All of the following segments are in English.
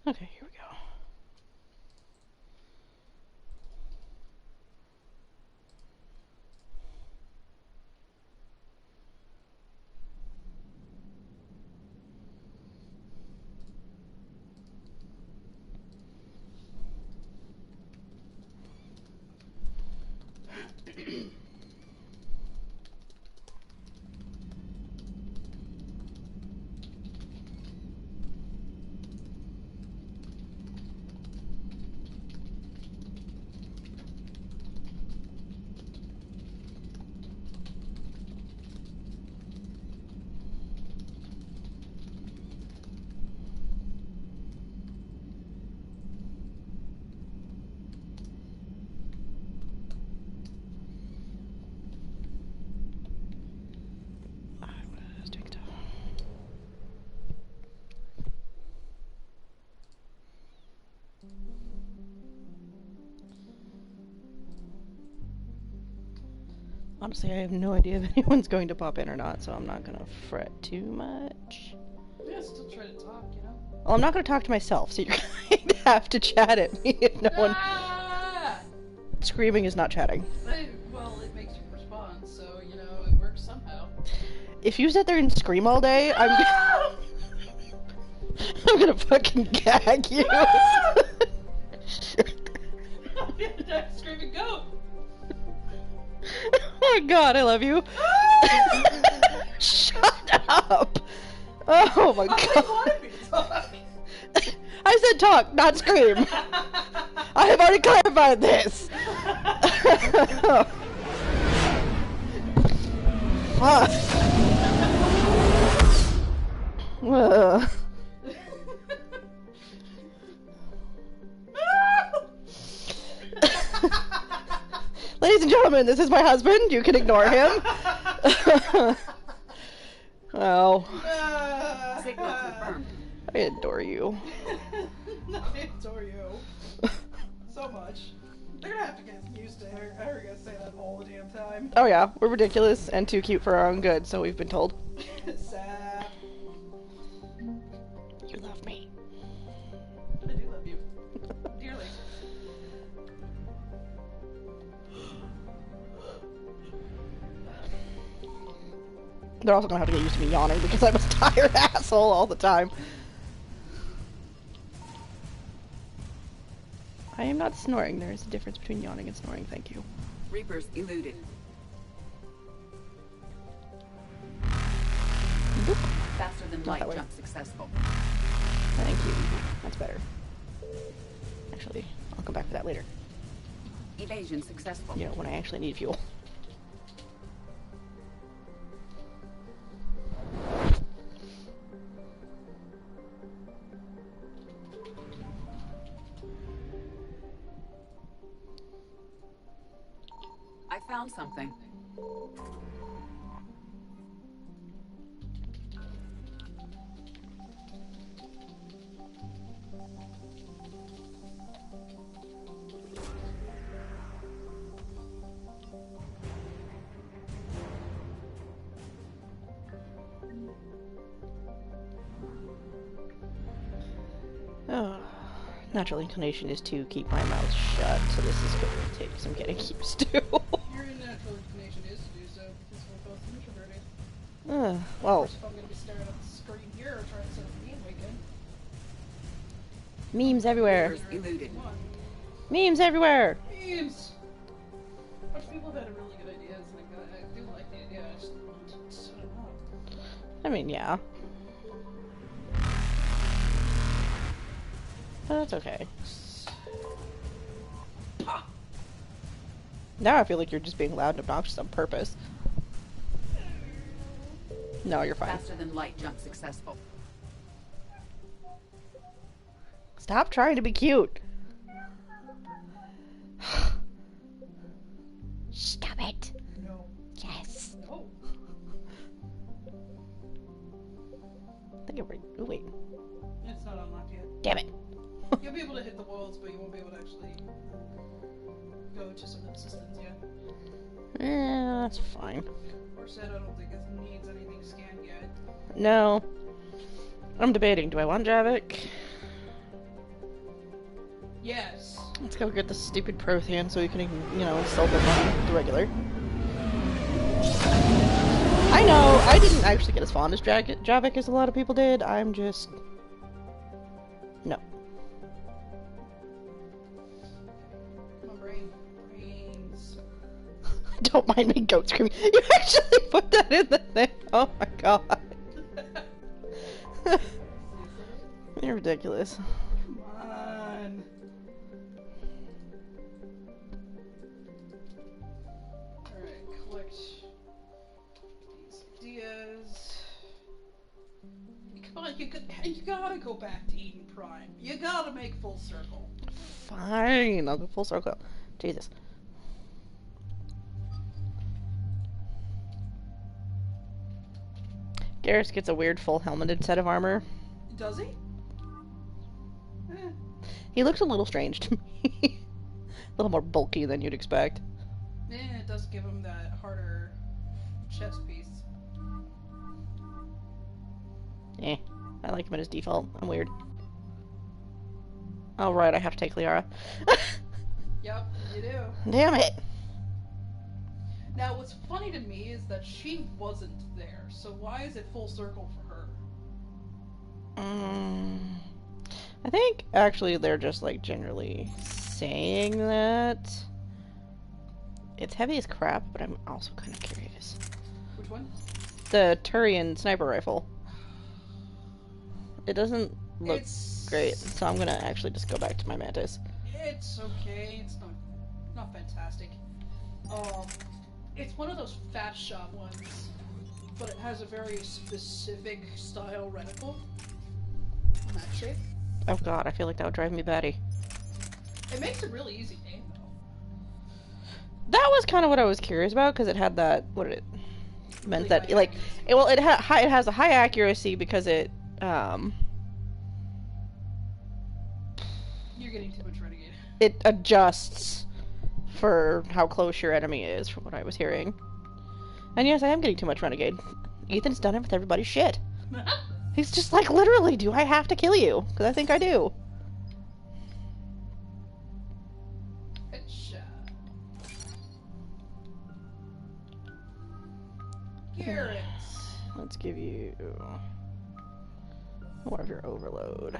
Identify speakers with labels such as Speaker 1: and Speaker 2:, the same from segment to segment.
Speaker 1: Okay, here we go. Honestly, I have no idea if anyone's going to pop in or not, so I'm not gonna fret too much.
Speaker 2: Yeah, still try to talk, you know?
Speaker 1: Well, I'm not gonna talk to myself, so you're going to have to chat at me if no one... Screaming is not chatting.
Speaker 2: Well, it makes you respond, so, you know, it works somehow.
Speaker 1: If you sit there and scream all day, I'm gonna fucking gag you.
Speaker 2: Screaming goat!
Speaker 1: Oh my god, I love you. Shut up. Oh my god.
Speaker 2: I wanted me to talk.
Speaker 1: I said talk, not scream. I have already clarified this. Fuck. Ladies and gentlemen, this is my husband. You can ignore him. Oh.
Speaker 3: Signal confirmed.
Speaker 1: I adore you.
Speaker 2: I adore you. So much. They're gonna have to get used to her gonna say that all the damn time.
Speaker 1: Oh yeah, we're ridiculous and too cute for our own good, so we've been told.
Speaker 2: Sad.
Speaker 1: You love me.
Speaker 2: I do love you. Dearly.
Speaker 1: They're also gonna have to get used to me yawning because I'm a tired asshole all the time. I am not snoring. There is a difference between yawning and snoring, thank you.
Speaker 3: Reapers eluded.
Speaker 1: Boop.
Speaker 3: Faster than
Speaker 1: Not
Speaker 3: light
Speaker 1: that way.
Speaker 3: jump successful.
Speaker 1: Thank you. That's better. Actually, I'll come back for that later.
Speaker 3: Evasion successful.
Speaker 1: You know, when I actually need fuel.
Speaker 3: I found something.
Speaker 1: Oh, natural inclination is to keep my mouth shut, so this is going to take some getting used to.
Speaker 2: Your natural inclination is to do so because we're both introverted.
Speaker 1: Well,
Speaker 2: Of course, if I'm gonna be staring at the screen here or trying to set up a meme weekend.
Speaker 1: memes everywhere.
Speaker 3: Reapers eluded.
Speaker 2: Come on.
Speaker 1: Memes everywhere!
Speaker 2: Memes! A bunch of people have had really good ideas, and I do like the idea, I just want to set them up.
Speaker 1: I mean, yeah. But that's okay. Now I feel like you're just being loud and obnoxious on purpose. No, you're fine.
Speaker 3: Faster than light jump successful.
Speaker 1: Stop trying to be cute. Stop it.
Speaker 2: No.
Speaker 1: Yes.
Speaker 2: No.
Speaker 1: I think it oh, wait.
Speaker 2: It's not unlocked yet.
Speaker 1: Damn it.
Speaker 2: You'll be able to hit the walls, but you won't be able to actually go to some assistance yet.
Speaker 1: That's fine.
Speaker 2: Or said I don't think it needs anything scanned yet.
Speaker 1: No. I'm debating. Do I want Javik?
Speaker 2: Yes.
Speaker 1: Let's go get the stupid Prothean so we can, you know, sell them on the regular. I know, I didn't actually get as fond as Javik as a lot of people did. I'm just... No.
Speaker 2: My brains.
Speaker 1: Don't mind me goat screaming. You actually put that in the thing. Oh my god. You're ridiculous.
Speaker 2: Come on. Alright, collect these ideas. Come on, you gotta go back to Eden Prime. You gotta make full circle.
Speaker 1: Fine, I'll go full circle. Jesus. Garrus gets a weird full helmeted set of armor.
Speaker 2: Does he?
Speaker 1: He looks a little strange to me. A little more bulky than you'd expect.
Speaker 2: It does give him that harder chest piece.
Speaker 1: Eh, I like him at his default. I'm weird. Oh right, I have to take Liara.
Speaker 2: Yep, you do.
Speaker 1: Damn it!
Speaker 2: Now, what's funny to me is that she wasn't there, so why is it full circle for her?
Speaker 1: I think actually they're just like generally saying that it's heavy as crap, but I'm also kind of curious.
Speaker 2: Which one?
Speaker 1: The Turian sniper rifle. It doesn't look
Speaker 2: It's
Speaker 1: great, so I'm gonna actually just go back to my Mantis.
Speaker 2: It's okay. It's not fantastic. It's one of those fat shop ones, but it has a very specific style reticle. In that shape.
Speaker 1: Oh god, I feel like that would drive me batty.
Speaker 2: It makes it really easy to aim, though.
Speaker 1: That was kind of what I was curious about, because it had that, what did it meant
Speaker 2: Really
Speaker 1: that,
Speaker 2: high
Speaker 1: like,
Speaker 2: accuracy.
Speaker 1: it has a high accuracy because it,
Speaker 2: You're getting too much renegade.
Speaker 1: it adjusts for how close your enemy is, from what I was hearing. And yes, I am getting too much renegade. Ethan's done it with everybody's shit. He's just like, literally, do I have to kill you? Because I think I do.
Speaker 2: Headshot. Garrett.
Speaker 1: Let's give you more of your overload.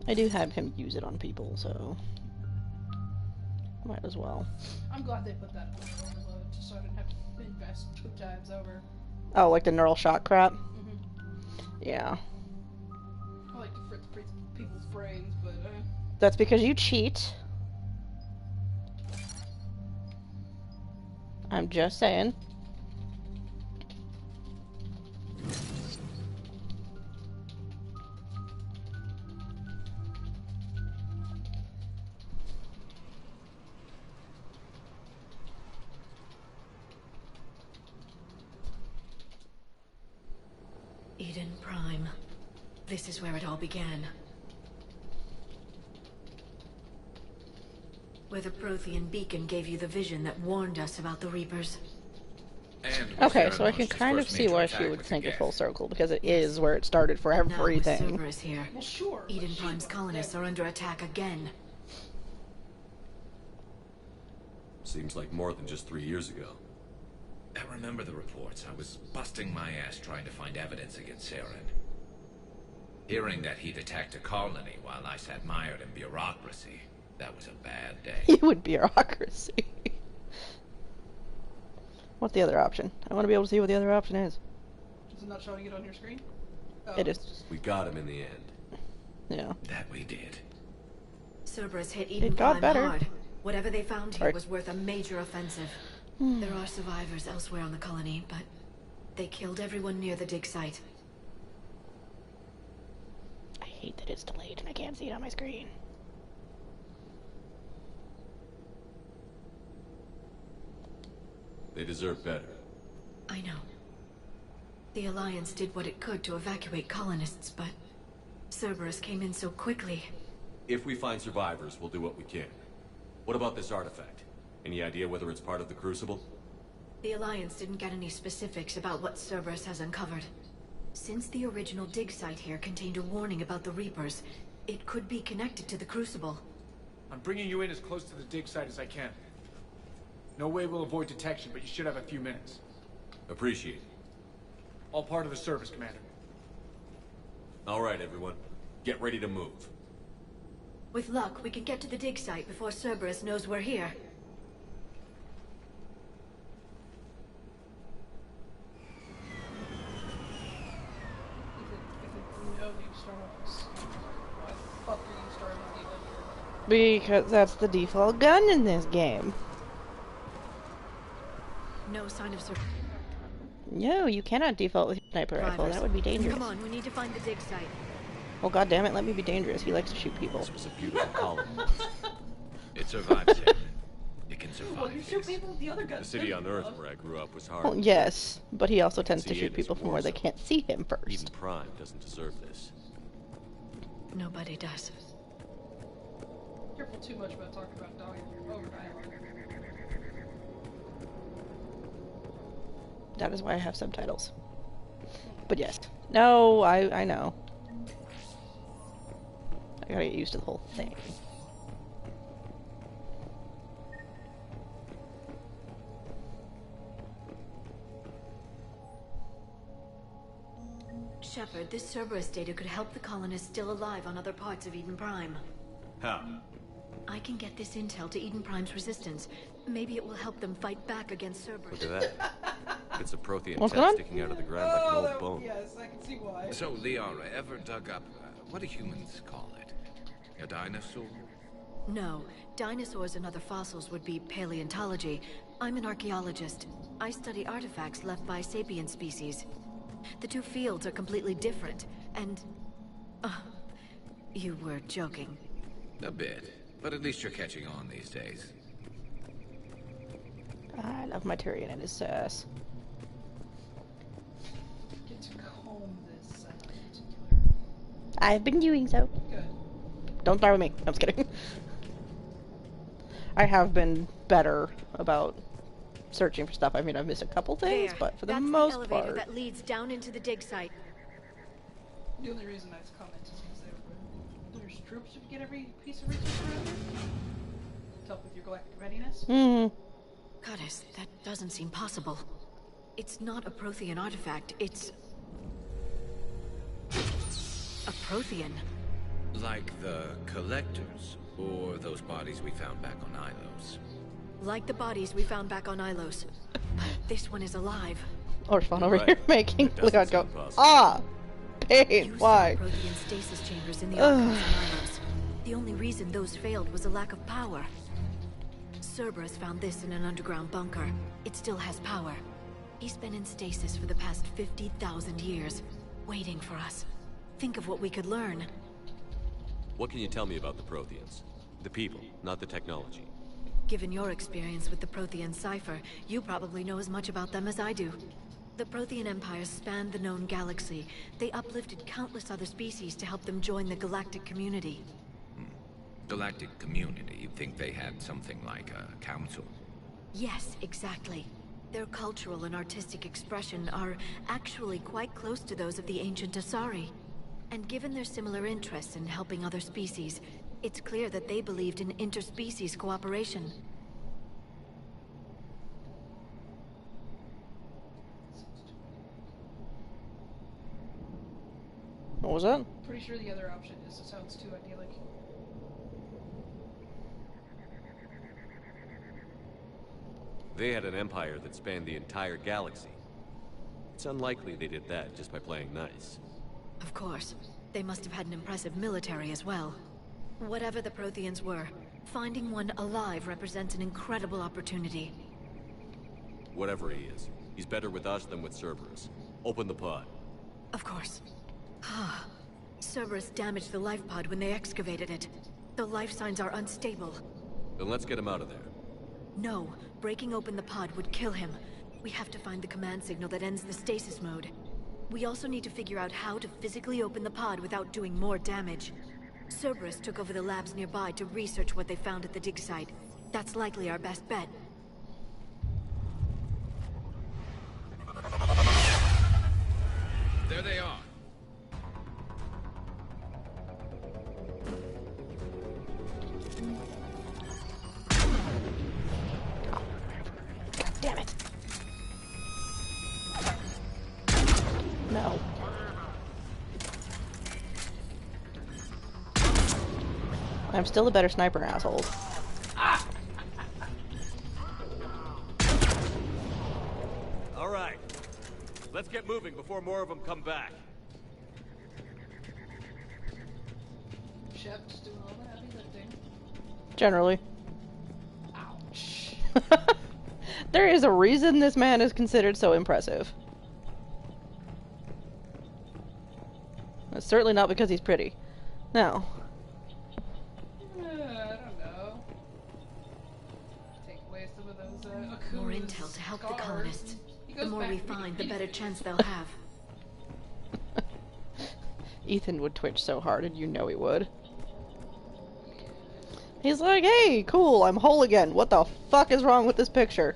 Speaker 1: I do have him use it on people, so might as well.
Speaker 2: I'm glad they put that on the overload, just so I didn't have to invest 2 times over.
Speaker 1: Oh, like the neural shock crap?
Speaker 2: Mm-hmm.
Speaker 1: Yeah.
Speaker 2: I like to fritz people's brains, but
Speaker 1: That's because you cheat. I'm just saying.
Speaker 4: Eden Prime. This is where it all began. Where the Prothean beacon gave you the vision that warned us about the Reapers.
Speaker 5: And
Speaker 1: Okay,
Speaker 5: Sarah
Speaker 1: so I can
Speaker 5: launched his
Speaker 1: kind of
Speaker 5: first
Speaker 1: see
Speaker 5: major
Speaker 1: why
Speaker 5: attack
Speaker 1: she would
Speaker 5: with
Speaker 1: think it
Speaker 5: Geth.
Speaker 1: full circle, because it is where it started for
Speaker 4: Now with
Speaker 1: everything.
Speaker 4: Cerberus here,
Speaker 2: well, sure. but
Speaker 4: Eden
Speaker 2: she
Speaker 4: Prime's
Speaker 2: wasn't
Speaker 4: colonists
Speaker 2: there.
Speaker 4: are under attack again.
Speaker 6: Seems like more than just 3 years ago.
Speaker 5: I remember the reports. I was busting my ass trying to find evidence against Saren. Hearing that he'd attacked a colony while I sat mired in bureaucracy, that was a bad day.
Speaker 1: You would bureaucracy. What's the other option? I want to be able to see what the other option is.
Speaker 2: Is it not showing it on your screen? Oh,
Speaker 1: It is.
Speaker 2: it's just-
Speaker 6: We got him in the end.
Speaker 1: Yeah.
Speaker 5: That we did.
Speaker 4: Cerberus hit Eden
Speaker 1: got
Speaker 4: Prime
Speaker 1: better.
Speaker 4: hard. Whatever they found here
Speaker 1: Right.
Speaker 4: was worth a major offensive. There are survivors elsewhere on the colony, but they killed everyone near the dig site.
Speaker 1: I hate that it's delayed and I can't see it on my screen.
Speaker 6: They deserve better.
Speaker 4: I know. The Alliance did what it could to evacuate colonists, but Cerberus came in so quickly.
Speaker 6: If we find survivors, we'll do what we can. What about this artifact? Any idea whether it's part of the Crucible?
Speaker 4: The Alliance didn't get any specifics about what Cerberus has uncovered. Since the original dig site here contained a warning about the Reapers, it could be connected to the Crucible.
Speaker 7: I'm bringing you in as close to the dig site as I can. No way we'll avoid detection, but you should have a few minutes.
Speaker 6: Appreciate it.
Speaker 7: All part of the service, Commander.
Speaker 6: All right, everyone. Get ready to move.
Speaker 4: With luck, we can get to the dig site before Cerberus knows we're here.
Speaker 2: If you start off as why the fuck are you starting with the Avenger?
Speaker 1: Because that's the default gun in this game.
Speaker 4: No sign of Cerberus.
Speaker 1: No, you cannot default with your sniper rifle. That would be dangerous.
Speaker 4: Come on, we need to find the dig site.
Speaker 1: Well, goddammit, let me be dangerous. He likes to shoot people.
Speaker 6: This was a beautiful colony.
Speaker 5: It survives it. It can
Speaker 2: Well,
Speaker 5: survive
Speaker 2: you shoot
Speaker 5: this.
Speaker 2: people with the other
Speaker 6: The
Speaker 2: guns.
Speaker 6: city on Earth where I grew up was hard.
Speaker 1: Well, yes, but he also tends to
Speaker 6: See,
Speaker 1: shoot
Speaker 6: it is
Speaker 1: people from
Speaker 6: war
Speaker 1: where they
Speaker 6: zone.
Speaker 1: can't see him
Speaker 6: Eden
Speaker 1: first.
Speaker 6: Prime doesn't deserve this.
Speaker 4: Nobody does.
Speaker 2: Careful too much about talking about dog over and over.
Speaker 1: That is why I have subtitles. But yes. No, I know. I gotta get used to the whole thing.
Speaker 4: Shepard, this Cerberus data could help the colonists still alive on other parts of Eden Prime.
Speaker 6: How?
Speaker 4: I can get this intel to Eden Prime's resistance. Maybe it will help them fight back against Cerberus.
Speaker 6: Look at that. It's a Prothean
Speaker 1: What's
Speaker 6: tech
Speaker 1: going on?
Speaker 6: sticking out of the ground like an old bone.
Speaker 2: Yes, I can see why.
Speaker 5: So, Liara, ever dug up, what do humans call it? A dinosaur?
Speaker 4: No, dinosaurs and other fossils would be paleontology. I'm an archaeologist. I study artifacts left by sapient species. The two fields are completely different, and... you were joking.
Speaker 5: A bit. But at least you're catching on these days.
Speaker 1: I love my Tyrion and his sass.
Speaker 2: Get to comb this in particular.
Speaker 1: I've been doing so.
Speaker 2: Good.
Speaker 1: Don't start with me. I'm just kidding. I have been better about searching for stuff. I mean, I've missed a couple things,
Speaker 4: There.
Speaker 1: but for the
Speaker 4: That's
Speaker 1: most
Speaker 4: the elevator
Speaker 1: part...
Speaker 4: that leads down into the dig site.
Speaker 2: The only reason I comment is because there's troops if you get every piece of research around here. To help with your galactic readiness.
Speaker 4: Goddess, that doesn't seem possible. It's not a Prothean artifact, it's... a Prothean.
Speaker 5: Like the Collectors, or those bodies we found back on Ilos.
Speaker 4: Like the bodies we found back on Ilos. But this one is alive.
Speaker 1: Or Spawn over
Speaker 6: Right.
Speaker 1: here making
Speaker 6: That doesn't
Speaker 1: Leon go,
Speaker 6: sound possible.
Speaker 1: ah! Pain,
Speaker 4: You
Speaker 1: why?
Speaker 4: saw Prothean stasis chambers in the archives on Ilos. The only reason those failed was a lack of power. Cerberus found this in an underground bunker. It still has power. He's been in stasis for the past 50,000 years, waiting for us. Think of what we could learn.
Speaker 6: What can you tell me about the Protheans? The people, not the technology.
Speaker 4: Given your experience with the Prothean cipher, you probably know as much about them as I do. The Prothean Empire spanned the known galaxy. They uplifted countless other species to help them join the galactic community.
Speaker 5: Galactic community, you'd think they had something like a council.
Speaker 4: Yes, exactly. Their cultural and artistic expression are actually quite close to those of the ancient Asari. And given their similar interests in helping other species, it's clear that they believed in interspecies cooperation.
Speaker 1: What was that?
Speaker 2: Pretty sure the other option is it sounds too idyllic.
Speaker 6: They had an empire that spanned the entire galaxy. It's unlikely they did that just by playing nice.
Speaker 4: Of course. They must have had an impressive military as well. Whatever the Protheans were, finding one alive represents an incredible opportunity.
Speaker 6: Whatever he is, he's better with us than with Cerberus. Open the pod.
Speaker 4: Of course. Cerberus damaged the life pod when they excavated it. The life signs are unstable.
Speaker 6: Then let's get him out of there.
Speaker 4: No, breaking open the pod would kill him. We have to find the command signal that ends the stasis mode. We also need to figure out how to physically open the pod without doing more damage. Cerberus took over the labs nearby to research what they found at the dig site. That's likely our best bet.
Speaker 5: There they are.
Speaker 1: God damn it. No. I'm still the better sniper, asshole.
Speaker 6: All right. Let's get moving before more of them come back.
Speaker 2: Shep just doing all the heavy lifting.
Speaker 1: Generally.
Speaker 2: Ouch.
Speaker 1: There is a reason this man is considered so impressive. It's certainly not because he's pretty. No.
Speaker 2: I don't know. Take away some of those Akuma's
Speaker 4: More intel to help the
Speaker 2: scars,
Speaker 4: colonists.
Speaker 2: he
Speaker 4: The
Speaker 2: goes
Speaker 4: more
Speaker 2: back
Speaker 4: we
Speaker 2: to being
Speaker 4: find, the
Speaker 2: a
Speaker 4: better
Speaker 2: kid.
Speaker 4: chance they'll have.
Speaker 1: Ethan would twitch so hard, and you know he would. He's like, hey, cool, I'm whole again. What the fuck is wrong with this picture?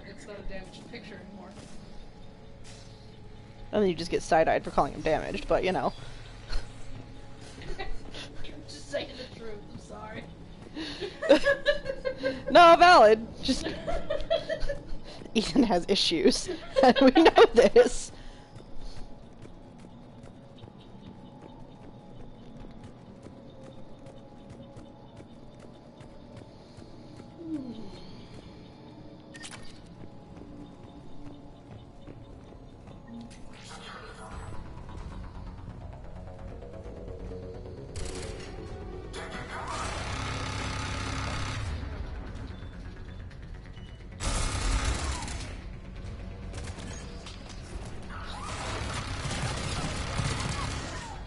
Speaker 2: It's not a damaged picture anymore.
Speaker 1: And then you just get side-eyed for calling him damaged, but you know.
Speaker 2: Just saying the truth, I'm sorry.
Speaker 1: No, valid. Just Ethan has issues, and we know this.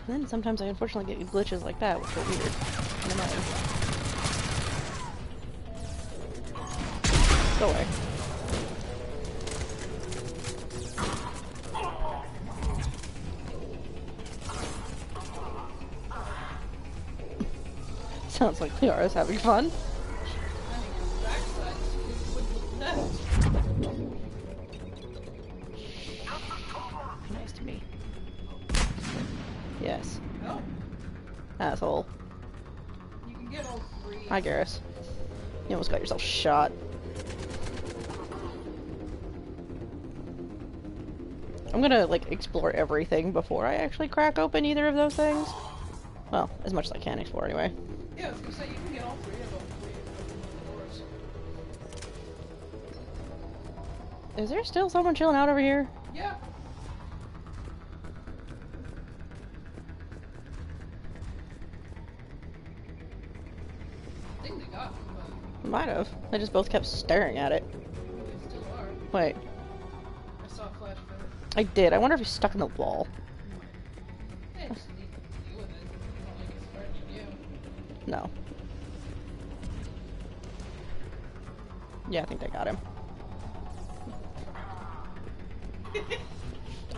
Speaker 1: And then sometimes I unfortunately get glitches like that, which are weird and annoying. Go away. Sounds like Liara's having fun. Nice to me. Yes.
Speaker 2: Oh,
Speaker 1: Asshole.
Speaker 2: you can get all three.
Speaker 1: Hi, Garrus. You almost got yourself shot. I'm gonna, like, explore everything before I actually crack open either of those things. Well, as much as I can explore anyway.
Speaker 2: Yeah, I was gonna say, you can get all three of them. Doors.
Speaker 1: Is there still someone chilling out over here?
Speaker 2: Yeah. I think they got them, but
Speaker 1: Might have. They just both kept staring at it.
Speaker 2: they still are.
Speaker 1: Wait.
Speaker 2: I saw a flash of it.
Speaker 1: I did. I wonder if he's stuck in the wall.
Speaker 2: Yeah, just need to deal with it. It's not like it's threatening you.
Speaker 1: No. Yeah, I think they got him.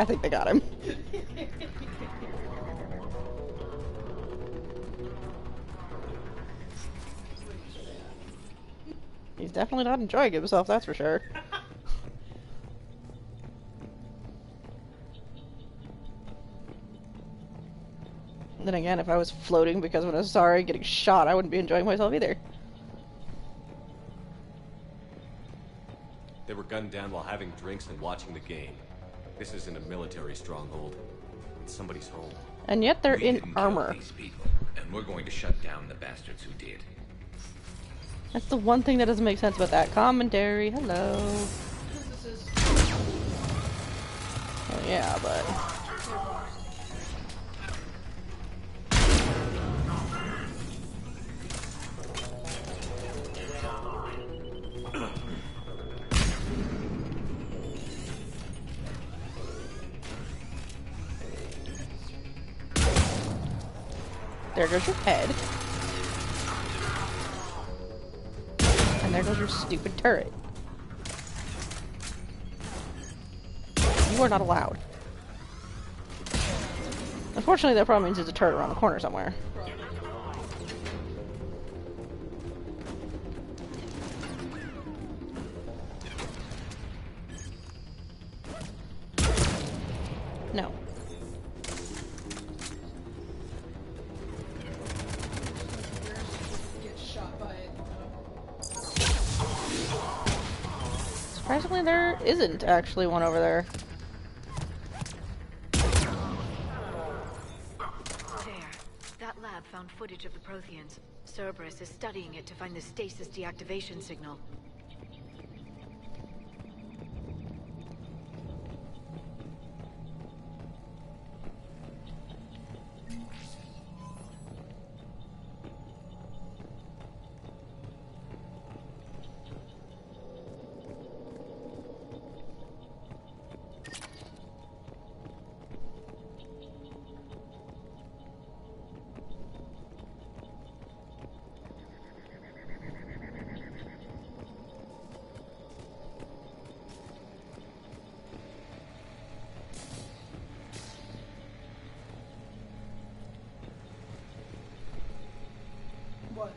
Speaker 1: I think they got him. He's definitely not enjoying himself, that's for sure. Then again, if I was floating because of an Asari getting shot, I wouldn't be enjoying myself either.
Speaker 6: They were gunned down while having drinks and watching the game. This isn't a military stronghold. It's somebody's home.
Speaker 1: And yet they're
Speaker 5: We
Speaker 1: in
Speaker 5: didn't kill
Speaker 1: armor.
Speaker 5: these people, and we're going to shut down the bastards who did.
Speaker 1: That's the one thing that doesn't make sense about that commentary. Hello.
Speaker 2: This is
Speaker 1: Oh yeah, but... There goes your head. And there goes your stupid turret. You are not allowed. Unfortunately, that probably means there's a turret around the corner somewhere. Surprisingly, there isn't actually one over there.
Speaker 4: There. That lab found footage of the Protheans. Cerberus is studying it to find the stasis deactivation signal.
Speaker 2: What?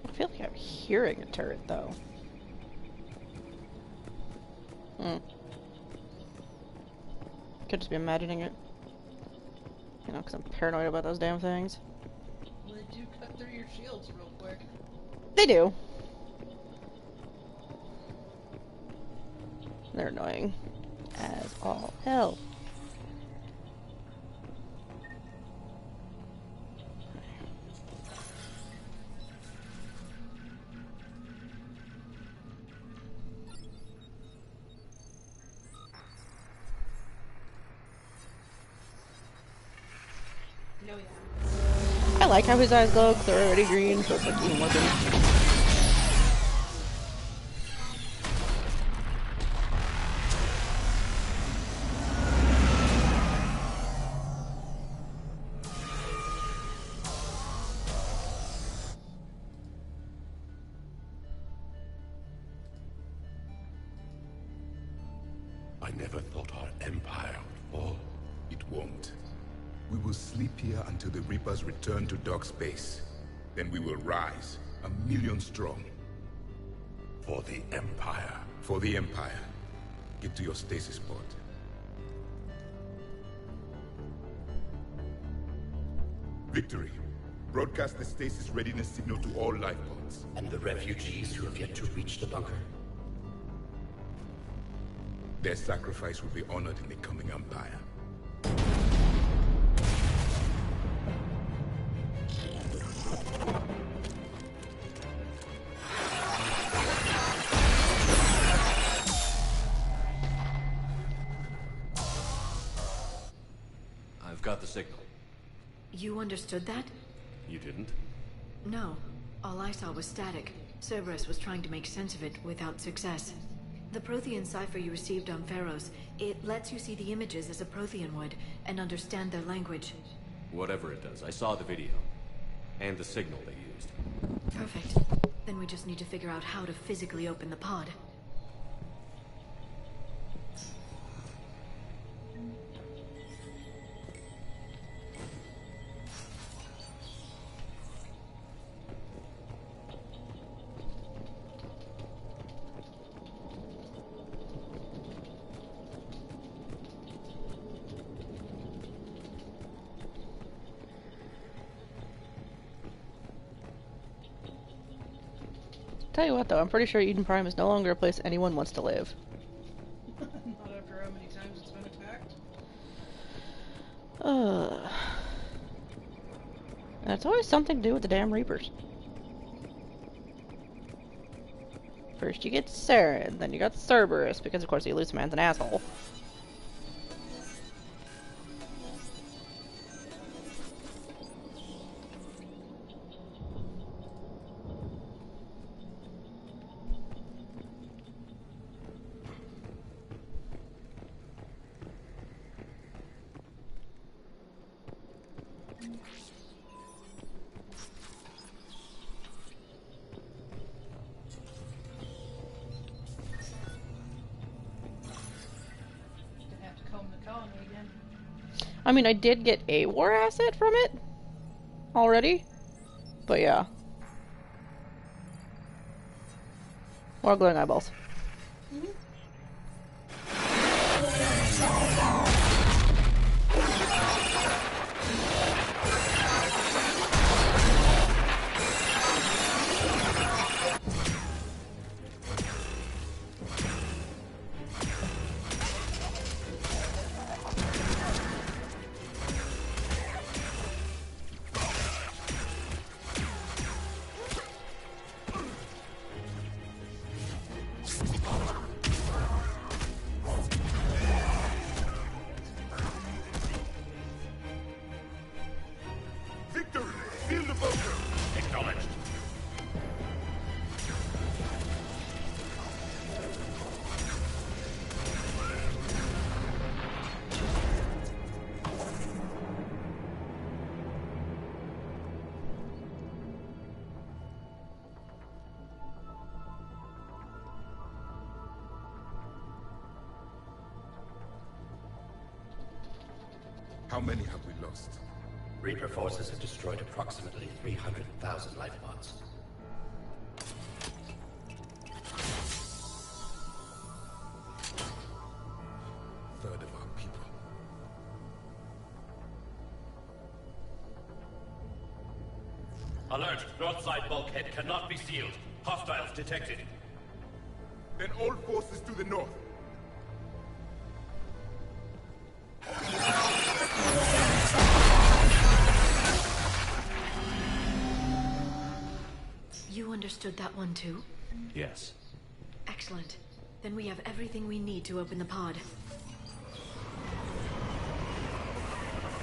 Speaker 1: I feel like I'm hearing a turret, though. Could just be imagining it. You know, because I'm paranoid about those damn things.
Speaker 2: Well, they do cut through your shields real quick.
Speaker 1: They do. They're annoying as all hell.
Speaker 2: No, yeah.
Speaker 1: I like how his eyes glow because they're already green, so it's like even working.
Speaker 8: I never thought our empire would fall. It won't. We will sleep here until the Reapers return to dark space. Then we will rise, 1,000,000 strong. For the Empire. For the Empire. Get to your stasis pod. Victory. Broadcast the stasis readiness signal to all life pods.
Speaker 9: And the refugees who have yet to reach the bunker.
Speaker 8: Their sacrifice will be honored in the coming Empire.
Speaker 6: I've got the signal.
Speaker 4: You understood that?
Speaker 6: You didn't?
Speaker 4: No. All I saw was static. Cerberus was trying to make sense of it without success. The Prothean cipher you received on Pharaohs, it lets you see the images as a Prothean would, and understand their language.
Speaker 6: Whatever it does, I saw the video. And the signal they used.
Speaker 4: Perfect. Then we just need to figure out how to physically open the pod.
Speaker 1: Tell you what, though, I'm pretty sure Eden Prime is no longer a place anyone wants to live.
Speaker 2: Not after how many times it's been attacked.
Speaker 1: And it's always something to do with the damn Reapers. First you get Saren, then you got Cerberus, because of course the Elusive Man's an asshole. I mean, I did get a war asset from it already, but yeah. More glowing eyeballs.
Speaker 8: How many have we lost?
Speaker 9: Reaper forces have destroyed approximately 300,000 life pods.
Speaker 8: Third of our people.
Speaker 9: Alert! North side bulkhead cannot be sealed. Hostiles detected.
Speaker 8: Then all forces to the north.
Speaker 4: You understood that one too?
Speaker 6: Yes.
Speaker 4: Excellent. Then we have everything we need to open the pod.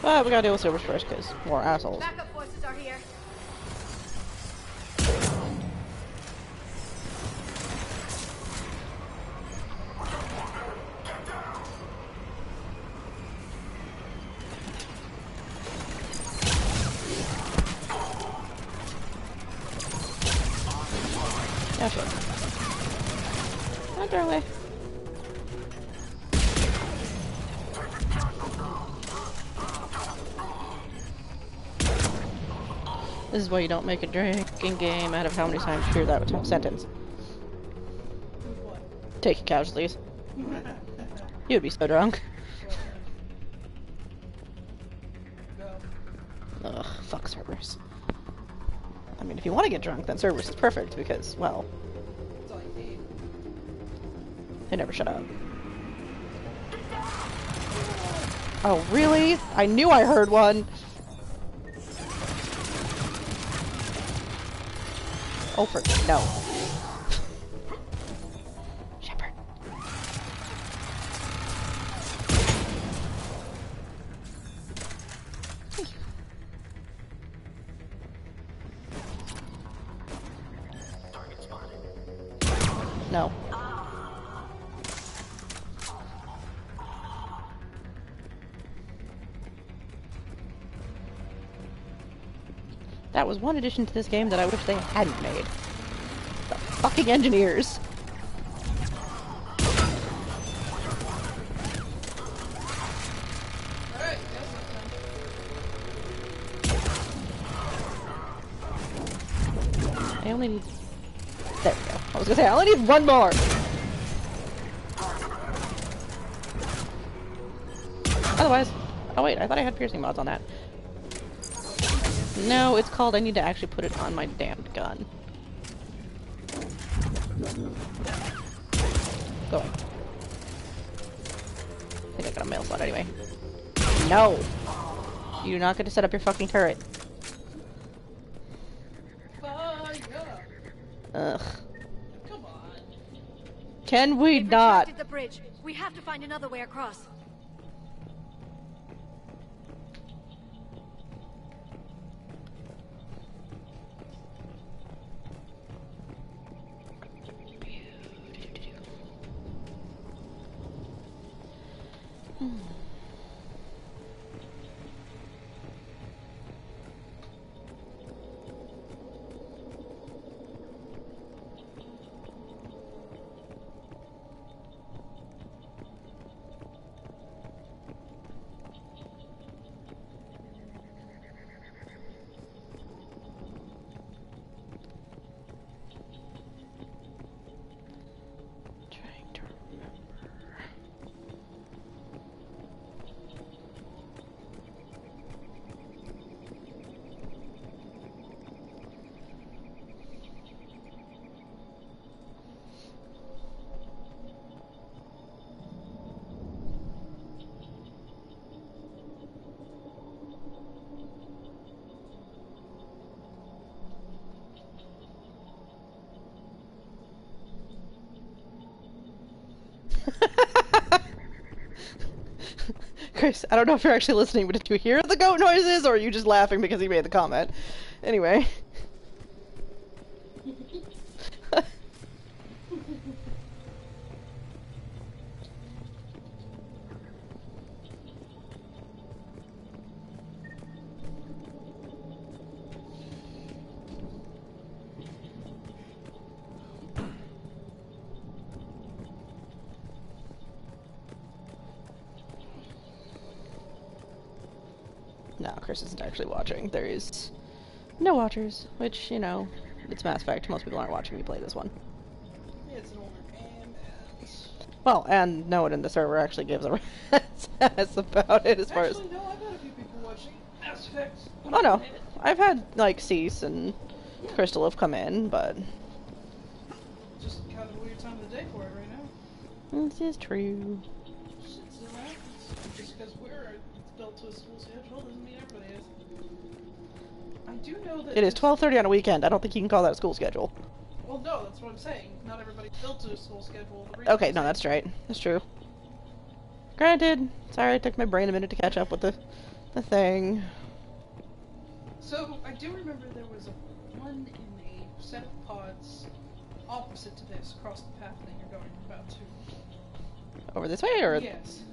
Speaker 1: But we gotta deal with Cerberus first, because more assholes.
Speaker 4: Backup forces are here.
Speaker 1: Yeah, sure. Not away. This is why you don't make a drinking game out of how many times you hear that sentence. Taking casualties. You'd be so drunk. Ugh, fuck Cerberus. I mean, if you want to get drunk, then Cerberus is perfect because, well, they never shut up. Oh, really? I knew I heard one! Oh, for no. Shepard. Thank you. No. That was one addition to this game that I wish they hadn't made. The fucking engineers.
Speaker 2: Alright,
Speaker 1: I only need... There we go. I was gonna say, I only need one more! Otherwise... Oh wait, I thought I had piercing mods on that. No, it's called I need to actually put it on my damned gun. Go away. I think I got a mail slot anyway. No! You do not get to set up your fucking turret. Ugh.
Speaker 2: come on.
Speaker 1: Can we
Speaker 4: They've
Speaker 1: not?
Speaker 4: retracted the bridge. We have to find another way across.
Speaker 1: Trying to remember. Chris, I don't know if you're actually listening, but did you hear the goat noises, or are you just laughing because he made the comment? Anyway. No, Chris isn't actually watching. There is no watchers, which, you know, it's Mass Effect. Most people aren't watching me play this one.
Speaker 2: Yeah, it's an older game, and...
Speaker 1: Well, and no one in the server actually gives a rat's ass about it as far as...
Speaker 2: Actually, no, I've had a few people watching Mass Effect.
Speaker 1: Oh no, I've had, like, Cease and Crystal have come in, but...
Speaker 2: Just kind of a weird time of the day for it right now.
Speaker 1: This is true.
Speaker 2: Shit's still happens. Just because we're built to a school schedule doesn't mean everybody is. I do know that...
Speaker 1: It is 12:30 on a weekend. I don't think you can call that a school schedule.
Speaker 2: Well, no, that's what I'm saying. Not everybody's built to a school schedule.
Speaker 1: Okay, no, that's right. That's true. Granted, sorry it took my brain a minute to catch up with the thing.
Speaker 2: So, I do remember there was one in a set of pods opposite to this, across the path that you're going about to.
Speaker 1: Over this way, or...?
Speaker 2: Yes.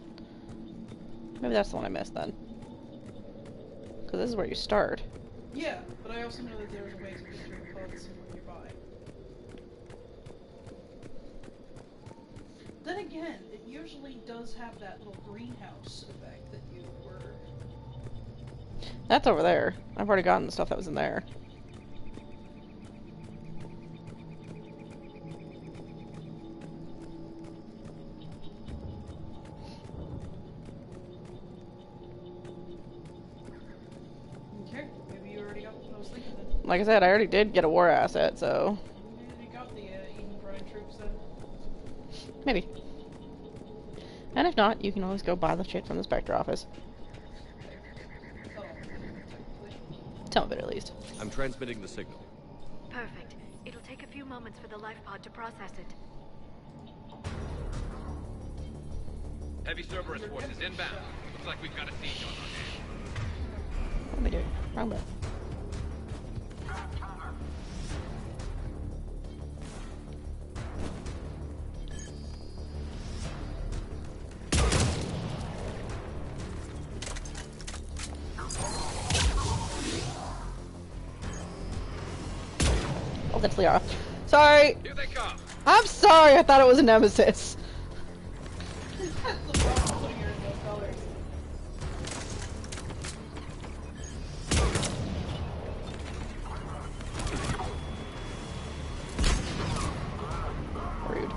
Speaker 1: Maybe that's the one I missed, then. Because this is where you start.
Speaker 2: Yeah, but I also know that there's a way to get through the pods somewhere nearby. Then again, it usually does have that little greenhouse effect that you were...
Speaker 1: That's over there. I've already gotten the stuff that was in there.
Speaker 2: Okay, maybe you already got what I was thinking then.
Speaker 1: Like I said, I already did get a war asset, so...
Speaker 2: Maybe you got the Eden Prime troops then.
Speaker 1: Maybe. And if not, you can always go buy the shit from the Spectre office.
Speaker 2: Oh, technically.
Speaker 1: Some of it, at least.
Speaker 6: I'm transmitting the signal.
Speaker 4: Perfect. It'll take a few moments for the life pod to process it.
Speaker 5: Heavy Cerberus forces inbound. Looks like we've got a siege on our hands.
Speaker 1: What am I doing? Wrong button. Oh, that's Liara. Sorry!
Speaker 5: Here they come!
Speaker 1: I'm sorry, I thought it was a Nemesis.
Speaker 2: That's the problem putting her in no color.
Speaker 1: Rude.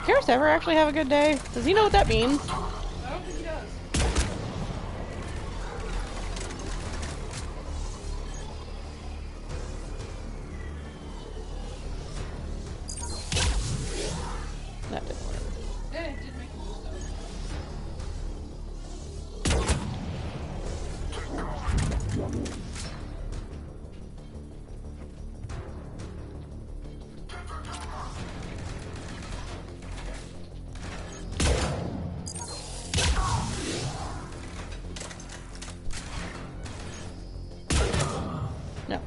Speaker 1: Garrus ever actually have a good day? Does he know what that means?
Speaker 2: I don't think he does.
Speaker 1: That didn't work.
Speaker 2: Yeah, it did make him lose though.
Speaker 1: No.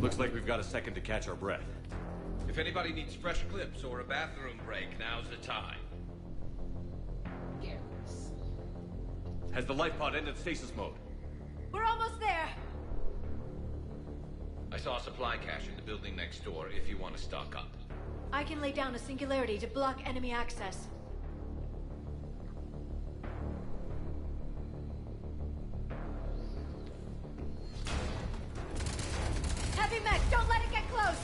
Speaker 6: Looks like we've got a second to catch our breath.
Speaker 5: If anybody needs fresh clips or a bathroom break, now's the time.
Speaker 2: Garrus.
Speaker 6: Has the life pod entered stasis mode?
Speaker 4: We're almost there!
Speaker 5: I saw a supply cache in the building next door if you want to stock up.
Speaker 4: I can lay down a singularity to block enemy access. Heavy mech, don't let it get close!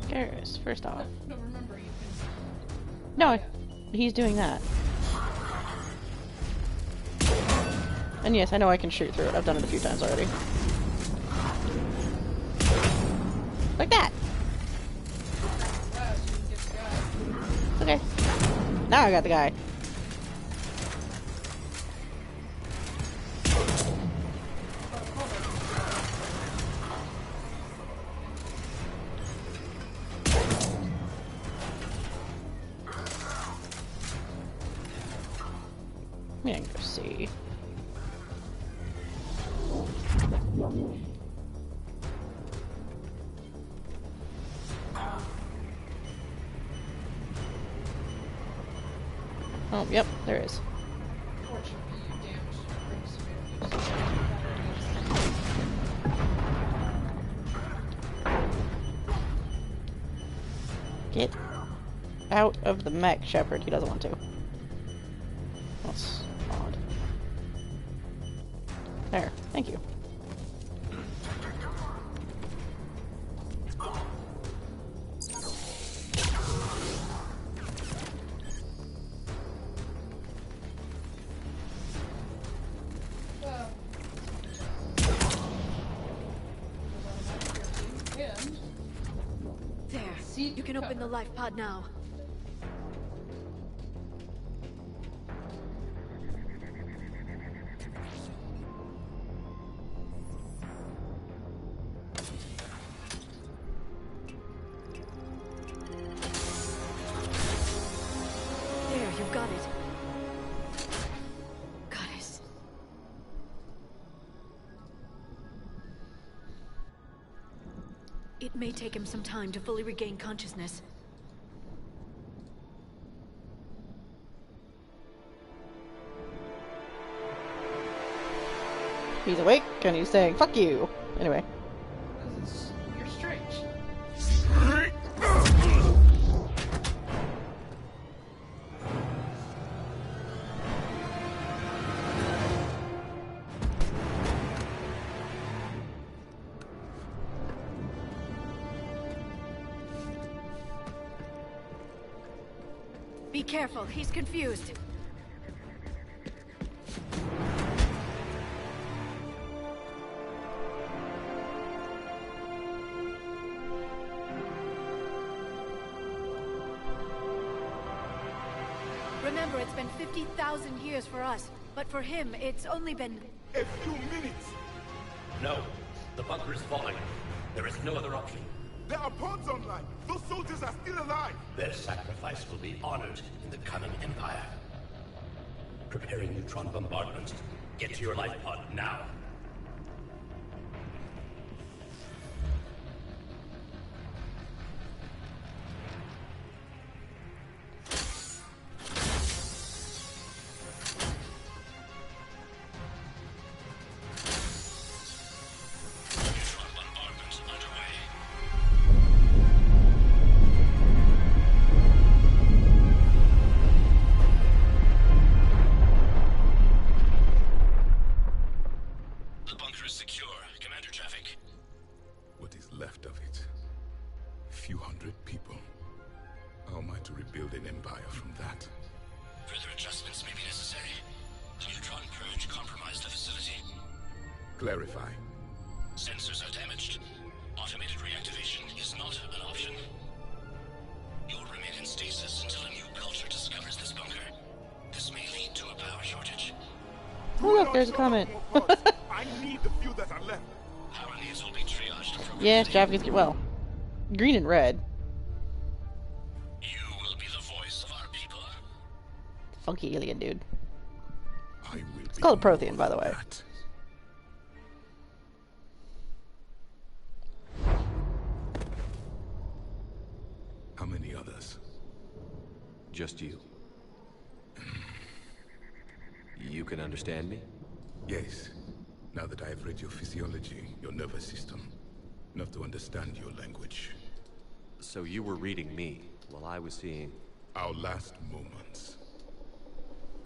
Speaker 1: Garrus, first off.
Speaker 2: No, remember you can...
Speaker 1: No, he's doing that. And yes, I know I can shoot through it. I've done it a few times already. Like that.
Speaker 2: Last, you can get the guy.
Speaker 1: It's okay. Now I got the guy. me go see. Oh, yep, there is.
Speaker 2: Fortunately, you damaged rings
Speaker 1: Get out of the mech, Shepard. He doesn't want to. That's odd. There. Thank you.
Speaker 2: and
Speaker 4: There.
Speaker 2: seat
Speaker 4: You can open the life pod now. There, you've got it. Goddess. It may take him some time to fully regain consciousness.
Speaker 1: He's awake and he's saying, fuck you. Anyway.
Speaker 2: You're strange.
Speaker 4: Be careful, he's confused. Remember, it's been 50,000 years for us, but for him, it's only been...
Speaker 8: A few minutes!
Speaker 9: No, the bunker is falling. There is no other option.
Speaker 8: There are pods online! Those soldiers are still alive!
Speaker 9: Their sacrifice will be honored in the coming Empire. Preparing neutron bombardment. Get to your life pod now. Neutron bombardment underway. The bunker is secure. Commander traffic.
Speaker 8: What is left of it? A few hundred people. How am I to rebuild an empire from that?
Speaker 9: Further adjustments may be necessary. The neutron purge compromised the facility.
Speaker 8: Clarify.
Speaker 9: Sensors are damaged. Automated reactivation is not an option. You'll remain in stasis until a new culture discovers this bunker. This may lead to a power shortage.
Speaker 1: Oh, look, there's a comment.
Speaker 8: I need the few that are left.
Speaker 9: Power needs will be triaged appropriately.
Speaker 1: Yes, Japanese, well, green and red.
Speaker 9: You will be the voice of our people.
Speaker 1: Funky alien dude.
Speaker 8: I will
Speaker 1: It's called Prothean, by the way.
Speaker 8: How many others?
Speaker 6: Just you. You can understand me?
Speaker 8: Yes. Now that I have read your physiology, your nervous system, enough to understand your language.
Speaker 6: So you were reading me while I was seeing...
Speaker 8: Our last moments.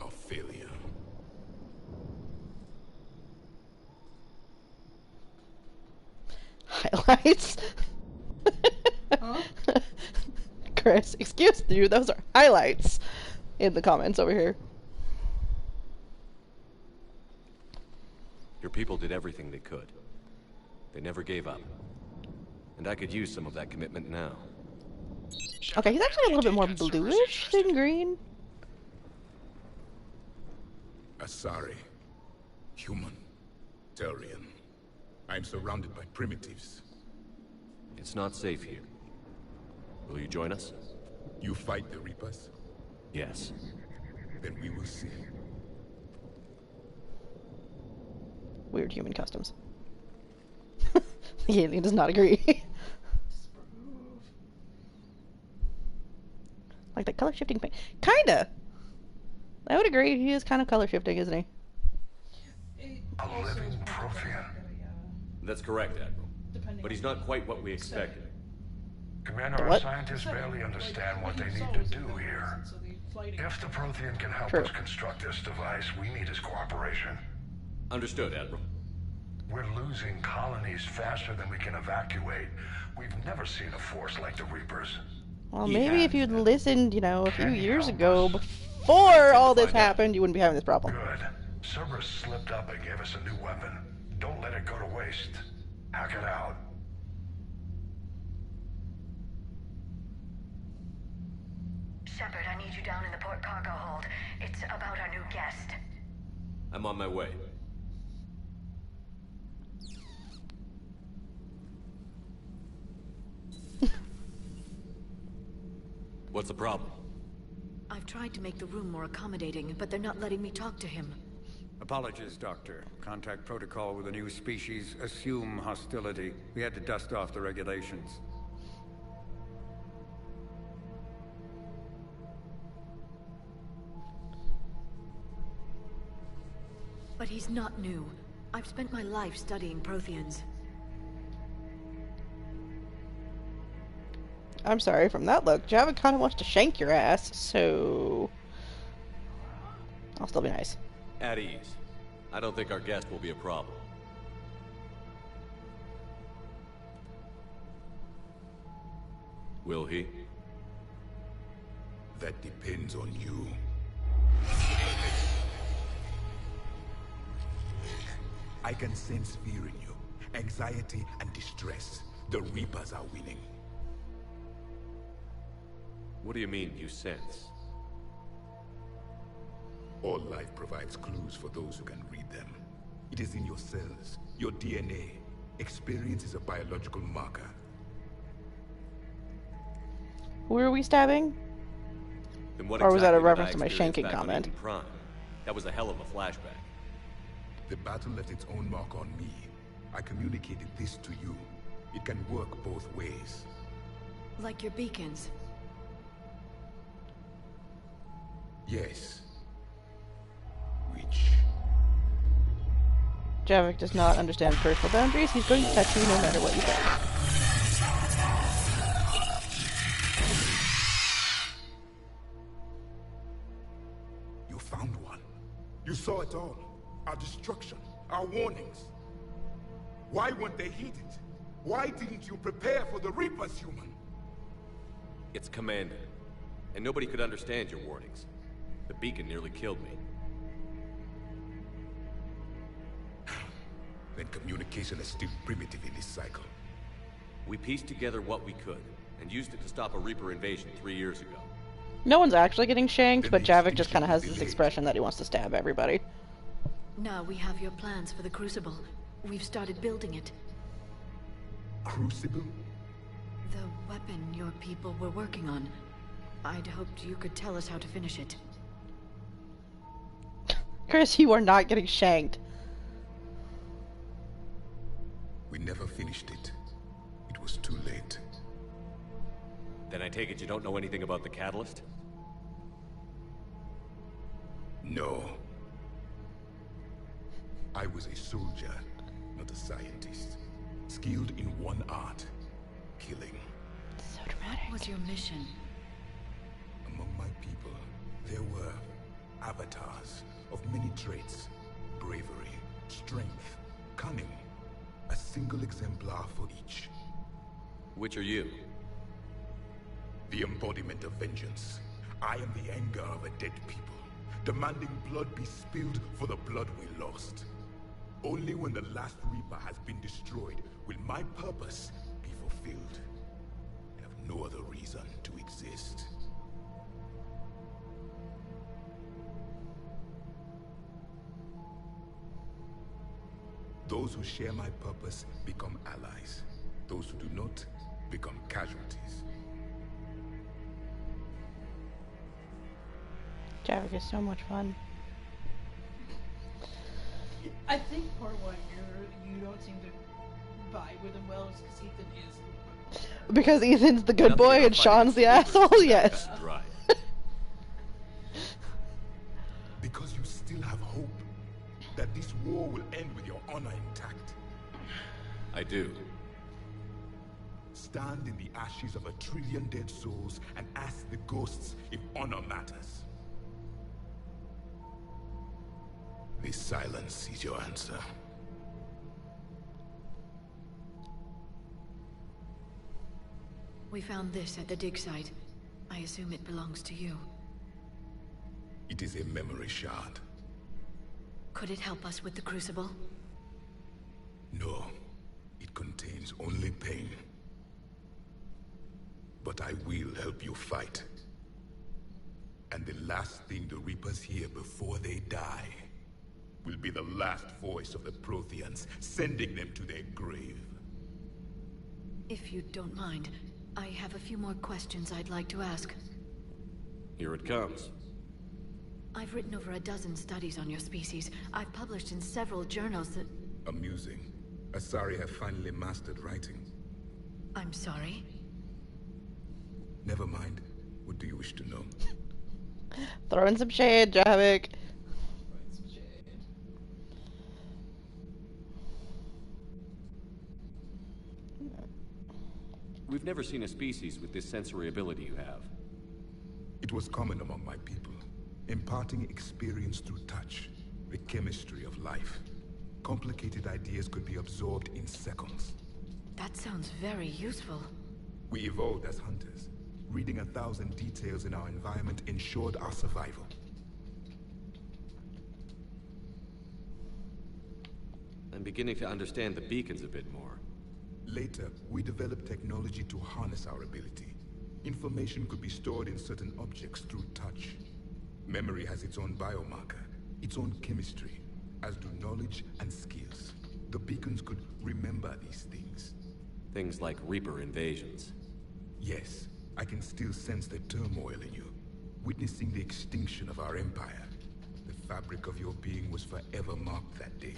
Speaker 8: Our failure.
Speaker 1: Highlights?
Speaker 2: Huh?
Speaker 1: Chris, excuse you, those are highlights in the comments over here.
Speaker 6: Your people did everything they could. They never gave up. And I could use some of that commitment now.
Speaker 1: Okay, he's actually a little bit more bluish than green.
Speaker 8: Asari. Human. Turian. I'm surrounded by primitives.
Speaker 6: It's not safe here. Will you join us?
Speaker 8: You fight the Reapers?
Speaker 6: Yes.
Speaker 8: Then we will see.
Speaker 1: weird human customs. The alien does not agree. Like that color shifting paint. Kinda! I would agree, he is kind of color shifting, isn't he?
Speaker 9: A living Prothean.
Speaker 6: That's correct, Admiral. But he's not quite what we expected.
Speaker 9: Commander, our
Speaker 1: What?
Speaker 9: scientists barely understand what they need to do here. If the Prothean can help
Speaker 1: True.
Speaker 9: us construct this device, we need his cooperation.
Speaker 6: Understood, Admiral.
Speaker 9: We're losing colonies faster than we can evacuate. We've never seen a force like the Reapers.
Speaker 1: Well,
Speaker 6: Yeah.
Speaker 1: maybe if you'd listened, you know, a few
Speaker 9: Can you
Speaker 1: years
Speaker 9: help
Speaker 1: ago,
Speaker 9: us?
Speaker 1: before all this
Speaker 6: find out.
Speaker 1: happened, you wouldn't be having this problem.
Speaker 9: Good. Cerberus slipped up and gave us a new weapon. Don't let it go to waste. Hack it out.
Speaker 10: Shepard, I need you down in the port cargo hold. It's about our new guest.
Speaker 6: I'm on my way. What's the problem?
Speaker 4: I've tried to make the room more accommodating, but they're not letting me talk to him.
Speaker 11: Apologies, Doctor. Contact protocol with a new species. Assume hostility. We had to dust off the regulations.
Speaker 4: But he's not new. I've spent my life studying Protheans.
Speaker 1: I'm sorry, from that look, Java kind of wants to shank your ass, so... I'll still be nice.
Speaker 6: At ease. I don't think our guest will be a problem. Will he?
Speaker 8: That depends on you. I can sense fear in you, anxiety and distress. The Reapers are winning.
Speaker 6: What do you mean, you sense?
Speaker 8: All life provides clues for those who can read them. It is in your cells, your DNA. Experience is a biological marker.
Speaker 1: Who are we stabbing?
Speaker 6: Then what
Speaker 1: Or was that a
Speaker 6: exactly did I
Speaker 1: reference to my
Speaker 6: experience
Speaker 1: shanking
Speaker 6: back on
Speaker 1: comment?
Speaker 6: Eden Prime? That was a hell of a flashback.
Speaker 8: The battle left its own mark on me. I communicated this to you. It can work both ways.
Speaker 4: Like your beacons.
Speaker 8: Yes. Which...
Speaker 1: Javik does not understand personal boundaries. He's going to touch you no matter what you say.
Speaker 8: You found one. You saw it all. Our destruction, our warnings. Why weren't they heeded? Why didn't you prepare for the Reapers, human?
Speaker 6: It's Commander. And nobody could understand your warnings. The beacon nearly killed me.
Speaker 8: Then communication is still primitive in this cycle.
Speaker 6: We pieced together what we could, and used it to stop a Reaper invasion 3 years ago.
Speaker 1: No one's actually getting shanked, but
Speaker 8: Then
Speaker 1: Javik just kind of has this
Speaker 8: delayed.
Speaker 1: expression that he wants to stab everybody.
Speaker 4: Now we have your plans for the Crucible. We've started building it.
Speaker 8: Crucible?
Speaker 4: The weapon your people were working on. I'd hoped you could tell us how to finish it.
Speaker 1: Chris, you are not getting shanked.
Speaker 8: We never finished it. It was too late.
Speaker 6: Then I take it you don't know anything about the catalyst?
Speaker 8: No. I was a soldier, not a scientist. Skilled in one art, killing.
Speaker 1: So dramatic.
Speaker 4: What was your mission?
Speaker 8: Among my people, there were avatars of many traits. Bravery, strength, cunning. A single exemplar for each.
Speaker 6: Which are you?
Speaker 8: The embodiment of vengeance. I am the anger of a dead people, demanding blood be spilled for the blood we lost. Only when the last Reaper has been destroyed will my purpose be fulfilled. I have no other reason to exist. Those who share my purpose become allies. Those who do not become casualties.
Speaker 1: Javik is so much fun.
Speaker 2: I think part of why you don't seem to vibe with him well is because Ethan is.
Speaker 1: Because Ethan's the good boy and Sean's the asshole. Yes.
Speaker 6: Right.
Speaker 8: Because you still have hope that this war will end with your honor intact.
Speaker 6: I do.
Speaker 8: Stand in the ashes of 1 trillion dead souls and ask the ghosts if honor matters. This silence is your answer.
Speaker 4: We found this at the dig site. I assume it belongs to you.
Speaker 8: It is a memory shard.
Speaker 4: Could it help us with the Crucible?
Speaker 8: No, it contains only pain. But I will help you fight. And the last thing the Reapers hear before they die will be the last voice of the Protheans, sending them to their grave.
Speaker 4: If you don't mind, I have a few more questions I'd like to ask.
Speaker 6: Here it comes.
Speaker 4: I've written over a dozen studies on your species. I've published in several journals that...
Speaker 8: Amusing. Asari have finally mastered writing.
Speaker 4: I'm sorry?
Speaker 8: Never mind. What do you wish to know?
Speaker 1: Throwing some shade, Javik.
Speaker 6: We've never seen a species with this sensory ability you have.
Speaker 8: It was common among my people, imparting experience through touch, the chemistry of life. Complicated ideas could be absorbed in seconds.
Speaker 4: That sounds very useful.
Speaker 8: We evolved as hunters. Reading 1,000 details in our environment ensured our survival.
Speaker 6: I'm beginning to understand the beacons a bit more.
Speaker 8: Later, we developed technology to harness our ability. Information could be stored in certain objects through touch. Memory has its own biomarker, its own chemistry, as do knowledge and skills. The beacons could remember these things.
Speaker 6: Things like Reaper invasions.
Speaker 8: Yes, I can still sense the turmoil in you, witnessing the extinction of our empire. The fabric of your being was forever marked that day.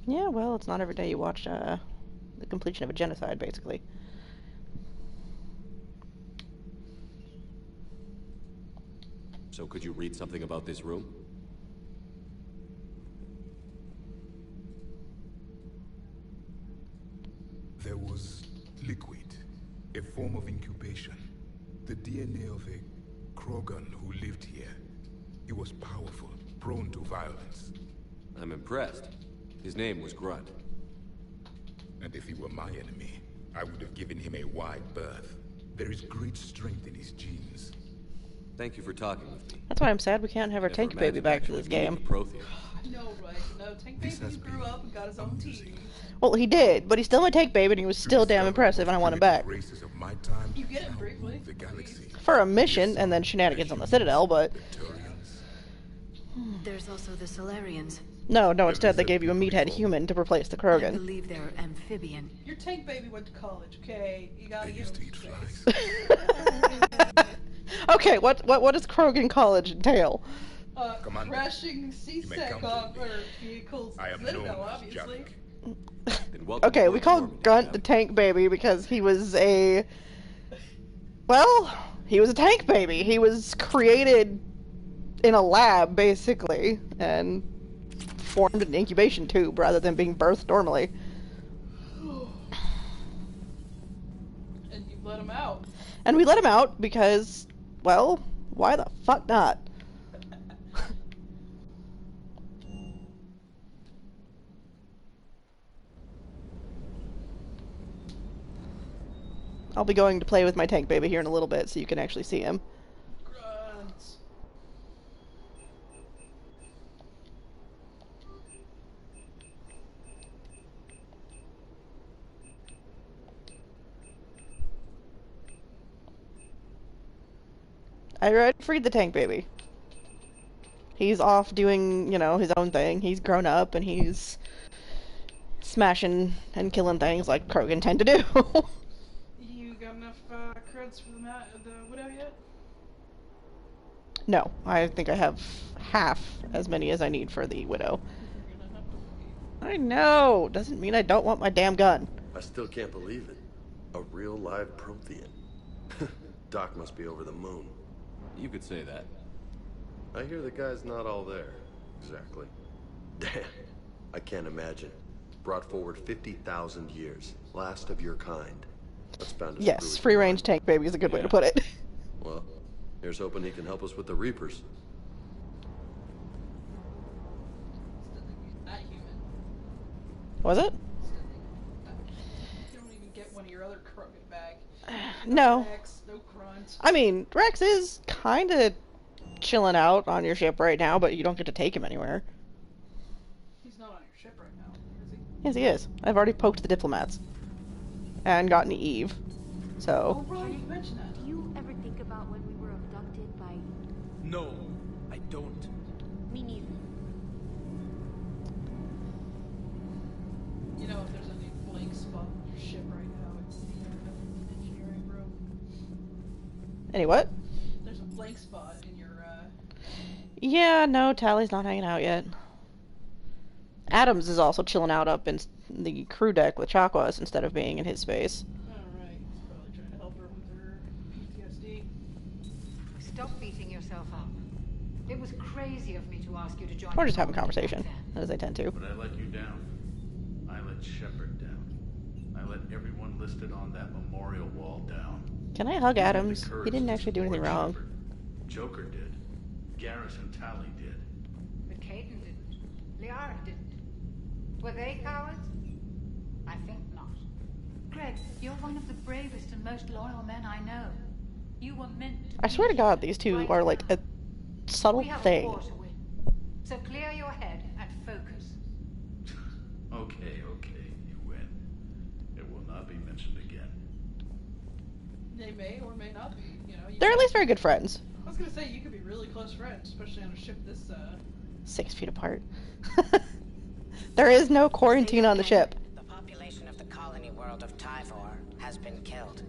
Speaker 1: Yeah, well, it's not every day you watch the completion of a genocide, basically.
Speaker 6: So could you read something about this room?
Speaker 8: There was liquid, a form of incubation. The DNA of a Krogan who lived here. He was powerful, prone to violence.
Speaker 6: I'm impressed. His name was Grunt.
Speaker 8: And if he were my enemy, I would have given him a wide berth. There is great strength in his genes.
Speaker 6: Thank you for talking with me.
Speaker 1: That's why I'm sad we can't have our
Speaker 6: Never
Speaker 1: tank baby
Speaker 6: imagined
Speaker 1: back to
Speaker 6: actually
Speaker 1: this
Speaker 6: meeting
Speaker 1: game.
Speaker 6: a Prothean.
Speaker 2: No, right? No, Tank Baby grew up and got his own TV.
Speaker 1: Well, he did, but he's still my tank baby, and he was still damn impressive, and I want him back.
Speaker 8: Races of my time
Speaker 2: You get it briefly.
Speaker 8: the galaxy.
Speaker 1: For a mission, and then shenanigans on the Citadel, but...
Speaker 4: There's also the Solarians.
Speaker 1: No, instead they gave you a meathead human to replace the
Speaker 4: I
Speaker 1: Krogan.
Speaker 4: believe they're amphibian.
Speaker 2: Your Tank Baby went to college, okay? You gotta give him space.
Speaker 1: Okay, what does Krogan college entail?
Speaker 8: Commander,
Speaker 2: crashing CSEC on Earth vehicles.
Speaker 8: I am
Speaker 2: Citadel,
Speaker 8: known as
Speaker 2: obviously.
Speaker 6: Then welcome
Speaker 1: Okay,
Speaker 6: to
Speaker 1: we
Speaker 6: Lord
Speaker 1: call
Speaker 6: Normandy,
Speaker 1: Grunt
Speaker 6: Cap.
Speaker 1: the tank baby because he was a... Well, he was a tank baby. He was created in a lab, basically, and formed in an incubation tube rather than being birthed normally.
Speaker 2: And you let him out.
Speaker 1: And we let him out because, well, why the fuck not? I'll be going to play with my tank baby here in a little bit so you can actually see him.
Speaker 2: Grunt.
Speaker 1: I already freed the tank baby. He's off doing, his own thing. He's grown up and he's smashing and killing things like Krogan tend to do.
Speaker 2: You got enough creds for the whatever yet?
Speaker 1: No, I think I have half as many as I need for the Widow. I know! Doesn't mean I don't want my damn gun.
Speaker 12: I still can't believe it. A real live Prothean. Doc must be over the moon.
Speaker 6: You could say that.
Speaker 12: I hear the guy's not all there. Exactly. Damn. I can't imagine. Brought forward 50,000 years. Last of your kind. That's bound to
Speaker 1: Yes,
Speaker 12: screw with
Speaker 1: free range tank baby is a good way to put it.
Speaker 12: Well, here's hoping he can help us with the Reapers.
Speaker 2: Not human.
Speaker 1: Was it?
Speaker 2: You don't even get one of your other Krogan back.
Speaker 1: No.
Speaker 2: Rex, no Grunt.
Speaker 1: I mean, Rex is kind of chilling out on your ship right now, but you don't get to take him anywhere.
Speaker 2: He's not on your ship right now, is he?
Speaker 1: Yes, he is. I've already poked the diplomats. And gotten Eve. So.
Speaker 2: Oh, right, you mentioned that.
Speaker 4: Do you ever think about when we were abducted by...
Speaker 13: No, I don't.
Speaker 4: Me neither.
Speaker 2: You know, if there's any blank spot on your ship right now, it's the engineering room.
Speaker 1: Any what?
Speaker 2: There's a blank spot in your,
Speaker 1: Yeah, no, Tally's not hanging out yet. Adams is also chilling out up in the crew deck with Chakwas instead of being in his space.
Speaker 2: Alright, he's probably trying to help her with her PTSD.
Speaker 14: Stop beating yourself up. It was crazy of me to ask you to join.
Speaker 1: Or just having conversation, as they tend to.
Speaker 15: But I let you down. I let Shepard down. I let everyone listed on that memorial wall down.
Speaker 1: Can I hug
Speaker 15: You had the
Speaker 1: Adams? He
Speaker 15: courage
Speaker 1: didn't
Speaker 15: to
Speaker 1: actually do anything
Speaker 15: support
Speaker 1: wrong.
Speaker 15: Shepard. Joker did. Garrus and Tally did.
Speaker 14: But Caden didn't. Liara didn't. Were they cowards? I think not.
Speaker 16: Greg, you're one of the bravest and most loyal men I know. You were meant to
Speaker 1: I swear to God, these two are like a subtle
Speaker 14: We have a
Speaker 1: thing.
Speaker 14: war to win. So clear your head and focus.
Speaker 15: Okay, you win. It will not be mentioned again.
Speaker 2: They may or may not be, you know.
Speaker 1: They're at least very good friends.
Speaker 2: I was gonna say, you could be really close friends, especially on a ship this,
Speaker 1: 6 feet apart. There is no quarantine on the ship.
Speaker 17: The population of the colony world of Tyvor has been killed.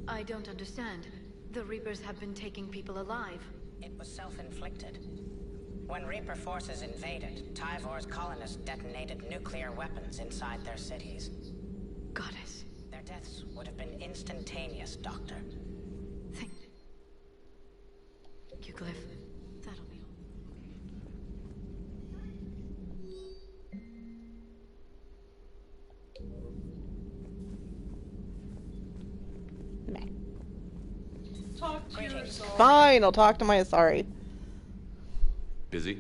Speaker 4: I don't understand. The Reapers have been taking people alive.
Speaker 17: It was self-inflicted. When Reaper forces invaded, Tyvor's colonists detonated nuclear weapons inside their cities.
Speaker 4: Goddess.
Speaker 17: Their deaths would have been instantaneous, Doctor.
Speaker 4: Thank you, Glyph. That'll be all.
Speaker 2: talk to yourself.
Speaker 1: Fine, I'll talk to my Asari.
Speaker 6: Busy?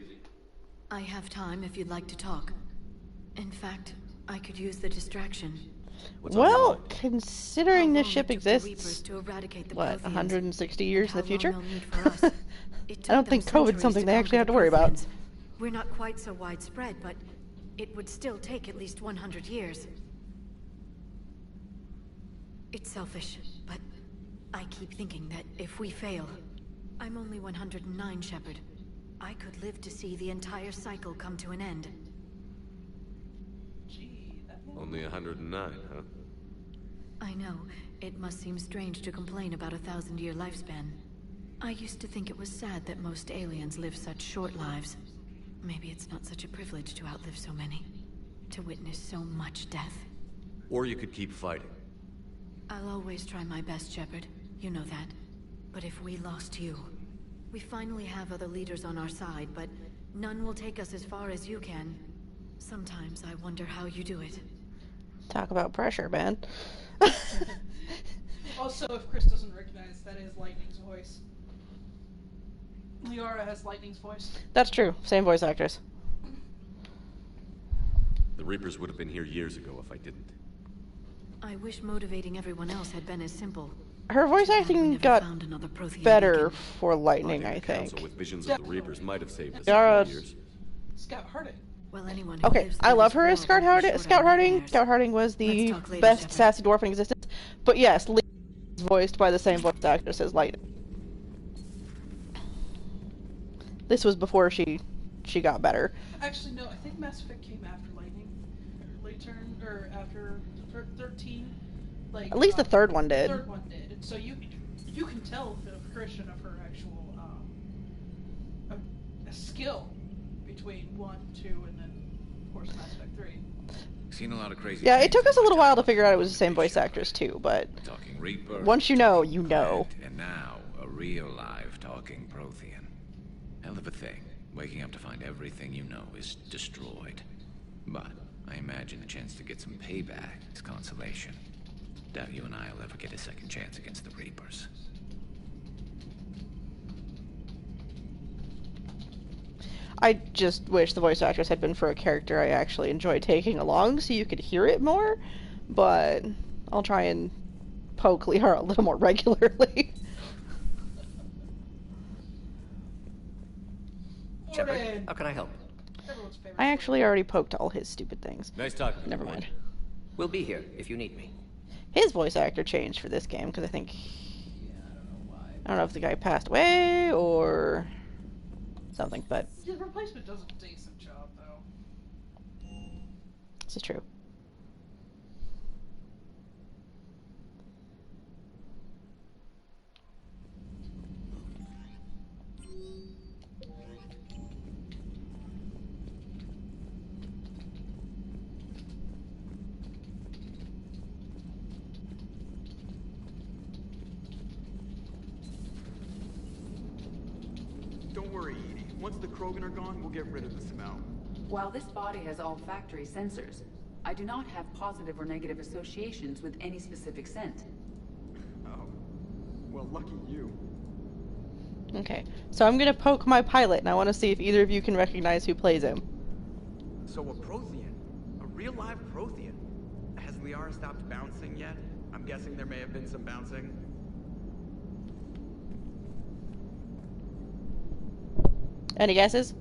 Speaker 4: I have time if you'd like to talk. In fact, I could use the distraction.
Speaker 1: Well, considering this ship exists,
Speaker 4: to eradicate the
Speaker 1: what,
Speaker 4: Protheans,
Speaker 1: 160 years in the future?
Speaker 4: how long they'll need for us. It
Speaker 1: I don't
Speaker 4: took
Speaker 1: think
Speaker 4: them
Speaker 1: COVID's something
Speaker 4: centuries
Speaker 1: they
Speaker 4: to
Speaker 1: actually have to
Speaker 4: conquer
Speaker 1: worry
Speaker 4: the
Speaker 1: about.
Speaker 4: Protheans. We're not quite so widespread, but it would still take at least 100 years. It's selfish, but I keep thinking that if we fail, I'm only 109, Shepard. I could live to see the entire cycle come to an end.
Speaker 6: Only 109, huh?
Speaker 4: I know. It must seem strange to complain about a 1,000-year lifespan. I used to think it was sad that most aliens live such short lives. Maybe it's not such a privilege to outlive so many. To witness so much death.
Speaker 6: Or you could keep fighting.
Speaker 4: I'll always try my best, Shepard. You know that. But if we lost you... We finally have other leaders on our side, but none will take us as far as you can. Sometimes I wonder how you do it.
Speaker 1: Talk about pressure, man.
Speaker 2: Also, if Chris doesn't recognize, that is Lightning's voice. Liara has Lightning's voice.
Speaker 1: That's true. Same voice actress.
Speaker 6: The Reapers would have been here years ago if I didn't.
Speaker 4: I wish motivating everyone else had been as simple.
Speaker 1: Her voice acting got better for Lightning, I
Speaker 6: Council
Speaker 1: think.
Speaker 6: with visions of the Reapers might have saved us
Speaker 1: Yara-
Speaker 6: a few years.
Speaker 2: Scout Harding.
Speaker 4: Well, anyone who
Speaker 1: Okay,
Speaker 4: lives
Speaker 1: I
Speaker 4: through
Speaker 1: love
Speaker 4: this
Speaker 1: her as
Speaker 4: world
Speaker 1: Scout
Speaker 4: will be
Speaker 1: Harding.
Speaker 4: short
Speaker 1: Scout
Speaker 4: on
Speaker 1: Harding.
Speaker 4: nightmares.
Speaker 1: Scout Harding was the
Speaker 4: Let's talk later,
Speaker 1: best
Speaker 4: Shepard.
Speaker 1: sassy dwarf in existence. But yes, Lee is voiced by the same voice actress as Lightning. This was before she got better.
Speaker 2: Actually, no, I think Mass Effect came after Lightning. Late turn, or after 13. Like,
Speaker 1: At least the third one did.
Speaker 2: The third one did. And so you can tell the progression of her actual a skill between 1, 2, and then, of course, Mass Effect 3.
Speaker 5: Seen a lot of crazy.
Speaker 1: Yeah, it took us a little while to figure out it was the same voice actors too, but
Speaker 5: Talking Reaper.
Speaker 1: once you know, you know.
Speaker 5: And now a real live talking Prothean. Hell of a thing. Waking up to find everything you know is destroyed. But I imagine the chance to get some payback is consolation. Doubt you and I'll ever get a second chance against the Reapers.
Speaker 1: I just wish the voice actors had been for a character I actually enjoy taking along so you could hear it more, but I'll try and poke Liara a little more regularly.
Speaker 18: Shepard, how can I help?
Speaker 1: I actually already poked all his stupid things.
Speaker 6: Nice talking.
Speaker 1: Never mind.
Speaker 18: We'll be here if you need me.
Speaker 1: His voice actor changed for this game because I think... I don't know if the guy passed away or something, but...
Speaker 2: His replacement does a decent job, though.
Speaker 1: This is true.
Speaker 19: Don't worry, Edie. Once the Krogan are gone, we'll get rid of the smell.
Speaker 3: While this body has olfactory sensors, I do not have positive or negative associations with any specific scent.
Speaker 19: Oh. Well, lucky you.
Speaker 1: Okay, so I'm gonna poke my pilot, and I want to see if either of you can recognize who plays him.
Speaker 19: So a Prothean. A real live Prothean. Has Liara stopped bouncing yet? I'm guessing there may have been some bouncing.
Speaker 1: Any guesses?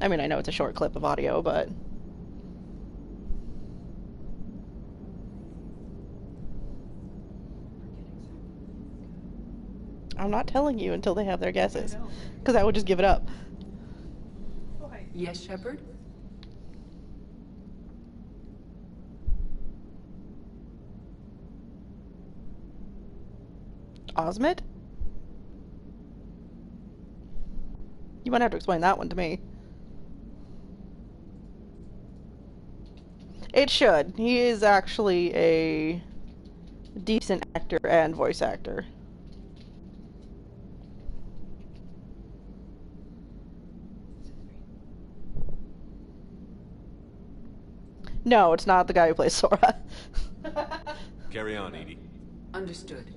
Speaker 1: I mean, I know it's a short clip of audio, but... I'm not telling you until they have their guesses, because I would just give it up.
Speaker 3: Yes, Shepard?
Speaker 1: Osmond? You might have to explain that one to me. It should. He is actually a decent actor and voice actor. No, it's not the guy who plays Sora.
Speaker 6: Carry on, Edie.
Speaker 3: Understood.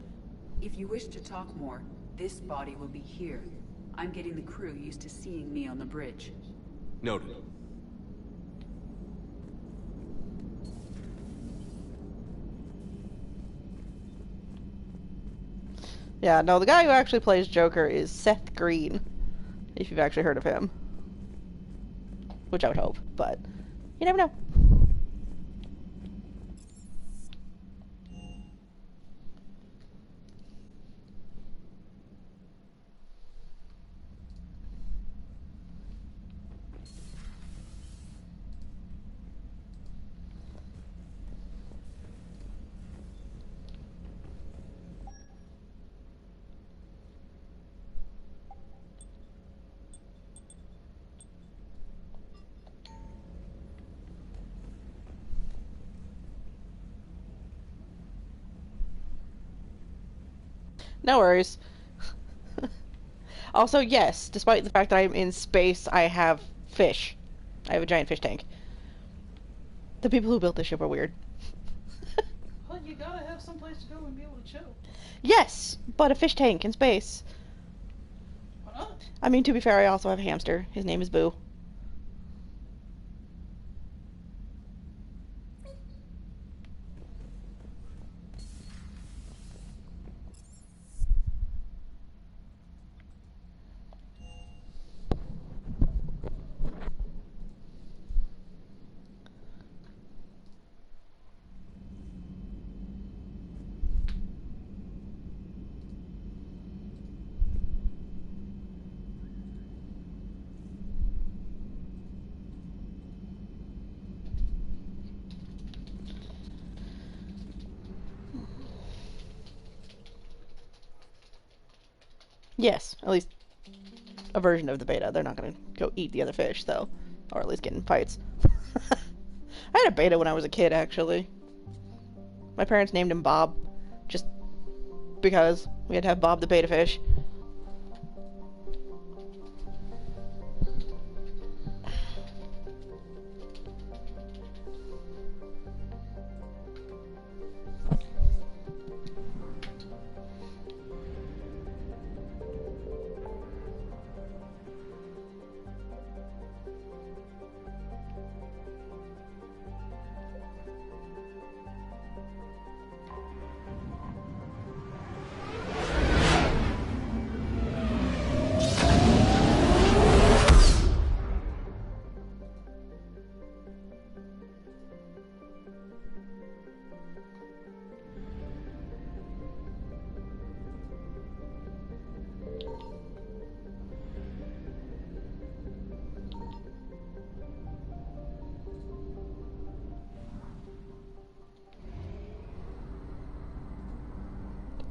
Speaker 3: If you wish to talk more, this body will be here. I'm getting the crew used to seeing me on the bridge.
Speaker 6: Noted.
Speaker 1: Yeah, no, the guy who actually plays Joker is Seth Green, if you've actually heard of him. Which I would hope, but you never know. No worries. Also, yes, despite the fact that I'm in space, I have fish. I have a giant fish tank. The people who built this ship are weird.
Speaker 2: Well, you gotta have some place to go and be able to chill.
Speaker 1: Yes, but a fish tank in space.
Speaker 2: Why not?
Speaker 1: I mean, to be fair, I also have a hamster. His name is Boo. Yes, at least a version of the beta. They're not gonna go eat the other fish, though. Or at least get in fights. I had a beta when I was a kid, actually. My parents named him Bob. Just because we had to have Bob the beta fish.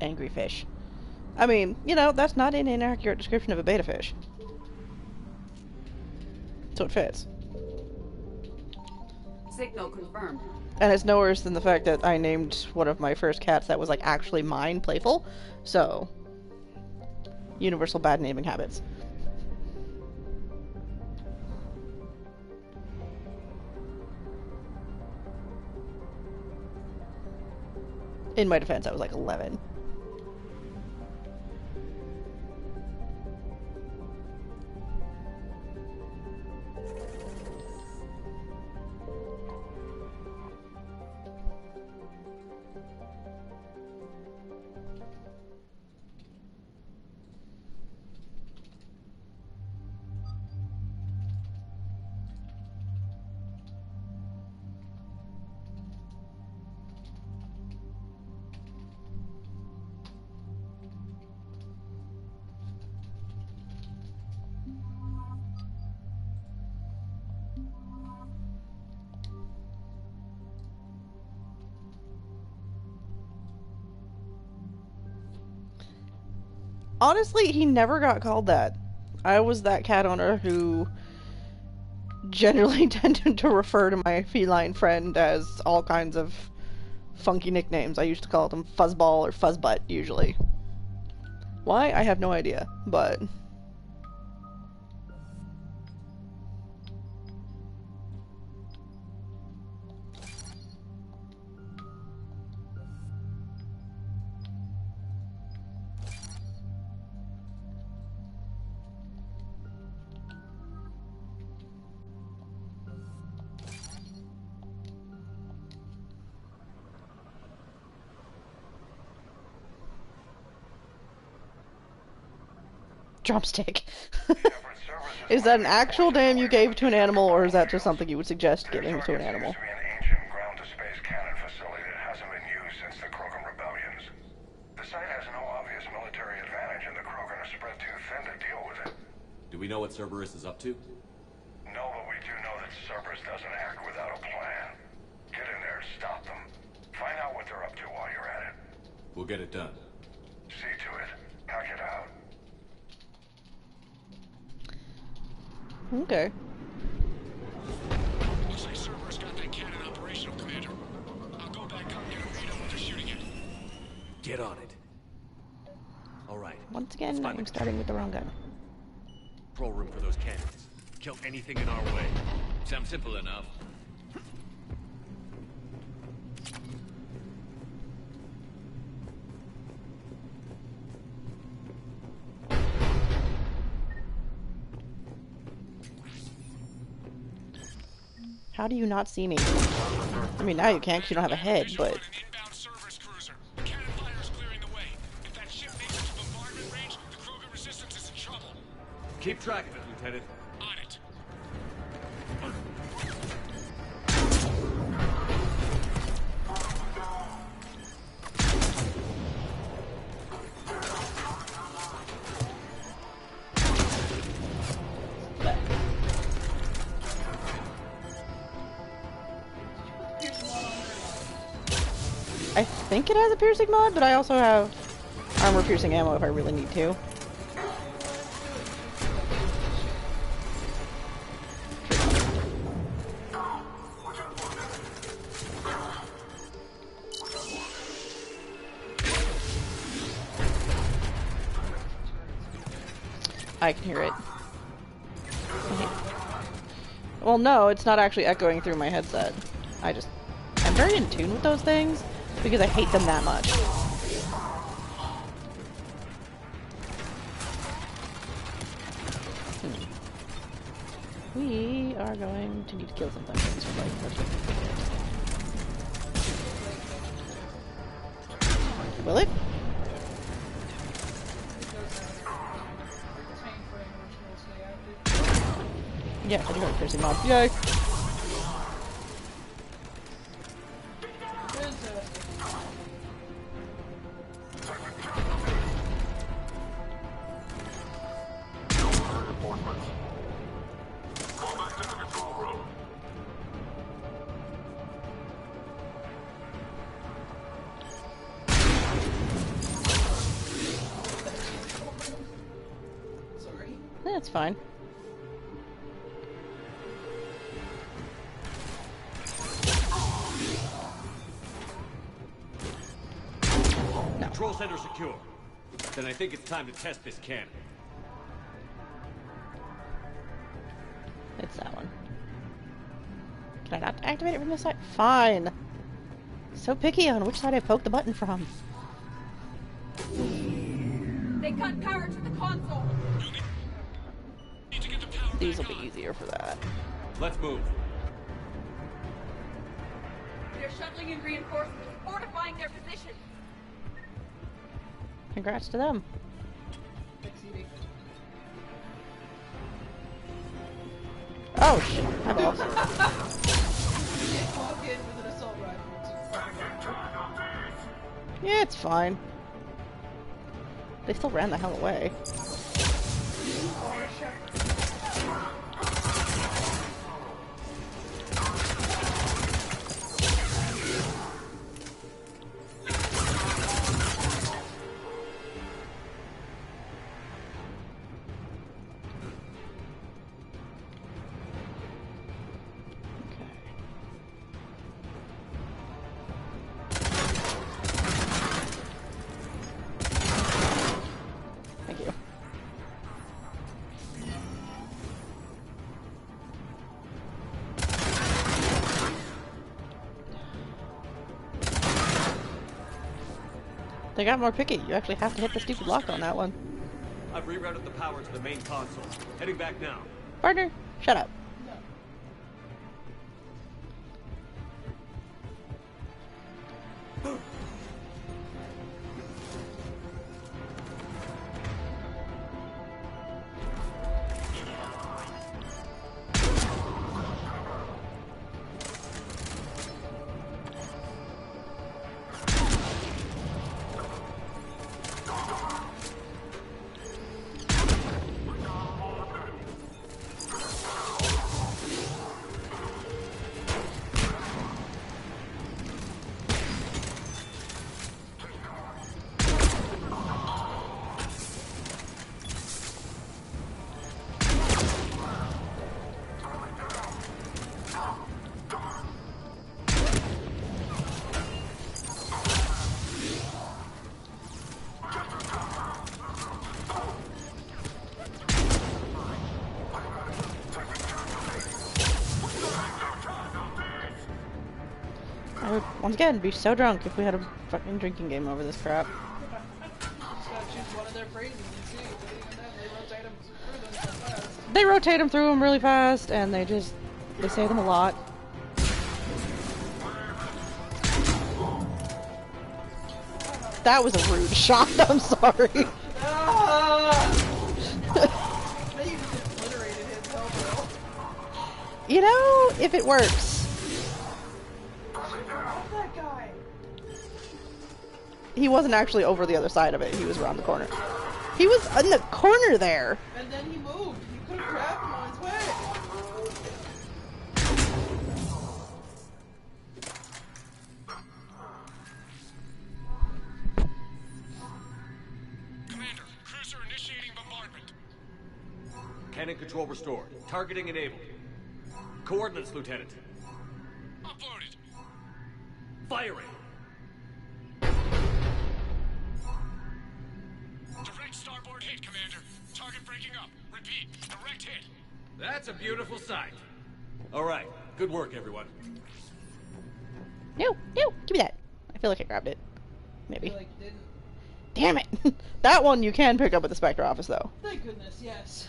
Speaker 1: Angry fish. I mean, you know, that's not an inaccurate description of a beta fish. So it fits.
Speaker 3: Signal confirmed.
Speaker 1: And it's no worse than the fact that I named one of my first cats that was, like, actually mine, Playful. So, universal bad naming habits. In my defense, I was like 11. Honestly, he never got called that. I was that cat owner who generally tended to refer to my feline friend as all kinds of funky nicknames. I used to call them Fuzzball or Fuzzbutt, usually. Why? I have no idea, but... Drumstick. Is that an actual name you gave to an animal, or is that just something you would suggest giving to an animal?
Speaker 20: Ground-to-space cannon facility that hasn't been used since the Krogan rebellions. The site has no obvious military advantage, and the Krogan are spread too thin to deal with it.
Speaker 6: Do we know what Cerberus is up to?
Speaker 20: No, but we do know that Cerberus doesn't act without a plan. Get in there, stop them. Find out what they're up to while you're at it.
Speaker 6: We'll get it done.
Speaker 20: See to it. Hack it out.
Speaker 1: Okay.
Speaker 20: Looks like Cerberus got that cannon operational, Commander. I'll go back up and get a read on what they're shooting at.
Speaker 6: Get on it. Alright.
Speaker 1: Once again, I'm starting with the wrong gun.
Speaker 6: Control room for those cannons. Kill anything in our way.
Speaker 5: Sounds simple enough.
Speaker 1: How do you not see me? I mean, now you can because you don't have a head, but...
Speaker 6: Keep track of it, Lieutenant.
Speaker 20: On it.
Speaker 1: I think it has a piercing mod, but I also have armor piercing ammo if I really need to. I can hear it. Well, no, it's not actually echoing through my headset. I'm very in tune with those things because I hate them that much. We are going to need to kill something. Will it? Yeah, I do have a piercing mod. Yay! That's fine. No.
Speaker 6: Control center secure. Then I think it's time to test this cannon.
Speaker 1: It's that one. Can I not activate it from this side? Fine. So picky on which side I poke the button from.
Speaker 21: They cut power to the console.
Speaker 1: These will be easier for that.
Speaker 6: Let's move.
Speaker 21: They're shuttling in reinforcements, fortifying their position.
Speaker 1: Congrats to them. Oh shit! My balls. Yeah, it's fine. They still ran the hell away. They got more picky. You actually have to hit the stupid lock on that one.
Speaker 6: I've rerouted the power to the main console. Heading back now.
Speaker 1: Partner, shut up. I would, once again, be so drunk if we had a fucking drinking game over this crap. They rotate them through them really fast, and they say them a lot. That was a rude shot, I'm sorry. You know, if it works. He wasn't actually over the other side of it, he was around the corner. He was in the corner there!
Speaker 2: And then he moved. You could have grabbed him on his way.
Speaker 9: Commander, cruiser initiating bombardment.
Speaker 6: Cannon control restored. Targeting enabled. Coordinates, Lieutenant.
Speaker 9: Uploaded.
Speaker 6: Firing.
Speaker 9: Direct starboard hit, Commander. Target breaking up. Repeat, direct hit.
Speaker 6: That's a beautiful sight. All right, good work, everyone.
Speaker 1: No, no, give me that. I feel like I grabbed it. Maybe.
Speaker 2: Like, didn't.
Speaker 1: Damn it! That one you can pick up at the Spectre office, though.
Speaker 2: Thank goodness, yes.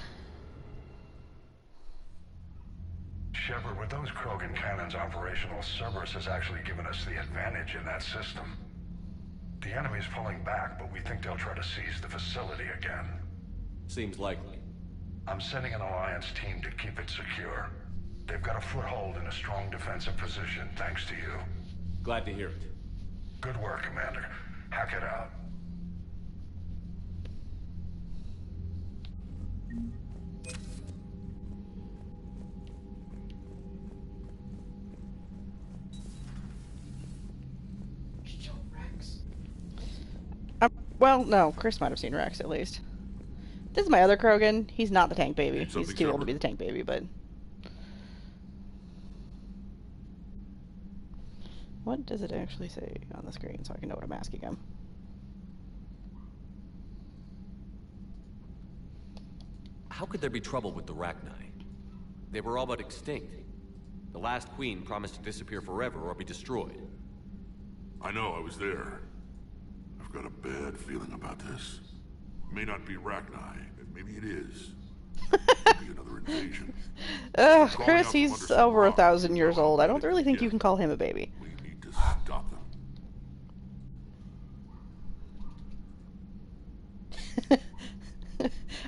Speaker 20: Shepard, with those Krogan cannons operational, Cerberus has actually given us the advantage in that system. The enemy's pulling back, but we think they'll try to seize the facility again.
Speaker 6: Seems likely.
Speaker 20: I'm sending an Alliance team to keep it secure. They've got a foothold in a strong defensive position, thanks to you.
Speaker 6: Glad to hear it.
Speaker 20: Good work, Commander. Hack it out.
Speaker 1: Well, no, Chris might have seen Rex at least. This is my other Krogan. He's not the tank baby. He's too old to be the tank baby, but... What does it actually say on the screen so I can know what I'm asking him?
Speaker 6: How could there be trouble with the Rachni? They were all but extinct. The last queen promised to disappear forever or be destroyed.
Speaker 7: I know, I was there. I've got a bad feeling about this. It may not be Rachni, and maybe it is. Maybe another invasion.
Speaker 1: Chris, he's over 1,000 years old. I don't really think you can call him a baby.
Speaker 7: We need to stop them.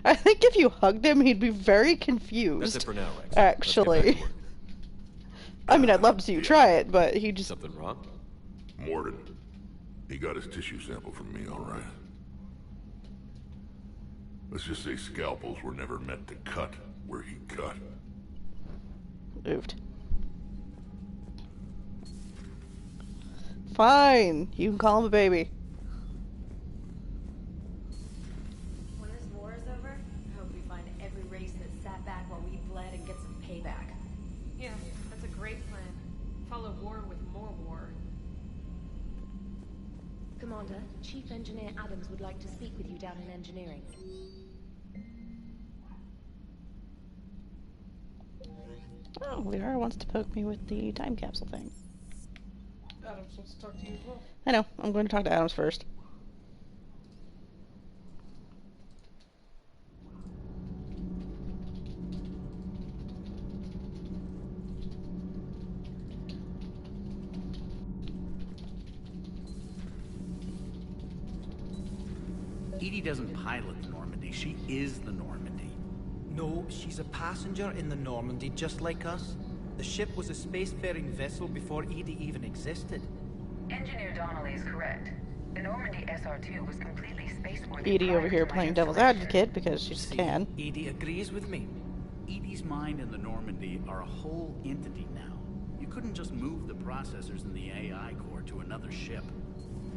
Speaker 1: I think if you hugged him, he'd be very confused.
Speaker 6: That's it for now, Rex.
Speaker 1: Actually. I mean, I'd love to see you try it, but he just...
Speaker 6: Something wrong?
Speaker 7: Mordin. He got his tissue sample from me, all right. Let's just say scalpels were never meant to cut where he cut.
Speaker 1: Moved. Fine. You can call him a baby.
Speaker 22: When this war is over, I hope we find every race that sat back while we bled and get some payback.
Speaker 23: Yeah, that's a great plan. Follow war with more war.
Speaker 22: Commander, Chief Engineer Adams would like to speak with you down in engineering.
Speaker 1: Oh, Liara wants to poke me with the time capsule thing.
Speaker 2: Adams wants to talk to you as well.
Speaker 1: I know. I'm going to talk to Adams first.
Speaker 24: EDI doesn't pilot the Normandy, she is the Normandy.
Speaker 25: No, she's a passenger in the Normandy, just like us. The ship was a spacefaring vessel before EDI even existed.
Speaker 10: Engineer Donnelly is correct. The Normandy SR-2 was completely spaceworthy.
Speaker 1: EDI over here playing devil's advocate because she just can.
Speaker 25: EDI agrees with me.
Speaker 24: EDI's mind and the Normandy are a whole entity now. You couldn't just move the processors in the AI core to another ship.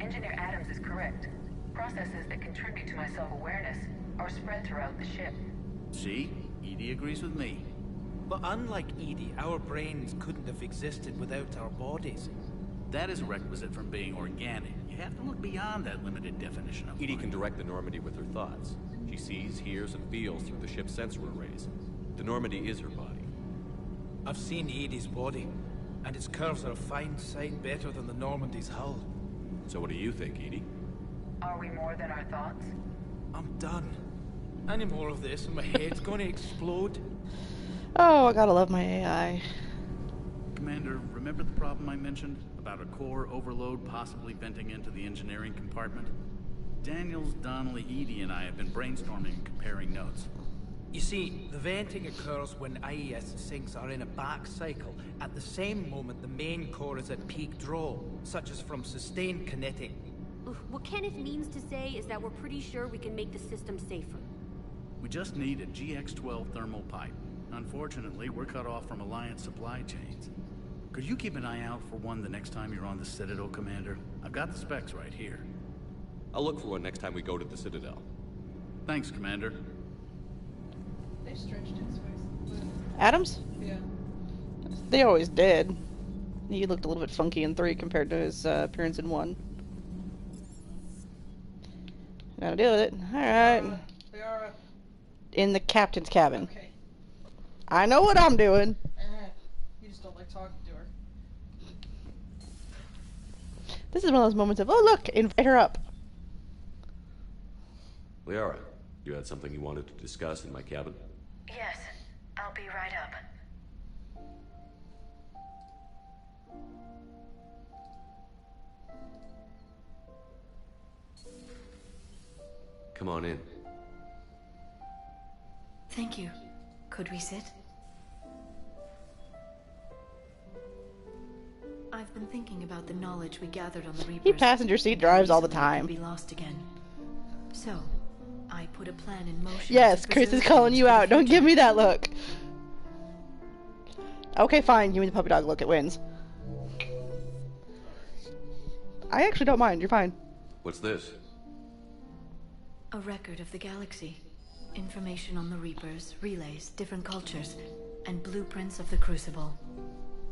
Speaker 10: Engineer Adams is correct. Processes that contribute to my self-awareness are spread throughout the ship.
Speaker 24: See? EDI agrees with me.
Speaker 25: But unlike EDI, our brains couldn't have existed without our bodies.
Speaker 24: That is a requisite from being organic. You have to look beyond that limited definition of
Speaker 6: EDI can direct the Normandy with her thoughts. She sees, hears, and feels through the ship's sensor arrays. The Normandy is her body.
Speaker 25: I've seen EDI's body, and its curves are a fine sight better than the Normandy's hull.
Speaker 6: So what do you think, EDI?
Speaker 10: Are we more than our thoughts?
Speaker 25: I'm done. Any more of this and my head's gonna explode.
Speaker 1: Oh, I gotta love my AI.
Speaker 24: Commander, remember the problem I mentioned? About a core overload possibly venting into the engineering compartment? Daniels, Donnelly, EDI, and I have been brainstorming and comparing notes.
Speaker 25: You see, the venting occurs when IES sinks are in a back cycle. At the same moment, the main core is at peak draw, such as from sustained kinetic.
Speaker 26: What Kenneth means to say is that we're pretty sure we can make the system safer.
Speaker 24: We just need a GX-12 thermal pipe. Unfortunately, we're cut off from Alliance supply chains. Could you keep an eye out for one the next time you're on the Citadel, Commander? I've got the specs right here.
Speaker 6: I'll look for one next time we go to the Citadel.
Speaker 24: Thanks, Commander.
Speaker 2: They stretched his face.
Speaker 1: Adams?
Speaker 2: Yeah.
Speaker 1: They always did. He looked a little bit funky in 3 compared to his appearance in 1. Gotta deal with it. Alright.
Speaker 2: Liara.
Speaker 1: in the captain's cabin.
Speaker 2: Okay.
Speaker 1: I know what I'm doing.
Speaker 2: You just don't like talking to her.
Speaker 1: This is one of those moments of, oh look, invite her up.
Speaker 6: Liara, you had something you wanted to discuss in my cabin?
Speaker 10: Yes, I'll be right up.
Speaker 6: Come on in.
Speaker 4: Thank you. Could we sit? I've been thinking about the knowledge we gathered on the Reapers.
Speaker 1: He passenger seat drives all the time.
Speaker 4: Be lost again. So, I put a plan in motion.
Speaker 1: Yes, Chris is calling you out. Don't give me that look. Okay, fine. Give me the puppy dog look. It wins. I actually don't mind. You're fine.
Speaker 6: What's this?
Speaker 4: A record of the galaxy. Information on the Reapers, relays, different cultures, and blueprints of the Crucible.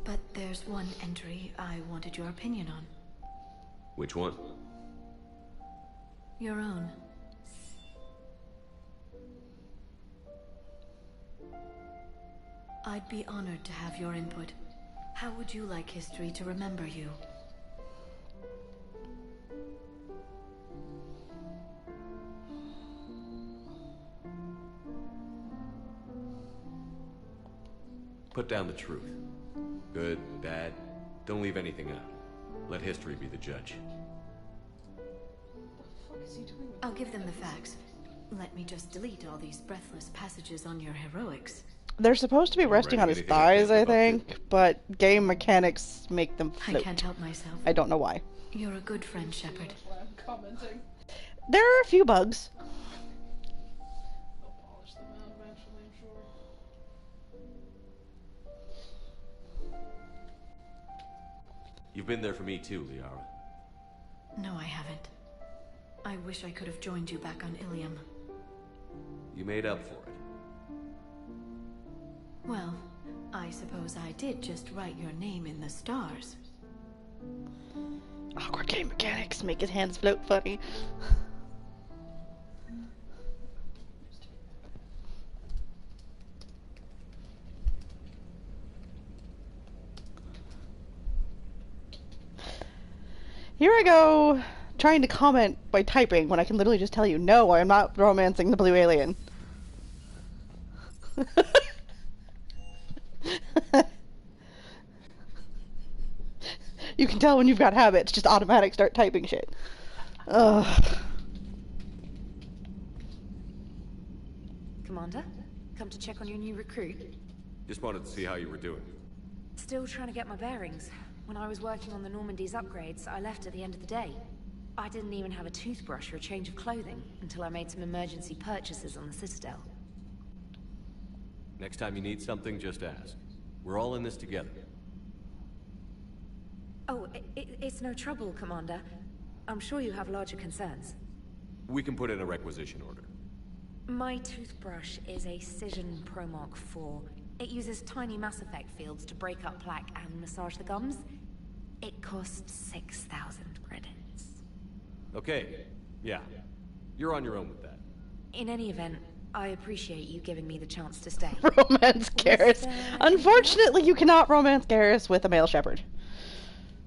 Speaker 4: But there's one entry I wanted your opinion on.
Speaker 6: Which one?
Speaker 4: Your own. I'd be honored to have your input. How would you like history to remember you?
Speaker 6: Put down the truth. Good, bad, don't leave anything out. Let history be the judge.
Speaker 4: I'll give them the facts. Let me just delete all these breathless passages on your heroics.
Speaker 1: They're supposed to be resting on his thighs, I think, but game mechanics make them float.
Speaker 4: I can't help myself.
Speaker 1: I don't know why.
Speaker 4: You're a good friend, Shepard.
Speaker 2: I'm commenting.
Speaker 1: There are a few bugs.
Speaker 2: They'll polish them out eventually, I'm sure.
Speaker 6: You've been there for me too, Liara.
Speaker 4: No, I haven't. I wish I could have joined you back on Ilium.
Speaker 6: You made up for it.
Speaker 4: Well, I suppose I did just write your name in the stars.
Speaker 1: Awkward game mechanics make his hands float funny. Here I go, trying to comment by typing when I can literally just tell you, no, I am not romancing the blue alien. You can tell when you've got habits, just automatic start typing shit. Ugh.
Speaker 8: Commander, come to check on your new recruit.
Speaker 6: Just wanted to see how you were doing.
Speaker 8: Still trying to get my bearings. When I was working on the Normandy's upgrades, I left at the end of the day. I didn't even have a toothbrush or a change of clothing until I made some emergency purchases on the Citadel.
Speaker 6: Next time you need something, just ask. We're all in this together.
Speaker 8: Oh, it's no trouble, Commander. I'm sure you have larger concerns.
Speaker 6: We can put in a requisition order.
Speaker 8: My toothbrush is a Cision Pro Mark 4. It uses tiny Mass Effect fields to break up plaque and massage the gums. It costs 6,000 credits.
Speaker 6: Okay, yeah. You're on your own with that.
Speaker 8: In any event, I appreciate you giving me the chance to stay.
Speaker 1: Romance Garrus. Unfortunately, you cannot romance Garrus with a male shepherd.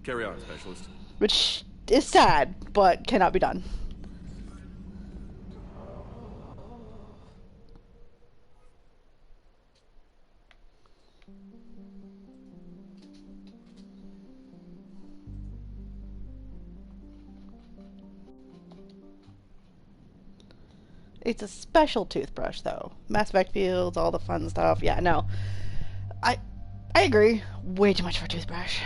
Speaker 6: Carry on, Specialist.
Speaker 1: Which is sad, but cannot be done. It's a special toothbrush, though. Mass Effect fields, all the fun stuff. Yeah, no. I agree. Way too much for a toothbrush.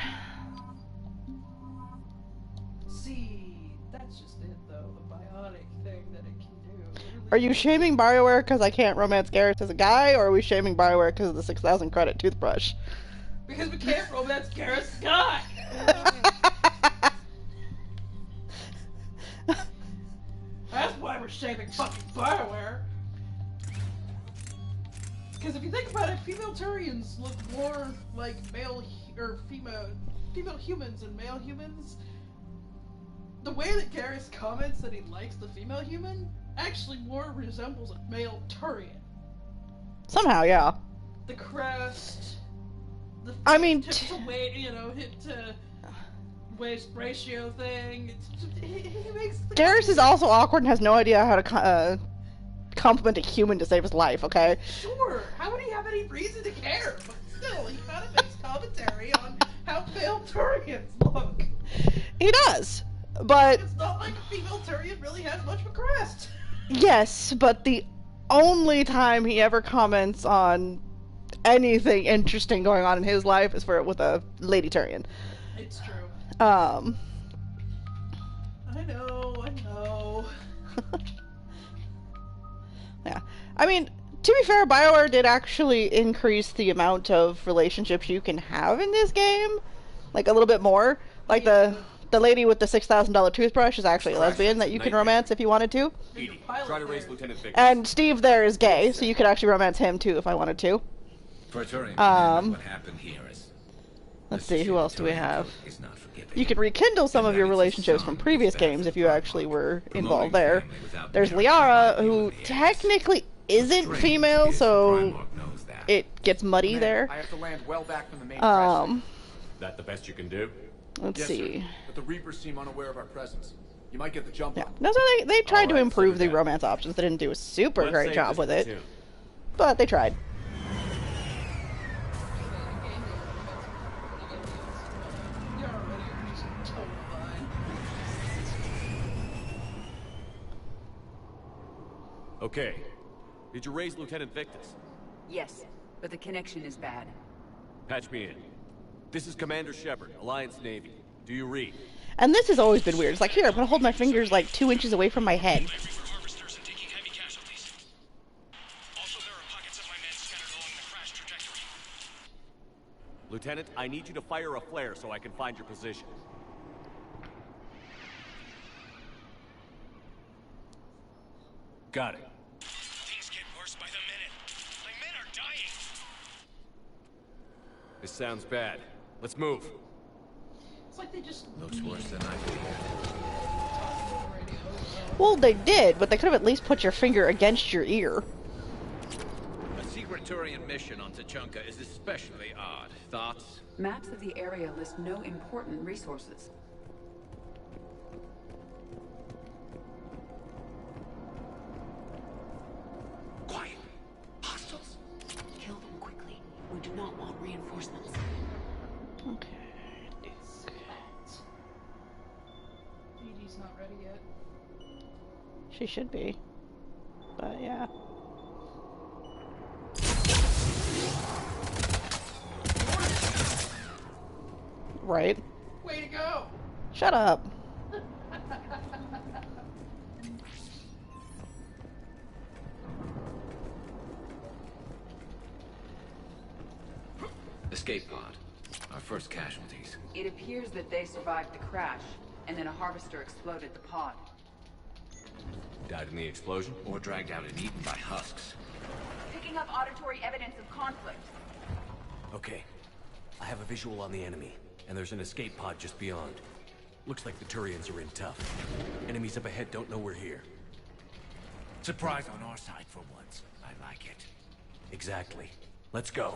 Speaker 2: See, that's just it, though. The biotic thing that it can do.
Speaker 1: Are you shaming BioWare because I can't romance Garrus as a guy, or are we shaming BioWare because of the 6,000 credit toothbrush?
Speaker 2: Because we can't romance Garrus guy! That's why we're shaming fucking BioWare! Because if you think about it, female Turians look more like female humans and male humans. The way that Garrus comments that he likes the female human actually more resembles a male Turian.
Speaker 1: Somehow, yeah.
Speaker 2: The crest.
Speaker 1: I mean,
Speaker 2: hip to weight, hip to waist ratio thing. He makes.
Speaker 1: Darius is also awkward and has no idea how to compliment a human to save his life. Okay.
Speaker 2: Sure. How would he have any reason to care? But still, he kind of makes commentary on how failed Turians look.
Speaker 1: He does, but
Speaker 2: it's not like a female Turian really has much of a crest.
Speaker 1: Yes, but the only time he ever comments on anything interesting going on in his life is with a lady Turian.
Speaker 2: It's true.
Speaker 1: I
Speaker 2: know.
Speaker 1: Yeah. I mean, to be fair, BioWare did actually increase the amount of relationships you can have in this game. Like, a little bit more. Like, the lady with the $6,000 toothbrush is actually a lesbian that you can romance if you wanted to.
Speaker 6: Edie, try to raise Lieutenant Victor.
Speaker 1: And Steve there is gay, so you could actually romance him too if I wanted to.
Speaker 5: For Turian, what happened here is...
Speaker 1: Let's see, who else do we have? You could rekindle some of your relationships from previous games if you actually were involved there. There's Liara, who technically isn't female, so it gets muddy there.
Speaker 11: I have to land well back from the main
Speaker 6: That the best you can do?
Speaker 1: Let's see.
Speaker 11: But the Reapers seem unaware of our presence. You might get the jump on.
Speaker 1: No, so they tried to improve the romance options. They didn't do a super great job with it, but they tried.
Speaker 6: Okay. Did you raise Lieutenant Victus?
Speaker 3: Yes, but the connection is bad.
Speaker 6: Patch me in. This is Commander Shepard, Alliance Navy. Do you read?
Speaker 1: And this has always been weird. It's like, here, I'm gonna hold my fingers like 2 inches away from my head.
Speaker 6: Lieutenant, I need you to fire a flare so I can find your position. Got it.
Speaker 9: Things get worse by the minute. My men are dying.
Speaker 6: This sounds bad. Let's move.
Speaker 2: It's like they just...
Speaker 5: Looks worse than I feared.
Speaker 1: Well, they did, but they could have at least put your finger against your ear.
Speaker 5: A secret Turian mission on Tuchanka is especially odd. Thoughts?
Speaker 3: Maps of the area list no important resources.
Speaker 5: Quiet. Hostiles.
Speaker 3: Kill them quickly. We do not want reinforcements.
Speaker 1: Okay.
Speaker 2: Edie's not ready yet.
Speaker 1: She should be. But yeah. Right.
Speaker 2: Way to go!
Speaker 1: Shut up.
Speaker 5: Escape pod. Our first casualties.
Speaker 3: It appears that they survived the crash, and then a harvester exploded the pod.
Speaker 6: Died in the explosion?
Speaker 5: Or dragged out and eaten by husks.
Speaker 10: Picking up auditory evidence of conflict.
Speaker 6: Okay. I have a visual on the enemy, and there's an escape pod just beyond. Looks like the Turians are in tough. Enemies up ahead don't know we're here.
Speaker 5: Surprise on our side for once. I like it.
Speaker 6: Exactly. Let's go.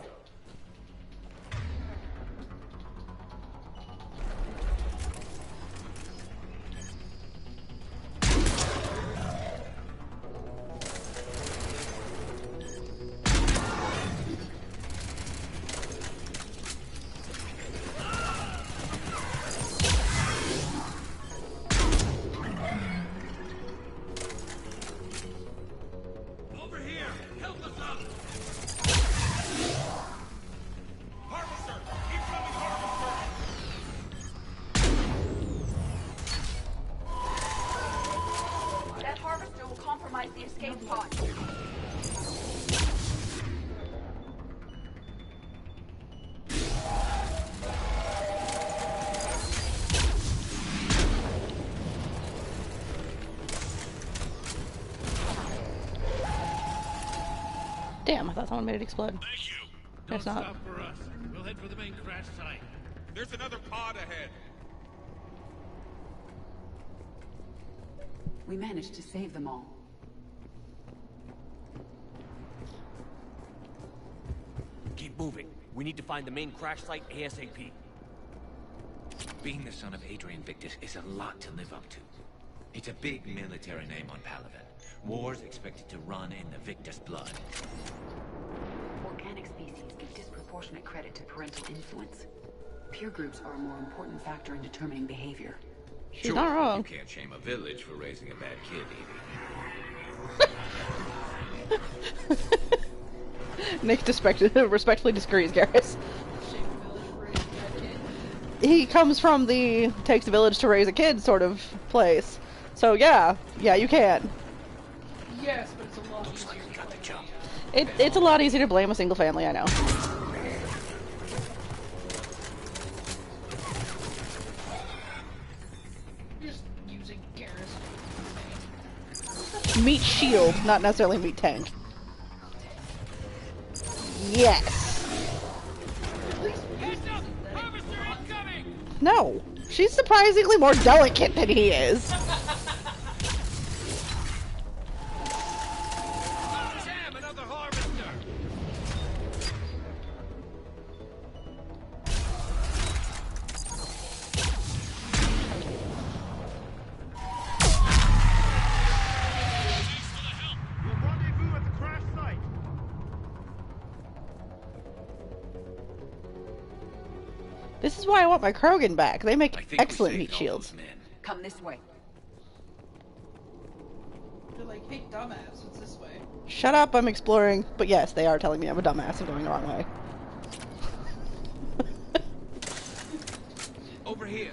Speaker 10: The escape pod.
Speaker 1: Damn, I thought someone made it explode.
Speaker 9: Thank you.
Speaker 1: It's not.
Speaker 9: Stop for us. We'll head for the main crash site. There's another pod ahead.
Speaker 3: We managed to save them all.
Speaker 6: Keep moving. We need to find the main crash site ASAP.
Speaker 5: Being the son of Adrian Victus is a lot to live up to. It's a big military name on Palaven. War's expected to run in the Victus blood.
Speaker 3: Organic species give disproportionate credit to parental influence. Peer groups are a more important factor in determining behavior.
Speaker 1: She's not wrong.
Speaker 5: You can't shame a village for raising a bad kid, Evie.
Speaker 1: Nick respectfully disagrees, Garrus. He comes from the takes a village to raise a kid sort of place. So yeah, you can.
Speaker 2: Yes, but it's a lot easier to
Speaker 5: got the jump.
Speaker 1: It's a lot easier to blame a single family, I know.
Speaker 2: You're just using Garrus.
Speaker 1: Meat shield, not necessarily meat tank. Yes. No, she's surprisingly more delicate than he is.
Speaker 6: Damn, another harvester!
Speaker 20: We'll rendezvous at the crash site.
Speaker 1: This is why I want my Krogan back. They make excellent meat
Speaker 5: all
Speaker 1: shields.
Speaker 5: those men.
Speaker 3: Come this way.
Speaker 2: They're like, hey, dumbass, it's this way.
Speaker 1: Shut up, I'm exploring. But yes, they are telling me I'm a dumbass and going the wrong way.
Speaker 6: Over here.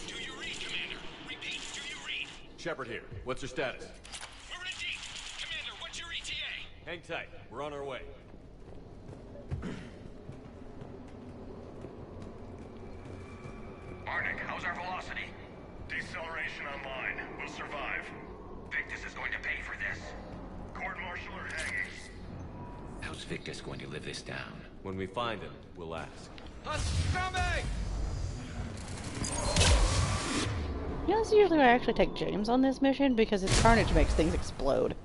Speaker 9: Do you read, Commander? Repeat, do you read?
Speaker 6: Shepard here. What's your status?
Speaker 9: We're in deep. Commander, what's your ETA?
Speaker 6: Hang tight. We're on our way.
Speaker 20: Arnik, how's our velocity? Deceleration online. We'll survive. Victus is going to pay for this. Court-martial or hanging?
Speaker 5: How's Victus going to live this down?
Speaker 6: When we find him, we'll ask.
Speaker 1: You know, this is usually where I actually take James on this mission because his carnage makes things explode.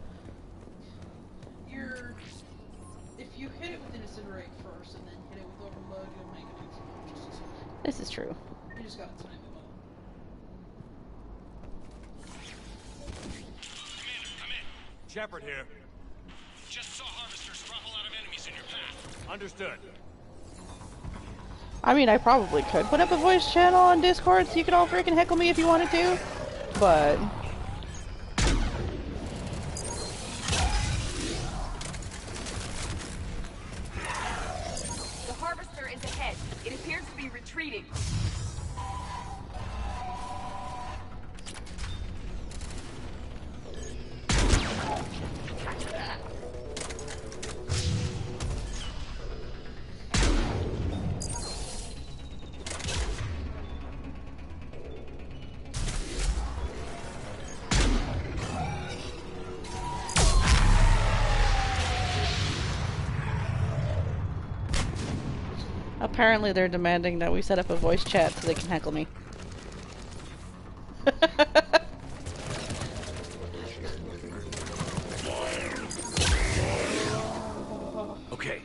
Speaker 2: If you hit it with Incinerate first and then hit it with Overload, you'll make it explode just as well.
Speaker 1: This is true.
Speaker 2: You just gotta time it well.
Speaker 9: Commander, come in.
Speaker 6: Shepard here.
Speaker 9: Just saw harvesters drop a lot of enemies in your path.
Speaker 6: Understood.
Speaker 1: I mean, I probably could put up a voice channel on Discord so you could all freaking heckle me if you wanted to, but...
Speaker 21: The harvester is ahead. It appears to be retreating.
Speaker 1: Apparently they're demanding that we set up a voice chat so they can heckle me.
Speaker 6: Okay,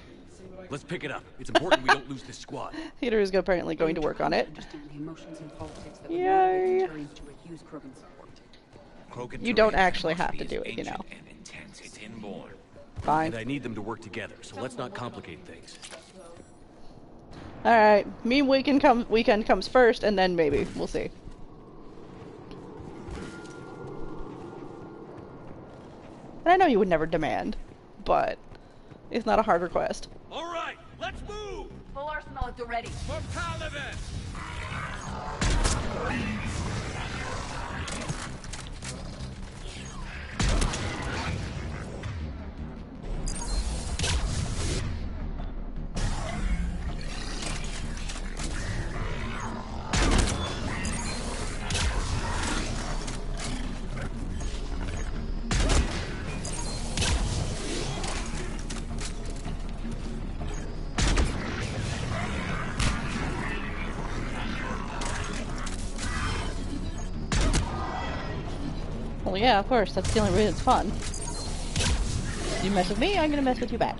Speaker 6: let's pick it up. It's important we don't lose this squad.
Speaker 1: Theater is apparently going to work on it.
Speaker 3: Understand the emotions and politics that
Speaker 1: Yay.
Speaker 3: would motivate the Turians to refuse Krogan support.
Speaker 1: You don't actually have to do it, you know.
Speaker 5: And intense. It's inborn.
Speaker 1: Fine.
Speaker 6: And I need them to work together, so let's not complicate things.
Speaker 1: Alright, meme weekend comes first, and then maybe. We'll see. And I know you would never demand, but it's not a hard request.
Speaker 6: All right, let's move!
Speaker 21: Full arsenal at the ready.
Speaker 6: For Palaven!
Speaker 1: Well, yeah, of course. That's the only reason it's fun. You mess with me, I'm gonna mess with you back.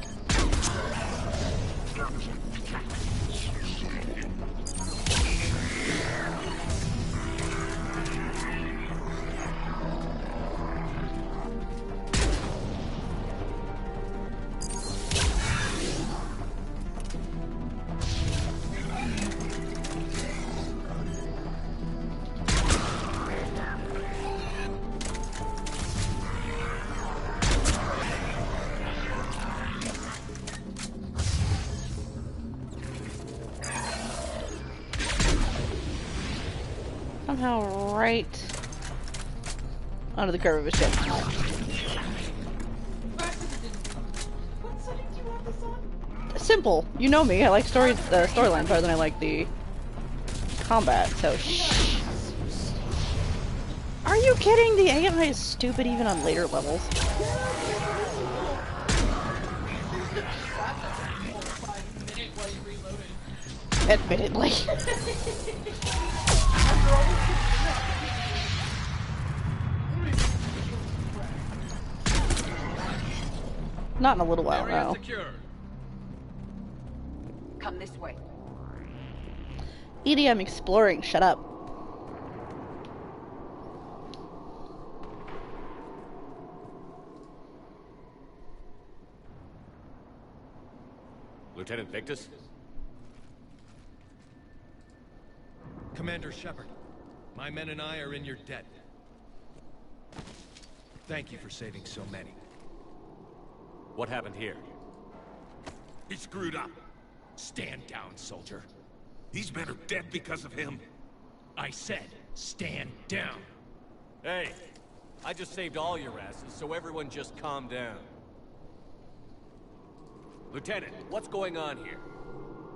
Speaker 1: Somehow right onto the curve of a ship. Simple. You know me. I like storyline better than I like the combat, so shh. Are you kidding? The AI is stupid even on later levels. Admittedly. Not in a little while, no.
Speaker 3: Come this way.
Speaker 1: EDI, I'm exploring. Shut up.
Speaker 6: Lieutenant Victus?
Speaker 12: Commander Shepard, my men and I are in your debt. Thank you for saving so many.
Speaker 6: What happened here?
Speaker 7: He screwed up.
Speaker 12: Stand down, soldier.
Speaker 7: These men are dead because of him.
Speaker 12: I said, stand down.
Speaker 6: Hey, I just saved all your asses, so everyone just calm down. Lieutenant, what's going on here?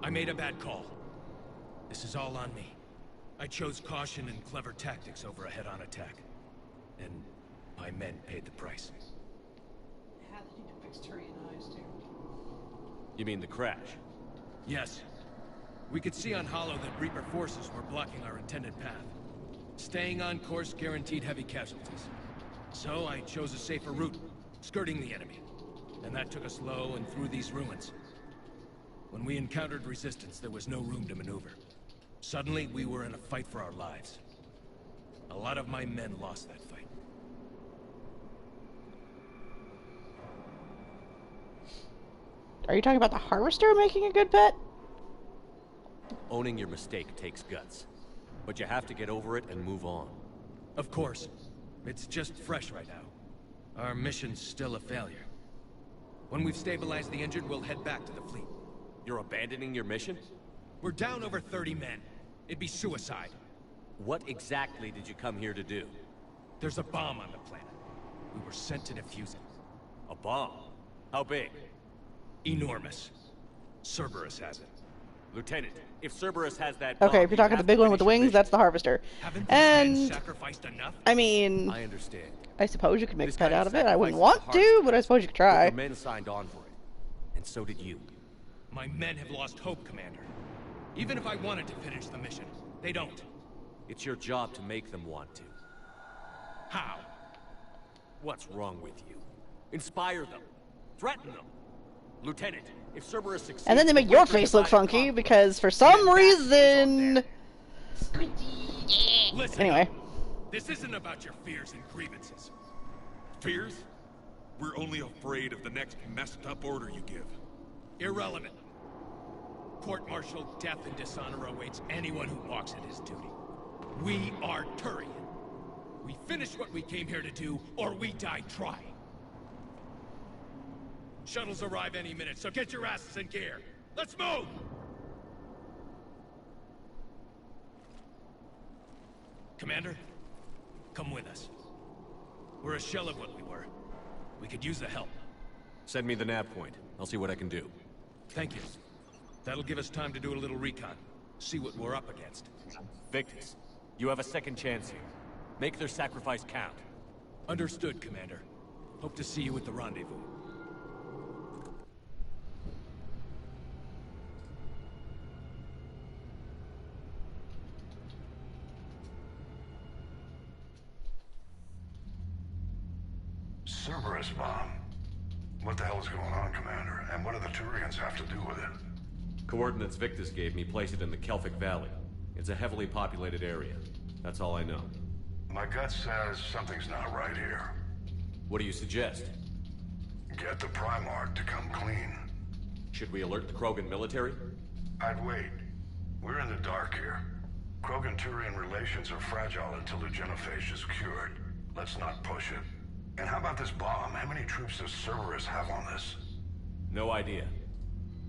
Speaker 12: I made a bad call. This is all on me. I chose caution and clever tactics over a head-on attack. And my men paid the price.
Speaker 2: Yeah, they need to fix Turian eyes, too.
Speaker 6: You mean the crash?
Speaker 12: Yes. We could see on Hollow that Reaper forces were blocking our intended path. Staying on course guaranteed heavy casualties. So I chose a safer route, skirting the enemy. And that took us low and through these ruins. When we encountered resistance, there was no room to maneuver. Suddenly, we were in a fight for our lives. A lot of my men lost that fight.
Speaker 1: Are you talking about the Harvester making a good bet?
Speaker 6: Owning your mistake takes guts. But you have to get over it and move on.
Speaker 12: Of course. It's just fresh right now. Our mission's still a failure. When we've stabilized the injured, we'll head back to the fleet.
Speaker 6: You're abandoning your mission?
Speaker 12: We're down over 30 men. It'd be suicide.
Speaker 6: What exactly did you come here to do?
Speaker 12: There's a bomb on the planet. We were sent to defuse it.
Speaker 6: A bomb? How big?
Speaker 12: Enormous. Cerberus has it.
Speaker 6: Lieutenant, if Cerberus has that bomb,
Speaker 1: Okay, if you're talking the big one with the wings, that's the Harvester. And
Speaker 12: sacrificed enough?
Speaker 1: I mean,
Speaker 6: I understand.
Speaker 1: I suppose you could make a pet out of it. I wouldn't want to, but I suppose you could try.
Speaker 6: Your men signed on for it, and so did you.
Speaker 12: My men have lost hope, Commander. Even if I wanted to finish the mission, they don't.
Speaker 6: It's your job to make them want to.
Speaker 12: How?
Speaker 6: What's wrong with you? Inspire them. Threaten them. Lieutenant, if Cerberus succeeds...
Speaker 1: And then they make your face look funky, because for some reason...
Speaker 12: Listen,
Speaker 1: anyway.
Speaker 12: This isn't about your fears and grievances.
Speaker 7: Fears? We're only afraid of the next messed up order you give.
Speaker 12: Irrelevant. Court-martial death and dishonor awaits anyone who walks at his duty. We are Turian. We finish what we came here to do, or we die trying. Shuttles arrive any minute, so get your asses in gear. Let's move! Commander, come with us. We're a shell of what we were. We could use the help.
Speaker 6: Send me the nav point. I'll see what I can do.
Speaker 12: Thank you. That'll give us time to do a little recon. See what we're up against.
Speaker 6: Victus, you have a second chance here. Make their sacrifice count.
Speaker 12: Understood, Commander. Hope to see you at the rendezvous.
Speaker 20: Cerberus bomb. What the hell is going on, Commander? And what do the Turians have to do with it?
Speaker 6: Coordinates Victus gave me place it in the Kelphic Valley. It's a heavily populated area. That's all I know.
Speaker 20: My gut says something's not right here.
Speaker 6: What do you suggest?
Speaker 20: Get the Primarch to come clean.
Speaker 6: Should we alert the Krogan military?
Speaker 20: I'd wait. We're in the dark here. Krogan-Turian relations are fragile until the genophage is cured. Let's not push it. And how about this bomb? How many troops does Cerberus have on this?
Speaker 6: No idea.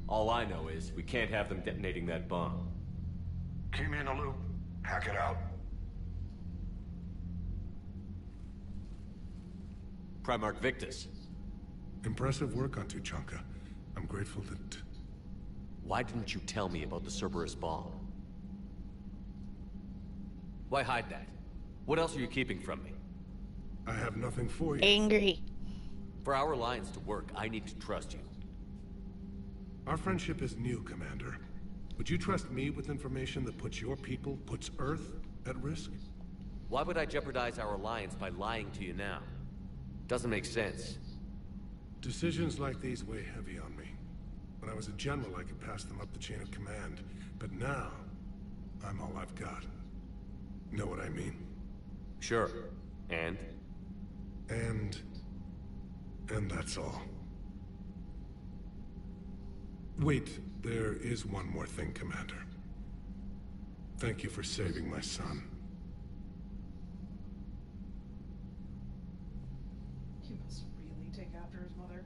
Speaker 6: All I know is we can't have them detonating that bomb.
Speaker 20: Keep me in the loop. Hack it out.
Speaker 6: Primarch Victus.
Speaker 13: Impressive work on Tuchanka. I'm grateful that...
Speaker 6: Why didn't you tell me about the Cerberus bomb? Why hide that? What else are you keeping from me?
Speaker 13: I have nothing for you.
Speaker 1: Angry.
Speaker 6: For our alliance to work, I need to trust you.
Speaker 13: Our friendship is new, Commander. Would you trust me with information that puts your people, puts Earth, at risk?
Speaker 6: Why would I jeopardize our alliance by lying to you now? Doesn't make sense.
Speaker 13: Decisions like these weigh heavy on me. When I was a general, I could pass them up the chain of command. But now, I'm all I've got. Know what I mean?
Speaker 6: Sure. And?
Speaker 13: And that's all. Wait, there is one more thing, Commander. Thank you for saving my son.
Speaker 2: He must really take after his mother.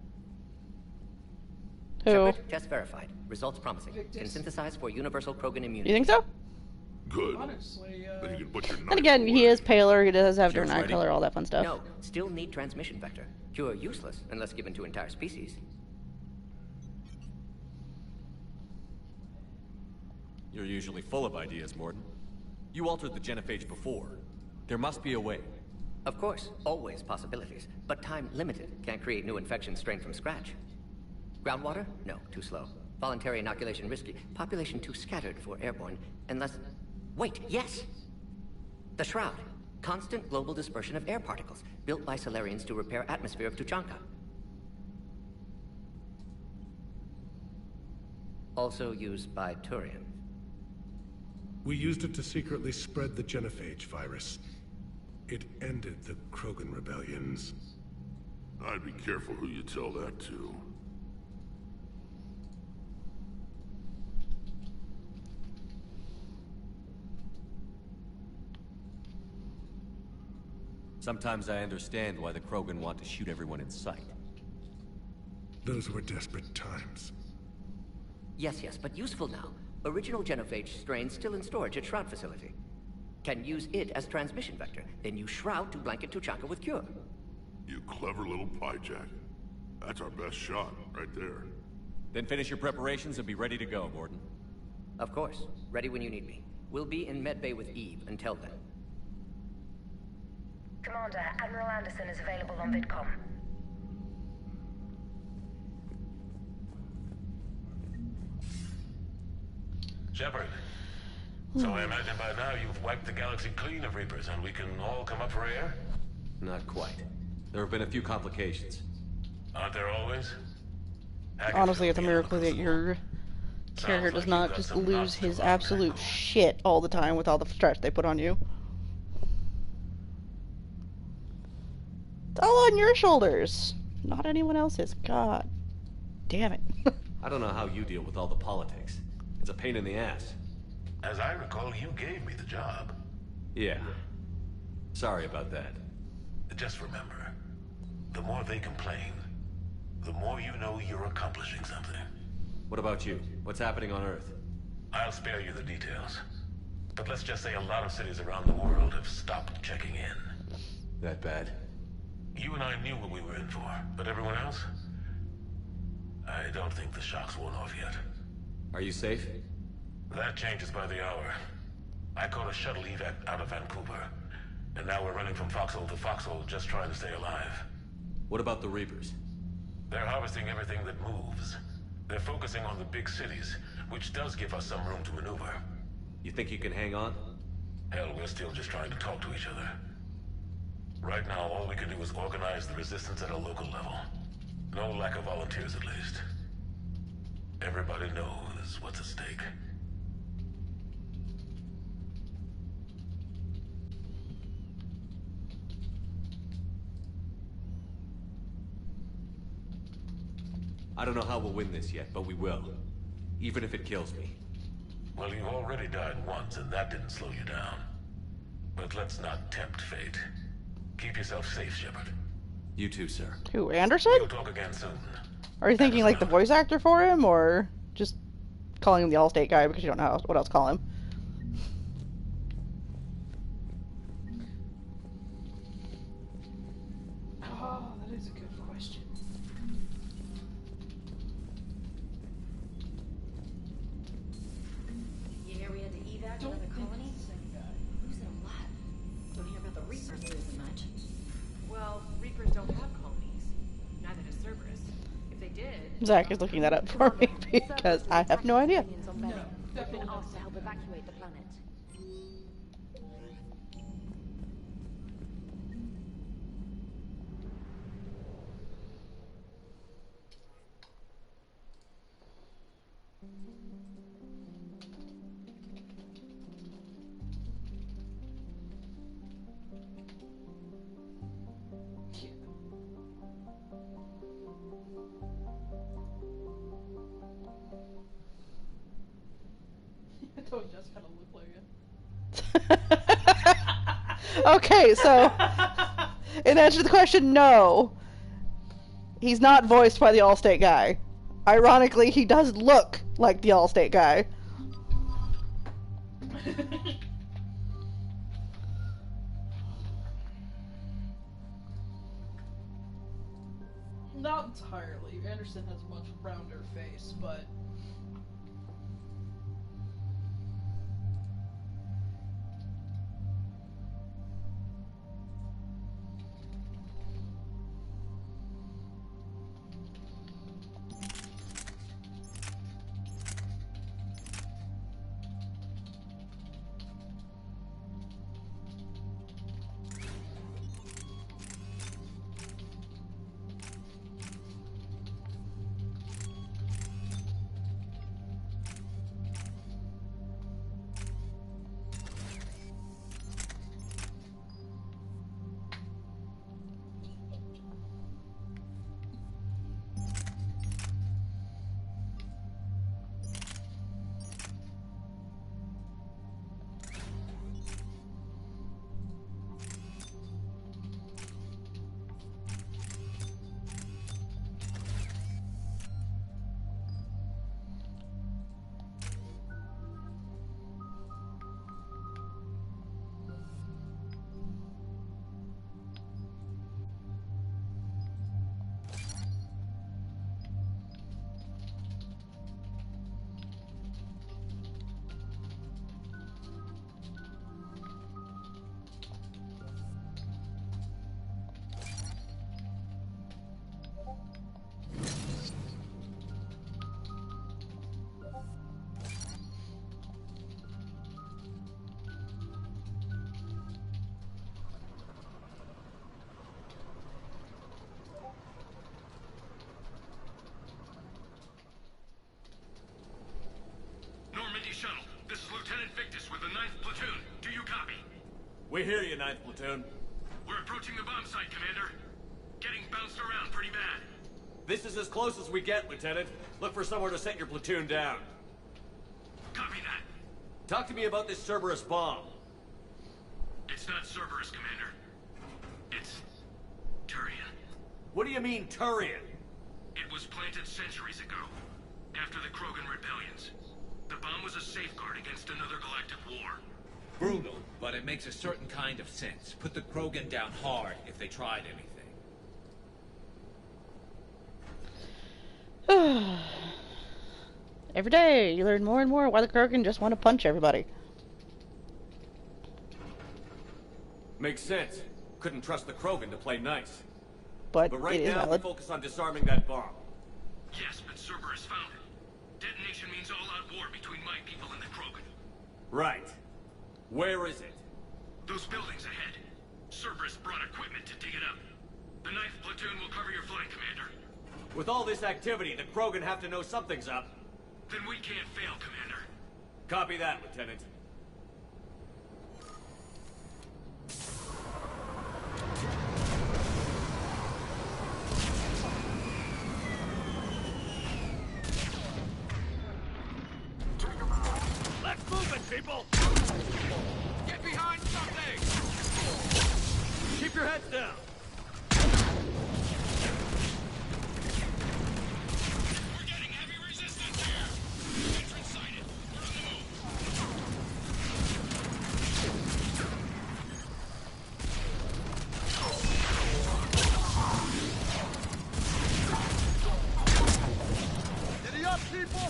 Speaker 1: Who?
Speaker 14: Shepard, test verified. Results promising. Can synthesize for universal Krogan immunity.
Speaker 1: You think so?
Speaker 7: Good.
Speaker 2: Honestly,
Speaker 7: Then you can put your knife
Speaker 1: And again, he is paler, he does have different eye
Speaker 14: ready?
Speaker 1: color, all that fun stuff.
Speaker 14: No, still need transmission vector. Cure useless unless given to entire species.
Speaker 6: You're usually full of ideas, Mordin. You altered the genophage before. There must be a way.
Speaker 14: Of course, always possibilities, but time limited. Can't create new infections strain from scratch. Groundwater? No, too slow. Voluntary inoculation risky. Population too scattered for airborne, unless... Wait, yes! The Shroud. Constant global dispersion of air particles, built by Solarians to repair atmosphere of Tuchanka. Also used by Turian.
Speaker 13: We used it to secretly spread the genophage virus. It ended the Krogan rebellions.
Speaker 7: I'd be careful who you tell that to.
Speaker 6: Sometimes I understand why the Krogan want to shoot everyone in sight.
Speaker 13: Those were desperate times.
Speaker 14: Yes, but useful now. Original genophage strain still in storage at Shroud facility. Can use it as transmission vector, then use Shroud to blanket Tuchanka with cure.
Speaker 7: You clever little pyjack. That's our best shot, right there.
Speaker 6: Then finish your preparations and be ready to go, Mordin.
Speaker 14: Of course. Ready when you need me. We'll be in Medbay with Eve until then.
Speaker 10: Commander, Admiral Anderson is available on VidCom.
Speaker 9: Shepard. So I imagine by now you've wiped the galaxy clean of Reapers and we can all come up for air?
Speaker 6: Not quite. There have been a few complications.
Speaker 9: Aren't there always?
Speaker 1: Honestly, it's a miracle that your character does not just lose his absolute shit all the time with all the stress they put on you. It's all on your shoulders, not anyone else's. God damn it.
Speaker 6: I don't know how you deal with all the politics. It's a pain in the ass.
Speaker 9: As I recall, you gave me the job.
Speaker 6: Yeah. Sorry about that.
Speaker 9: Just remember, the more they complain, the more you know you're accomplishing something.
Speaker 6: What about you? What's happening on Earth?
Speaker 9: I'll spare you the details. But let's just say a lot of cities around the world have stopped checking in.
Speaker 6: That bad?
Speaker 9: You and I knew what we were in for, but everyone else? I don't think the shock's worn off yet.
Speaker 6: Are you safe?
Speaker 9: That changes by the hour. I caught a shuttle evac out of Vancouver, and now we're running from foxhole to foxhole just trying to stay alive.
Speaker 6: What about the Reapers?
Speaker 9: They're harvesting everything that moves. They're focusing on the big cities, which does give us some room to maneuver.
Speaker 6: You think you can hang on?
Speaker 9: Hell, we're still just trying to talk to each other. Right now, all we can do is organize the resistance at a local level.
Speaker 7: No lack of volunteers, at least. Everybody knows what's at stake.
Speaker 6: I don't know how we'll win this yet, but we will. Even if it kills me.
Speaker 7: Well, you've already died once, and that didn't slow you down. But let's not tempt fate. Keep yourself safe, Shepard.
Speaker 6: You too, sir.
Speaker 1: Who, Anderson?
Speaker 7: We'll talk again soon.
Speaker 1: Are you thinking like the voice actor for him, or just calling him the Allstate guy because you don't know what else to call him?
Speaker 2: Oh, that is a good question.
Speaker 22: You hear we had to evac
Speaker 2: Don't
Speaker 22: another
Speaker 2: think
Speaker 22: colony?
Speaker 2: it's the same guy.
Speaker 22: Losing a lot. Don't hear about the Reapers losing much. Well, Reapers don't have colonies. Neither does Cerberus. If they did...
Speaker 1: Zach is looking that up for me because I have no idea.
Speaker 2: No,
Speaker 26: They've been
Speaker 2: definitely
Speaker 26: asked to help evacuate the planet.
Speaker 2: Those just kind of look like it.
Speaker 1: Okay, so in answer to the question, no. He's not voiced by the Allstate guy. Ironically, he does look like the Allstate guy.
Speaker 2: Not entirely. Anderson has a much rounder face, but...
Speaker 9: Normandy Shuttle, this is Lieutenant Victus with the 9th Platoon. Do you copy?
Speaker 6: We hear you, 9th Platoon.
Speaker 9: We're approaching the bomb site, Commander. Getting bounced around pretty bad.
Speaker 6: This is as close as we get, Lieutenant. Look for somewhere to set your platoon down.
Speaker 9: Copy that.
Speaker 6: Talk to me about this Cerberus bomb.
Speaker 9: It's not Cerberus, Commander. It's... Turian.
Speaker 6: What do you mean, Turian?
Speaker 9: It was planted centuries ago, after the Krogan rebellions. The bomb was a safeguard against another galactic war.
Speaker 5: Brutal, but it makes a certain kind of sense. Put the Krogan down hard if they tried anything.
Speaker 1: Every day, you learn more and more why the Krogan just want to punch everybody.
Speaker 6: Makes sense. Couldn't trust the Krogan to play nice.
Speaker 1: But
Speaker 6: right
Speaker 1: it is
Speaker 6: now,
Speaker 1: valid.
Speaker 6: we focus on disarming that bomb.
Speaker 9: Yes, but Cerberus found it. Detonation means all-out war between my people and the Krogan.
Speaker 6: Right. Where is it?
Speaker 9: Those buildings ahead. Cerberus brought equipment to dig it up. The 9th Platoon will cover your flank, Commander.
Speaker 6: With all this activity, the Krogan have to know something's up.
Speaker 9: Then we can't fail, Commander.
Speaker 6: Copy that, Lieutenant.
Speaker 9: Let's move it, people! Get behind something!
Speaker 6: Keep your heads down!
Speaker 9: We're getting heavy resistance here! Entrance sighted. We're on the move.
Speaker 11: Giddy up, people!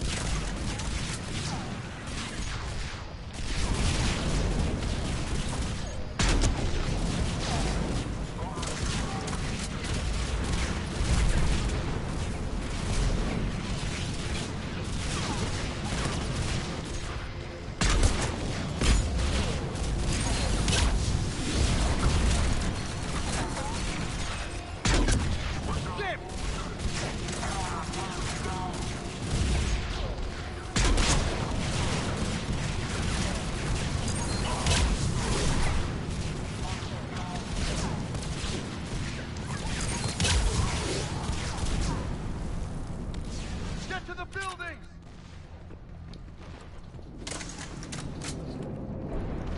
Speaker 11: Get to the buildings!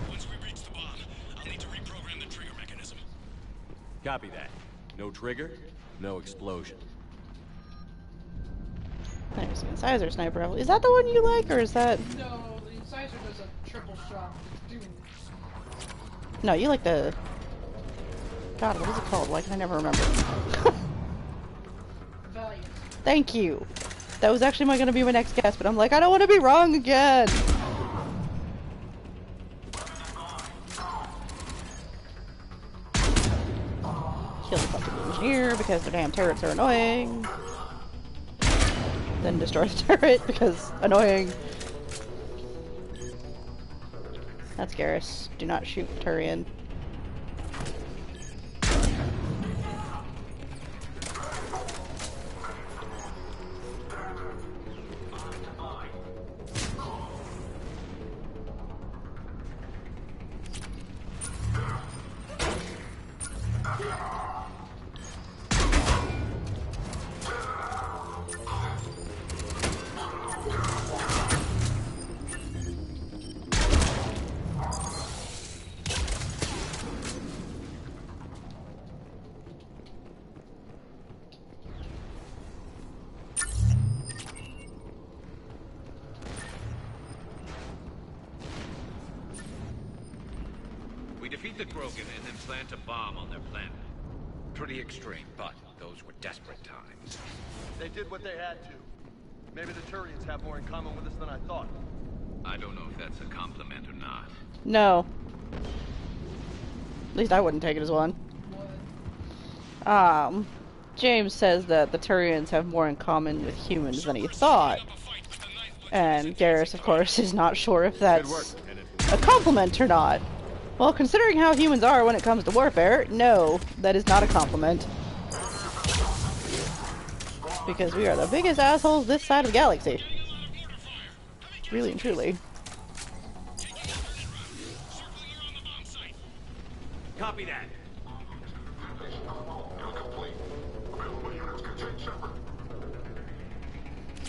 Speaker 9: Once we reach the bomb, I'll need to reprogram the trigger mechanism.
Speaker 6: Copy that. No trigger, no explosion.
Speaker 1: There's an incisor sniper rifle. Is that the one you like, or is that...
Speaker 2: No, the incisor does a triple shot. Dude.
Speaker 1: No, you like the... God, what is it called? Why can I never remember?
Speaker 2: Valiant.
Speaker 1: Thank you. That was actually going to be my next guess, but I'm like, I don't want to be wrong again. Kill the fucking engineer because the damn turrets are annoying. Then destroy the turret because annoying. That's Garrus. Do not shoot Turian.
Speaker 5: We defeat the Krogan and then plant a bomb on their planet. Pretty extreme, but those were desperate times.
Speaker 11: They did what they had to. Maybe the Turians have more in common with us than I thought.
Speaker 5: I don't know if that's a compliment or not.
Speaker 1: No. At least I wouldn't take it as one. James says that the Turians have more in common with humans than he thought. And Garrus, of course, is not sure if that's a compliment or not. Well, considering how humans are when it comes to warfare, no, that is not a compliment. Because we are the biggest assholes this side of the galaxy. Really and truly.
Speaker 6: Copy that.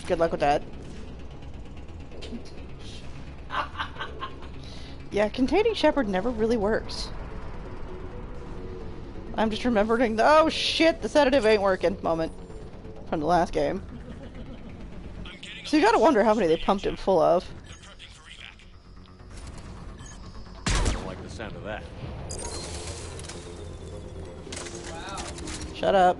Speaker 1: Good luck with that. Yeah, containing Shepard never really works. I'm just remembering the oh shit, the sedative ain't working moment from the last game. So you gotta wonder how many they pumped him full of.
Speaker 6: I don't like the sound of that.
Speaker 1: Shut up.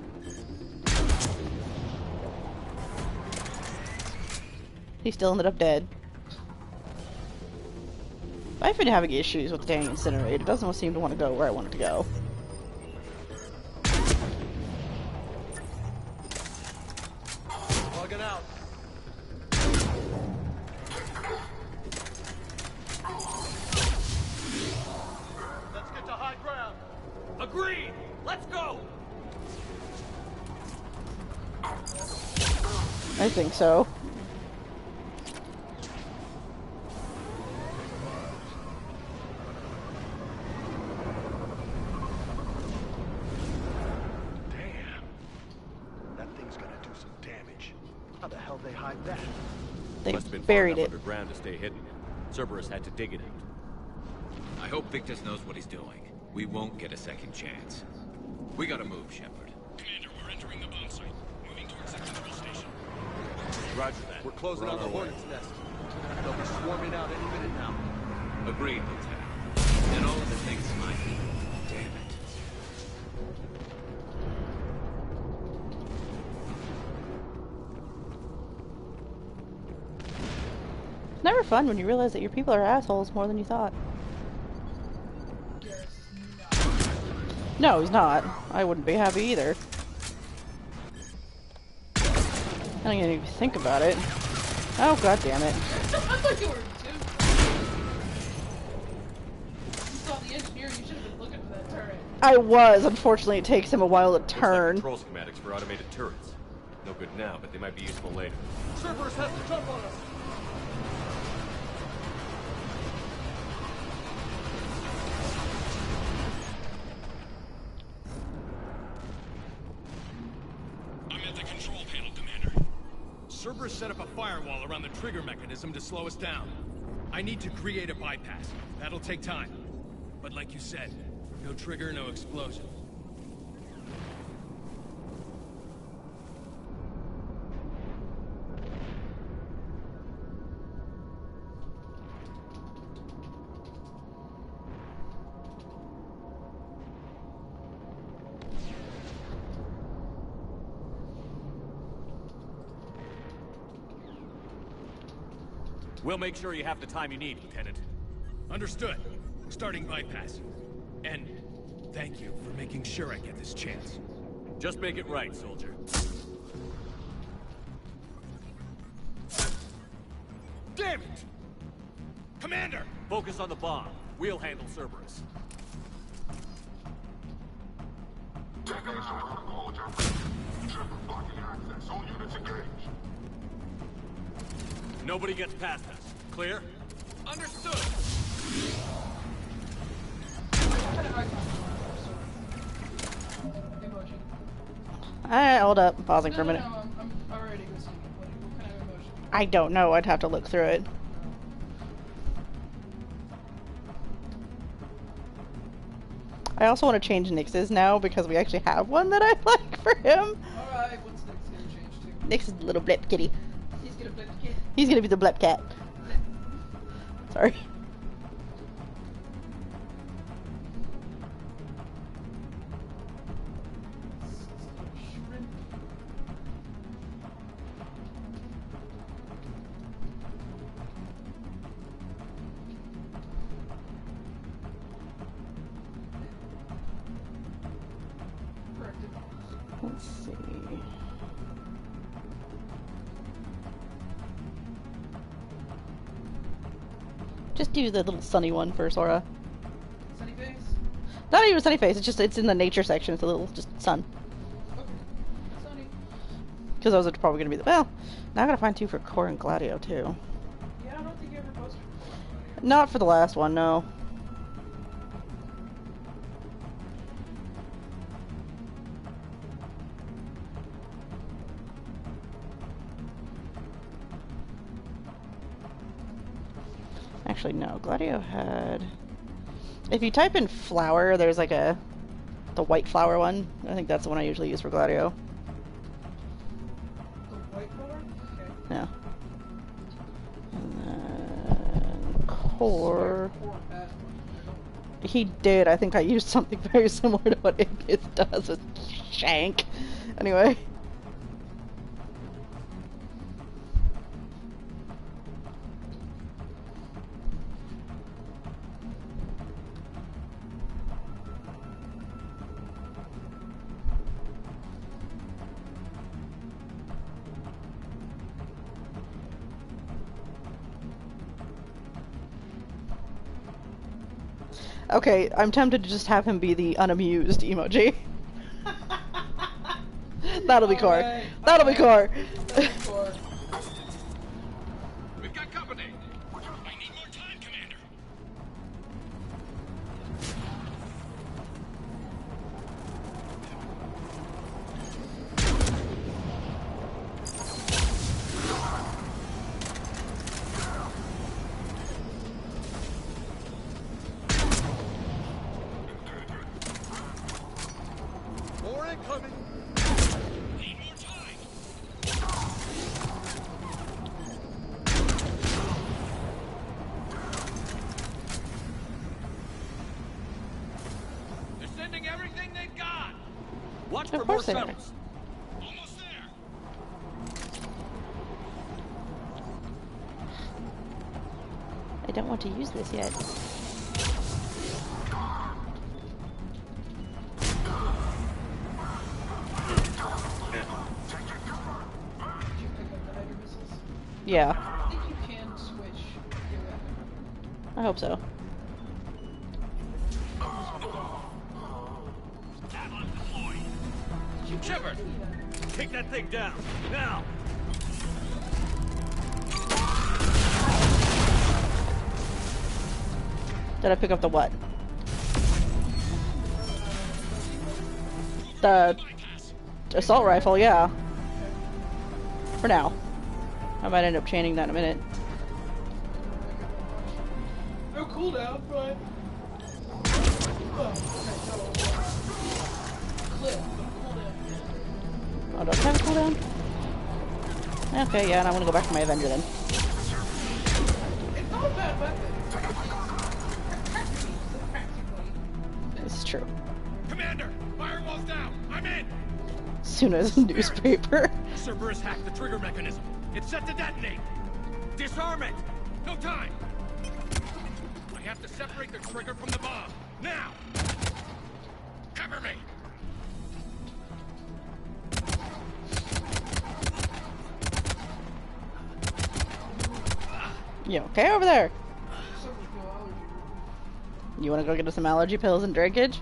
Speaker 1: He still ended up dead. I've been having issues with the dang incinerator. It doesn't seem to want to go where I want it to go.
Speaker 11: Logging out. Let's get to high ground.
Speaker 6: Agreed! Let's go!
Speaker 1: I think so.
Speaker 11: That thing's gonna do some damage. How the hell they hide that?
Speaker 1: They
Speaker 6: Must have been
Speaker 1: buried
Speaker 6: far
Speaker 1: it.
Speaker 6: enough underground to stay hidden. Cerberus had to dig it out.
Speaker 5: I hope Victus knows what he's doing. We won't get a second chance. We gotta move, Shepard.
Speaker 9: Commander, we're entering the bomb site. Moving towards the control station.
Speaker 6: Roger that.
Speaker 11: We're closing on the Hornet's nest. They'll be swarming out any minute now.
Speaker 5: Agreed, Lieutenant. Then all of the things might. Damn it.
Speaker 1: It's never fun when you realize that your people are assholes more than you thought. No, he's not. I wouldn't be happy either. I don't even think about it. Oh, god damn it.
Speaker 2: I thought you were too. You saw the engineer, you should have been looking for that turret.
Speaker 1: I was. Unfortunately, it takes him a while to
Speaker 6: Looks
Speaker 1: turn.
Speaker 6: like control schematics for automated turrets. No good now, but they might be useful later.
Speaker 11: Cerberus has to jump on us.
Speaker 9: I'm at the control panel, Commander.
Speaker 12: Cerberus set up a firewall around the trigger mechanism to slow us down. I need to create a bypass. That'll take time. But like you said, no trigger, no explosion.
Speaker 6: We'll make sure you have the time you need, Lieutenant.
Speaker 12: Understood. Starting bypass. And thank you for making sure I get this chance.
Speaker 6: Just make it right, soldier.
Speaker 12: Damn it! Commander!
Speaker 6: Focus on the bomb. We'll handle Cerberus. Nobody gets past us. Clear?
Speaker 12: Understood!
Speaker 1: Alright, hold up. Pausing for a minute.
Speaker 2: I'm already listening. What kind of emotion?
Speaker 1: I don't know. I'd have to look through it. I also want to change Nyx's now because we actually have one that I like for him.
Speaker 2: Alright, what's Nyx gonna change to?
Speaker 1: Nyx is the little blip kitty.
Speaker 2: He's gonna flip the kid.
Speaker 1: He's gonna be the blip cat. Sorry.
Speaker 2: Shrimp. Corrected.
Speaker 1: Let's see. Just do the little sunny one for Sora.
Speaker 2: Sunny face?
Speaker 1: Not even sunny face. It's just it's in the nature section. It's a little just sun.
Speaker 2: Okay. Sunny.
Speaker 1: Because those are probably gonna be the well. Now I gotta find two for Core and Gladio too.
Speaker 2: Yeah, I don't think you ever posted.
Speaker 1: Not for the last one, no. Actually, no. Gladio had... If you type in flower, there's like the white flower one. I think that's the one I usually use for Gladio.
Speaker 2: The white color? Okay.
Speaker 1: Yeah. And then Core... He did. I think I used something very similar to what Ignis does with Shank. Anyway. Okay, I'm tempted to just have him be the unamused emoji. That'll be Core. That'll be Core.
Speaker 5: We've got company. I need more time, Commander.
Speaker 11: More incoming.
Speaker 5: Need more time. They're sending everything they've got.
Speaker 11: Watch
Speaker 1: Of
Speaker 11: for more
Speaker 1: course they are.
Speaker 11: shuttles.
Speaker 5: Almost there.
Speaker 1: I don't want to use this yet. Yeah,
Speaker 2: I think you can switch your weapon.
Speaker 1: I hope so.
Speaker 11: Shepard, take that thing down now.
Speaker 1: Did I pick up the what? The assault rifle, yeah. For now. I might end up chaining that in a minute.
Speaker 2: No cooldown, but... Clip, cooldown.
Speaker 1: Oh, don't I have a cooldown? Okay, yeah, and I'm gonna go back to my Avenger then.
Speaker 2: It's not a bad weapon.
Speaker 1: This is true.
Speaker 5: Commander, firewall's down. I'm in.
Speaker 1: As soon as newspaper.
Speaker 12: Cerberus hacked the trigger mechanism. It's set to detonate.
Speaker 11: Disarm it.
Speaker 5: No time. I have to separate the trigger from the bomb. Now. Cover me.
Speaker 1: You okay over there? You wanna go get us some allergy pills and drinkage?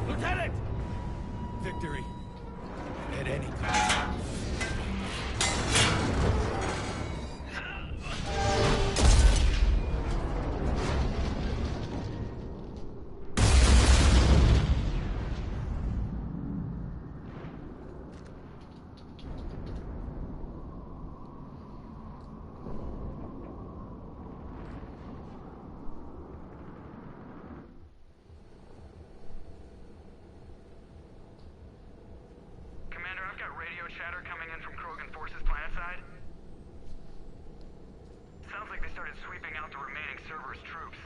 Speaker 11: Lieutenant!
Speaker 12: Victory. At any time.
Speaker 15: Commander, I've got radio chatter coming in from Krogan forces planetside. Sounds like they started sweeping out the remaining Cerberus troops.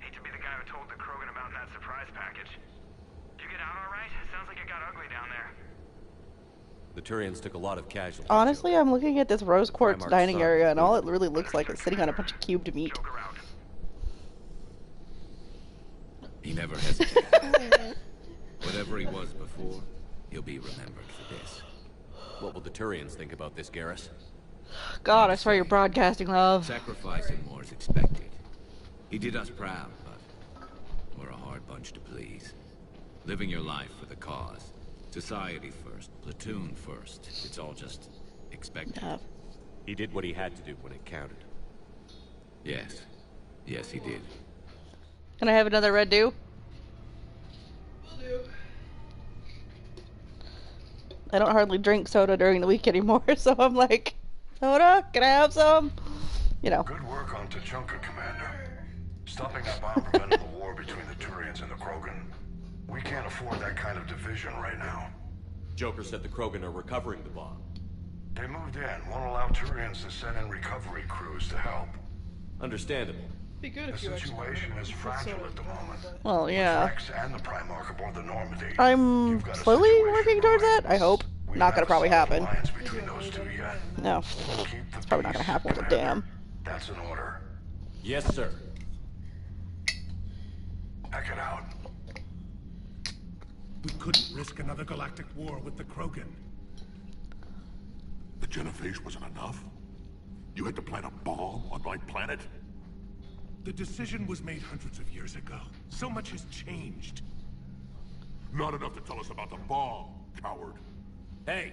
Speaker 15: Hate to be the guy who told the Krogan about that surprise package. You get out all right? Sounds like it got ugly down there.
Speaker 6: The Turians took a lot of casualties.
Speaker 1: Honestly, I'm looking at this rose quartz
Speaker 6: Primarch's
Speaker 1: dining
Speaker 6: son.
Speaker 1: area, and all it really looks like is sitting on a bunch of cubed meat.
Speaker 5: He never hesitated. Whatever he was before, he'll be remembered for this.
Speaker 6: What will the Turians think about this, Garrus?
Speaker 1: God, I swear you're broadcasting love.
Speaker 5: Sacrifice and more is expected. He did us proud, but we're a hard bunch to please. Living your life for the cause. Society first, platoon first. It's all just expected.
Speaker 6: He did what he had to do when it counted.
Speaker 5: Yes. Yes, he did.
Speaker 1: Can I have another red dew? I don't hardly drink soda during the week anymore, so I'm like, soda? Can I have some? You know.
Speaker 20: Good work on Tuchanka, Commander. Stopping that bomb prevented the war between the Turians and the Krogan. We can't afford that kind of division right now.
Speaker 6: Joker said the Krogan are recovering the bomb.
Speaker 20: They moved in, won't allow Turians to send in recovery crews to help.
Speaker 6: Understandable.
Speaker 2: Be good
Speaker 20: The
Speaker 2: if you
Speaker 20: situation is fragile at the moment.
Speaker 1: Well, yeah.
Speaker 20: Rex and the Primarch aboard the Normandy.
Speaker 1: I'm slowly working towards that, I hope. Not gonna probably happen.
Speaker 20: Between those two yet.
Speaker 1: No. It's probably not gonna happen with a damn.
Speaker 20: That's an order.
Speaker 6: Yes, sir.
Speaker 20: Pack it out.
Speaker 13: We couldn't risk another galactic war with the Krogan.
Speaker 7: The Genophage wasn't enough? You had to plant a bomb on my planet?
Speaker 13: The decision was made hundreds of years ago. So much has changed.
Speaker 7: Not enough to tell us about the bomb, coward.
Speaker 6: Hey!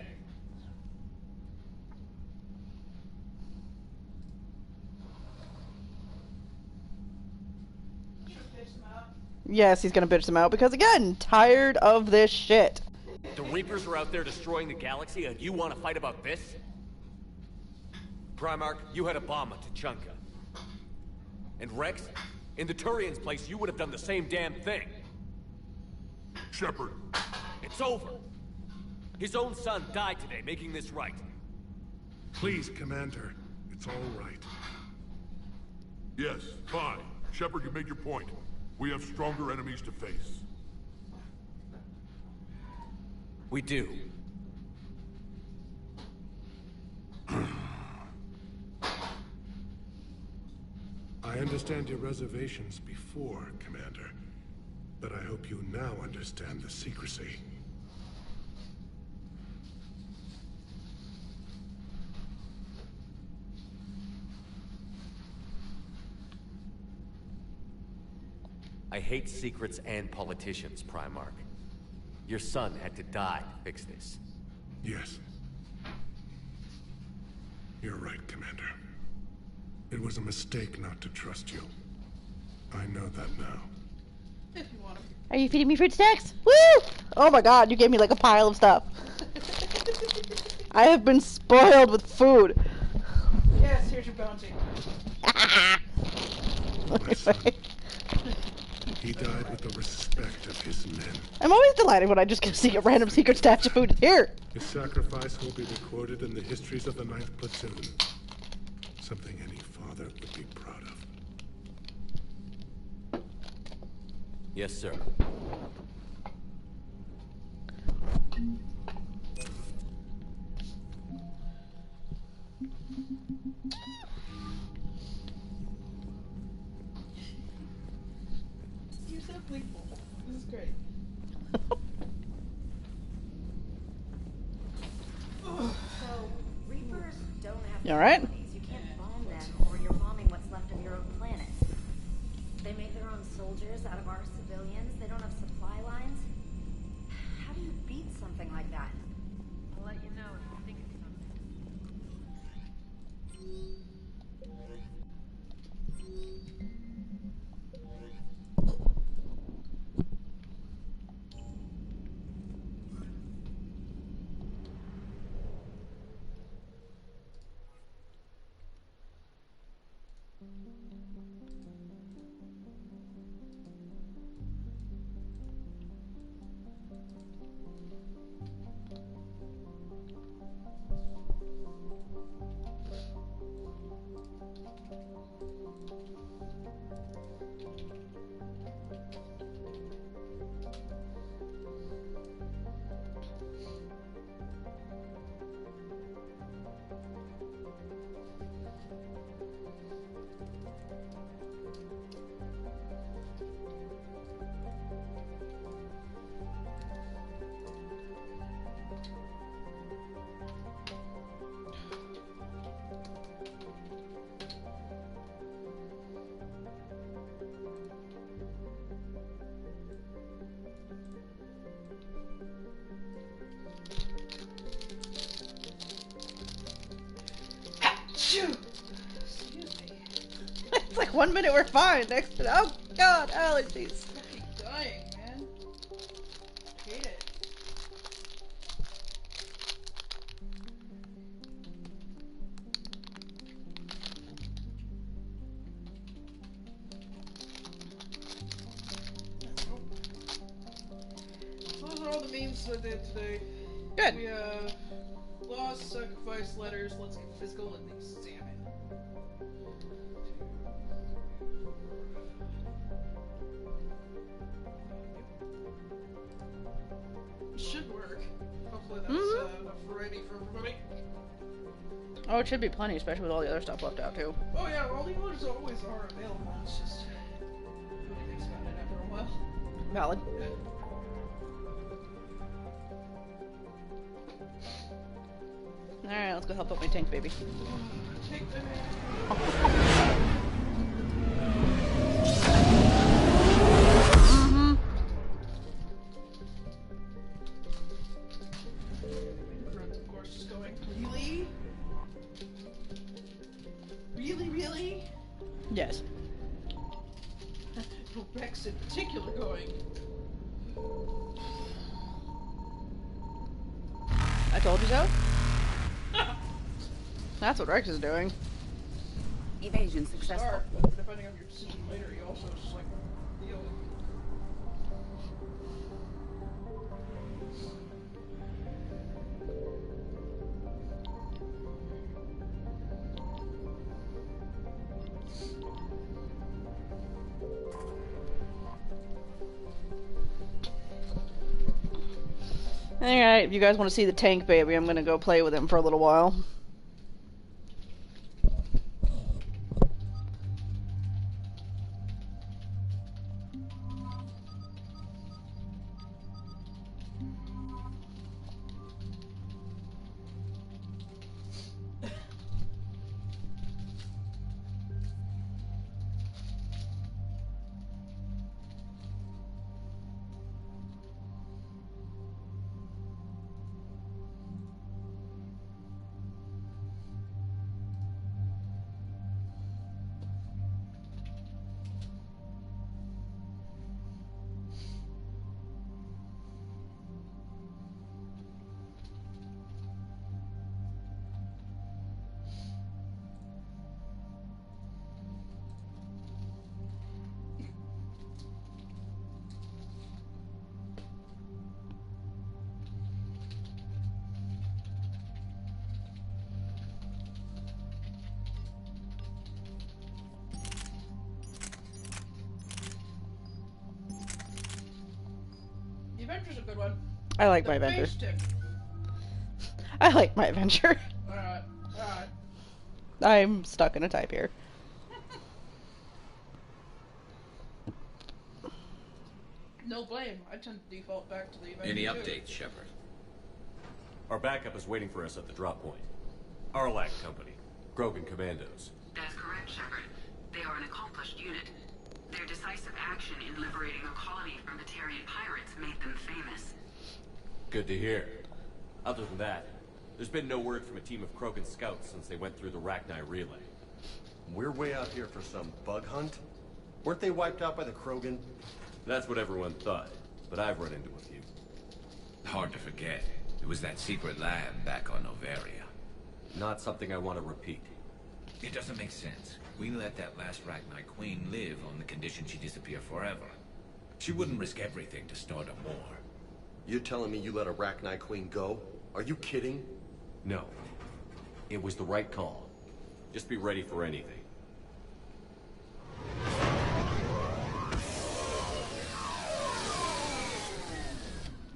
Speaker 1: Yes, he's gonna bitch them out because, again, tired of this shit.
Speaker 6: The Reapers were out there destroying the galaxy, and you want to fight about this? Primarch, you had a bomb at Tuchanka. And Rex, in the Turian's place, you would have done the same damn thing.
Speaker 7: Shepard.
Speaker 6: It's over. His own son died today, making this right.
Speaker 13: Please, Commander. It's all right.
Speaker 7: Yes, fine. Shepard, you made your point. We have stronger enemies to face.
Speaker 6: We do.
Speaker 13: I understand your reservations before, Commander. But I hope you now understand the secrecy.
Speaker 6: I hate secrets and politicians, Primarch. Your son had to die to fix this.
Speaker 13: Yes. You're right, Commander. It was a mistake not to trust you. I know that now.
Speaker 2: If you want to.
Speaker 1: Are you feeding me fruit snacks? Woo! Oh my god, you gave me like a pile of stuff. I have been spoiled with food.
Speaker 2: Yes, here's your bounty.
Speaker 1: Anyway.
Speaker 13: He died with the respect of his men.
Speaker 1: I'm always delighted when I just see a random secret stash of food here.
Speaker 13: His sacrifice will be recorded in the histories of the 9th Platoon. Something any father would be proud of.
Speaker 6: Yes, sir.
Speaker 2: You're so gleeful. This is great.
Speaker 16: So, Reapers don't have
Speaker 1: You alright?
Speaker 16: colonies. You can't bomb them, or you're bombing what's left of your own planet. They make their own soldiers out of our civilians. They don't have supply lines. How do you beat something like that?
Speaker 22: I'll let you know if you think of something.
Speaker 1: It's like 1 minute we're fine, next minute, oh god, allergies.
Speaker 2: Fucking dying, man. Hate it. Those are all the memes I did today.
Speaker 1: Good.
Speaker 2: We Lost, sacrifice, letters, let's get physical and examine. Should work. Hopefully that's enough variety for everybody.
Speaker 1: Oh, it should be plenty, especially with all the other stuff left out, too.
Speaker 2: Oh yeah, all the others always are available. It's just nobody thinks about it after a while.
Speaker 1: Valid.
Speaker 2: Yeah.
Speaker 1: Alright, let's go help out my tank baby.
Speaker 2: Take the Of course, just going, really? Really?
Speaker 1: Yes.
Speaker 2: Rex in particular going.
Speaker 1: I told you so? That's what Rex is doing.
Speaker 3: Evasion successful.
Speaker 2: Start, but depending on your decision later, you also just like deal with.
Speaker 1: Alright, if you guys want to see the tank baby, I'm gonna go play with him for a little while.
Speaker 2: The Adventure's a good one.
Speaker 1: I like
Speaker 2: The
Speaker 1: my adventure.
Speaker 2: face tip.
Speaker 1: I like my adventure.
Speaker 2: Alright.
Speaker 1: I'm stuck in a type here.
Speaker 2: No blame. I tend to default back to the Adventure
Speaker 5: Any
Speaker 2: too.
Speaker 5: updates, Shepard?
Speaker 6: Our backup is waiting for us at the drop point. Arlac Company. Krogan Commandos.
Speaker 3: That's correct, Shepard. They are an accomplished unit. Their decisive action in liberating a colony from Batarian pirates made them famous.
Speaker 6: Good to hear. Other than that, there's been no word from a team of Krogan scouts since they went through the Rachni relay.
Speaker 11: We're way out here for some bug hunt? Weren't they wiped out by the Krogan?
Speaker 6: That's what everyone thought, but I've run into a few.
Speaker 5: Hard to forget. It was that secret lab back on Noveria.
Speaker 6: Not something I want to repeat.
Speaker 5: It doesn't make sense. We let that last Rachni Queen live on the condition she disappear forever. She wouldn't risk everything to start a war.
Speaker 11: You're telling me you let a Rachni Queen go? Are you kidding?
Speaker 6: No. It was the right call. Just be ready for anything.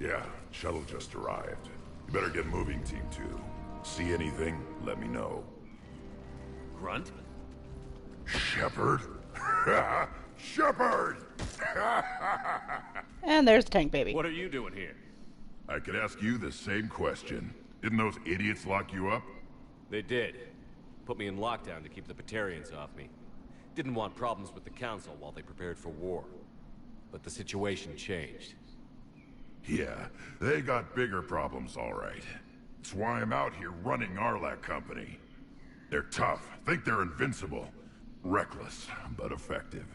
Speaker 7: Yeah, shuttle just arrived. You better get moving, Team 2. See anything, let me know.
Speaker 6: Grunt?
Speaker 7: Shepard? Shepard!
Speaker 1: And there's the tank baby.
Speaker 6: What are you doing here?
Speaker 7: I could ask you the same question. Didn't those idiots lock you up?
Speaker 6: They did. Put me in lockdown to keep the Batarians off me. Didn't want problems with the Council while they prepared for war. But the situation changed.
Speaker 7: Yeah, they got bigger problems, all right. That's why I'm out here running Arlac Company. They're tough, think they're invincible. Reckless, but effective.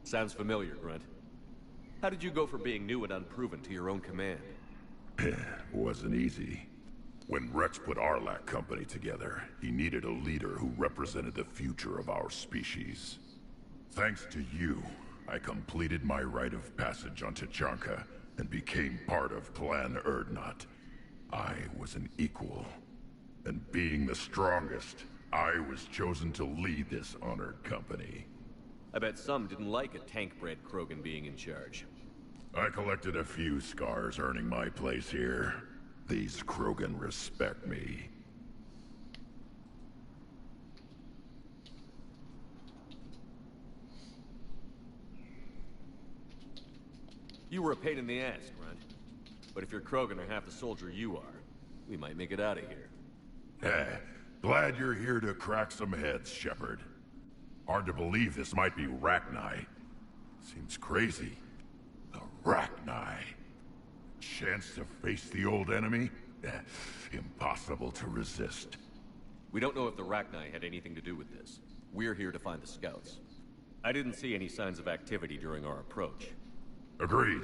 Speaker 6: Sounds familiar, Grunt. How did you go from being new and unproven to your own command?
Speaker 7: Wasn't easy. When Rex put Arlac Company together, he needed a leader who represented the future of our species. Thanks to you, I completed my rite of passage on Tuchanka and became part of Clan Urdnot. I was an equal. And being the strongest, I was chosen to lead this honored company.
Speaker 6: I bet some didn't like a tank-bred Krogan being in charge.
Speaker 7: I collected a few scars earning my place here. These Krogan respect me.
Speaker 6: You were a pain in the ass, Grunt. But if you're Krogan or half the soldier you are, we might make it out of here.
Speaker 7: Glad you're here to crack some heads, Shepard. Hard to believe this might be Rachni. Seems crazy. The Rachni. Chance to face the old enemy? Impossible to resist.
Speaker 6: We don't know if the Rachni had anything to do with this. We're here to find the scouts. I didn't see any signs of activity during our approach.
Speaker 7: Agreed.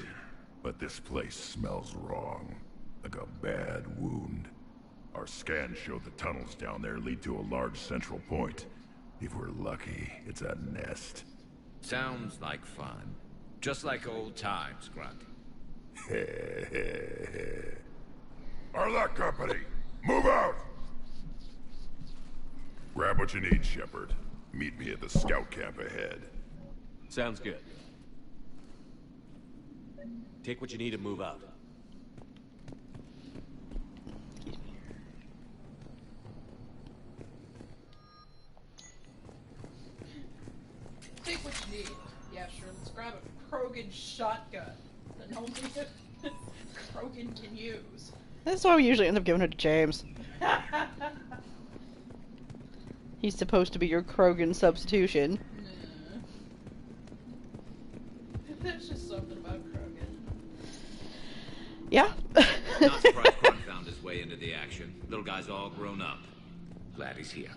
Speaker 7: But this place smells wrong. Like a bad wound. Our scans show the tunnels down there lead to a large central point. If we're lucky, it's a nest.
Speaker 5: Sounds like fun. Just like old times, Grunt.
Speaker 7: Arlec Company, move out! Grab what you need, Shepard. Meet me at the scout camp ahead.
Speaker 6: Sounds good. Take what you need and move out.
Speaker 2: Take what you need. Yeah, sure. Let's grab a Krogan shotgun that only Krogan can use.
Speaker 1: That's why we usually end up giving it to James. He's supposed to be your Krogan substitution.
Speaker 2: Nah. There's just something about Krogan.
Speaker 1: Yeah.
Speaker 5: Not surprised Grunt found his way into the action. Little guy's all grown up. Glad he's here.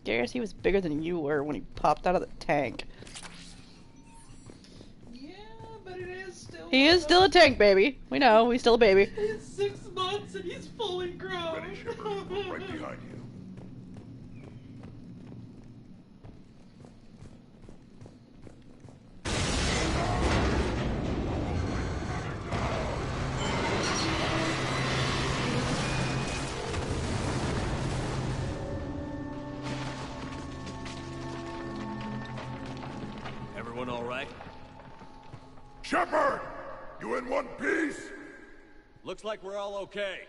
Speaker 1: Garrus, he was bigger than you were when he popped out of the tank.
Speaker 2: Yeah, but it is still...
Speaker 1: He is still a tank, baby. We know, he's still a baby.
Speaker 2: It's 6 months and he's fully grown.
Speaker 7: Ready, Shepard. We're right behind you.
Speaker 6: Everyone all right?
Speaker 7: Shepard! You in one piece?
Speaker 6: Looks like we're all okay.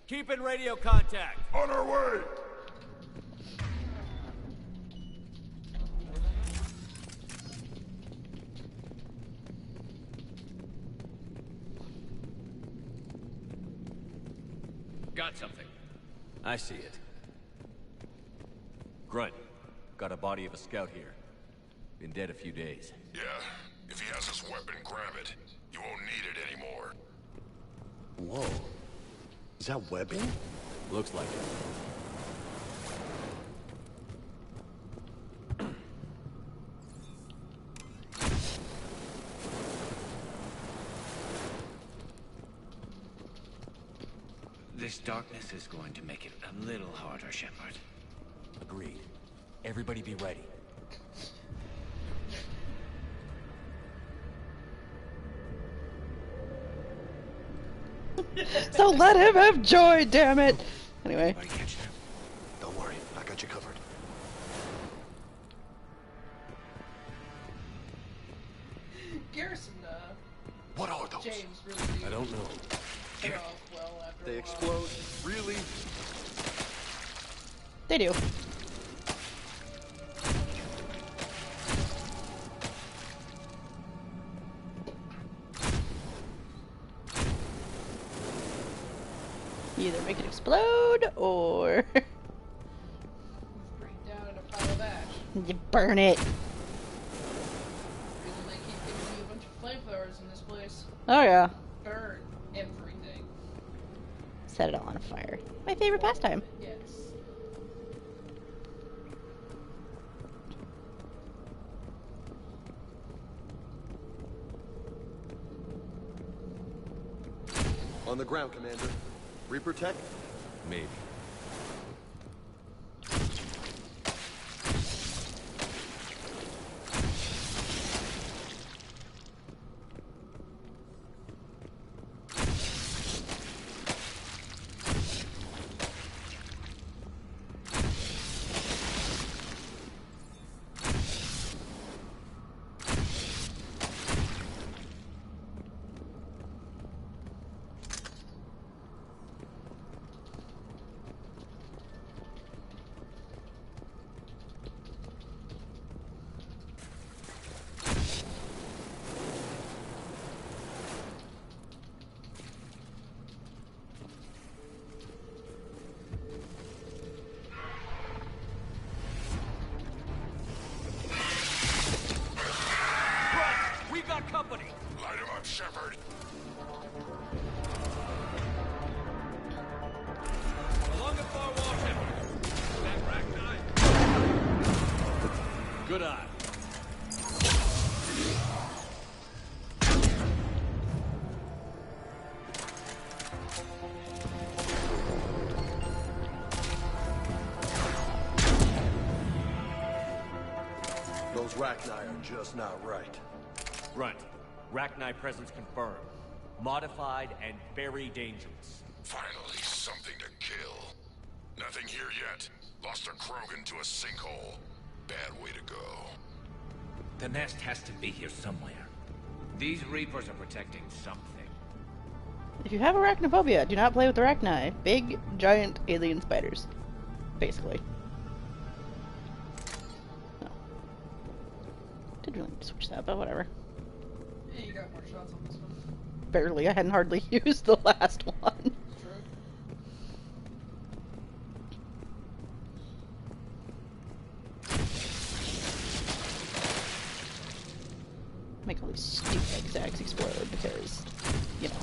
Speaker 6: Keep in radio contact.
Speaker 7: On our way!
Speaker 5: Got something.
Speaker 6: I see it. Grunt, got a body of a scout here. Been dead a few days.
Speaker 7: Yeah, if he has his weapon, grab it. You won't need it anymore.
Speaker 11: Whoa. Is that webbing?
Speaker 6: Looks like it.
Speaker 5: This darkness is going to make it a little harder, Shepard.
Speaker 6: Agreed. Everybody be ready.
Speaker 1: So let him have joy, damn it! Anyway.
Speaker 11: Don't worry, I got you covered.
Speaker 2: Garrison,
Speaker 11: what are those?
Speaker 2: James really
Speaker 6: I don't know.
Speaker 2: cut off well after
Speaker 11: They
Speaker 2: a
Speaker 11: explode? Really?
Speaker 1: They do. You either make it explode, or...
Speaker 2: Bring it down in a pile of ash.
Speaker 1: you burn it.
Speaker 2: Reason they keep giving you a bunch of flamethrowers in this place.
Speaker 1: Oh yeah.
Speaker 2: Burn everything.
Speaker 1: Set it all on fire. My favorite pastime.
Speaker 2: Yes.
Speaker 11: On the ground, Commander. Reaper tech?
Speaker 6: Maybe. Good eye.
Speaker 11: Those Rachni are just not right.
Speaker 6: Grunt. Rachni presence confirmed. Modified and very dangerous.
Speaker 7: Finally, something to kill. Nothing here yet. Lost a Krogan to a sinkhole. Bad way to go.
Speaker 5: The nest has to be here somewhere. These Reapers are protecting something.
Speaker 1: If you have arachnophobia, do not play with Arachni. Big, giant alien spiders. Basically. No. Did really need to switch that, but whatever.
Speaker 2: Yeah, you got more shots on this one.
Speaker 1: Barely. I hadn't hardly used the last one.
Speaker 2: True.
Speaker 1: Make all these stupid zigzags explode because, you know.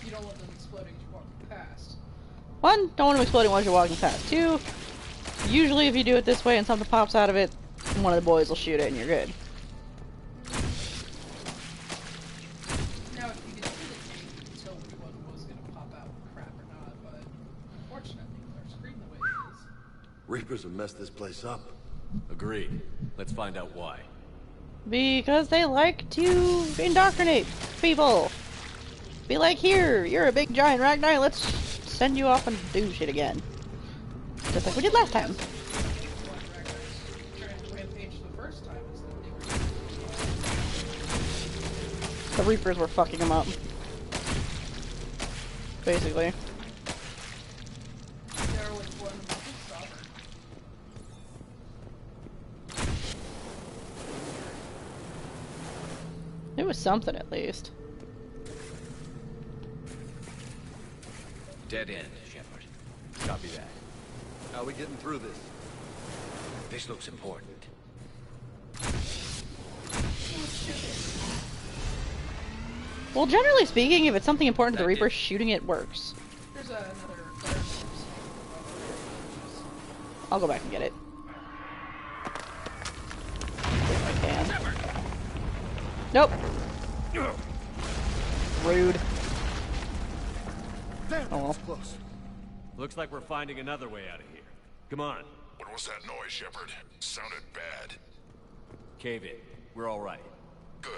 Speaker 2: You don't want them exploding as you walk past.
Speaker 1: One, don't want them exploding while you're walking past. Two, usually if you do it this way and something pops out of it, one of the boys will shoot it and you're good.
Speaker 2: Now, if you could see the tank, you could tell which one was going to pop out crap or not, but unfortunately, they're screened the way it is.
Speaker 11: Reapers have messed this place up.
Speaker 6: Agreed. Let's find out why.
Speaker 1: Because they like to indoctrinate people. Be like, here, you're a big giant Rachni, let's send you off and do shit again. Just like we did last time. The Reapers were fucking them up. Basically. It was something at least.
Speaker 5: Dead end, Shepard.
Speaker 6: Copy that.
Speaker 11: How are we getting through this?
Speaker 5: This looks important.
Speaker 1: Well, generally speaking, if it's something important to the Reaper, shooting it works.
Speaker 2: There's another
Speaker 1: I'll go back and get it. If I can. Nope. Rude.
Speaker 11: Damn,
Speaker 1: oh well.
Speaker 11: Close.
Speaker 6: Looks like we're finding another way out of here. Come on.
Speaker 7: What was that noise, Shepard? Sounded bad.
Speaker 6: Cave in. We're all right.
Speaker 7: Good.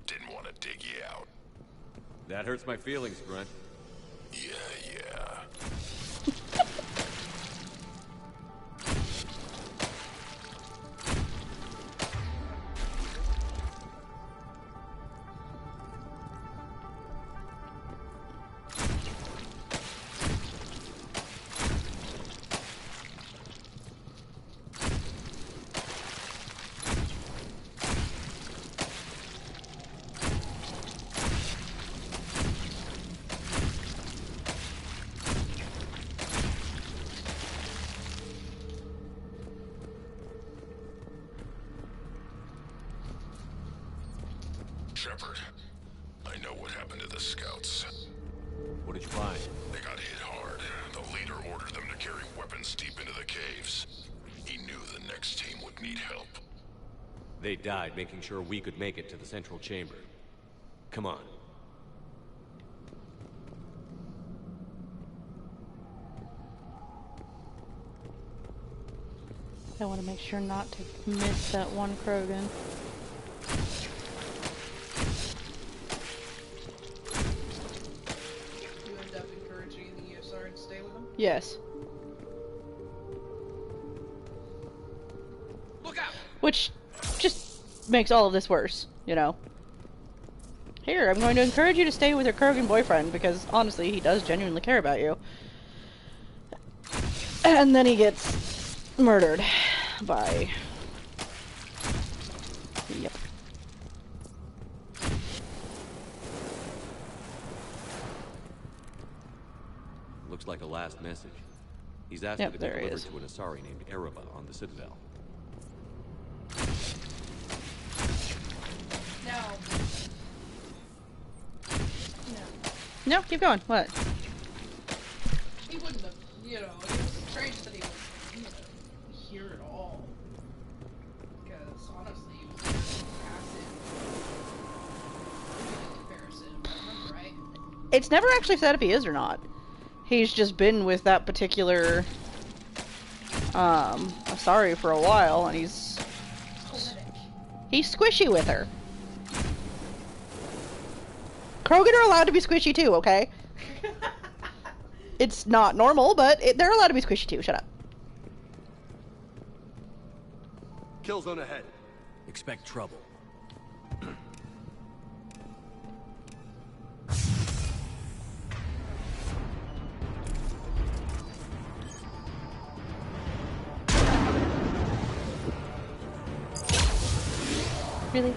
Speaker 7: Didn't want to dig you out.
Speaker 6: That hurts my feelings, Grunt.
Speaker 7: Yeah. Shepard, I know what happened to the scouts.
Speaker 6: What did you find?
Speaker 7: They got hit hard. The leader ordered them to carry weapons deep into the caves. He knew the next team would need help.
Speaker 6: They died making sure we could make it to the central chamber. Come on.
Speaker 1: I want to make sure not to miss that one Krogan.
Speaker 2: You end up encouraging the ESR to stay with them?
Speaker 1: Yes.
Speaker 5: Look out!
Speaker 1: Which just makes all of this worse, you know. Here, I'm going to encourage you to stay with your Krogan boyfriend because honestly, he does genuinely care about you. And then he gets murdered by... Yep.
Speaker 6: Looks like a last message. He's asked
Speaker 1: Yep,
Speaker 6: it to be
Speaker 1: there he
Speaker 6: delivered
Speaker 1: is.
Speaker 6: to an Asari named Ereba on the Citadel.
Speaker 2: Now...
Speaker 1: No, keep going. What?
Speaker 2: He wouldn't have, you know, it was strange that he was, here at all. Because
Speaker 1: It's never actually said if he is or not. He's just been with that particular Asari for a while, and he's squishy with her. Krogan are allowed to be squishy too, okay? It's not normal, but they're allowed to be squishy too. Shut up.
Speaker 6: Kill zone ahead. Expect trouble.
Speaker 1: Really?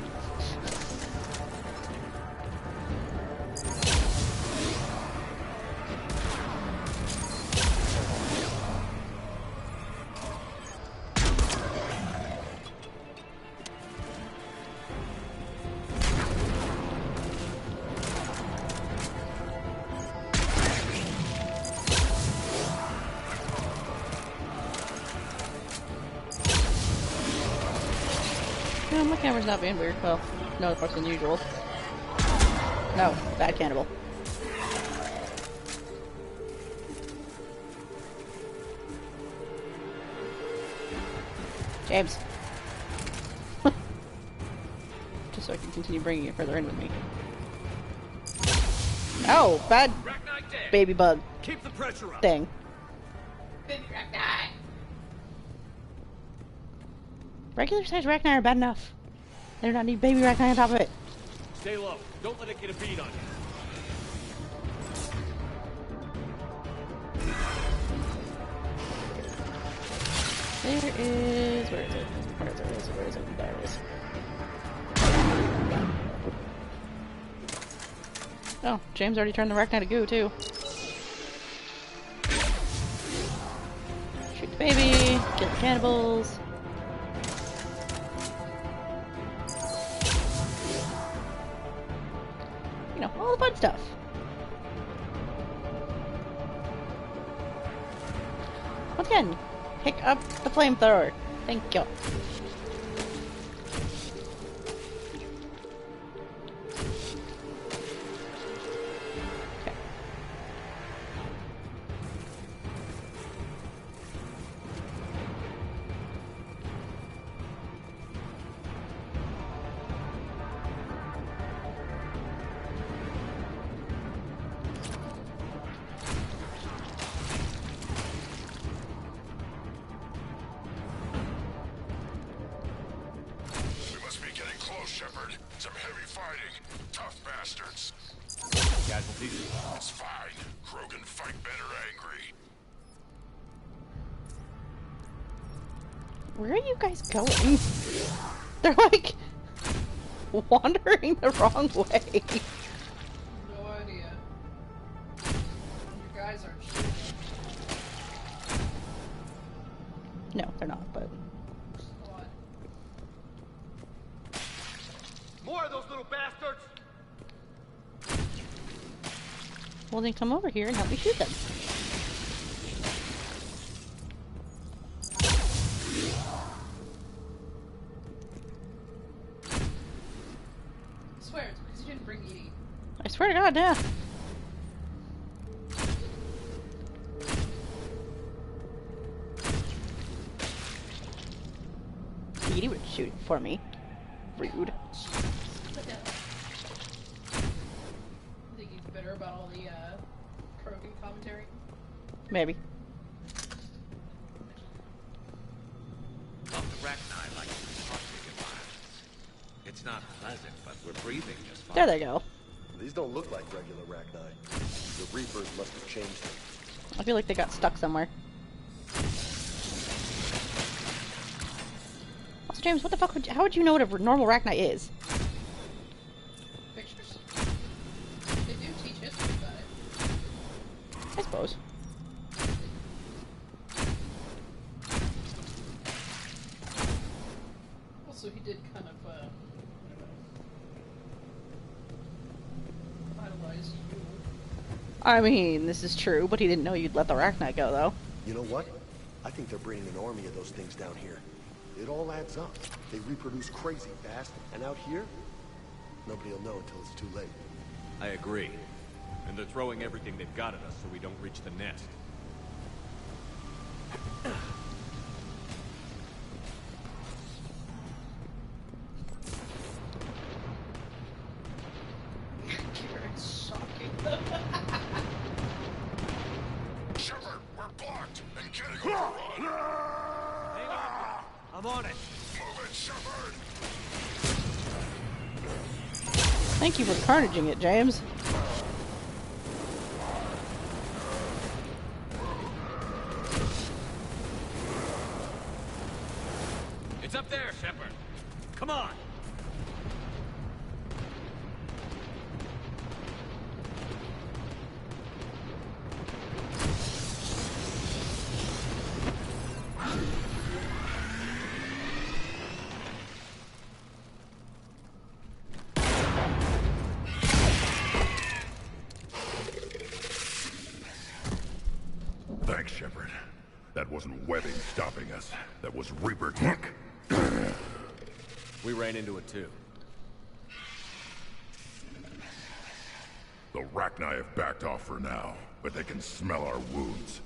Speaker 1: No, my camera's not being weird. Well, no, it's worse than usual. No, bad cannibal. James. Just so I can continue bringing it further in with me. Oh, bad baby bug.
Speaker 6: Keep the pressure up.
Speaker 1: Thing. Regular size Rachni are bad enough. They do not need baby Rachni on top of it.
Speaker 6: Stay low. Don't let it get a beat on you.
Speaker 1: There is... Where is it? Where is it? Where is it? Where is it? There it is. Oh, James already turned the Rachni to goo, too. Shoot the baby. Kill the cannibals. You know, all the fun stuff. Once again, pick up the flamethrower. Thank you.
Speaker 7: It's fine. Krogan fight better angry.
Speaker 1: Where are you guys going? They're like wandering the wrong way.
Speaker 2: No idea. You guys aren't shooting.
Speaker 1: No, they're not, but...
Speaker 2: What?
Speaker 11: More of those little bastards!
Speaker 1: Well, then come over here and help me shoot them.
Speaker 2: I swear, it's because you didn't bring Edie.
Speaker 1: I swear to God, yeah. Edie would shoot for me. Rude.
Speaker 2: Think he's bitter about all the Krogan commentary?
Speaker 1: Maybe.
Speaker 5: Off the Rachni like toxic environments. It's not pleasant, but we're breathing just fine.
Speaker 1: There they go.
Speaker 11: These don't look like regular Rachni. The Reapers must have changed them.
Speaker 1: I feel like they got stuck somewhere. Also, James, what the fuck would how would you know what a normal Rachni is?
Speaker 2: Pictures. They do teach history about it.
Speaker 1: I suppose.
Speaker 2: Also, he did kind of, idolize you.
Speaker 1: I mean, this is true, but he didn't know you'd let the Rachni go, though.
Speaker 11: You know what? I think they're bringing an army of those things down here. It all adds up. They reproduce crazy fast, and out here, nobody will know until it's too late.
Speaker 6: I agree. And they're throwing everything they've got at us so we don't reach the nest.
Speaker 2: It's shocking.
Speaker 7: Shepard, we're blocked and getting overrun.
Speaker 6: Hang on. I'm on it.
Speaker 7: Move it, Shepard.
Speaker 1: Thank you for carnaging it, James.
Speaker 6: It's up there, Shepard. Come on.
Speaker 7: Thanks, Shepard. That wasn't webbing stopping us. That was Reaper tech.
Speaker 6: We ran into it too.
Speaker 7: The Rachni have backed off for now, but they can smell our wounds.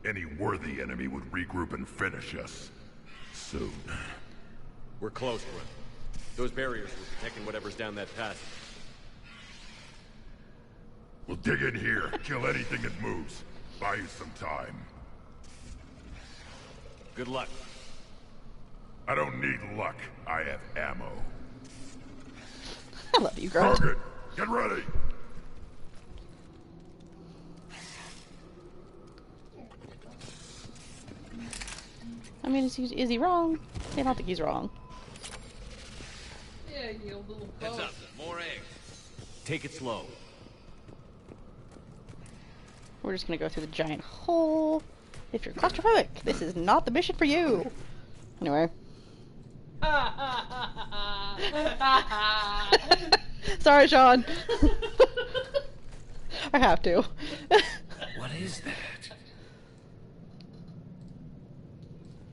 Speaker 7: Any worthy enemy would regroup and finish us. Soon.
Speaker 6: We're close, Grunt. Those barriers were protecting whatever's down that passage.
Speaker 7: We'll dig in here, kill anything that moves. Buy you some time.
Speaker 6: Good luck.
Speaker 7: I don't need luck. I have ammo.
Speaker 1: I love you, Grunt.
Speaker 7: Target, get ready.
Speaker 1: I mean, is he wrong? I don't think he's wrong.
Speaker 2: Yeah, you little
Speaker 5: Heads
Speaker 2: boat.
Speaker 5: up, more eggs.
Speaker 6: Take it slow.
Speaker 1: We're just gonna go through the giant hole. If you're claustrophobic, this is not the mission for you. Anyway. Sorry, Sean. I have to.
Speaker 5: What is that?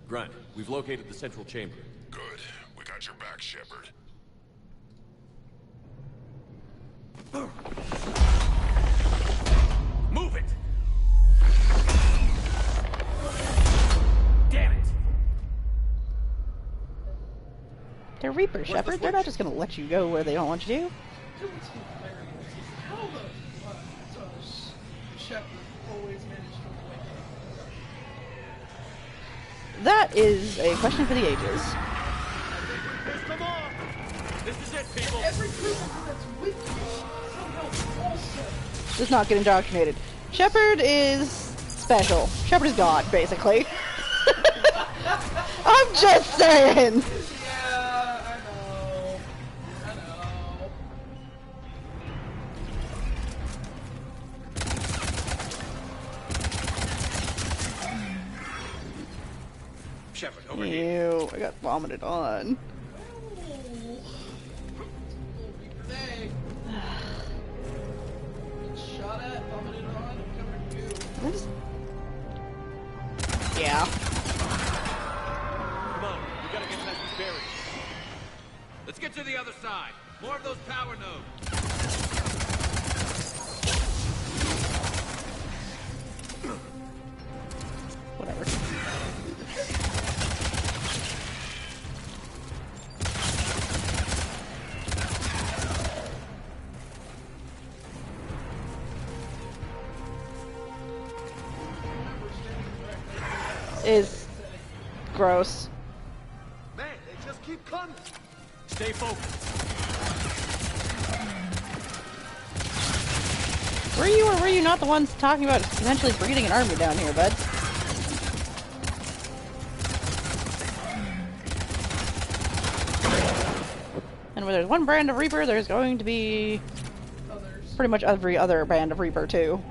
Speaker 6: Grunt, we've located the central chamber.
Speaker 7: Good. We got your back, Shepard.
Speaker 6: Move it! Damn it!
Speaker 1: They're Reapers, Shepard. They're not just gonna let you go where they don't want you to.
Speaker 2: How does Shepard always manage to avoid
Speaker 1: That is a question for the ages.
Speaker 6: Come on! This is it, people!
Speaker 2: every crew member that's with you somehow also?
Speaker 1: Just not get indoctrinated. Shepard is special. Shepard is God, basically. I'm just saying.
Speaker 2: Yeah, I know. I know.
Speaker 5: Shepard, over here.
Speaker 1: Ew, I got vomited on.
Speaker 2: Hey. Shot at, vomited on, covered you.
Speaker 1: What is... Yeah.
Speaker 6: Come on, we gotta get past these barriers.
Speaker 5: Let's get to the other side. More of those power nodes.
Speaker 1: Whatever. Is gross.
Speaker 11: Man, they just keep coming.
Speaker 6: Stay focused.
Speaker 1: Were you or were you not the ones talking about potentially breeding an army down here, bud? And where there's one brand of Reaper, there's going to be
Speaker 2: Others.
Speaker 1: pretty much every other band of Reaper, too.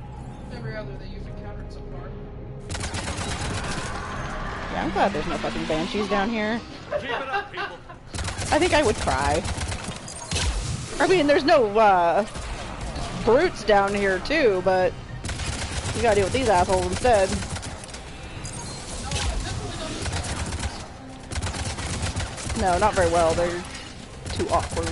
Speaker 2: Every other that you've encountered so far.
Speaker 1: Yeah, I'm glad there's no fucking banshees down here.
Speaker 6: Keep it up, people.
Speaker 1: I think I would cry. I mean, there's no, brutes down here, too, but you gotta deal with these assholes instead. No, not very well. They're too awkward.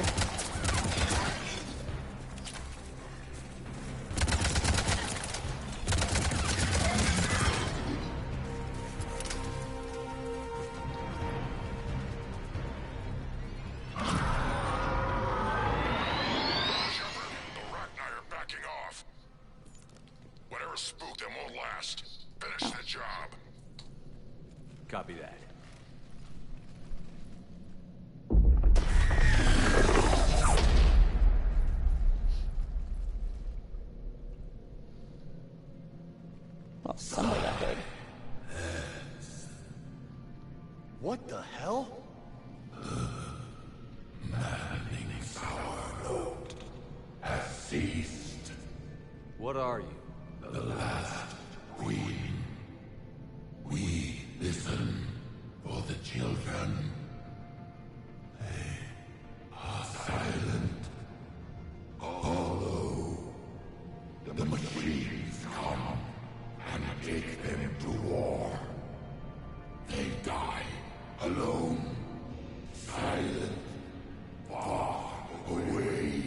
Speaker 7: spook them won't last. Finish the job.
Speaker 6: Copy that.
Speaker 1: Well, somebody got hurt.
Speaker 11: What the hell?
Speaker 7: Maddening's power note has ceased.
Speaker 6: What are you?
Speaker 7: The last queen. We listen for the children. They are silent. Although the machines come and take them to war, they die alone, silent, far away.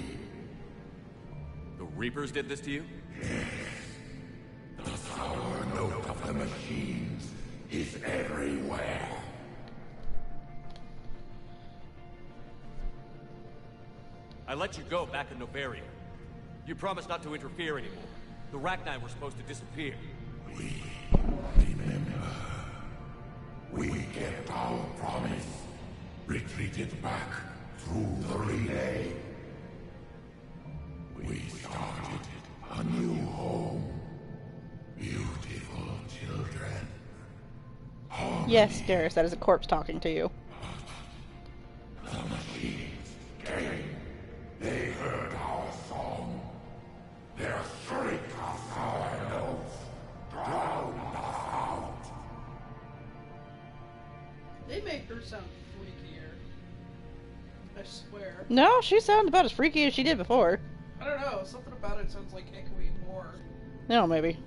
Speaker 6: The Reapers did this to you?
Speaker 7: The power note of the machines is everywhere.
Speaker 6: I let you go back in Novaria. You promised not to interfere anymore. The Rachni were supposed to disappear.
Speaker 7: We remember. We kept our promise. Retreated back through the relay. We started a new home. Beautiful children.
Speaker 1: Yes, Darius, that is a corpse talking to you.
Speaker 7: The machines came. They heard our song. Their shriek of our notes drowned us out.
Speaker 2: They make her sound freakier. I swear.
Speaker 1: No, she sounds about as freaky as she did before.
Speaker 2: I don't know, something about it sounds like echoey more.
Speaker 1: No, maybe.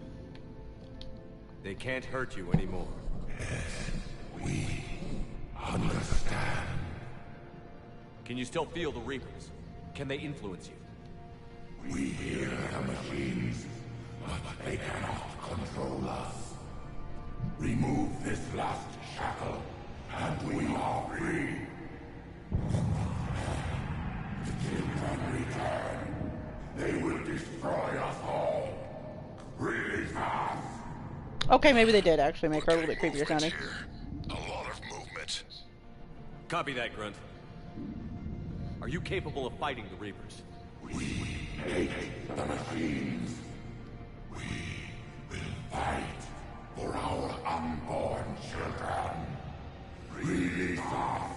Speaker 6: They can't hurt you anymore.
Speaker 7: We understand.
Speaker 6: Can you still feel the Reapers? Can they influence you?
Speaker 7: We hear the machines, but they cannot control us. Remove this last shackle, and we are free. The children return. They will destroy us all. Release us.
Speaker 1: Okay, maybe they did actually make her a little bit creepier sounding.
Speaker 7: A lot of movement.
Speaker 6: Copy that, Grunt. Are you capable of fighting the Reapers?
Speaker 7: We hate the machines. We will fight for our unborn children. Release us.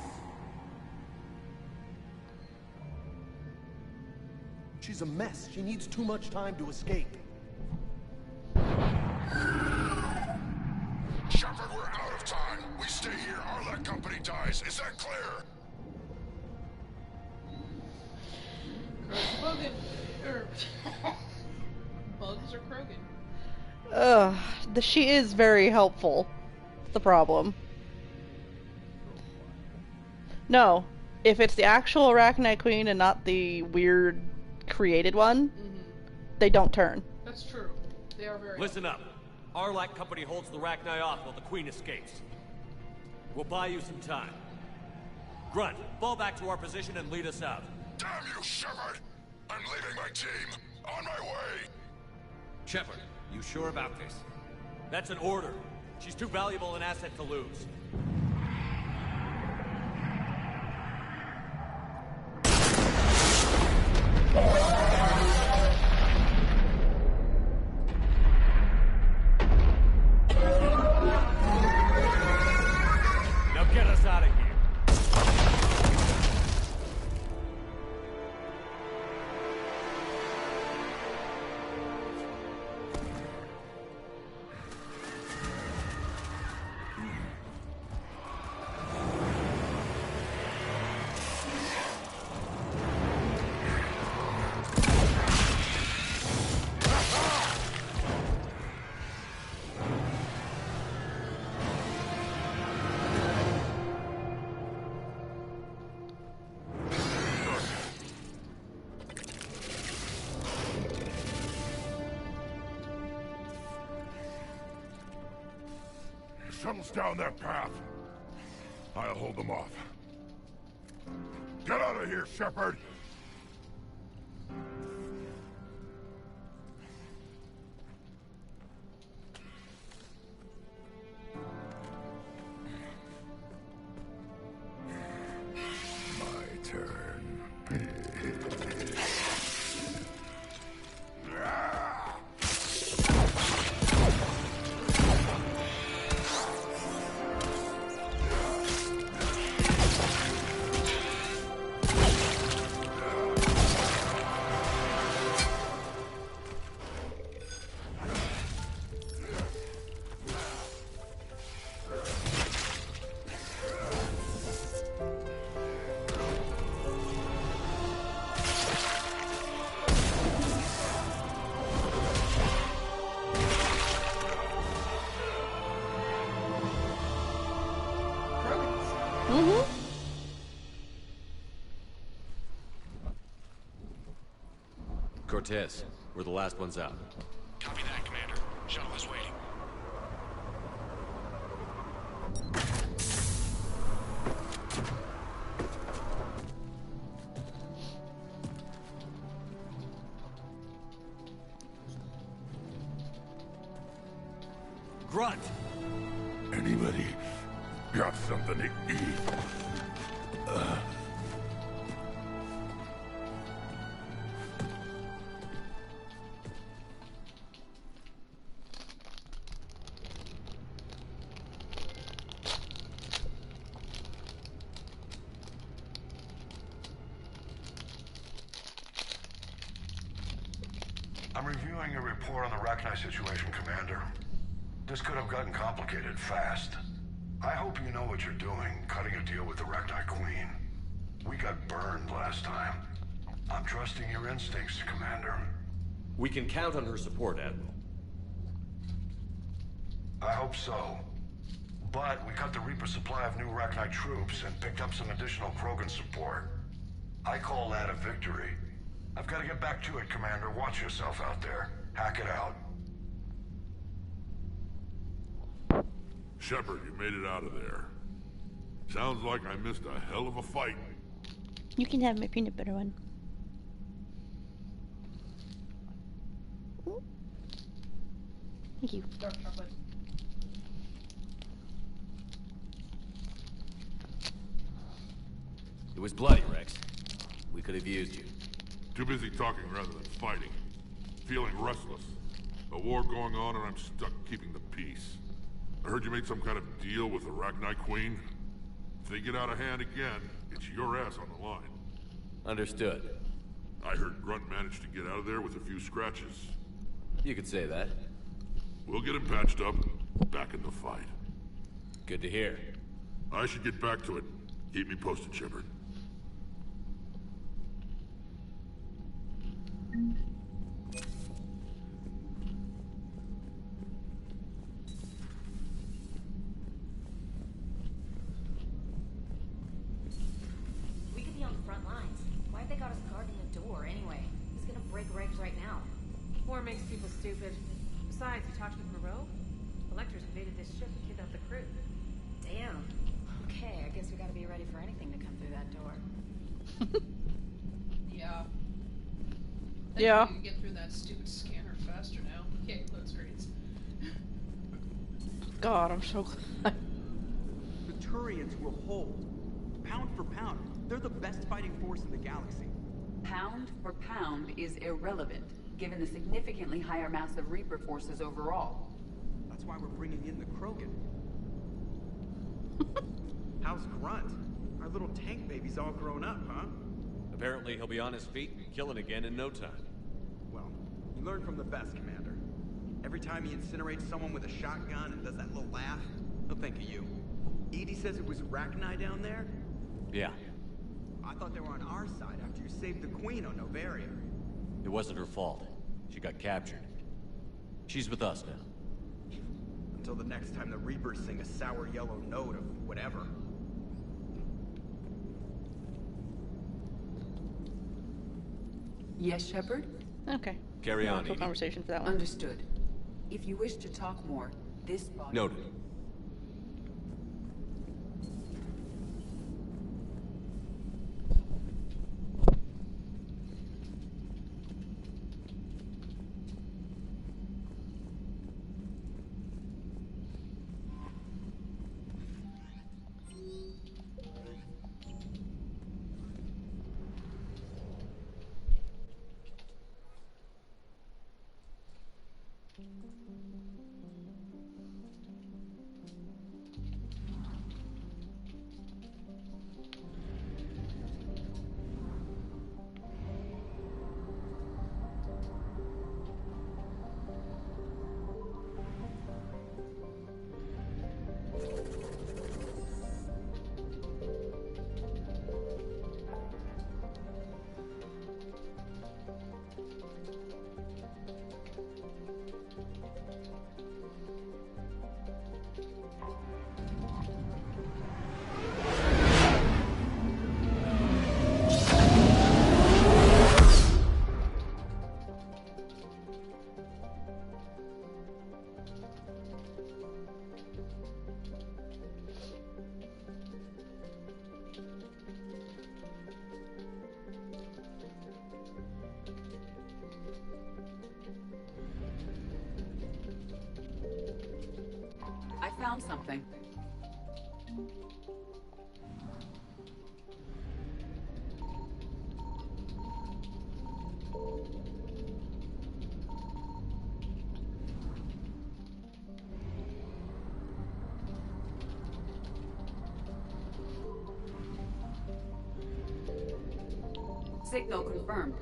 Speaker 11: She's a mess. She needs too much time to escape.
Speaker 7: Shepard, we're out of time. We stay here, Arlec Company dies. Is that clear?
Speaker 2: Krogan. Bugs or Krogan?
Speaker 1: She is very helpful. That's the problem. No, if it's the actual Arachnite Queen and not the weird created one, they don't turn.
Speaker 2: That's true. They are very
Speaker 6: Listen up. Arlec Company holds the Rachni off while the Queen escapes. We'll buy you some time. Grunt, fall back to our position and lead us out.
Speaker 7: Damn you, Shepard! I'm leaving my team. On my way.
Speaker 5: Shepard, you sure about this?
Speaker 6: That's an order. She's too valuable an asset to lose. Now get us out of here.
Speaker 7: Shuttle's down that path. I'll hold them off. Get out of here, Shepard!
Speaker 6: Cortez. We're the last ones out.
Speaker 9: Copy that, Commander. Shuttle is waiting.
Speaker 6: Grunt!
Speaker 7: Anybody got something to eat?
Speaker 20: I'm reviewing your report on the Rachni situation, Commander. This could have gotten complicated fast. I hope you know what you're doing, cutting a deal with the Rachni Queen. We got burned last time. I'm trusting your instincts, Commander.
Speaker 6: We can count on her support, Admiral.
Speaker 20: I hope so. But we cut the Reaper supply of new Rachni troops and picked up some additional Krogan support. I call that a victory. I've got to get back to it, Commander. Watch yourself out there. Hack it out.
Speaker 7: Shepard, you made it out of there. Sounds like I missed a hell of a fight.
Speaker 1: You can have my peanut butter one. Thank you.
Speaker 2: Dark chocolate.
Speaker 6: It was bloody, Rex. We could have used you.
Speaker 7: Too busy talking rather than fighting. Feeling restless. A war going on and I'm stuck keeping the peace. I heard you made some kind of deal with the Rachni Queen. If they get out of hand again, it's your ass on the line.
Speaker 6: Understood.
Speaker 7: I heard Grunt managed to get out of there with a few scratches.
Speaker 6: You could say that.
Speaker 7: We'll get him patched up, back in the fight.
Speaker 6: Good to hear.
Speaker 7: I should get back to it. Keep me posted, Shepard.
Speaker 16: We could be on the front lines. Why'd they got us guarding the door anyway? Who's gonna break regs right now?
Speaker 22: War makes people stupid. Besides, you talked with Moreau? Electors invaded this ship and kidnapped the crew.
Speaker 16: Damn. Okay, I guess we gotta be ready for anything to come through that door.
Speaker 2: Yeah.
Speaker 1: Yeah.
Speaker 2: You can get through that stupid scanner faster now. Okay, load screens.
Speaker 1: God, I'm so glad.
Speaker 17: The Turians will hold. Pound for pound, they're the best fighting force in the galaxy.
Speaker 3: Pound for pound is irrelevant, given the significantly higher mass of Reaper forces overall.
Speaker 17: That's why we're bringing in the Krogan. How's Grunt? Our little tank baby's all grown up, huh?
Speaker 6: Apparently he'll be on his feet and killing again in no time.
Speaker 17: Well, you learn from the best, Commander. Every time he incinerates someone with a shotgun and does that little laugh, he'll think of you. Edie says it was Rachni down there?
Speaker 6: Yeah.
Speaker 17: I thought they were on our side after you saved the Queen on Noveria.
Speaker 6: It wasn't her fault. She got captured. She's with us now.
Speaker 17: Until the next time the Reapers sing a sour yellow note of whatever.
Speaker 3: Yes, Shepard?
Speaker 1: Okay.
Speaker 6: Carry on,
Speaker 1: Full
Speaker 6: Edie.
Speaker 1: conversation for that one.
Speaker 3: Understood. If you wish to talk more, this body...
Speaker 6: Noted.
Speaker 3: found something. Signal confirmed.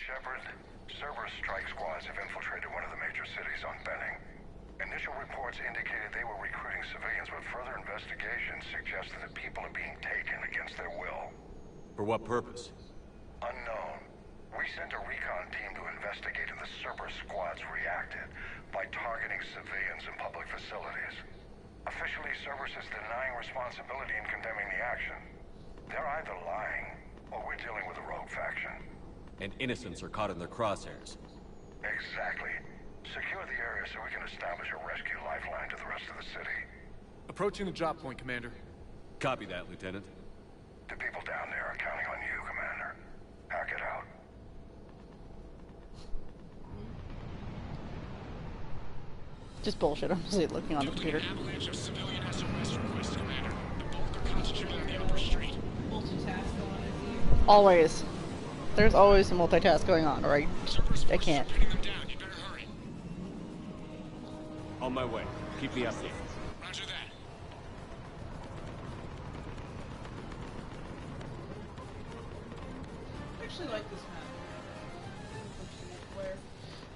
Speaker 20: Shepard, Cerberus strike squads have infiltrated one of the major cities on Benning. Initial reports indicated they were recruiting civilians, but further investigation suggested that people are being taken against their will.
Speaker 6: For what purpose?
Speaker 20: Unknown. We sent a recon team to investigate, and the Cerberus squads reacted by targeting civilians in public facilities. Officially, Cerberus is denying responsibility and condemning the action. They're either lying, or we're dealing with a rogue faction.
Speaker 6: And innocents are caught in their crosshairs.
Speaker 20: Exactly. Secure the area so we can establish a rescue lifeline to the rest of the city.
Speaker 12: Approaching the drop point, Commander.
Speaker 6: Copy that, Lieutenant.
Speaker 20: The people down there are counting on you, Commander. Hack it out.
Speaker 1: Just bullshit. I'm just looking on the computer.
Speaker 9: Avalanche of civilian SOS requests, Commander. The bulk are concentrated on the upper street.
Speaker 1: Always. There's always some multitask going on, or I can't.
Speaker 6: On my way. Keep me updated.
Speaker 9: Roger that.
Speaker 2: I actually like this map.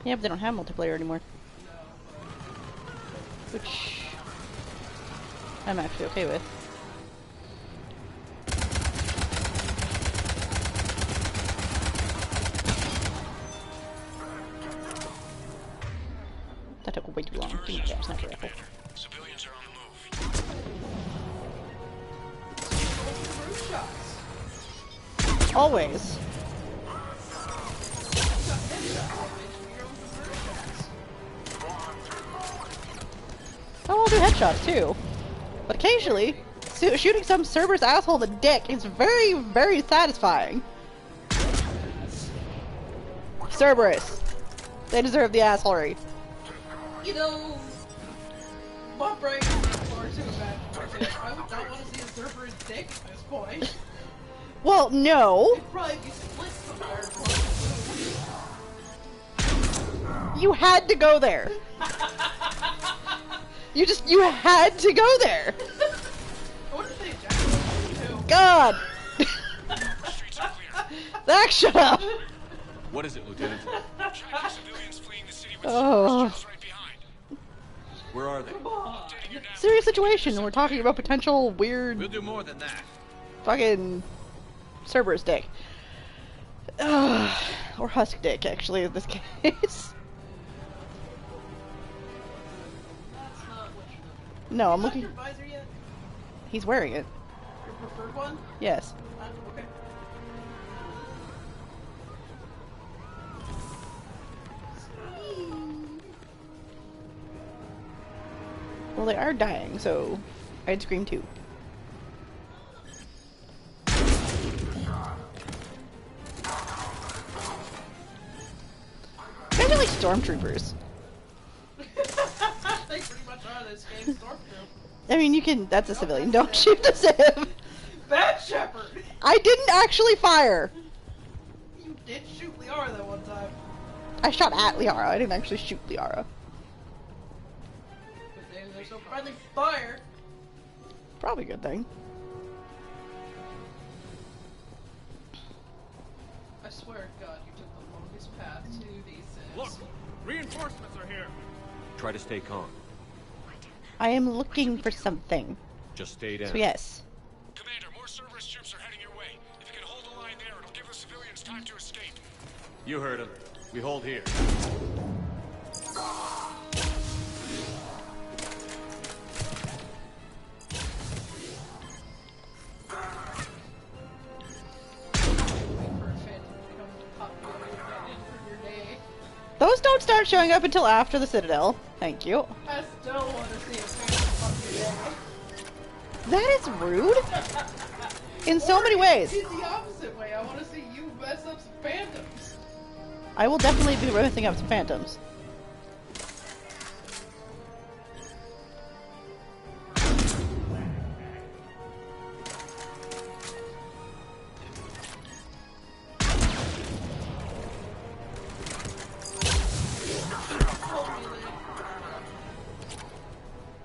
Speaker 1: Yeah, but they don't have multiplayer anymore. Which I'm actually okay with. That took way too long. Give me that sniper rifle.
Speaker 9: Civilians are on the move.
Speaker 1: Always. I'll do headshots too. But occasionally, shooting some Cerberus asshole in the dick is very, very satisfying. Cerberus. They deserve the assholery.
Speaker 2: You know, my brain is far too bad. I would not want to see a Cerberus dick at this point.
Speaker 1: Well, no.
Speaker 2: It'd probably be split somewhere.
Speaker 1: You had to go there. You had to go there. God. Zach, shut up.
Speaker 6: What is it, Lieutenant?
Speaker 9: Chinese civilians fleeing the city with
Speaker 1: Oh.
Speaker 9: soldiers right behind.
Speaker 6: Where are they?
Speaker 9: Updating
Speaker 1: serious situation. We're talking about potential weird.
Speaker 12: We'll do more than that.
Speaker 1: Fucking Cerberus dick. Or Husk dick, actually, in this case.
Speaker 2: That's not what you're
Speaker 1: No, I'm
Speaker 2: looking.
Speaker 1: looking.
Speaker 2: Your visor yet?
Speaker 1: He's wearing it.
Speaker 2: Your preferred one?
Speaker 1: Yes.
Speaker 2: Okay.
Speaker 1: Well, they are dying, so I'd scream too. They're like stormtroopers.
Speaker 2: They pretty much are this game's stormtrooper.
Speaker 1: I mean, you can. That's a civilian. Don't shoot the civ.
Speaker 2: Bad Shepherd!
Speaker 1: I didn't actually fire.
Speaker 2: You did shoot Liara that one time.
Speaker 1: I shot at Liara. I didn't actually shoot Liara.
Speaker 2: But there's no friendly fire.
Speaker 1: Probably a good thing.
Speaker 2: I swear to God, you took the longest path to these things.
Speaker 12: Look, reinforcements are here.
Speaker 6: Try to stay calm.
Speaker 1: I am looking for something.
Speaker 6: Just stay down.
Speaker 1: So yes.
Speaker 20: Commander, more Cerberus troops are heading your way. If you can hold the line there, it'll give the civilians time to escape.
Speaker 6: You heard him. We hold here.
Speaker 1: Those don't start showing up until after the Citadel. Thank you.
Speaker 2: I still want to see a phantom fuck your day.
Speaker 1: That is rude. In so many ways.
Speaker 2: It's the opposite way. I want to see you mess up some phantoms.
Speaker 1: I will definitely be messing up some phantoms.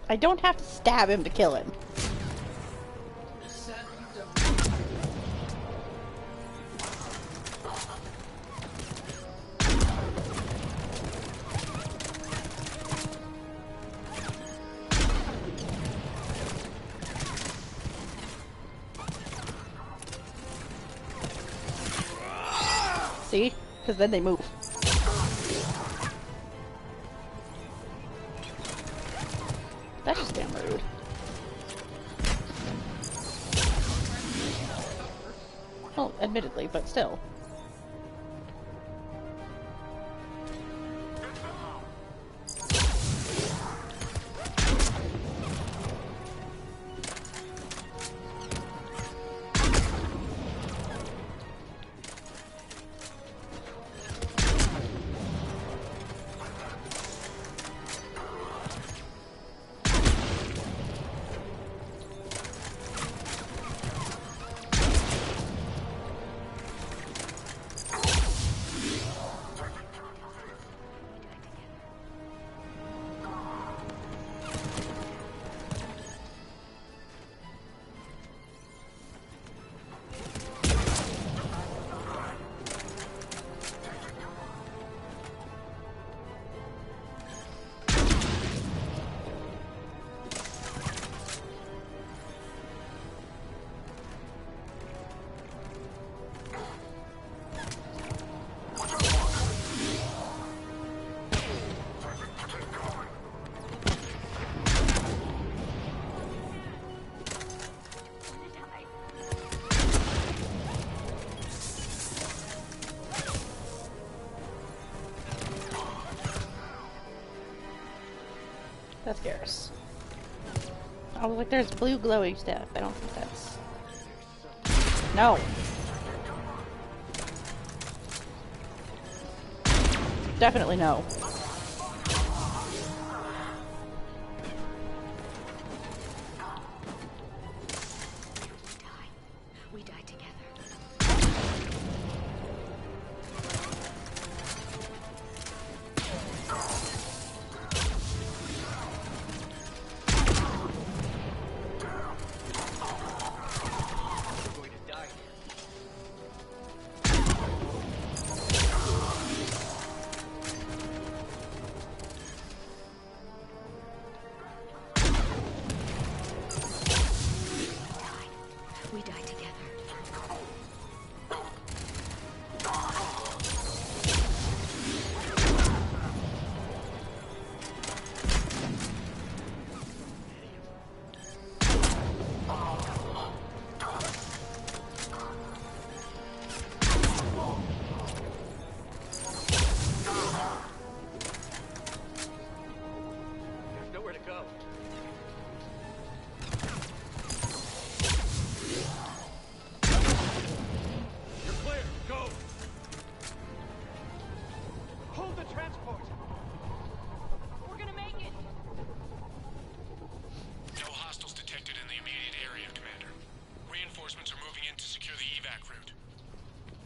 Speaker 1: I don't have to stab him to kill him. See? Because then they move. That's just damn rude. Well, admittedly, but still. That's Garrus. I was like, there's blue glowy stuff. I don't think that's... No! Definitely no.
Speaker 8: We die together.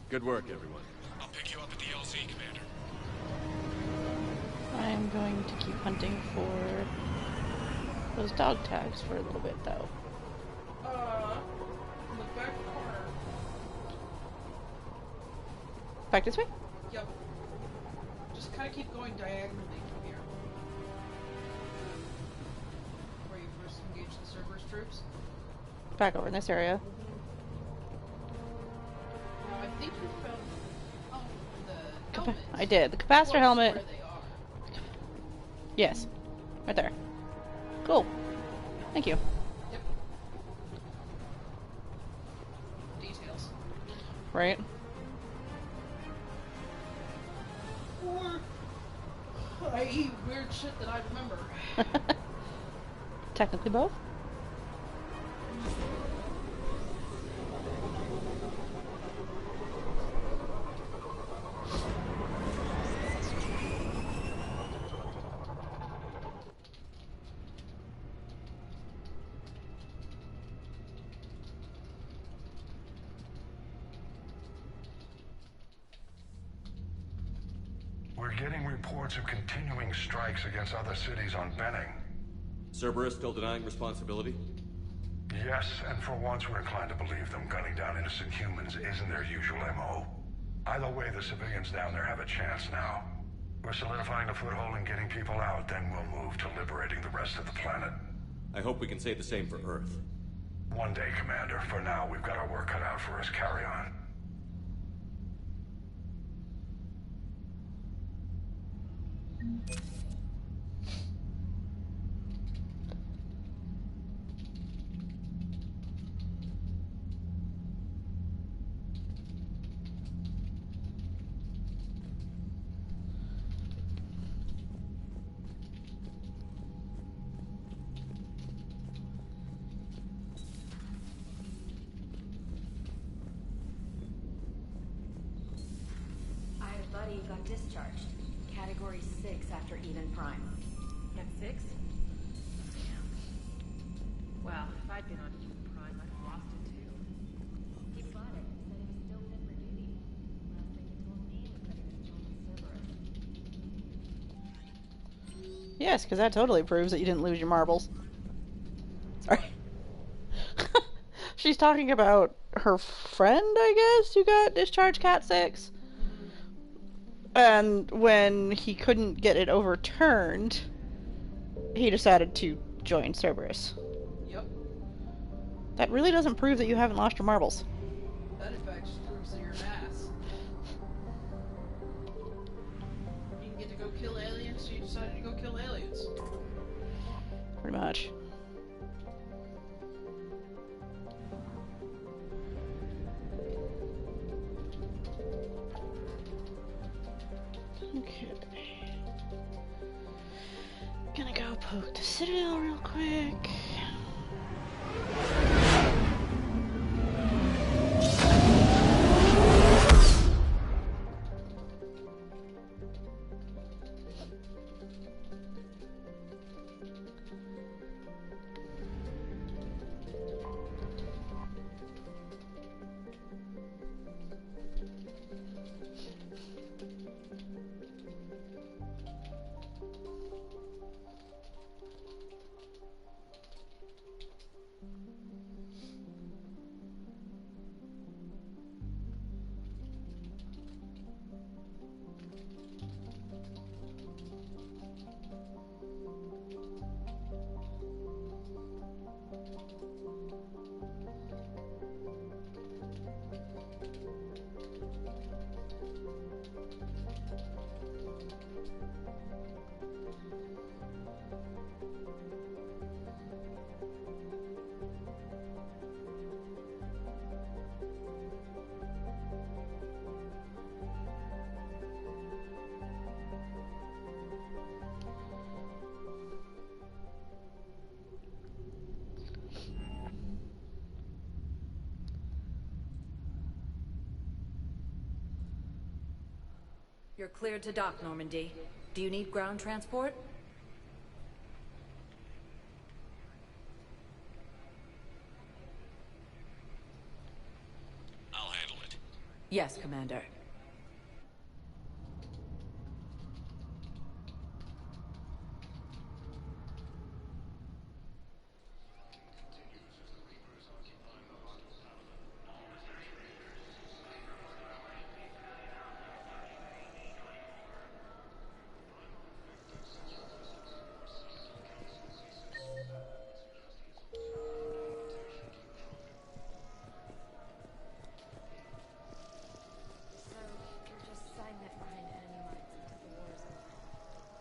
Speaker 6: Good work, everyone.
Speaker 9: I'll pick you up at the LZ, Commander.
Speaker 1: I'm going to keep hunting for those dog tags for a little bit, though.
Speaker 2: In the back corner.
Speaker 1: Back this way?
Speaker 2: Yep. Just kind of keep going diagonally from here. Where you first engaged the Cerberus troops.
Speaker 1: Back over in this area.
Speaker 2: I think you found the helmet.
Speaker 1: I did. The capacitor helmet.
Speaker 2: Where they are.
Speaker 1: Yes. Right there. Cool. Thank you.
Speaker 2: Yep. Details.
Speaker 1: Right?
Speaker 2: Or I eat weird shit that I remember.
Speaker 1: Technically both.
Speaker 20: We're getting reports of continuing strikes against other cities on Benning.
Speaker 6: Cerberus still denying responsibility?
Speaker 20: Yes, and for once we're inclined to believe them. Gunning down innocent humans isn't their usual MO. Either way, the civilians down there have a chance now. We're solidifying a foothold and getting people out, then we'll move to liberating the rest of the planet.
Speaker 6: I hope we can say the same for Earth.
Speaker 20: One day, Commander. For now, we've got our work cut out for us. Carry on.
Speaker 16: I had a buddy who got discharged. Category 6 after Eden Prime.
Speaker 22: At 6? Well, if I'd been on Eden Prime, I'd have lost it too.
Speaker 16: He fought it and said he was still fit for duty. Last thing he told me was that he was joining Cerberus.
Speaker 1: Yes, because that totally proves that you didn't lose your marbles. Sorry. She's talking about her friend, I guess, who got discharged Cat 6. And when he couldn't get it overturned, he decided to join Cerberus.
Speaker 2: Yep.
Speaker 1: That really doesn't prove that you haven't lost your marbles.
Speaker 2: That in fact just proves that you're an ass. You didn't get to go kill aliens, so you decided to go kill aliens.
Speaker 1: Pretty much. Okay. Gonna go poke the Citadel real quick.
Speaker 4: You're cleared to dock, Normandy. Do you need ground transport?
Speaker 9: I'll handle it.
Speaker 3: Yes, Commander.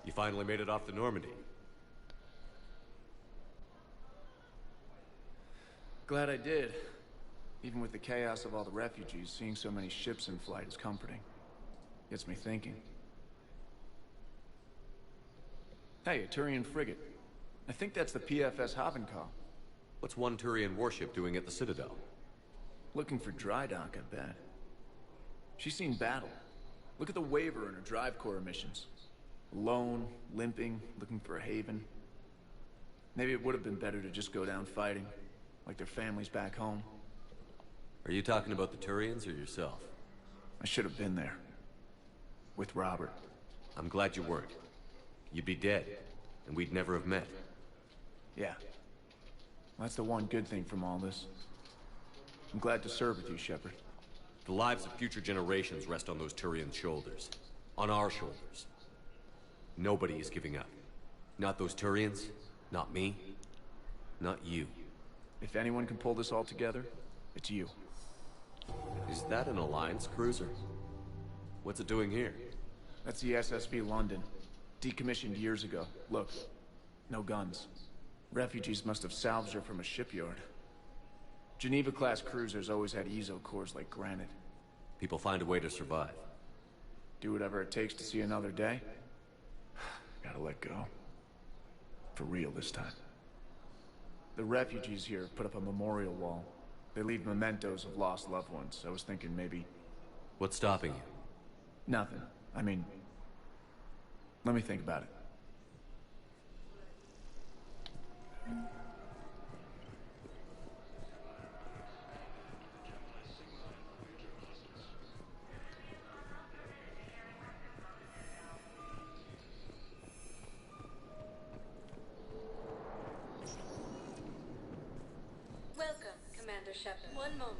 Speaker 6: You finally made it off the Normandy.
Speaker 18: Glad I did. Even with the chaos of all the refugees, seeing so many ships in flight is comforting. Gets me thinking. Hey, a Turian frigate. I think that's the PFS Havenkow.
Speaker 6: What's one Turian warship doing at the Citadel?
Speaker 18: Looking for dry dock, I bet. She's seen battle. Look at the waiver in her drive corps missions. Alone, limping, looking for a haven. Maybe it would have been better to just go down fighting, like their families back home.
Speaker 6: Are you talking about the Turians or yourself?
Speaker 18: I should have been there. With Robert.
Speaker 6: I'm glad you weren't. You'd be dead, and we'd never have met.
Speaker 18: Yeah. That's the one good thing from all this. I'm glad to serve with you, Shepard.
Speaker 6: The lives of future generations rest on those Turian shoulders. On our shoulders. Nobody is giving up. Not those Turians, not me, not you.
Speaker 18: If anyone can pull this all together, it's you.
Speaker 6: Is that an Alliance cruiser? What's it doing here?
Speaker 18: That's the SSV London. Decommissioned years ago. Look, no guns. Refugees must have salvaged her from a shipyard. Geneva-class cruisers always had eezo cores like granite.
Speaker 6: People find a way to survive.
Speaker 18: Do whatever it takes to see another day. Gotta let go. For real this time. The refugees here put up a memorial wall. They leave mementos of lost loved ones. I was thinking maybe...
Speaker 6: What's stopping you?
Speaker 18: Nothing. I mean... Let me think about it.
Speaker 19: Welcome, Commander Shepard. One moment.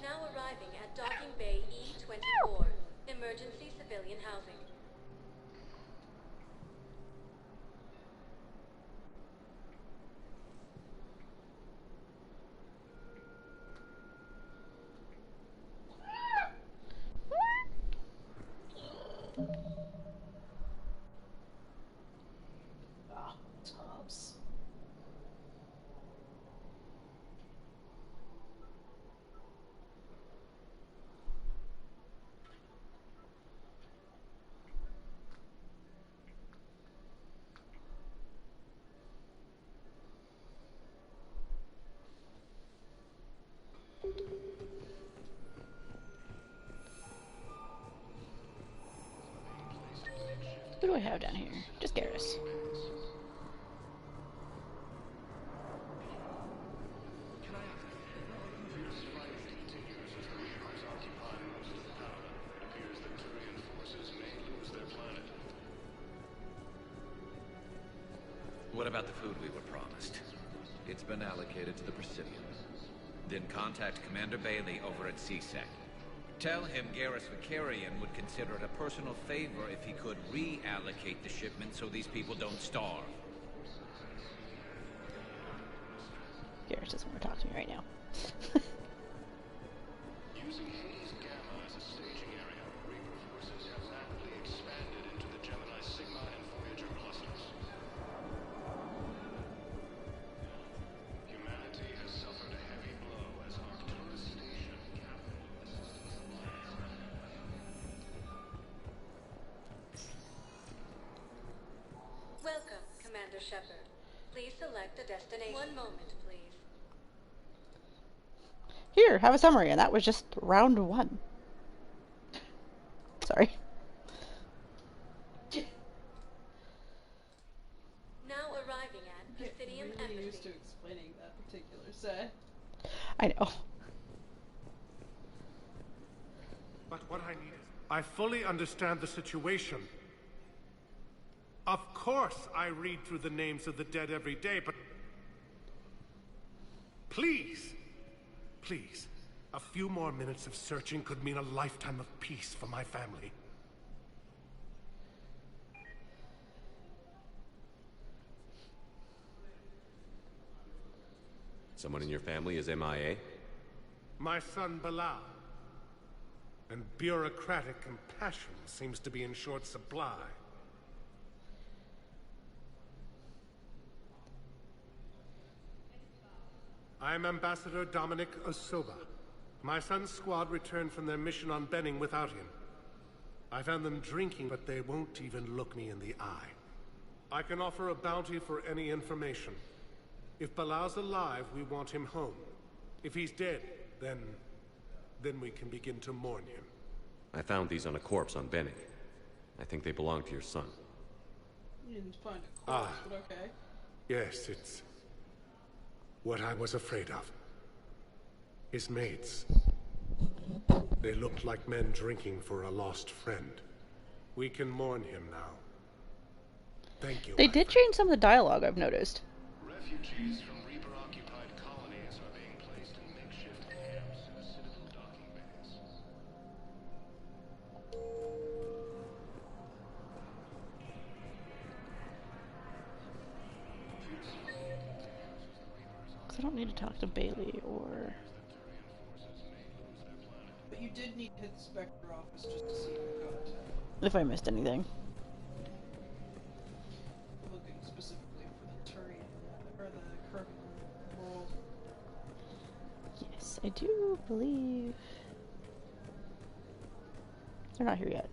Speaker 19: Now arriving at Docking Bay E-24, emergency civilian housing.
Speaker 2: Ah, tubs.
Speaker 1: What do I have down here? Just Garrus.
Speaker 5: What about the food we were promised? It's been allocated to the Presidium. Then contact Commander Bailey over at CSEC. Tell him Garrus Vakarian would consider it a personal favor if he could reallocate the shipment so these people don't starve.
Speaker 1: Garrus doesn't want to talk to me right now.
Speaker 20: Using Hades Gamma as a staging area, Reaper forces have rapidly expanded into the Gemini Sigma and Voyager clusters. Humanity has suffered a heavy blow as Arcturus Station captured the system's
Speaker 19: Welcome, Commander Shepard. Please select a destination. One moment, please.
Speaker 1: Here, have a summary, and that was just round 1. Sorry. I know.
Speaker 13: But what I need is... I fully understand the situation. Of course I read through the names of the dead every day, but... Please! Please. A few more minutes of searching could mean a lifetime of peace for my family.
Speaker 6: Someone in your family is MIA?
Speaker 13: My son Bilal. And bureaucratic compassion seems to be in short supply. I am Ambassador Dominic Osoba. My son's squad returned from their mission on Benning without him. I found them drinking, but they won't even look me in the eye. I can offer a bounty for any information. If Bilal's alive, we want him home. If he's dead, then we can begin to mourn him.
Speaker 6: I found these on a corpse on Benning. I think they belong to your son.
Speaker 2: You didn't find a corpse, but okay.
Speaker 13: Yes, it's what I was afraid of. His mates. They looked like men drinking for a lost friend. We can mourn him now. Thank you.
Speaker 1: They did change some of the dialogue, I've noticed.
Speaker 20: Refugees from Reaper-occupied colonies are being placed in makeshift camps in the Citadel docking bays.
Speaker 1: Because I don't need to talk to Bailey or...
Speaker 2: But you did need to hit the Spectre office just to see the contact.
Speaker 1: if I missed anything.
Speaker 2: Looking specifically for the Turian, or the Krogan world.
Speaker 1: Yes, I do believe... They're not here yet.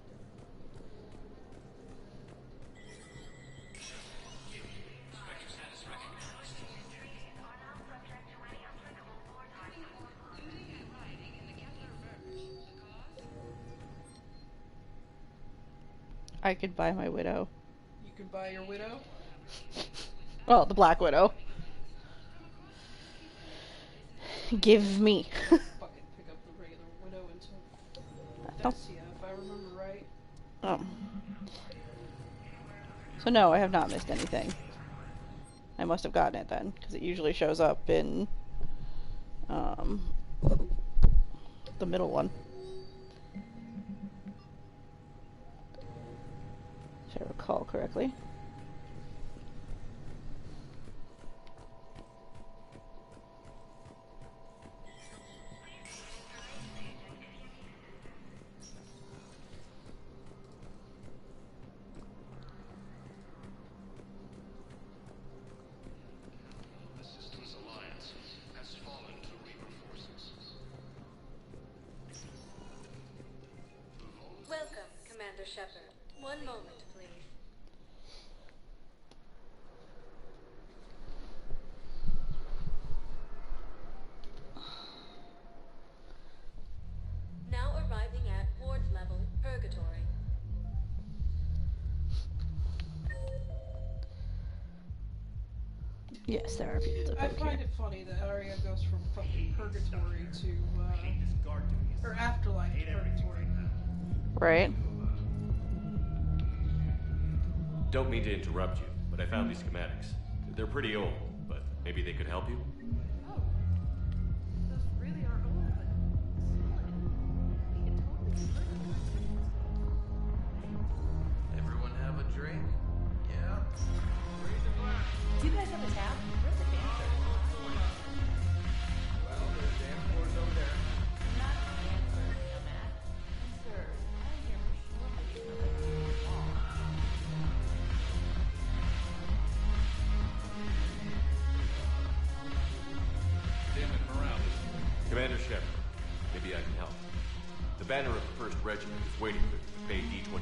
Speaker 1: I could buy my widow.
Speaker 2: You can buy your widow?
Speaker 1: Well, the Black Widow. Give me.
Speaker 2: Fucking pick up the regular widow until Dacia, if I remember right.
Speaker 1: Oh. So no, I have not missed anything. I must have gotten it then, because it usually shows up in the middle one. If I recall correctly.
Speaker 20: The Systems Alliance has fallen to Reaper forces.
Speaker 19: Welcome, Commander Shepard. One moment, please. Now arriving at ward level, Purgatory.
Speaker 1: Yes, there are people
Speaker 2: I
Speaker 1: up
Speaker 2: find
Speaker 1: here.
Speaker 2: it funny that Arya goes from fucking Purgatory to, or Afterlife to Purgatory.
Speaker 1: Right?
Speaker 6: Don't mean to interrupt you, but I found these schematics. They're pretty old, but maybe they could help you?
Speaker 22: Oh. Those really are old, but solid. We can totally convert them.
Speaker 18: Everyone have a drink? Yeah.
Speaker 22: Do you guys have a tap? Where's the dancer?
Speaker 18: Well, the dance floor's over there.
Speaker 22: Not the dancer, dumbass. Sir, I'm here for sure. I didn't know that was on the wall.
Speaker 6: Damon Morales. Commander Shepard, maybe I can help. The banner of the 1st Regiment is waiting for you, Bay D-24.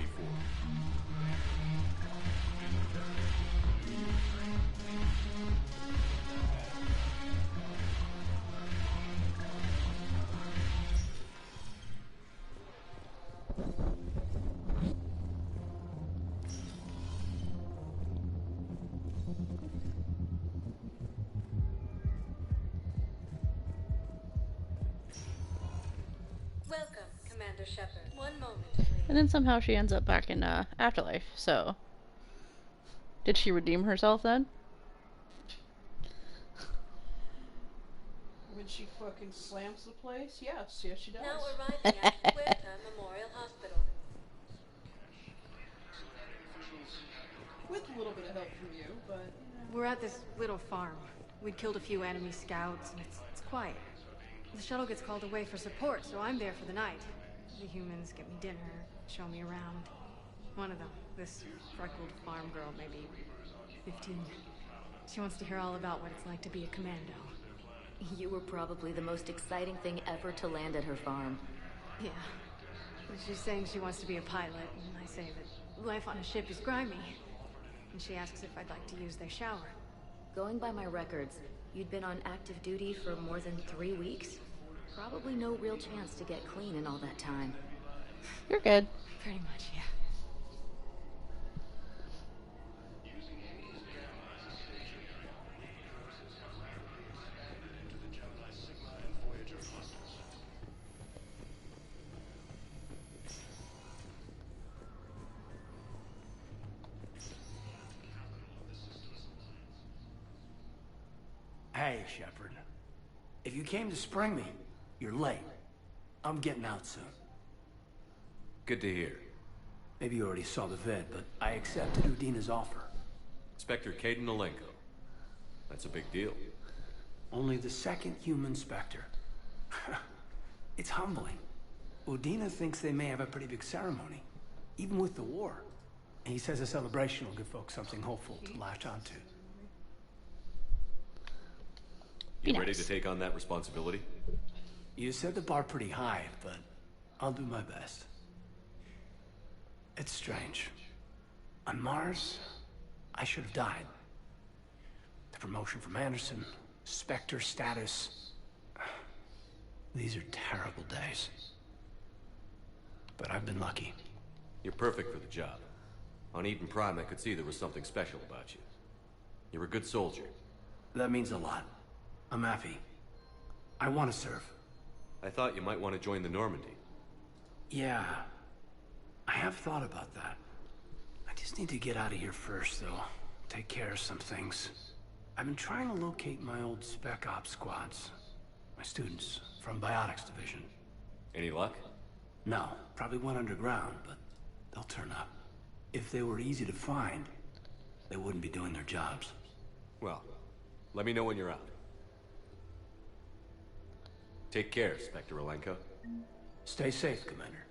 Speaker 19: Commander Shepard. One moment, please.
Speaker 1: And then somehow she ends up back in Afterlife, so... Did she redeem herself then?
Speaker 2: When she fucking slams the place? Yes, she does.
Speaker 19: Now arriving at Huerta Memorial Hospital.
Speaker 2: With a little bit of help from you, but...
Speaker 22: We're at this little farm. We'd killed a few enemy scouts, and it's quiet. The shuttle gets called away for support, so I'm there for the night. The humans get me dinner, show me around. One of them, this freckled farm girl, maybe 15. She wants to hear all about what it's like to be a commando.
Speaker 10: You were probably the most exciting thing ever to land at her farm.
Speaker 22: Yeah. She's saying she wants to be a pilot, and I say that life on a ship is grimy. And she asks if I'd like to use their shower.
Speaker 10: Going by my records, you'd been on active duty for more than 3 weeks. Probably no real chance to get clean in all that time.
Speaker 1: You're good.
Speaker 22: Pretty much, yeah.
Speaker 14: Hey, Shepard. If you came to spring me, you're late. I'm getting out soon.
Speaker 6: Good to hear.
Speaker 14: Maybe you already saw the vid, but I accepted Udina's offer.
Speaker 6: Inspector Kaidan Alenko. That's a big deal.
Speaker 14: Only the second human Spectre. It's humbling. Udina thinks they may have a pretty big ceremony, even with the war. And he says a celebration will give folks something hopeful to latch onto.
Speaker 6: You ready to take on that responsibility?
Speaker 14: You set the bar pretty high, but I'll do my best. It's strange. On Mars, I should have died. The promotion from Anderson, Spectre status. These are terrible days. But I've been lucky.
Speaker 6: You're perfect for the job. On Eden Prime, I could see there was something special about you. You're a good soldier.
Speaker 14: That means a lot. I'm happy. I want to serve.
Speaker 6: I thought you might want to join the Normandy.
Speaker 14: Yeah. I have thought about that. I just need to get out of here first, though. Take care of some things. I've been trying to locate my old Spec Ops squads. My students from Biotics Division.
Speaker 6: Any luck?
Speaker 14: No. Probably went underground, but they'll turn up. If they were easy to find, they wouldn't be doing their jobs.
Speaker 6: Well, let me know when you're out. Take care, Spectre Alenko.
Speaker 14: Stay safe, Commander.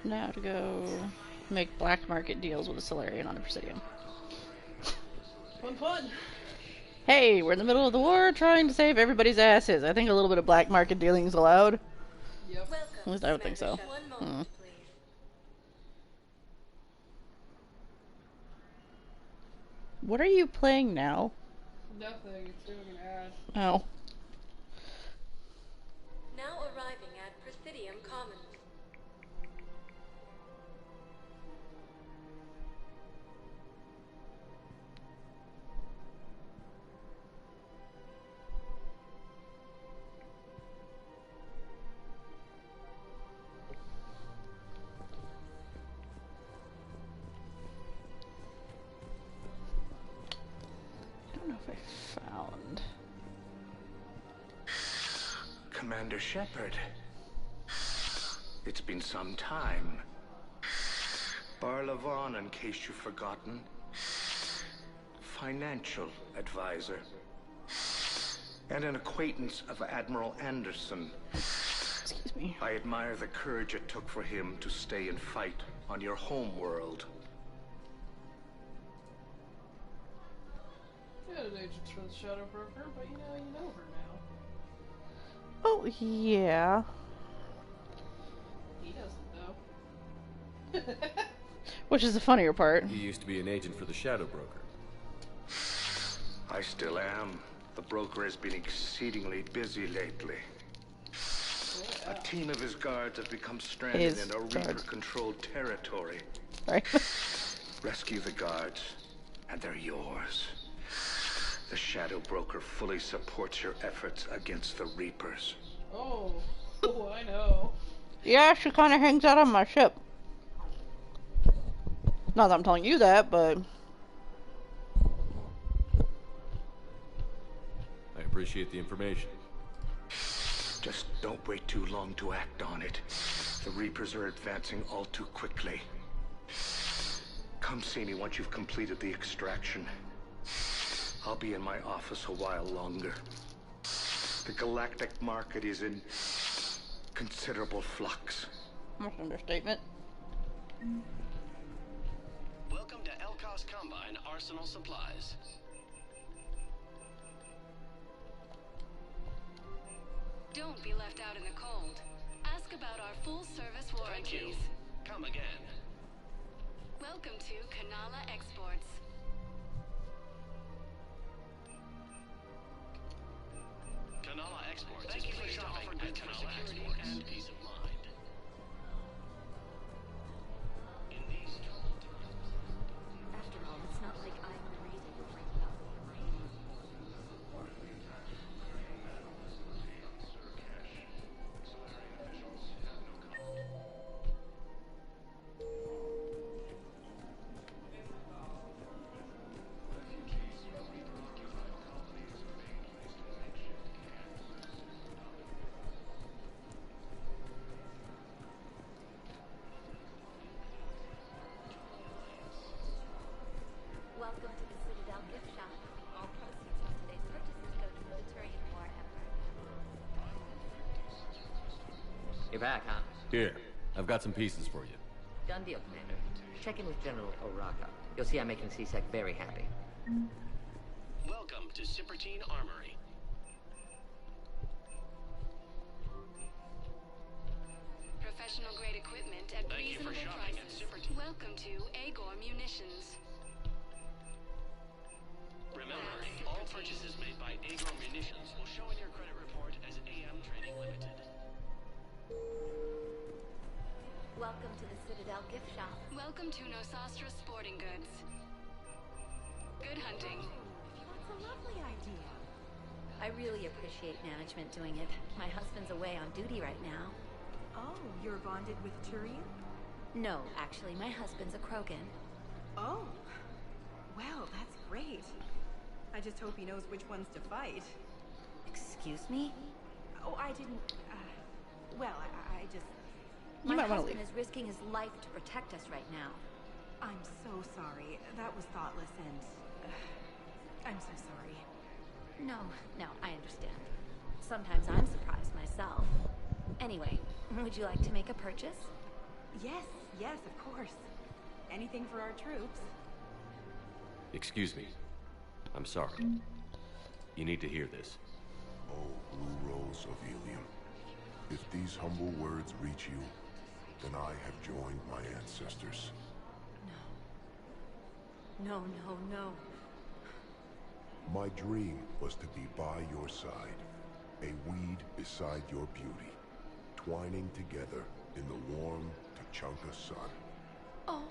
Speaker 1: Now to go make black market deals with the Solarian on the Presidium.
Speaker 2: Fun.
Speaker 1: Hey, we're in the middle of the war trying to save everybody's asses. I think a little bit of black market dealing is allowed.
Speaker 2: Yep.
Speaker 1: At least I would think so. What are you playing now?
Speaker 2: Nothing, it's doing an ad.
Speaker 1: Oh.
Speaker 19: Now arriving at Presidium Commons.
Speaker 1: I don't know if I found...
Speaker 21: Commander Shepard. It's been some time. Barlavon, in case you've forgotten. Financial advisor. And an acquaintance of Admiral Anderson.
Speaker 1: Excuse me.
Speaker 21: I admire the courage it took for him to stay and fight on your home world.
Speaker 2: Yeah, an agent for the Shadow Broker, but you know her now.
Speaker 1: Oh, yeah.
Speaker 2: He doesn't, though.
Speaker 1: Which is the funnier part.
Speaker 6: You used to be an agent for the Shadow Broker.
Speaker 21: I still am. The broker has been exceedingly busy lately. A team of his guards have become stranded in a Reaper-controlled territory.
Speaker 1: Right.
Speaker 21: Rescue the guards, and they're yours. The Shadow Broker fully supports your efforts against the Reapers.
Speaker 2: Oh, I know.
Speaker 1: Yeah, she kind of hangs out on my ship. Not that I'm telling you that, but...
Speaker 6: I appreciate the information.
Speaker 21: Just don't wait too long to act on it. The Reapers are advancing all too quickly. Come see me once you've completed the extraction. I'll be in my office a while longer. The galactic market is in considerable flux.
Speaker 1: That's an understatement.
Speaker 9: Welcome to Elkos Combine Arsenal Supplies.
Speaker 11: Don't be left out in the cold. Ask about our full-service warranties.
Speaker 9: Thank you. Come again.
Speaker 11: Welcome to Kanala Exports.
Speaker 9: Kanala Exports. Thank you for shopping at Kanala Exports. And peace of mind. In these troubled times.
Speaker 10: After all, it's not like I'm the reason you're breaking up. Welcome to the Citadel gift shop. All proceeds from today's purchases go to the Turian War effort.
Speaker 15: You're back, huh?
Speaker 6: Here, I've got some pieces for you.
Speaker 15: Done deal, Commander. Check in with General Oraka. You'll see I'm making C-Sec very happy.
Speaker 9: Welcome to Sippertine Armory.
Speaker 11: Professional-grade equipment at
Speaker 9: Thank you for
Speaker 11: reasonable
Speaker 9: shopping at
Speaker 11: prices.
Speaker 9: Sippertine.
Speaker 11: Welcome to Agor Munitions.
Speaker 9: Remember, all purchases made by Agor Munitions will show in your credit report as AM Trading Limited.
Speaker 10: Welcome to the Citadel gift shop.
Speaker 11: Welcome to Nosastra Sporting Goods. Good hunting.
Speaker 8: That's a lovely idea. I really appreciate management doing it. My husband's away on duty right now.
Speaker 23: Oh, you're bonded with Turian?
Speaker 8: No, actually, my husband's a Krogan.
Speaker 23: Oh. Well, that's great. I just hope he knows which ones to fight.
Speaker 8: Excuse me?
Speaker 23: Oh, I didn't... well, I just...
Speaker 8: My husband is risking his life to protect us right now.
Speaker 23: I'm so sorry. That was thoughtless and... I'm so sorry.
Speaker 8: No, I understand. Sometimes I'm surprised myself. Anyway, would you like to make a purchase?
Speaker 23: Yes, of course. Anything for our troops.
Speaker 6: Excuse me. I'm sorry. You need to hear this.
Speaker 7: Oh, Blue Rose of Helium. If these humble words reach you, then I have joined my ancestors.
Speaker 8: No.
Speaker 7: My dream was to be by your side, a weed beside your beauty, twining together in the warm Tuchanka sun.
Speaker 8: Oh,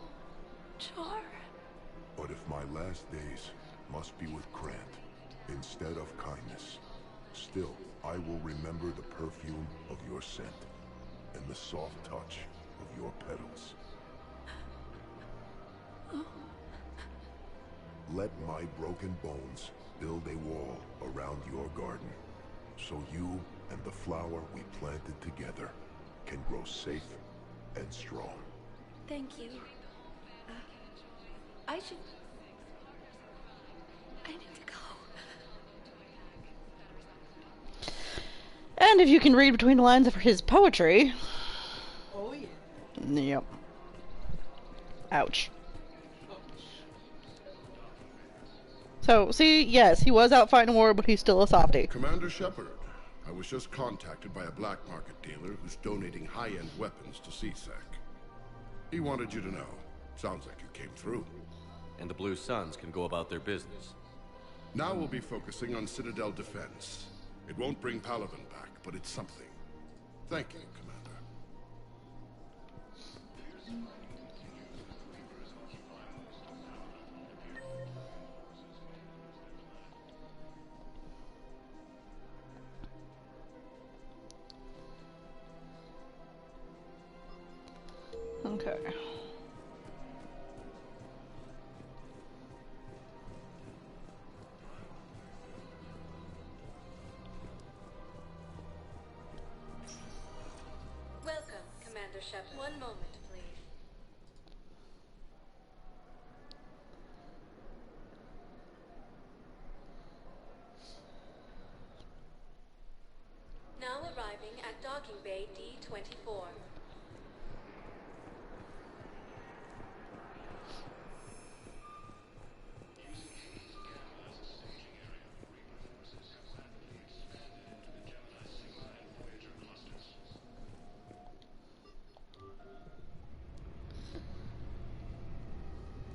Speaker 8: Char.
Speaker 7: But if my last days must be with Krant instead of kindness, still I will remember the perfume of your scent and the soft touch of your petals. Let my broken bones build a wall around your garden, so you and the flower we planted together can grow safe and strong.
Speaker 8: Thank you. I need to go.
Speaker 1: And if you can read between the lines of his poetry...
Speaker 2: Oh, yeah.
Speaker 1: Yep. Ouch. So, see, yes, he was out fighting a war, but he's still a softie.
Speaker 24: Commander Shepard, I was just contacted by a black market dealer who's donating high-end weapons to C-Sec. He wanted you to know. Sounds like you came through.
Speaker 6: And the Blue Suns can go about their business.
Speaker 24: Now we'll be focusing on Citadel defense. It won't bring Palaven back, but it's something. Thank you, Commander.
Speaker 1: Okay.
Speaker 19: Welcome, Commander Shepard. One moment, please. Now arriving at Docking Bay D-24.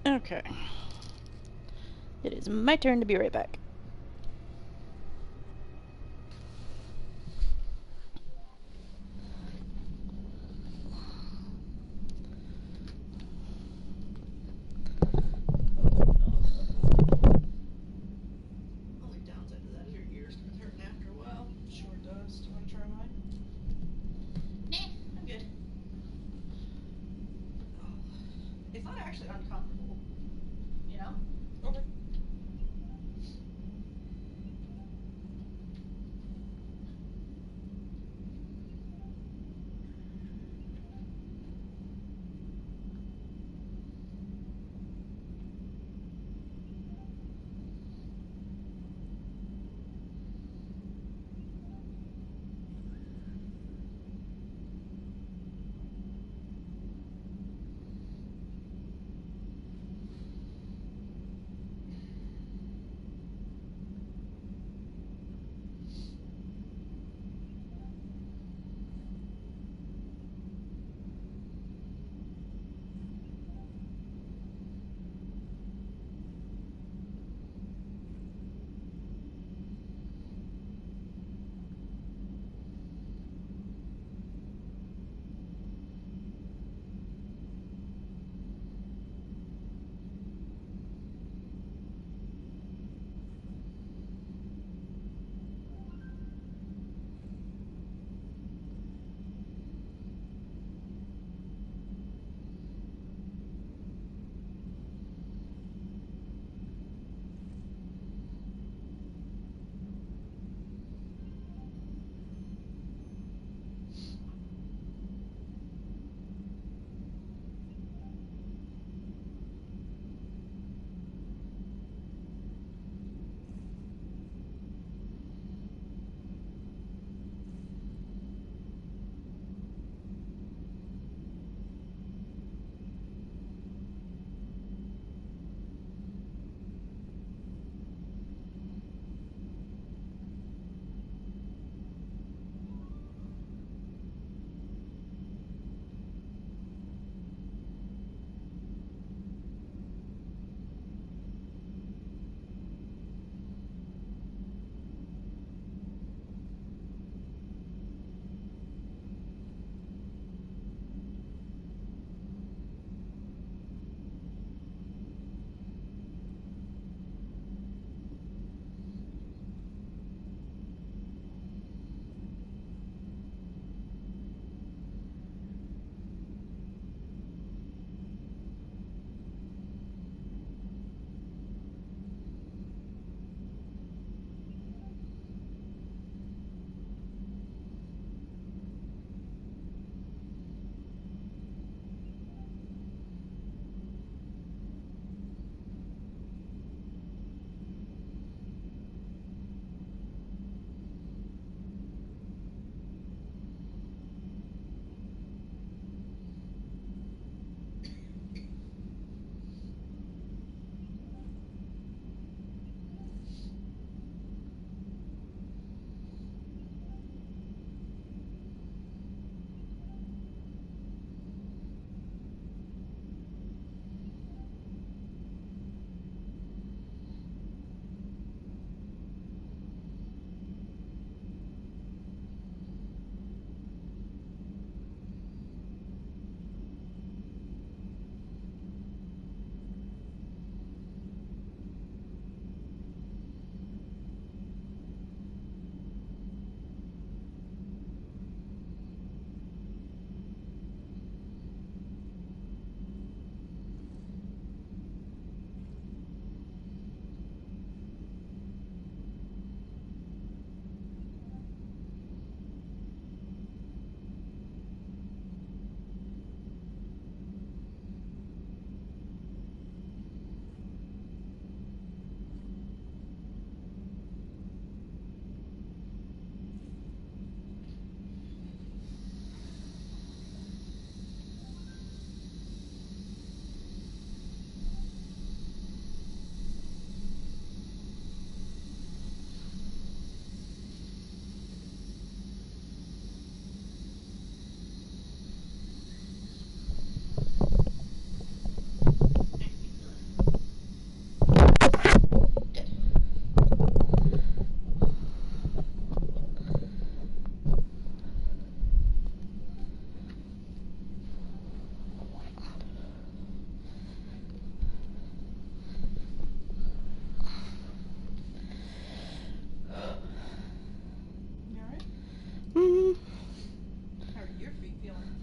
Speaker 1: Okay. It is my turn to be right back.
Speaker 2: Only downside to that is your ears start hurting after a while. Sure does. Do you want to try mine? Nah, I'm good. It's not actually uncomfortable. You know? Okay.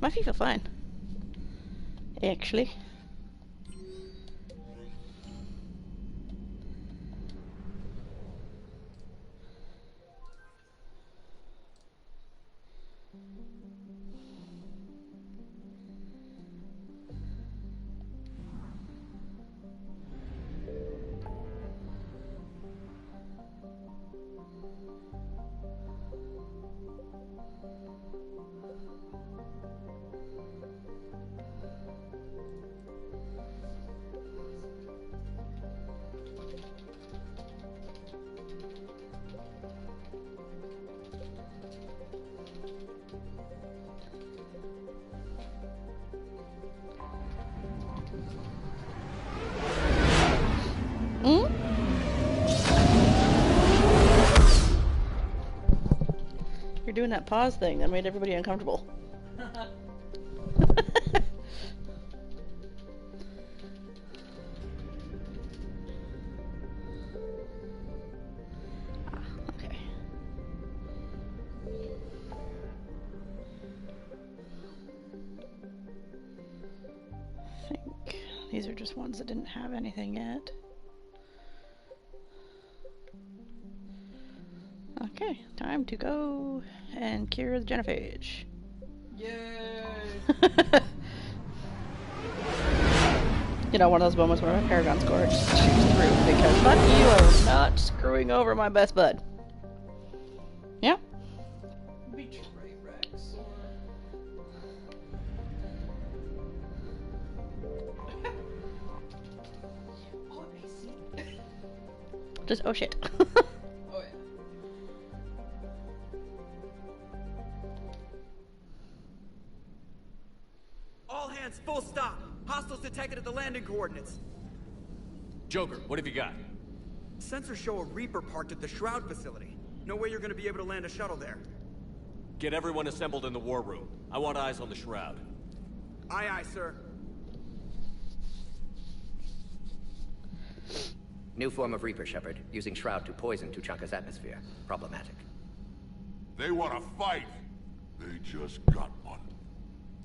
Speaker 1: My feet feel fine. Actually. You're doing that pause thing that made everybody uncomfortable. Okay. I think these are just ones that didn't have anything yet. Okay, time to go and cure the genophage.
Speaker 2: Yay!
Speaker 1: You know, one of those moments where my Paragon score just shoots through because fuck you are not screwing over my best bud. Yeah?
Speaker 2: Betray Rex
Speaker 1: Just, oh shit.
Speaker 2: Oh yeah.
Speaker 4: All hands, full stop. Hostiles detected at the landing coordinates.
Speaker 6: Joker, what have you got?
Speaker 4: Sensors show a Reaper parked at the Shroud facility. No way you're gonna be able to land a shuttle there.
Speaker 6: Get everyone assembled in the war room. I want eyes on the Shroud.
Speaker 4: Aye, aye, sir.
Speaker 15: New form of Reaper, Shepard, using Shroud to poison Tuchanka's atmosphere. Problematic.
Speaker 7: They want to fight. They just got one.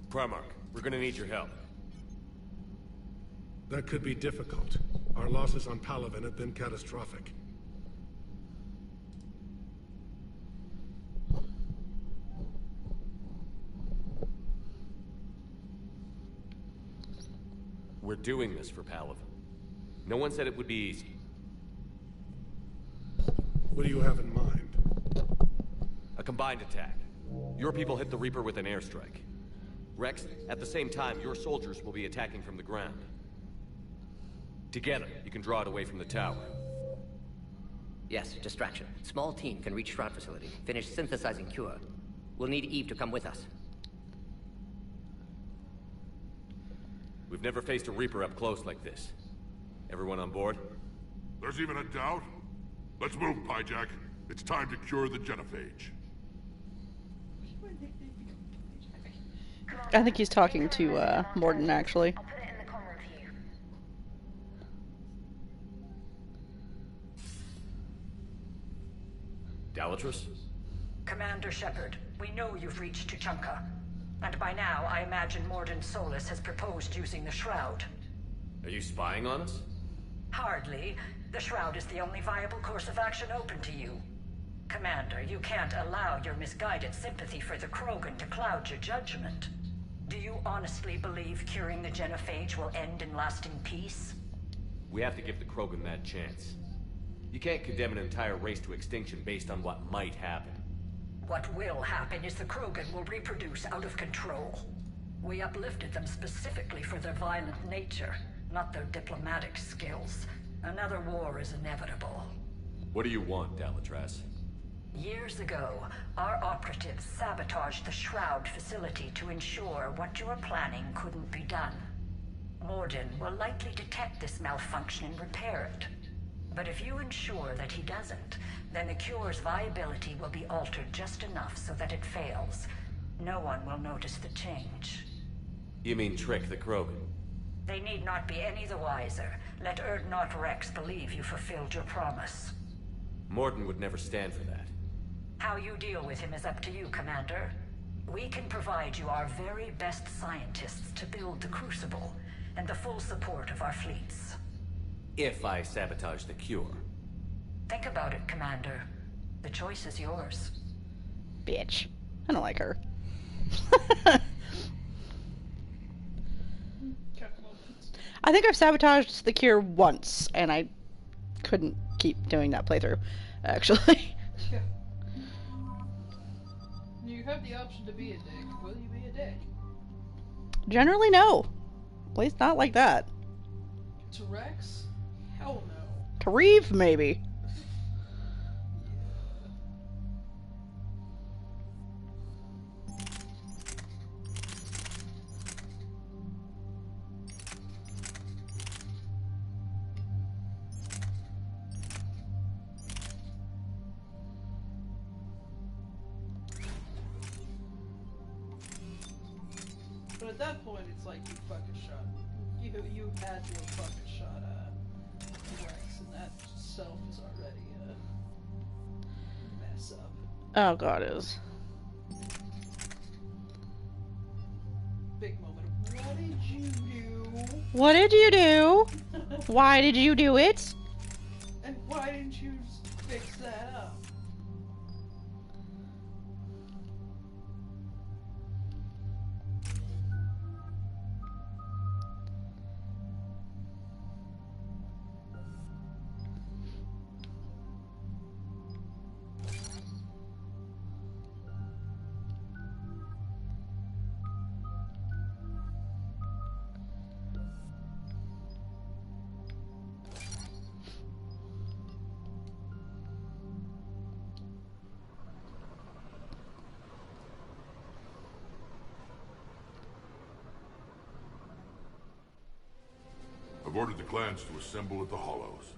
Speaker 6: Primarch, we're gonna need your help.
Speaker 13: That could be difficult. Our losses on Palaven have been catastrophic.
Speaker 6: We're doing this for Palaven. No one said it would be easy.
Speaker 13: What do you have in mind?
Speaker 6: A combined attack. Your people hit the Reaper with an airstrike. Rex, at the same time, your soldiers will be attacking from the ground. Together, you can draw it away from the tower.
Speaker 15: Yes, distraction. Small team can reach Shroud facility. Finish synthesizing cure. We'll need Eve to come with us.
Speaker 6: We've never faced a Reaper up close like this. Everyone on board?
Speaker 7: There's even a doubt? Let's move, Pyjak. It's time to cure the genophage.
Speaker 1: I think he's talking to Mordin, actually.
Speaker 6: Dalatrus?
Speaker 12: Commander Shepard, we know you've reached Tuchanka. And by now, I imagine Mordin Solus has proposed using the Shroud.
Speaker 6: Are you spying on us?
Speaker 12: Hardly. The Shroud is the only viable course of action open to you. Commander, you can't allow your misguided sympathy for the Krogan to cloud your judgment. Do you honestly believe curing the genophage will end in lasting peace?
Speaker 6: We have to give the Krogan that chance. You can't condemn an entire race to extinction based on what might happen.
Speaker 12: What will happen is the Krogan will reproduce out of control. We uplifted them specifically for their violent nature, not their diplomatic skills. Another war is inevitable.
Speaker 6: What do you want, Dalatrus?
Speaker 12: Years ago, our operatives sabotaged the Shroud facility to ensure what you were planning couldn't be done. Mordin will likely detect this malfunction and repair it. But if you ensure that he doesn't, then the cure's viability will be altered just enough so that it fails. No one will notice the change.
Speaker 6: You mean trick the Krogan?
Speaker 12: They need not be any the wiser. Let Urdnot Rex believe you fulfilled your promise.
Speaker 6: Mordin would never stand for that.
Speaker 12: How you deal with him is up to you, Commander. We can provide you our very best scientists to build the Crucible, and the full support of our fleets.
Speaker 6: If I sabotage the cure.
Speaker 12: Think about it, Commander. The choice is yours.
Speaker 1: Bitch. I don't like her. I think I've sabotaged the cure once, and I couldn't keep doing that playthrough, actually.
Speaker 2: Yeah. You have the option to be a dick. Will you be a dick?
Speaker 1: Generally, no. At least not like that.
Speaker 2: To Rex? Hell no.
Speaker 1: To Reeve, maybe.
Speaker 2: But at that point, it's like you fucking shot. You had your fucking shot Rex, and that itself is already a mess up.
Speaker 1: Oh god, it is.
Speaker 2: Big moment of what did you do?
Speaker 1: What did you do? Why did you do it?
Speaker 2: And why didn't you fix that up?
Speaker 7: I've ordered the clans to assemble at the Hollows.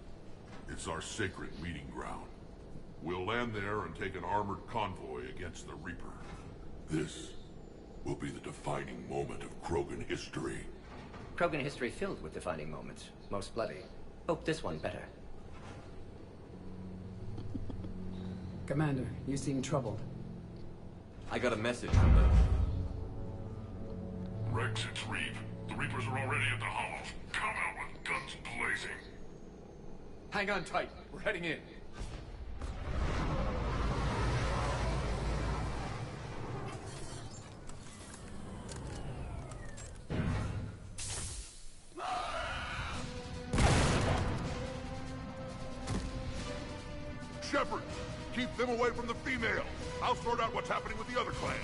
Speaker 7: It's our sacred meeting ground. We'll land there and take an armored convoy against the Reaper. This will be the defining moment of Krogan history.
Speaker 15: Krogan history filled with defining moments. Most bloody. Hope this one better.
Speaker 3: Commander, you seem troubled.
Speaker 6: I got a message from the...
Speaker 7: Rex, it's Reeve. The Reapers are already at the Hollows. Come out with guns blazing.
Speaker 18: Hang on tight. We're heading in.
Speaker 7: Shepard, keep them away from the females. I'll sort out what's happening with the other clans.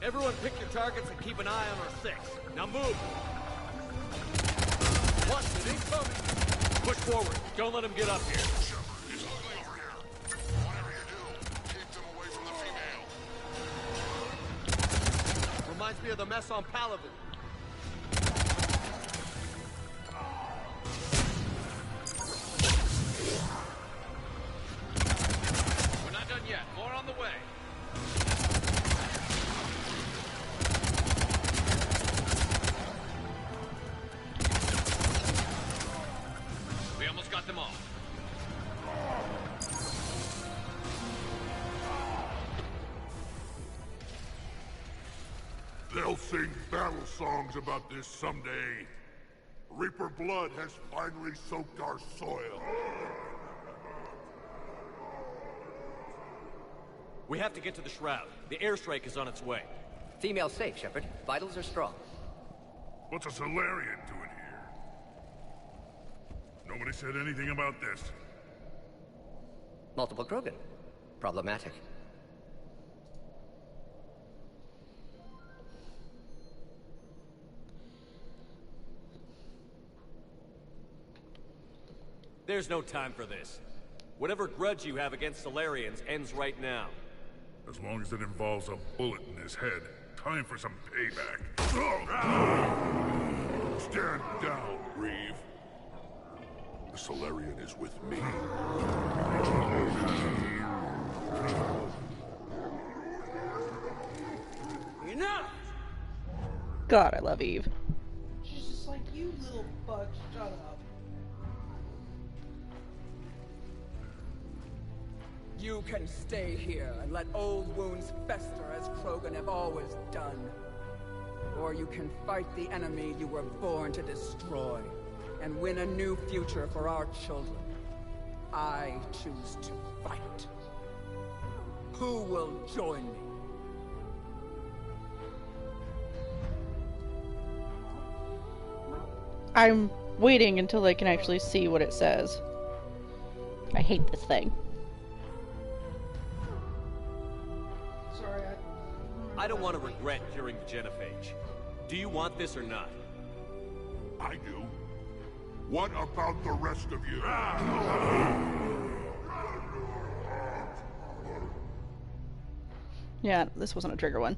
Speaker 6: Everyone pick your targets and keep an eye on our six. Now move! Watch it, incoming! Push forward. Don't let him get up here.
Speaker 7: Shepard, it's ugly over here. Whatever you do, keep them away from the female.
Speaker 6: Reminds me of the mess on Palaven. We're not done yet. More on the way. We almost got them all.
Speaker 7: They'll sing battle songs about this someday. Reaper blood has finally soaked our soil.
Speaker 6: We have to get to the Shroud. The airstrike is on its way.
Speaker 15: Female safe, Shepard. Vitals are strong.
Speaker 7: What's a Solarian doing here? Nobody said anything about this.
Speaker 15: Multiple Krogan. Problematic.
Speaker 6: There's no time for this. Whatever grudge you have against Solarians ends right now.
Speaker 7: As long as it involves a bullet in his head. Time for some payback. Stand down, Reeve. The Solarian is with me.
Speaker 2: Enough!
Speaker 1: God, I love Eve.
Speaker 2: She's just like, like, you little bug, shut up.
Speaker 5: You can stay here and let old wounds fester as Krogan have always done. Or you can fight the enemy you were born to destroy, and win a new future for our children. I choose to fight. Who will join me?
Speaker 1: I'm waiting until I can actually see what it says. I hate this thing.
Speaker 2: Sorry,
Speaker 6: I don't want to regret curing the genophage. Do you want this or not?
Speaker 7: I do. What about the rest of you?
Speaker 1: Yeah, this wasn't a trigger one.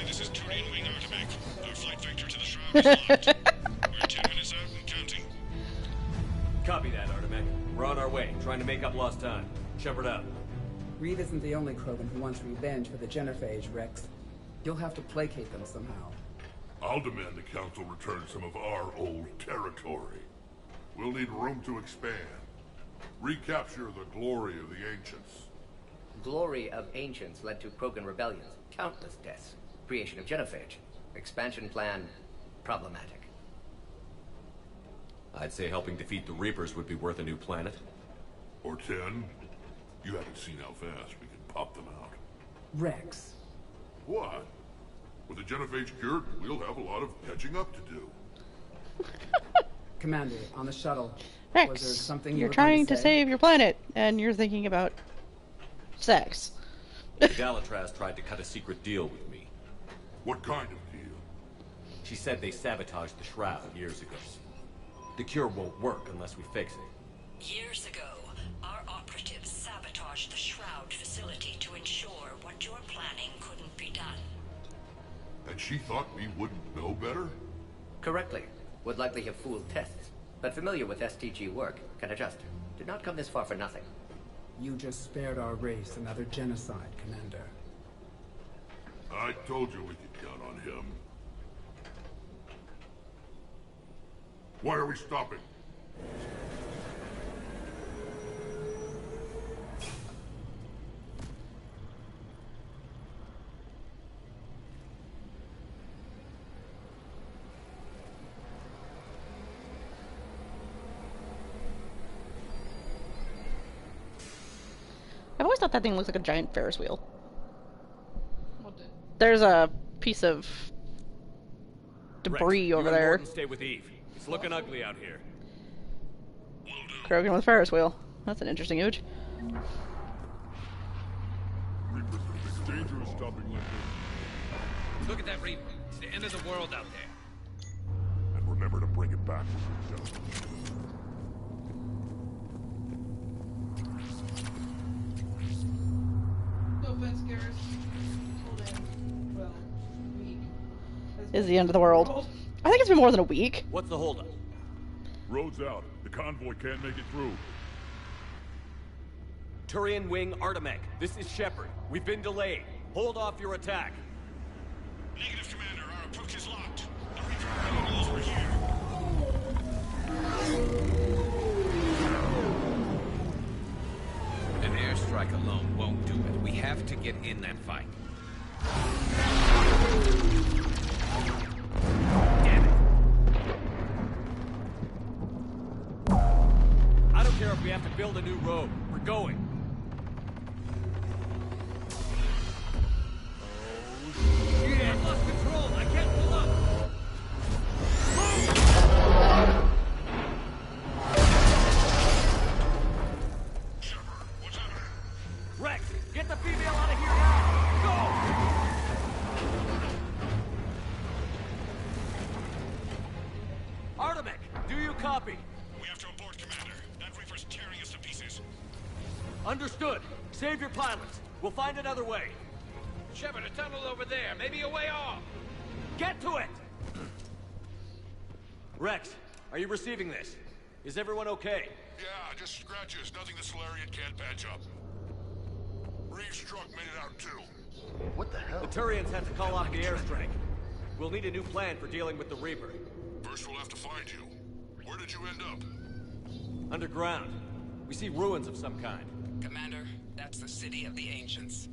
Speaker 9: This is Turian Wing Artemec. Our flight vector to the shroud is locked. We're 10 minutes out and counting.
Speaker 6: Copy that, Artemec. We're on our way, trying to make up lost time. Shepard out.
Speaker 5: Reed isn't the only Krogan who wants revenge for the genophage, Rex. You'll have to placate them somehow.
Speaker 7: I'll demand the Council return some of our old territory. We'll need room to expand. Recapture the glory of the Ancients.
Speaker 15: Glory of Ancients led to Krogan rebellions, countless deaths, creation of genophage. Expansion plan, problematic.
Speaker 6: I'd say helping defeat the Reapers would be worth a new planet.
Speaker 7: Or 10. You haven't seen how fast we can pop them out.
Speaker 5: Rex.
Speaker 7: What? With the genophage cured, we'll have a lot of catching up to do.
Speaker 5: Commander, on the shuttle.
Speaker 1: Rex,
Speaker 5: Was there something
Speaker 1: you're
Speaker 5: were
Speaker 1: trying
Speaker 5: going
Speaker 1: to save your planet, and you're thinking about sex.
Speaker 6: Galatraz tried to cut a secret deal with me.
Speaker 7: What kind of deal?
Speaker 6: She said they sabotaged the Shroud years ago. The cure won't work unless we fix it.
Speaker 12: Years ago, our operatives sabotaged the Shroud facility to ensure what you're planning couldn't be done.
Speaker 7: And she thought we wouldn't know better?
Speaker 15: Correctly. Would likely have fooled tests, but familiar with STG work, can adjust. Did not come this far for nothing.
Speaker 5: You just spared our race another genocide, Commander.
Speaker 7: I told you we could count on him. Why are we stopping?
Speaker 1: I've always thought that thing looks like a giant Ferris wheel.
Speaker 2: What did?
Speaker 1: There's a piece of debris
Speaker 6: Rex,
Speaker 1: over
Speaker 6: you and
Speaker 1: there.
Speaker 6: Morton stay with Eve. It's looking ugly out here.
Speaker 1: Krogan with Ferris wheel. That's an interesting image.
Speaker 7: It's dangerous stopping like this.
Speaker 9: Look at that Reaper. It's the end of the world out there.
Speaker 7: And remember to bring it back when we're done.
Speaker 2: No offense, Garrus. Hold in. Well, week.
Speaker 1: Is the end of the world. I think it's been more than a week.
Speaker 6: What's the holdup?
Speaker 7: Road's out. The convoy can't make it through.
Speaker 6: Turian Wing Artemec. This is Shepard. We've been delayed. Hold off your attack.
Speaker 9: Negative, Commander. Our approach is locked. The Reaper already knows we're here.
Speaker 16: An airstrike alone won't do it. We have to get in that fight.
Speaker 6: Damn it. I don't care if we have to build a new road. We're going. Oh, shit. I lost control. I can't pull up. Rex, get the female out of here now! Go! Artemec, do you copy?
Speaker 9: We have to abort, Commander. That Reaper's tearing us to pieces.
Speaker 6: Understood. Save your pilots. We'll find another way.
Speaker 16: Shepard, a tunnel over there. Maybe a way off.
Speaker 6: Get to it! Rex, are you receiving this? Is everyone okay?
Speaker 7: Yeah, just scratches. Nothing the Solarian can't patch up. Reeves' truck made it out too.
Speaker 6: What the hell? The Turians had to call off the airstrike. We'll need a new plan for dealing with the Reaper.
Speaker 7: First we'll have to find you. Where did you end up?
Speaker 6: Underground. We see ruins of some kind.
Speaker 14: Commander, that's the City of the Ancients.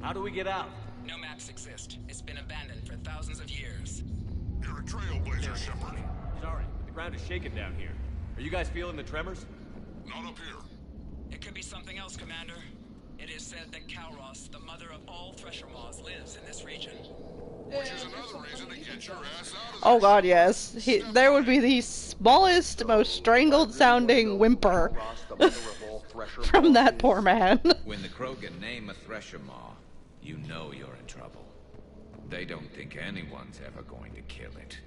Speaker 6: How do we get out?
Speaker 14: No maps exist. It's been abandoned for thousands of years.
Speaker 7: You're a trailblazer, Shepard.
Speaker 6: Sorry, but the ground is shaking down here. Are you guys feeling the tremors?
Speaker 7: Not up here.
Speaker 14: It could be something else, Commander. It is said that Kalros, the mother of all Thresher Maws, lives in this region.
Speaker 7: Which is another reason to get your ass out of
Speaker 1: Oh god, yes. There would be the smallest, most strangled sounding whimper from that poor man.
Speaker 16: When the Krogan name a Thresher Maw, you know you're in trouble. They don't think anyone's ever going to kill it.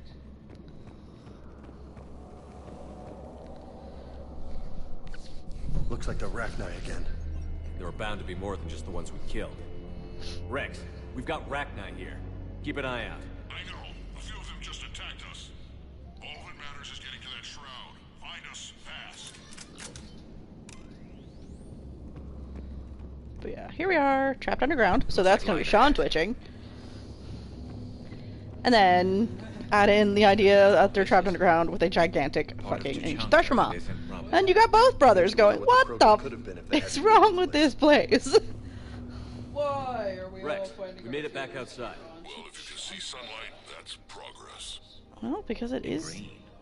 Speaker 17: Looks like the Rachni again.
Speaker 6: There are bound to be more than just the ones we killed. Rex, we've got Rachni here. Keep an eye out.
Speaker 7: I know. A few of them just attacked us. All that matters is getting to that shroud. Find us fast.
Speaker 1: But yeah, here we are, trapped underground. So that's gonna be Sean twitching. And then add in the idea that they're trapped underground with a gigantic fucking ancient Thresher Maw. And you got both brothers going, what the is wrong with this place?
Speaker 2: Why are we all
Speaker 6: Rex,
Speaker 2: finding
Speaker 6: we made it back outside.
Speaker 7: Well, if you can see sunlight, that's progress.
Speaker 1: Well, because it is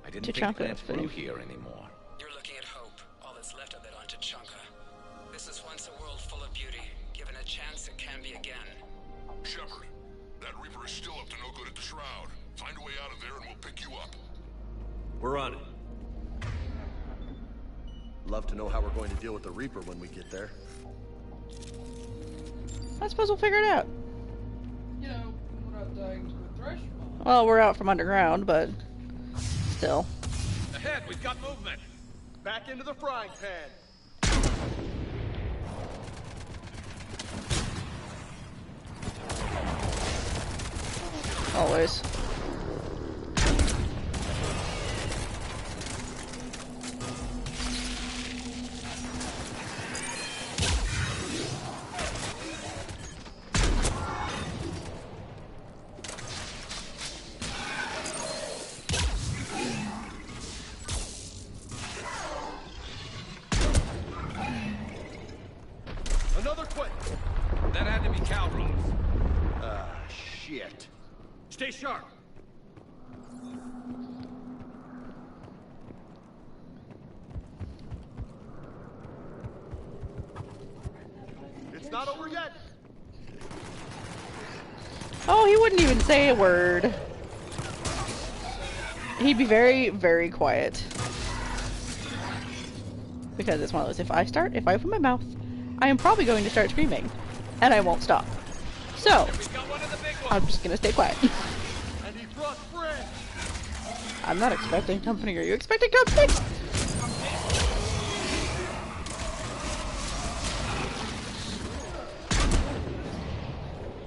Speaker 16: I didn't think plants grew here anymore.
Speaker 14: You're looking at hope, all that's left of it on Tuchanka. This is once a world full of beauty. Given a chance, it can be again.
Speaker 7: Shepard, that Reaper is still up to no good at the shroud. Find a way out of there and we'll pick you up.
Speaker 6: We're on it.
Speaker 17: Love to know how we're going to deal with the Reaper when we get there.
Speaker 1: I suppose we'll figure it out.
Speaker 2: You know, we're not dying to a Thresher Maw.
Speaker 1: Well, we're out from underground, but still.
Speaker 4: Ahead, we've got movement. Back into the frying pan.
Speaker 1: Always.
Speaker 4: Another quit.
Speaker 16: That had to be Kalros.
Speaker 4: Shit. Stay sharp. It's not over yet.
Speaker 1: Oh, he wouldn't even say a word. He'd be very, very quiet. Because it's one of those, if I open my mouth, I am probably going to start screaming. And I won't stop. So, I'm just gonna stay quiet.
Speaker 4: And he brought friends.
Speaker 1: I'm not expecting company. Are you expecting company?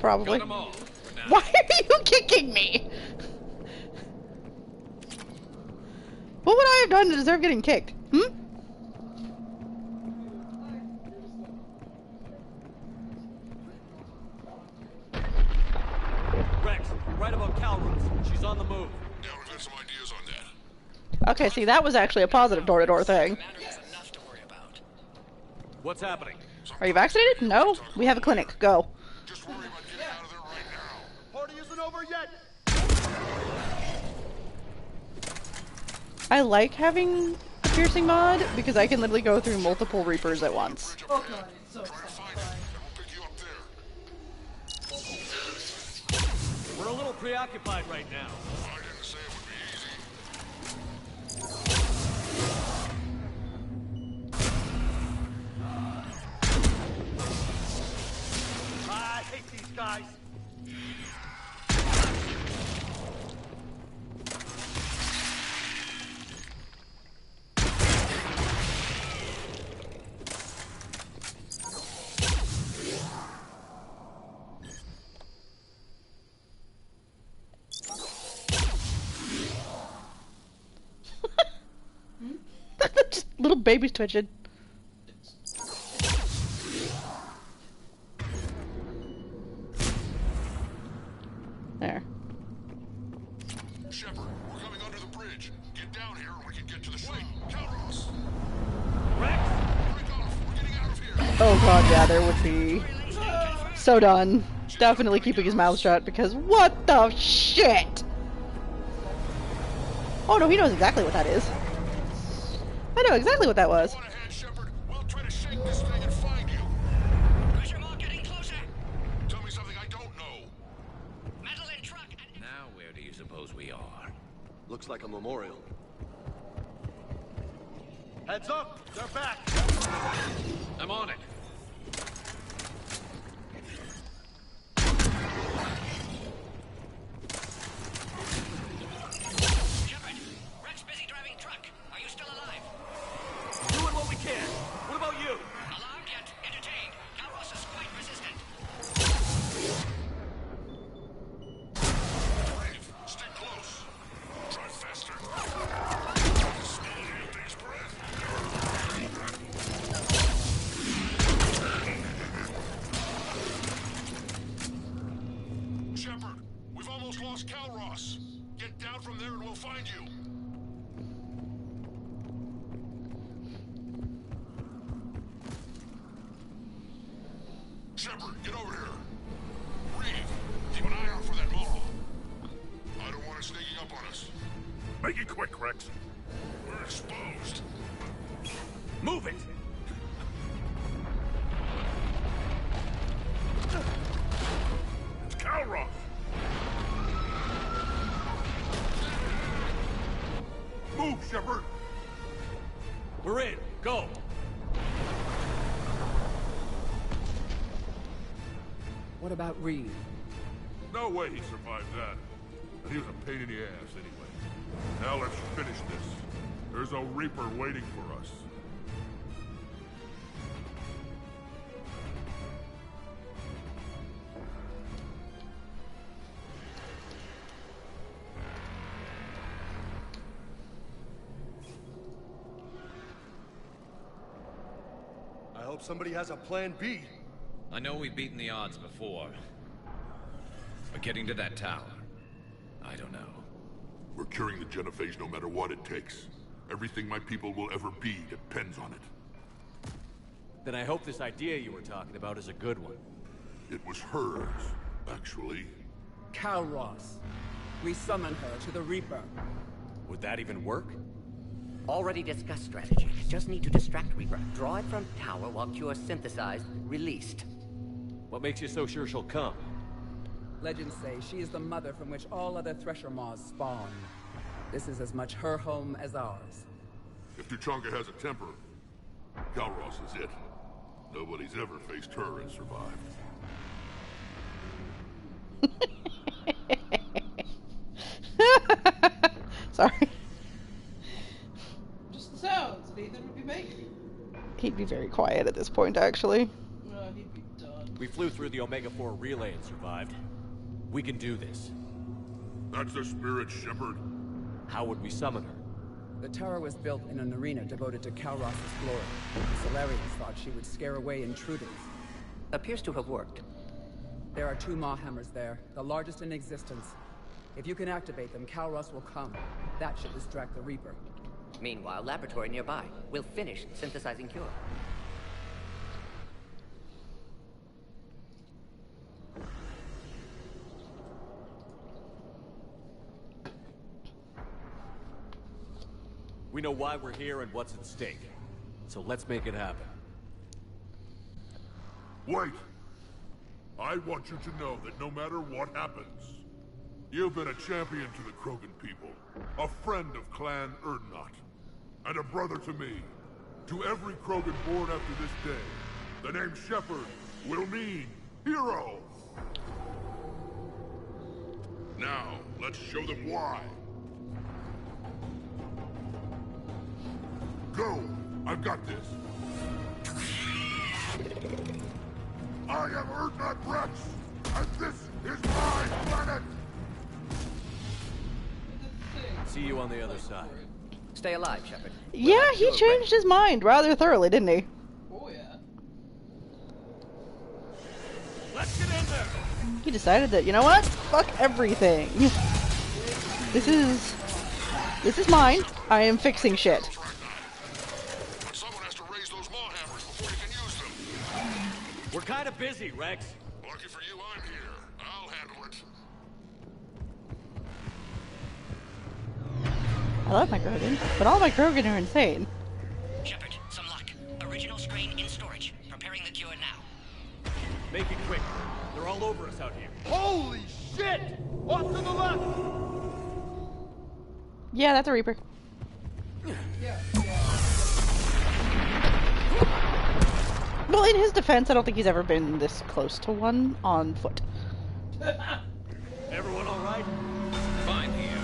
Speaker 1: Probably. Why are you kicking me? What would I have done to deserve getting kicked? Hmm?
Speaker 6: Rex, you're right about Kalros. She's on the move.
Speaker 7: Yeah, we've got some ideas on that.
Speaker 1: Okay, see, that was actually a positive door-to-door thing.
Speaker 6: What's happening?
Speaker 1: Are you vaccinated? No? We have a clinic. Go.
Speaker 7: Just worry about getting out of there right now.
Speaker 4: Party isn't over yet.
Speaker 1: I like having a piercing mod because I can literally go through multiple Reapers at once.
Speaker 2: Oh god, it's so satisfying.
Speaker 6: We're a little preoccupied right now.
Speaker 7: I didn't say it would be easy.
Speaker 4: I hate these guys.
Speaker 1: baby's twitching. There.
Speaker 7: Shepard, we're coming under the bridge. Get down here and we can get to the ship. Calros!
Speaker 1: Oh god, yeah, there would be. So done. Definitely keeping his mouth shut because what the shit? Oh no, he knows exactly what that is. I know exactly what that was.
Speaker 7: Tell me something I don't know.
Speaker 16: Now where do you suppose we are?
Speaker 17: Looks like a memorial. Heads up! They're back!
Speaker 16: I'm on it.
Speaker 9: Shepard, Rex busy driving truck. Are you still alive?
Speaker 18: Doing what we can. What about you?
Speaker 9: Alarmed yet entertained. Calros is quite resistant.
Speaker 7: Brave, stay close. Drive faster. Smell your thing's breath. Shepard, we've almost lost Calros. Get down from there and we'll find you. Shepard, get over here. Reeve, keep an eye out for that Maw. I don't want it sneaking up on us. Make it quick, Rex. We're exposed.
Speaker 18: Move it!
Speaker 7: It's Calros. Move, Shepard.
Speaker 18: We're in. Go!
Speaker 5: What about Reed?
Speaker 7: No way he survived that. And he was a pain in the ass anyway. Now let's finish this. There's a Reaper waiting for us.
Speaker 17: I hope somebody has a plan B.
Speaker 16: I know we've beaten the odds before. But getting to that tower, I don't know.
Speaker 7: We're curing the Genophage no matter what it takes. Everything my people will ever be depends on it.
Speaker 10: Then I hope this idea you were talking about is a good one.
Speaker 7: It was hers, actually.
Speaker 5: Calros. We summon her to the Reaper.
Speaker 10: Would that even work?
Speaker 15: Already discussed strategy. Just need to distract Reaper. Draw it from tower while Cure synthesized, released.
Speaker 10: What makes you so sure she'll come?
Speaker 5: Legends say she is the mother from which all other Thresher Maws spawn. This is as much her home as ours.
Speaker 7: If Tuchanka has a temper, Calros is it. Nobody's ever faced her and survived.
Speaker 1: Sorry.
Speaker 2: Just the sounds that Ethan would be making.
Speaker 1: He'd be very quiet at this point, actually.
Speaker 2: He'd be done.
Speaker 10: We flew through the Omega-4 relay and survived. We can do this.
Speaker 7: That's the spirit, Shepard.
Speaker 10: How would we summon her?
Speaker 5: The tower was built in an arena devoted to Calros' glory. The Solarians thought she would scare away intruders.
Speaker 15: Appears to have worked.
Speaker 5: There are 2 Maw hammers there, the largest in existence. If you can activate them, Calros will come. That should distract the Reaper.
Speaker 15: Meanwhile, laboratory nearby. We'll finish synthesizing Cure.
Speaker 10: We know why we're here and what's at stake. So let's make it happen.
Speaker 7: Wait! I want you to know that no matter what happens, you've been a champion to the Krogan people, a friend of Clan Urdnot, and a brother to me. To every Krogan born after this day, the name Shepard will mean hero! Now, let's show them why. Go! I've got this! I am Urdnot Rex, and this is my planet!
Speaker 10: See you on the other side.
Speaker 15: Stay alive, Shepard.
Speaker 1: Yeah, he changed his mind rather thoroughly, didn't he?
Speaker 2: Oh yeah.
Speaker 10: Let's get in there.
Speaker 1: He decided that, you know what? Fuck everything. This is mine. I am fixing shit.
Speaker 7: Someone has to raise those maw hammers before you can use them.
Speaker 10: We're kind of busy, Rex.
Speaker 7: Lucky for you, I'm here. I'll handle it.
Speaker 1: I love my Krogan, but all my Krogan are insane.
Speaker 9: Shepard, some luck. Original strain in storage. Preparing the cure now.
Speaker 10: Make it quick. They're all over us out here.
Speaker 17: Holy shit! Off to the left!
Speaker 1: Yeah, that's a Reaper. Well, in his defense, I don't think he's ever been this close to one on foot.
Speaker 10: Everyone all right?
Speaker 16: Fine here.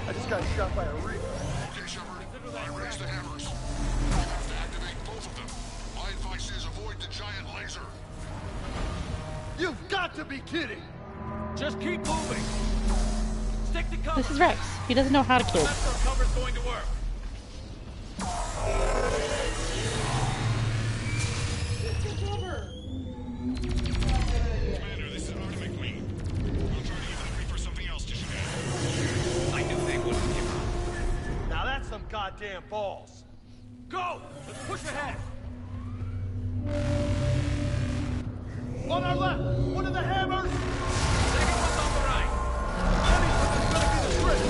Speaker 17: I just got shot by a Reaper.
Speaker 7: Okay, Shepard. I raised the hammers. You have to activate both of them. My advice is avoid the giant laser.
Speaker 17: You've got to be kidding!
Speaker 10: Just keep moving. Stick to cover.
Speaker 1: This is Rex. He doesn't know how to kill.
Speaker 10: That's how cover's going to work.
Speaker 7: Commander, this is Artemis McLean. We'll try to give the Reaper something else to shoot at.
Speaker 16: I knew they wouldn't give up.
Speaker 17: Now that's some goddamn balls.
Speaker 10: Go! Let's push ahead.
Speaker 17: On our left! One of the hammers!
Speaker 10: Second one's on the right.
Speaker 17: Anything's gonna be the trick!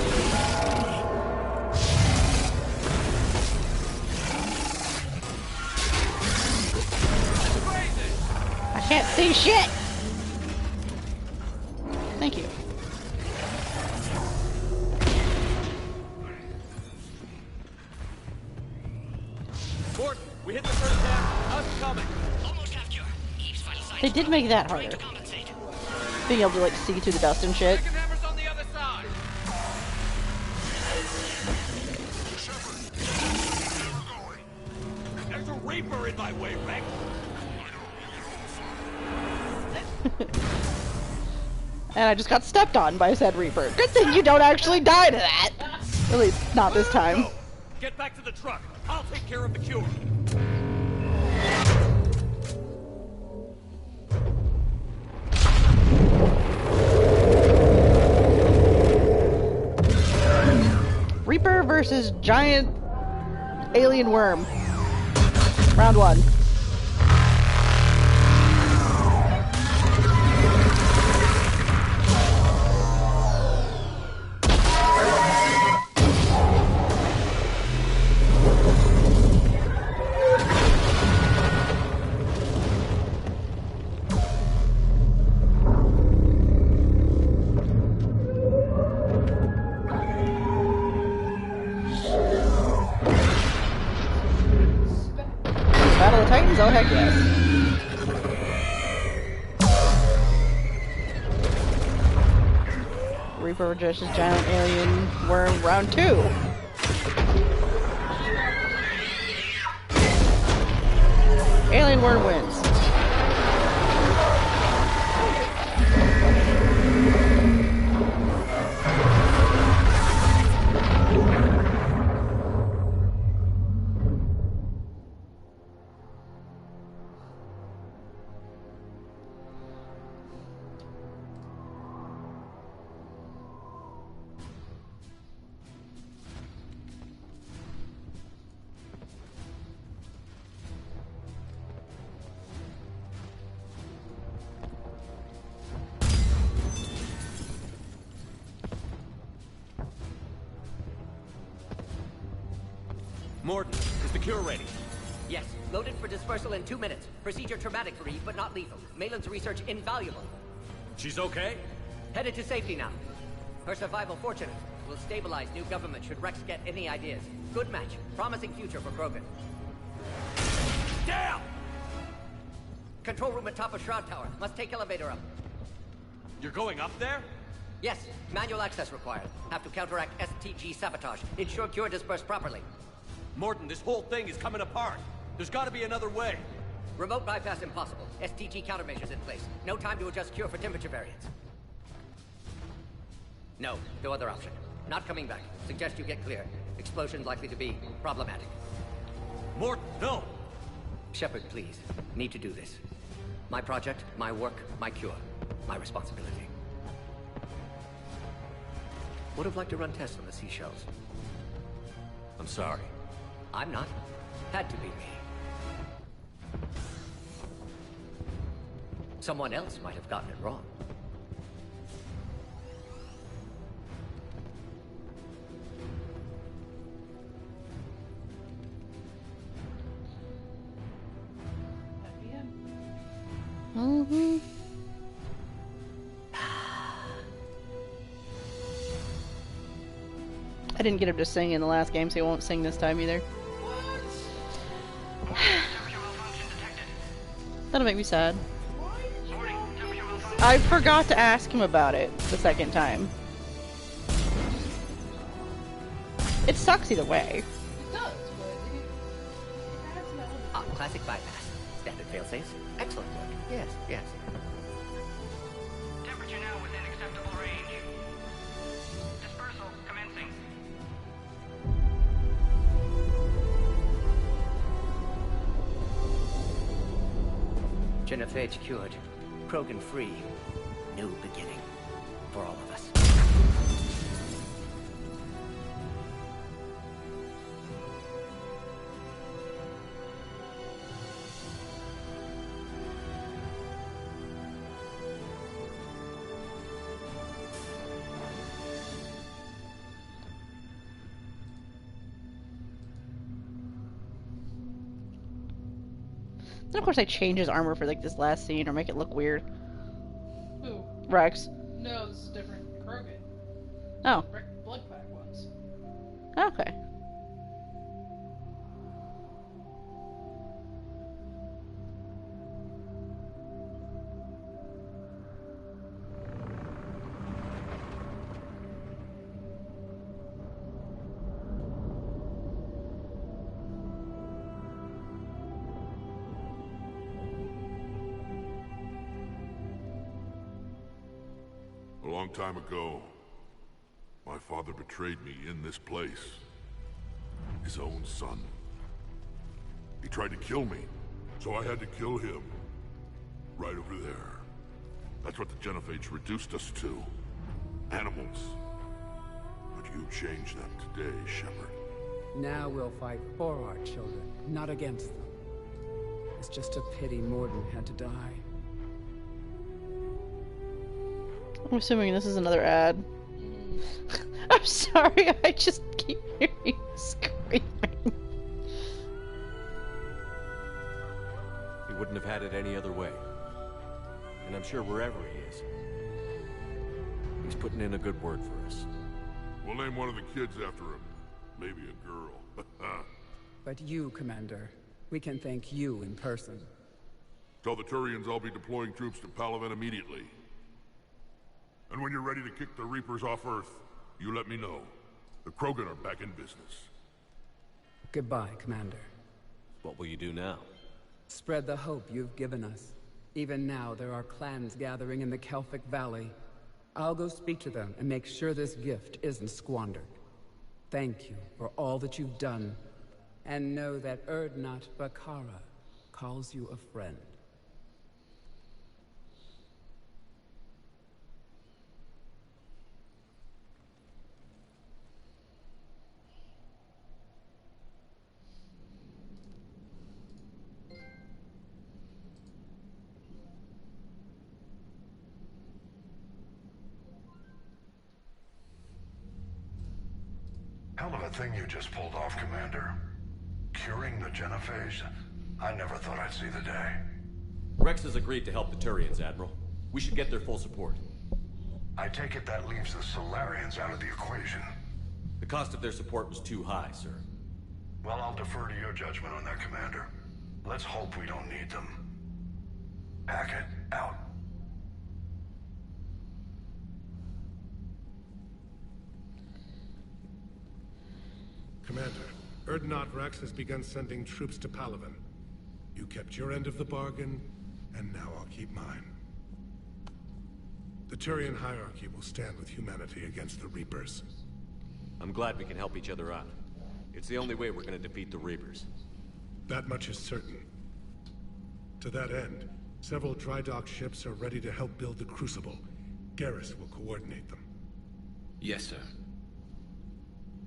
Speaker 1: I can't see shit! Thank you.
Speaker 10: Gordon, we hit the first half. Us coming.
Speaker 9: Almost have cure. Eve's final sight.
Speaker 1: They did make that harder. Being able to like see through the dust and shit.
Speaker 10: Second hammer's on the other side. There's a Reaper in my way, Rex.
Speaker 1: And I just got stepped on by said Reaper. Good thing you don't actually die to that. At least, not this time.
Speaker 10: Get back to the truck. I'll take care of the cure.
Speaker 1: Reaper versus giant alien worm. Round one. Battle of Titans? Oh, heck yes. Reaper versus giant alien worm, round two. Alien worm wins.
Speaker 10: Mordin, is the cure ready?
Speaker 15: Yes, loaded for dispersal in 2 minutes. Procedure traumatic for Eve, but not lethal. Malin's research invaluable.
Speaker 10: She's okay?
Speaker 15: Headed to safety now. Her survival fortunate. Will stabilize new government should Rex get any ideas. Good match. Promising future for Krogan.
Speaker 10: Damn!
Speaker 15: Control room at top of Shroud Tower. Must take elevator up.
Speaker 10: You're going up there?
Speaker 15: Yes, manual access required. Have to counteract STG sabotage. Ensure cure dispersed properly.
Speaker 10: Mordin, this whole thing is coming apart. There's got to be another way.
Speaker 15: Remote bypass impossible. STG countermeasures in place. No time to adjust cure for temperature variance. No other option. Not coming back. Suggest you get clear. Explosion likely to be problematic.
Speaker 6: Mort, no!
Speaker 15: Shepard, please. Need to do this. My project, my work, my cure. My responsibility. Would have liked to run tests on the seashells.
Speaker 6: I'm sorry.
Speaker 15: I'm not. Had to be me. Someone else might have gotten it wrong.
Speaker 1: Mm-hmm. I didn't get him to sing in the last game, so he won't sing this time either. That'll make me sad. I forgot to ask him about it the second time. It sucks either way.
Speaker 2: It does, but it adds an element.
Speaker 15: Classic bypass. Standard failsafes. Excellent work. Yes, yes.
Speaker 11: Temperature now within acceptable range. Dispersal commencing.
Speaker 15: Genophage cured. Krogan free. New beginning. For all of us.
Speaker 1: Then of course I change his armor for like this last scene or make it look weird.
Speaker 2: Who?
Speaker 1: Rex.
Speaker 2: No, this is different. Krogan.
Speaker 1: Oh.
Speaker 2: Blood pack ones.
Speaker 1: Okay.
Speaker 7: A long time ago, my father betrayed me in this place. His own son. He tried to kill me, so I had to kill him. Right over there. That's what the Genophage reduced us to. Animals. But you changed that today, Shepard.
Speaker 3: Now we'll fight for our children, not against them. It's just a pity Mordin had to die.
Speaker 1: I'm assuming this is another ad. I'm sorry, I just keep hearing you screaming.
Speaker 6: He wouldn't have had it any other way. And I'm sure wherever he is, he's putting in a good word for us.
Speaker 7: We'll name one of the kids after him. Maybe a girl.
Speaker 3: But you, Commander, we can thank you in person.
Speaker 7: Tell the Turians I'll be deploying troops to Palaven immediately. And when you're ready to kick the Reapers off Earth, you let me know. The Krogan are back in business.
Speaker 3: Goodbye, Commander.
Speaker 6: What will you do now?
Speaker 3: Spread the hope you've given us. Even now, there are clans gathering in the Kelphic Valley. I'll go speak to them and make sure this gift isn't squandered. Thank you for all that you've done. And know that Urdnot Bakara calls you a friend.
Speaker 20: Hell of a thing you just pulled off, Commander. Curing the Genophage? I never thought I'd see the day.
Speaker 6: Rex has agreed to help the Turians, Admiral. We should get their full support.
Speaker 20: I take it that leaves the Solarians out of the equation.
Speaker 6: The cost of their support was too high, sir.
Speaker 20: Well, I'll defer to your judgment on that, Commander. Let's hope we don't need them. Hackett, out.
Speaker 13: Commander, Urdnot Rex has begun sending troops to Palaven. You kept your end of the bargain, and now I'll keep mine. The Turian hierarchy will stand with humanity against the Reapers.
Speaker 6: I'm glad we can help each other out. It's the only way we're gonna defeat the Reapers.
Speaker 13: That much is certain. To that end, several dry dock ships are ready to help build the Crucible. Garrus will coordinate them.
Speaker 16: Yes, sir.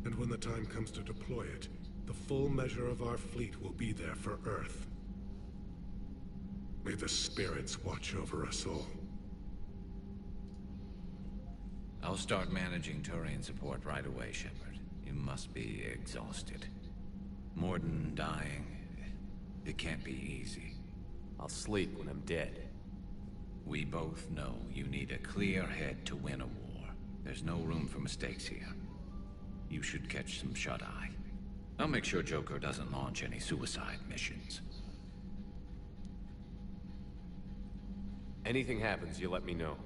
Speaker 13: And when the time comes to deploy it, the full measure of our fleet will be there for Earth. May the spirits watch over us all.
Speaker 16: I'll start managing Turian support right away, Shepard. You must be exhausted. Morden dying, it can't be easy.
Speaker 10: I'll sleep when I'm dead.
Speaker 16: We both know you need a clear head to win a war. There's no room for mistakes here. You should catch some shut-eye. I'll make sure Joker doesn't launch any suicide missions.
Speaker 6: Anything happens, you let me know.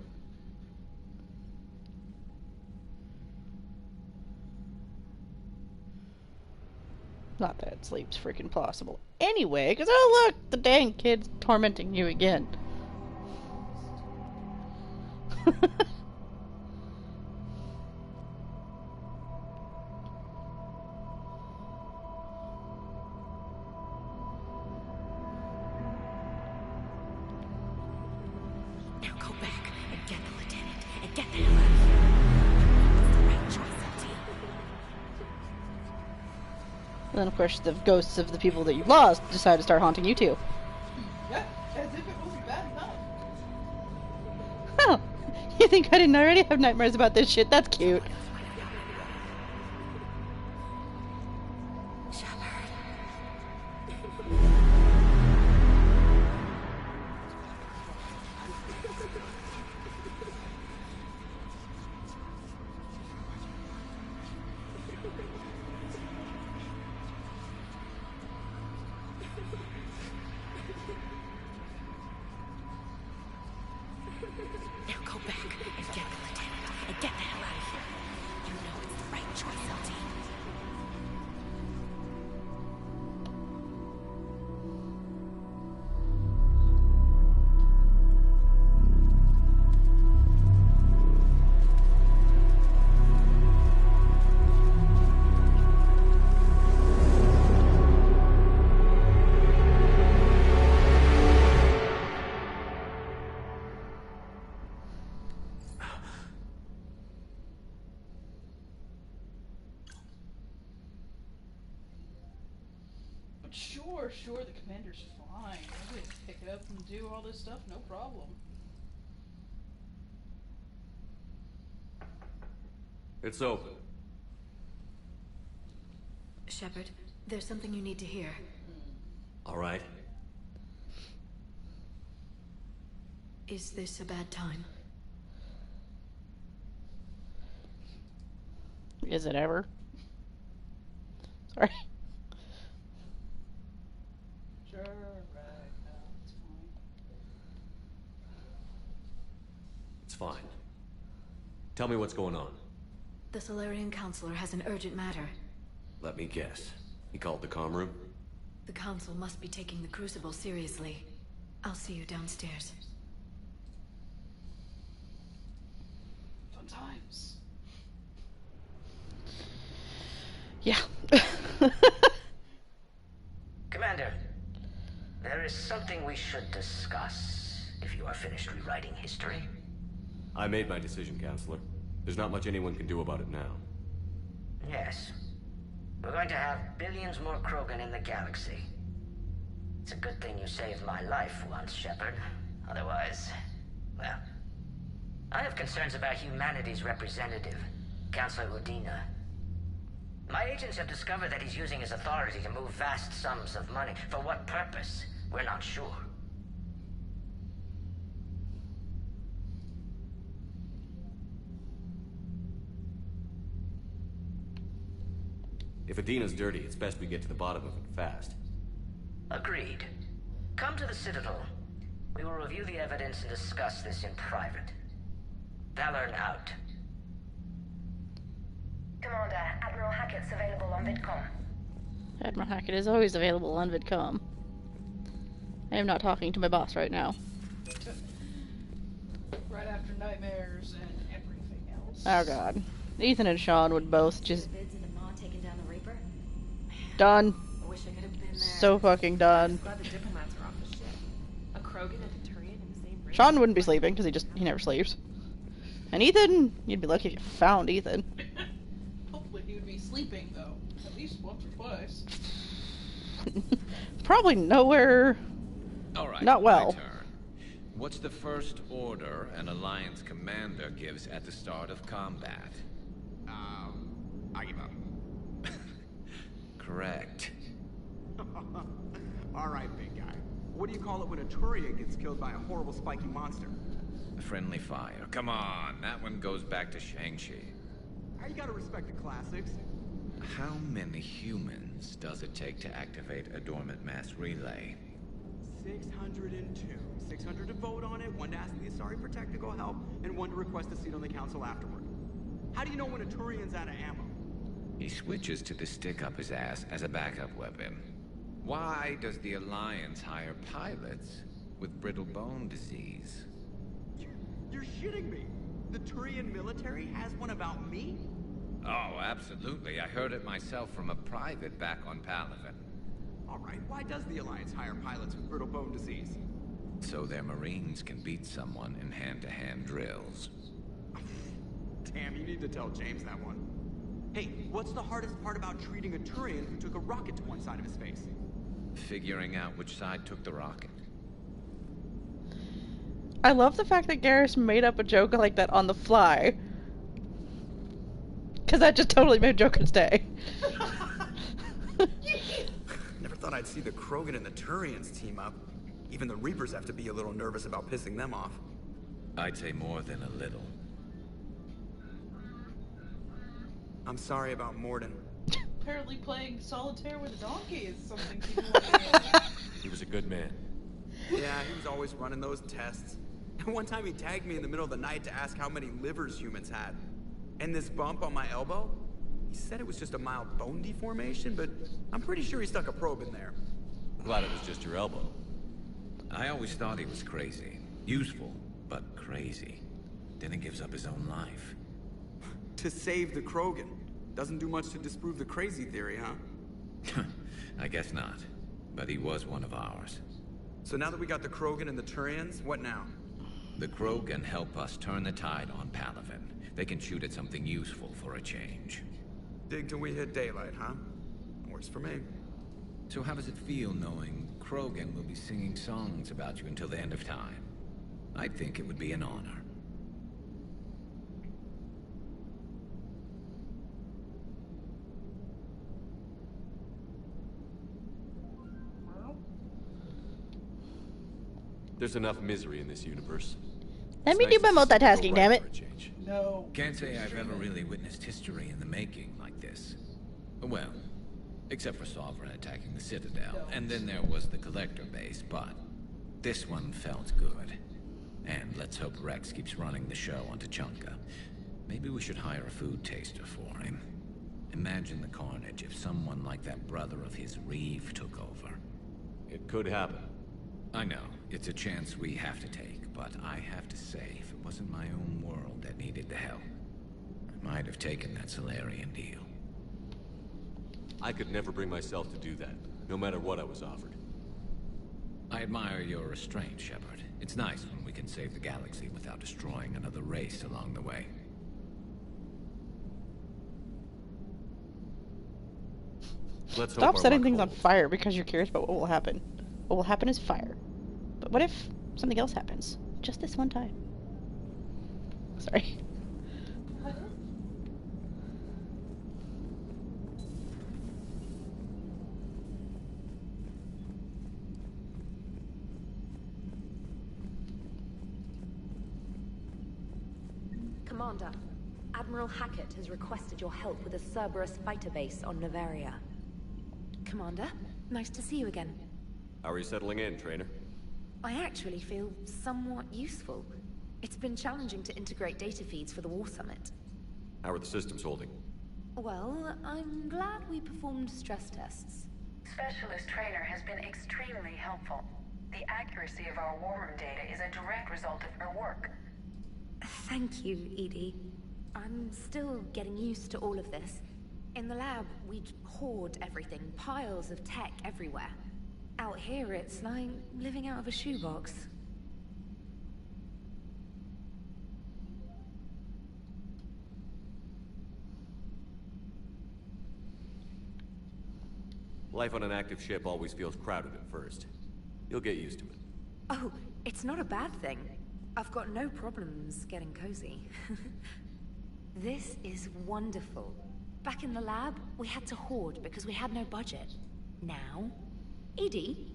Speaker 1: Not that sleep's freaking possible. Anyway, because oh look, the dang kid's tormenting you again.
Speaker 8: Now go back and get the lieutenant and get the hell out of here. It's the right choice, LT.
Speaker 1: And then, of course, the ghosts of the people that you lost decide to start haunting you too.
Speaker 2: Yeah, as if it wasn't bad enough.
Speaker 1: Oh, you think I didn't already have nightmares about this shit? That's cute.
Speaker 8: Now go back and get the lieutenant and get the hell out of here. You know it's the right choice, LT.
Speaker 2: But sure, the commander's fine. We're gonna pick it up and do all this stuff, no problem.
Speaker 6: It's open.
Speaker 8: Shepard, there's something you need to hear.
Speaker 6: All right.
Speaker 8: Is this a bad time?
Speaker 1: Is it ever? Sorry.
Speaker 2: Sure, right, no, it's fine.
Speaker 6: It's fine. Tell me what's going on.
Speaker 8: The Solarian Counselor has an urgent matter.
Speaker 6: Let me guess. He called the comm room?
Speaker 8: The Council must be taking the Crucible seriously. I'll see you downstairs.
Speaker 2: Fun times.
Speaker 1: Yeah.
Speaker 9: Commander, there is something we should discuss, if you are finished rewriting history.
Speaker 6: I made my decision, Counselor. There's not much anyone can do about it now.
Speaker 9: Yes. We're going to have billions more Krogan in the galaxy. It's a good thing you saved my life once, Shepard. Otherwise, well... I have concerns about humanity's representative, Counselor Udina. My agents have discovered that he's using his authority to move vast sums of money. For what purpose? We're not sure.
Speaker 6: If Adina's dirty, it's best we get to the bottom of it fast.
Speaker 9: Agreed. Come to the Citadel. We will review the evidence and discuss this in private. Valorn out.
Speaker 12: Commander, Admiral Hackett's available on VidCom.
Speaker 1: Admiral Hackett is always available on VidCom. I am not talking to my boss right now.
Speaker 2: Right after nightmares and everything else.
Speaker 1: Oh god. Ethan and Sean would both just
Speaker 8: Vids and Ma taking down the Reaper.
Speaker 1: done.
Speaker 8: I wish I could have been there.
Speaker 1: So fucking done.
Speaker 8: Glad the diplomats are off the ship. A Krogan and a Turian in the same room.
Speaker 1: Sean wouldn't be sleeping because he never sleeps. And Ethan, you'd be lucky if you found Ethan.
Speaker 2: Hopefully he would be sleeping, though. At least once or twice.
Speaker 1: Probably nowhere.
Speaker 16: All right,
Speaker 1: Not well.
Speaker 16: my turn. What's the first order an Alliance commander gives at the start of combat?
Speaker 4: I give up.
Speaker 16: Correct.
Speaker 4: Alright, big guy. What do you call it when a Turian gets killed by a horrible spiky monster?
Speaker 16: Friendly fire. Come on, that one goes back to Shang-Chi.
Speaker 4: You gotta respect the classics.
Speaker 16: How many humans does it take to activate a dormant mass relay?
Speaker 4: 602. 600 to vote on it, 1 to ask the Asari for technical help, and 1 to request a seat on the council afterward. How do you know when a Turian's out of ammo?
Speaker 16: He switches to the stick up his ass as a backup weapon. Why does the Alliance hire pilots with brittle bone disease?
Speaker 4: You're shitting me! The Turian military has one about me?
Speaker 16: Oh, absolutely. I heard it myself from a private back on Palaven.
Speaker 4: Alright, why does the Alliance hire pilots with brittle bone disease?
Speaker 16: So their Marines can beat someone in hand-to-hand drills.
Speaker 4: Damn, you need to tell James that one. Hey, what's the hardest part about treating a Turian who took a rocket to one side of his face?
Speaker 16: Figuring out which side took the rocket.
Speaker 1: I love the fact that Garrus made up a joke like that on the fly. Because that just totally made Joker's day.
Speaker 4: Never thought I'd see the Krogan and the Turians team up. Even the Reapers have to be a little nervous about pissing them off.
Speaker 16: I'd say more than a little.
Speaker 4: I'm sorry about Mordin.
Speaker 2: Apparently playing solitaire with a donkey is something people want to
Speaker 6: He was a good man.
Speaker 4: Yeah, he was always running those tests. And one time he tagged me in the middle of the night to ask how many livers humans had. And this bump on my elbow? He said it was just a mild bone deformation, but I'm pretty sure he stuck a probe in there.
Speaker 6: Glad it was just your elbow.
Speaker 16: I always thought he was crazy. Useful, but crazy. Then he gives up his own life.
Speaker 4: To save the Krogan. Doesn't do much to disprove the crazy theory, huh?
Speaker 16: I guess not. But he was one of ours.
Speaker 4: So now that we got the Krogan and the Turians, what now?
Speaker 16: The Krogan help us turn the tide on Palaven. They can shoot at something useful for a change.
Speaker 4: Dig till we hit daylight, huh? Works for me.
Speaker 16: So how does it feel knowing Krogan will be singing songs about you until the end of time? I think it would be an honor.
Speaker 6: There's enough misery in this universe.
Speaker 1: Let me do my multitasking, damn it.
Speaker 2: No.
Speaker 16: Can't say I've ever really witnessed history in the making like this. Well, except for Sovereign attacking the Citadel, and then there was the Collector base, but this one felt good. And let's hope Rex keeps running the show on Tuchanka. Maybe we should hire a food taster for him. Imagine the carnage if someone like that brother of his, Reeve, took over.
Speaker 6: It could happen.
Speaker 16: I know, it's a chance we have to take, but I have to say, if it wasn't my own world that needed the help, I might have taken that Solarian deal.
Speaker 6: I could never bring myself to do that, no matter what I was offered.
Speaker 16: I admire your restraint, Shepard. It's nice when we can save the galaxy without destroying another race along the way.
Speaker 6: Let's
Speaker 1: Stop
Speaker 6: hope
Speaker 1: setting things on fire because you're curious about what will happen. What will happen is fire. But what if something else happens? Just this one time. Sorry.
Speaker 8: Commander, Admiral Hackett has requested your help with a Cerberus fighter base on Novaria. Commander, nice to see you again.
Speaker 6: How are you settling in, Trainer?
Speaker 8: I actually feel somewhat useful. It's been challenging to integrate data feeds for the War Summit.
Speaker 6: How are the systems holding?
Speaker 8: Well, I'm glad we performed stress tests.
Speaker 12: Specialist Trainer has been extremely helpful. The accuracy of our war room data is a direct result of her work.
Speaker 8: Thank you, Edie. I'm still getting used to all of this. In the lab, we'd hoard everything, piles of tech everywhere. Out here, it's like living out of a shoebox.
Speaker 6: Life on an active ship always feels crowded at first. You'll get used to it.
Speaker 8: Oh, it's not a bad thing. I've got no problems getting cozy. This is wonderful. Back in the lab, we had to hoard because we had no budget. Now, Edie,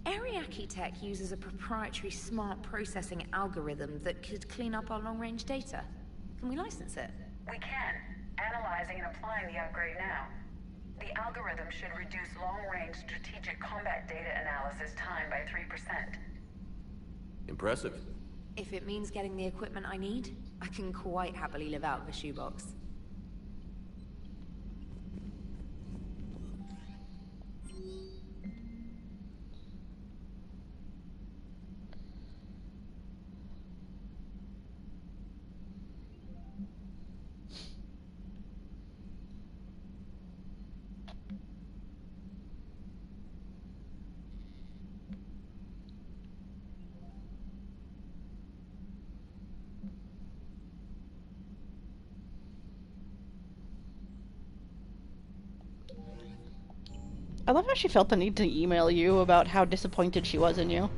Speaker 8: Ariake Tech uses a proprietary smart processing algorithm that could clean up our long-range data. Can we license it?
Speaker 12: We can. Analyzing and applying the upgrade now. The algorithm should reduce long-range strategic combat data analysis time by 3%.
Speaker 6: Impressive.
Speaker 8: If it means getting the equipment I need, I can quite happily live out of a shoebox.
Speaker 1: I love how she felt the need to email you about how disappointed she was in you.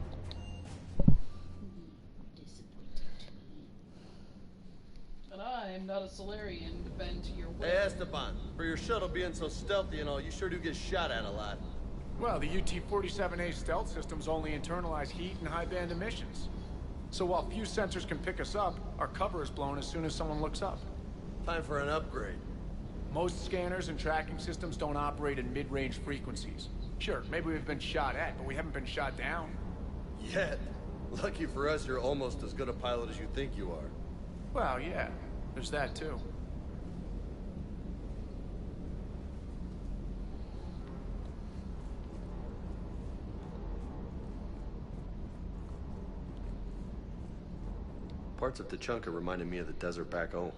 Speaker 2: And I'm not a Solarian to bend to your will.
Speaker 17: Hey, Esteban, for your shuttle being so stealthy and all, you sure do get shot at a lot.
Speaker 18: Well, the UT-47A stealth systems only internalize heat and high-band emissions. So while few sensors can pick us up, our cover is blown as soon as someone looks up.
Speaker 17: Time for an upgrade.
Speaker 18: Most scanners and tracking systems don't operate in mid-range frequencies. Sure, maybe we've been shot at, but we haven't been shot down.
Speaker 17: Yet. Lucky for us, you're almost as good a pilot as you think you are.
Speaker 18: Well, yeah. There's that, too.
Speaker 17: Parts of Tuchanka reminded me of the desert back home.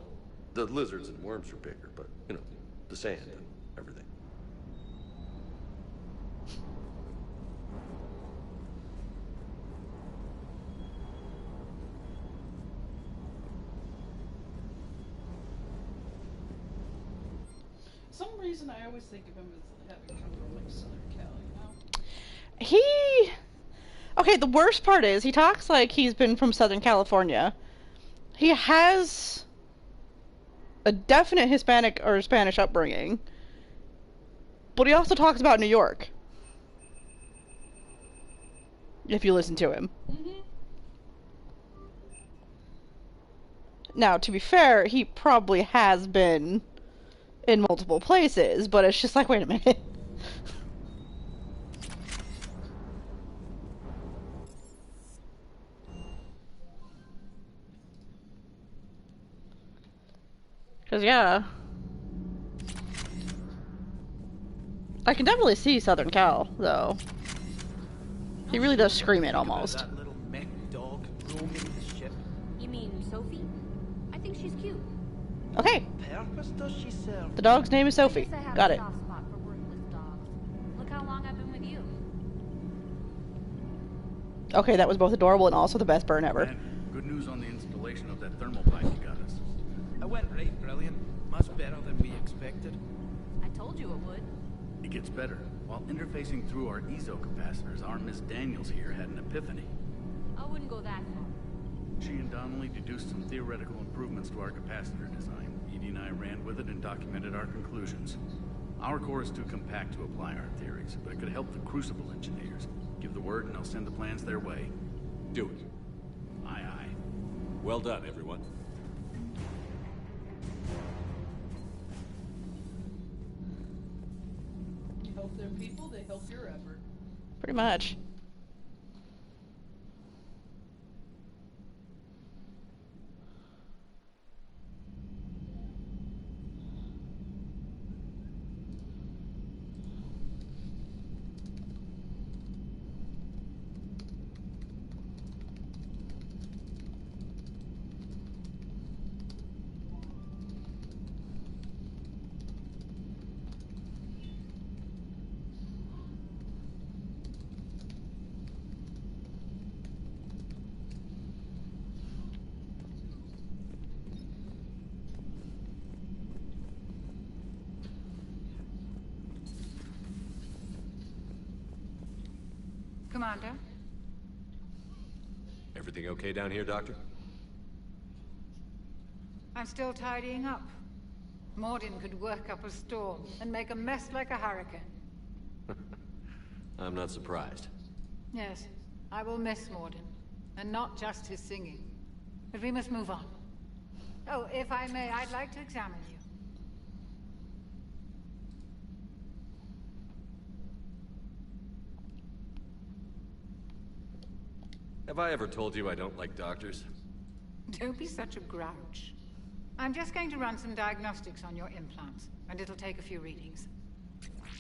Speaker 17: The lizards and worms were bigger, but, you know, the sand and everything.
Speaker 2: For some reason, I always think of him as having come from, like, Southern Cal, you know?
Speaker 1: He... Okay, the worst part is, he talks like he's been from Southern California. He has a definite Hispanic or Spanish upbringing. But he also talks about New York. If you listen to him.
Speaker 2: Mm-hmm.
Speaker 1: Now, to be fair, he probably has been in multiple places, but it's just like, wait a minute. Because, yeah. I can definitely see Southern Cal, though. He really does scream it, almost.
Speaker 21: That little mech dog roaming the ship.
Speaker 8: You mean Sophie? I think she's cute.
Speaker 1: Okay.
Speaker 21: Purpose does she serve?
Speaker 1: The dog's name is Sophie.
Speaker 8: I have
Speaker 1: Got
Speaker 8: a
Speaker 1: it.
Speaker 8: soft spot for worthless dogs. Look how long I've been with you.
Speaker 1: Okay, that was both adorable and also the best burn ever.
Speaker 22: Man, good news on the installation of that thermal pipe you got us.
Speaker 21: It went right brilliant. Much better than we expected.
Speaker 8: I told you it would.
Speaker 22: It gets better. While interfacing through our EZO capacitors, our Miss Daniels here had an epiphany.
Speaker 8: I wouldn't go that far.
Speaker 22: She and Donnelly deduced some theoretical improvements to our capacitor design. Edie and I ran with it and documented our conclusions. Our core is too compact to apply our theories, but it could help the Crucible engineers. Give the word and I'll send the plans their way.
Speaker 6: Do it.
Speaker 22: Aye, aye.
Speaker 6: Well done, everyone.
Speaker 2: You help their people, they help your effort.
Speaker 1: Pretty much.
Speaker 14: Commander?
Speaker 6: Everything okay down here, Doctor?
Speaker 14: I'm still tidying up. Mordin could work up a storm and make a mess like a hurricane.
Speaker 6: I'm not surprised.
Speaker 14: Yes, I will miss Mordin. And not just his singing. But we must move on. Oh, if I may, I'd like to examine you.
Speaker 6: Have I ever told you I don't like doctors?
Speaker 14: Don't be such a grouch. I'm just going to run some diagnostics on your implants, and it'll take a few readings.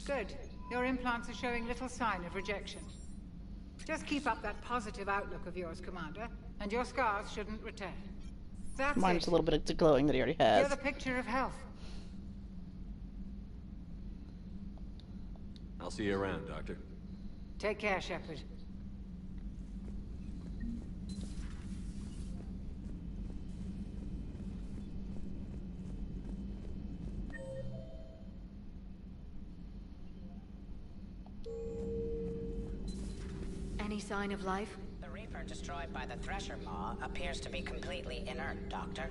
Speaker 14: Good. Your implants are showing little sign of rejection. Just keep up that positive outlook of yours, Commander, and your scars shouldn't return. That's
Speaker 1: Mine's
Speaker 14: it.
Speaker 1: a little bit of the glowing that he already has.
Speaker 14: You're the picture of health.
Speaker 6: I'll see you around, Doctor.
Speaker 14: Take care, Shepard.
Speaker 8: Any sign of life?
Speaker 11: The Reaper destroyed by the Thresher Maw appears to be completely inert, Doctor.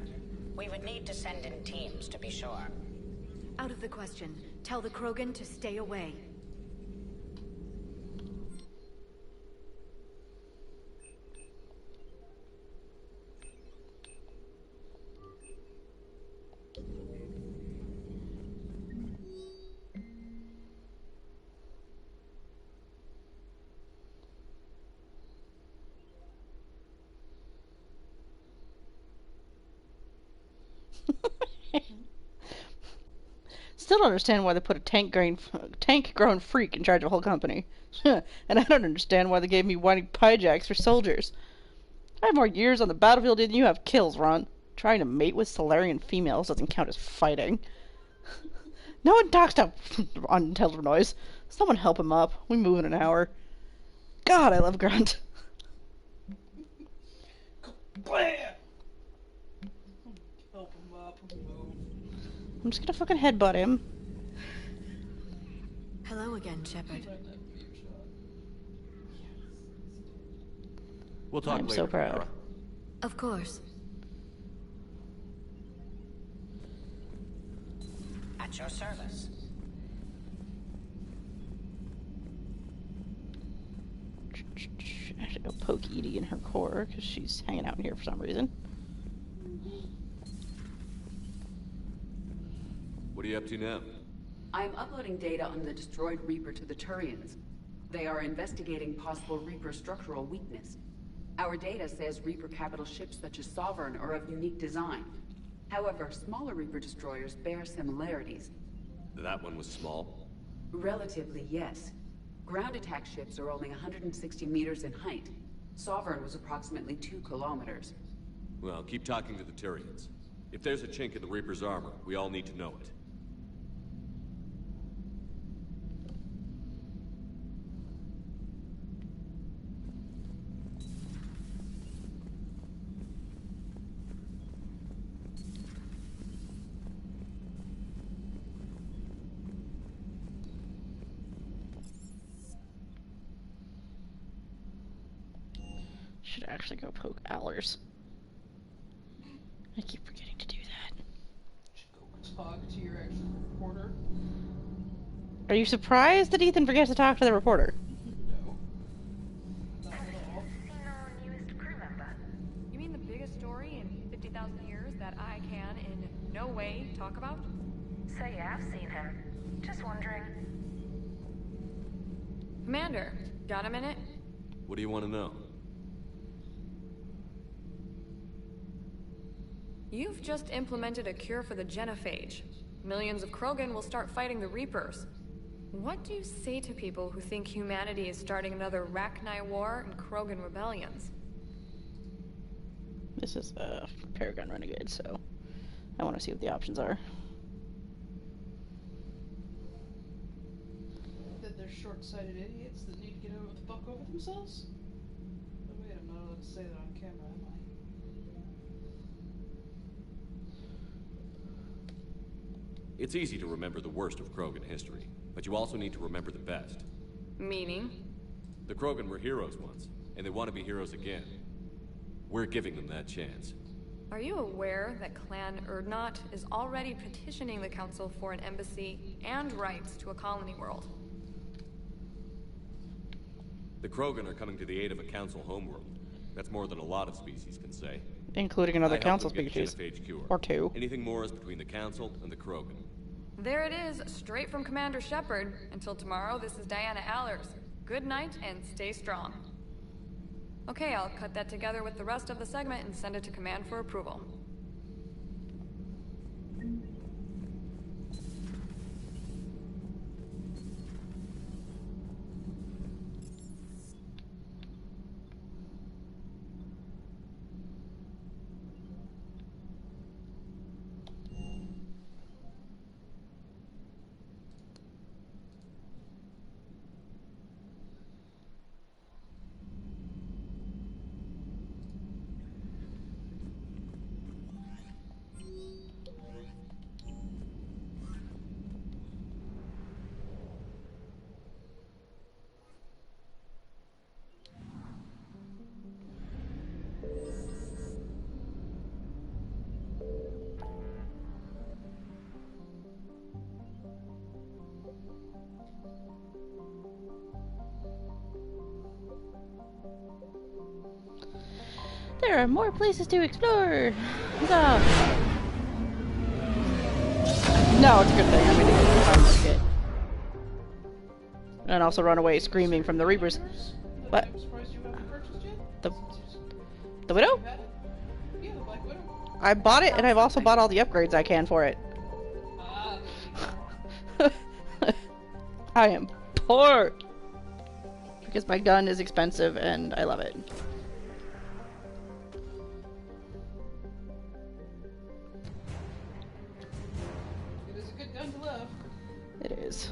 Speaker 11: We would need to send in teams to be sure.
Speaker 8: Out of the question. Tell the Krogan to stay away.
Speaker 1: Still don't understand why they put a tank-grown freak in charge of a whole company. And I don't understand why they gave me whining pyjacks for soldiers. I have more years on the battlefield than you have kills, Ron. Trying to mate with Solarian females doesn't count as fighting. No one talks to unintelligible noise. Someone help him up. We move in an hour. God, I love Grunt.
Speaker 2: Help him up.
Speaker 1: I'm just gonna fucking headbutt him.
Speaker 8: Hello again, Shepard.
Speaker 6: We'll talk
Speaker 1: I'm
Speaker 6: later,
Speaker 1: so proud.
Speaker 6: Kara.
Speaker 8: Of course.
Speaker 11: At your service.
Speaker 1: I have to go poke Edie in her core because she's hanging out in here for some reason.
Speaker 6: What are you up to now?
Speaker 3: I'm uploading data on the destroyed Reaper to the Turians. They are investigating possible Reaper structural weakness. Our data says Reaper capital ships such as Sovereign are of unique design. However, smaller Reaper destroyers bear similarities.
Speaker 6: That one was small?
Speaker 3: Relatively, yes. Ground attack ships are only 160 meters in height. Sovereign was approximately 2 kilometers.
Speaker 6: Well, keep talking to the Tyrians. If there's a chink in the Reaper's armor, we all need to know it.
Speaker 1: Should actually go poke Allers. I keep forgetting to do that.
Speaker 2: Should go talk to your actual reporter.
Speaker 1: Are you surprised that Ethan forgets to talk to the reporter?
Speaker 2: No. Not at all.
Speaker 19: You mean the biggest story in 50,000 years that I can in no way talk about?
Speaker 12: So you have seen him. Just wondering.
Speaker 19: Commander, got a minute?
Speaker 6: What do you want to know?
Speaker 19: You've just implemented a cure for the genophage. Millions of Krogan will start fighting the Reapers. What do you say to people who think humanity is starting another Rachni War and Krogan rebellions?
Speaker 1: This is a Paragon Renegade, so I want to see what the options are.
Speaker 2: That they're short-sighted idiots that need to get over the fuck over themselves? Oh, wait, I'm not allowed to say that on camera, am I?
Speaker 6: It's easy to remember the worst of Krogan history, but you also need to remember the best.
Speaker 19: Meaning?
Speaker 6: The Krogan were heroes once, and they want to be heroes again. We're giving them that chance.
Speaker 19: Are you aware that Clan Urdnot is already petitioning the Council for an embassy and rights to a colony world?
Speaker 6: The Krogan are coming to the aid of a Council homeworld. That's more than a lot of species can say.
Speaker 1: Including another
Speaker 6: I helped
Speaker 1: Council
Speaker 6: them get the
Speaker 1: species.
Speaker 6: genophage cure.
Speaker 1: Or two.
Speaker 6: Anything more is between the Council and the Krogan.
Speaker 19: There it is, straight from Commander Shepard. Until tomorrow, this is Diana Allers. Good night and stay strong. Okay, I'll cut that together with the rest of the segment and send it to Command for approval.
Speaker 1: There are more places to explore! Huzzah! No, it's a good thing. I'm gonna find this kid. And also run away screaming from the Reapers. What? The Widow? I bought it, and I've also bought all the upgrades I can for it. I am poor! Because my gun is expensive, and I love it. It is.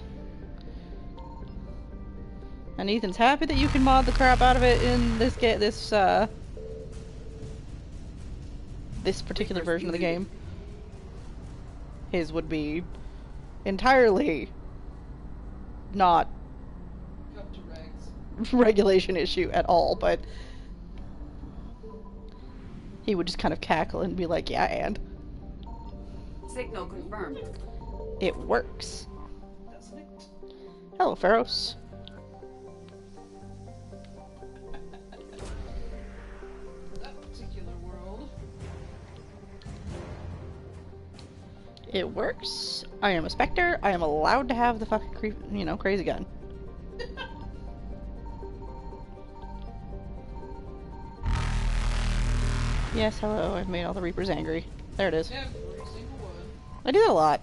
Speaker 1: And Ethan's happy that you can mod the crap out of it in this this particular version of the game. His would be entirely not
Speaker 2: Up to regs.
Speaker 1: regulation issue at all, but he would just kind of cackle and be like, yeah, and
Speaker 5: signal confirmed.
Speaker 1: It works. Hello, Pharaohs.
Speaker 2: That particular world.
Speaker 1: It works. I am a Spectre. I am allowed to have the fucking crazy gun. Yes, hello. I've made all the Reapers angry. There it is.
Speaker 2: Every single one.
Speaker 1: I do that a lot.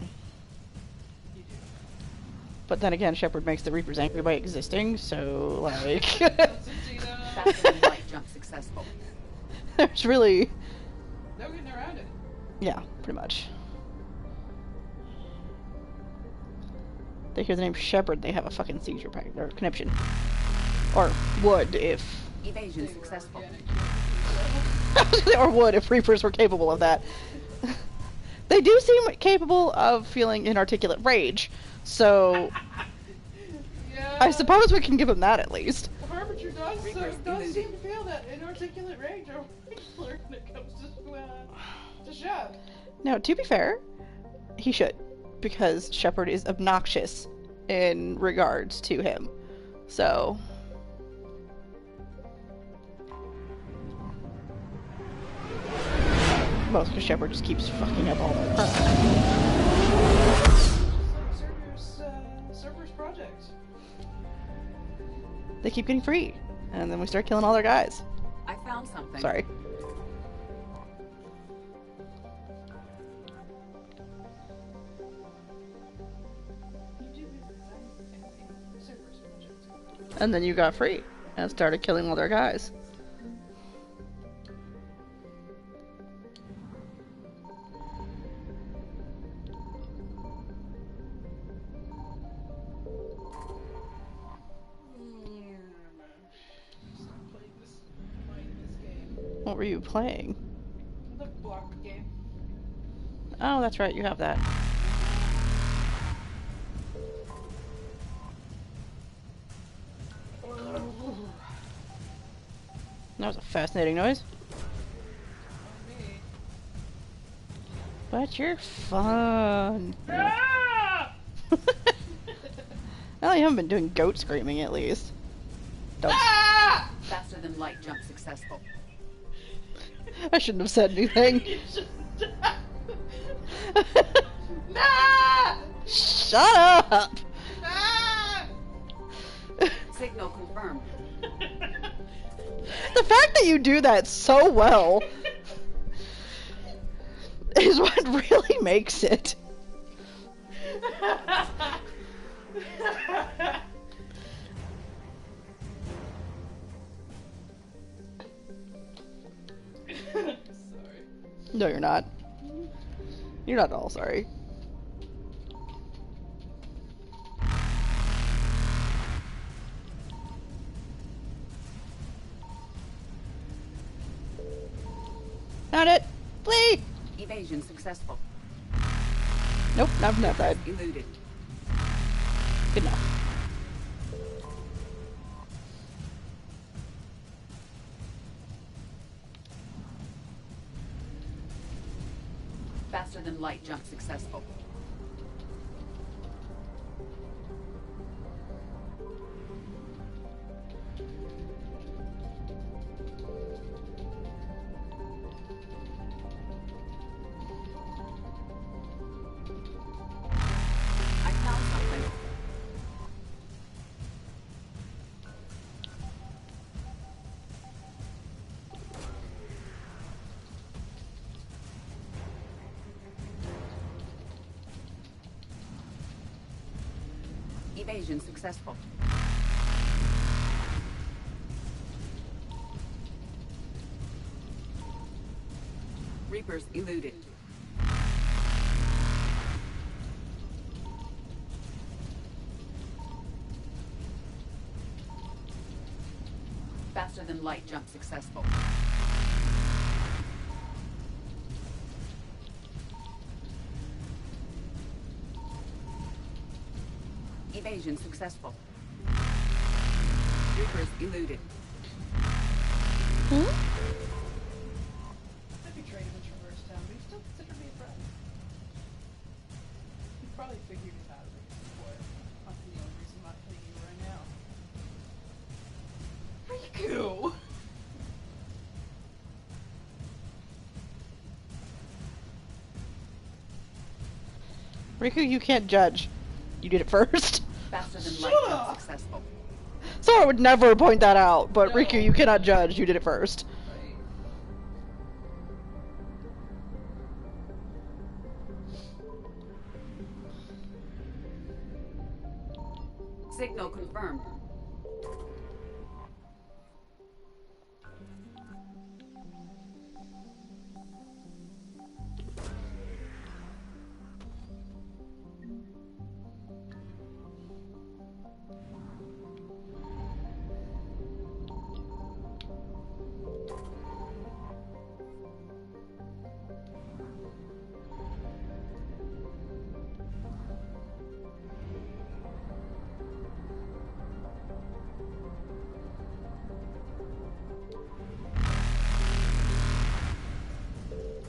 Speaker 1: But then again, Shepard makes the Reapers angry by existing, so, like...
Speaker 5: That's when light jump successful.
Speaker 1: There's really...
Speaker 2: No getting around it.
Speaker 1: Yeah, pretty much. They hear the name Shepard, they have a fucking seizure pack, or conniption. Or would, if...
Speaker 5: Evasion successful.
Speaker 1: Or would, if Reapers were capable of that. They do seem capable of feeling inarticulate rage. So,
Speaker 2: yeah.
Speaker 1: I suppose we can give him that at least.
Speaker 2: Harbinger does seem to feel that inarticulate rage over regular when it comes to Shep.
Speaker 1: Now, to be fair, he should, because Shepard is obnoxious in regards to him. So, most because Shepard just keeps fucking up all their crap.
Speaker 2: Cerberus project.
Speaker 1: They keep getting free, and then we start killing all their guys.
Speaker 5: I found something.
Speaker 1: Sorry. And then you got free and started killing all their guys. What were you playing?
Speaker 2: The block game.
Speaker 1: Oh, that's right, you have that. That was a fascinating noise. But you're fun.
Speaker 2: Ah!
Speaker 1: Well, you haven't been doing goat screaming at least. Don't.
Speaker 5: Ah! Faster than light jump successful.
Speaker 1: I shouldn't have said anything.
Speaker 2: Nah!
Speaker 1: Shut up!
Speaker 2: Ah!
Speaker 5: Signal confirmed.
Speaker 1: The fact that you do that so well is what really makes it.
Speaker 2: Sorry.
Speaker 1: No, you're not. You're not at all sorry. Found it! Flee!
Speaker 5: Evasion successful.
Speaker 1: Nope, not from that side.
Speaker 5: Eluded.
Speaker 1: Good enough.
Speaker 5: Faster than light jump successful. I found something. Evasion successful. Reapers eluded. Faster than light jump successful. Evasion successful. Reapers eluded.
Speaker 1: Hmm?
Speaker 2: I betrayed him in Traverse Town, but he still considered me a friend. He probably figured it out before. Not the only reason I'm not hitting you right now. Riku!
Speaker 1: Riku, you can't judge. You did it first.
Speaker 5: Faster than light jump successful.
Speaker 1: Sora would never point that out, but Riku, you cannot judge. You did it first.
Speaker 5: Signal confirmed.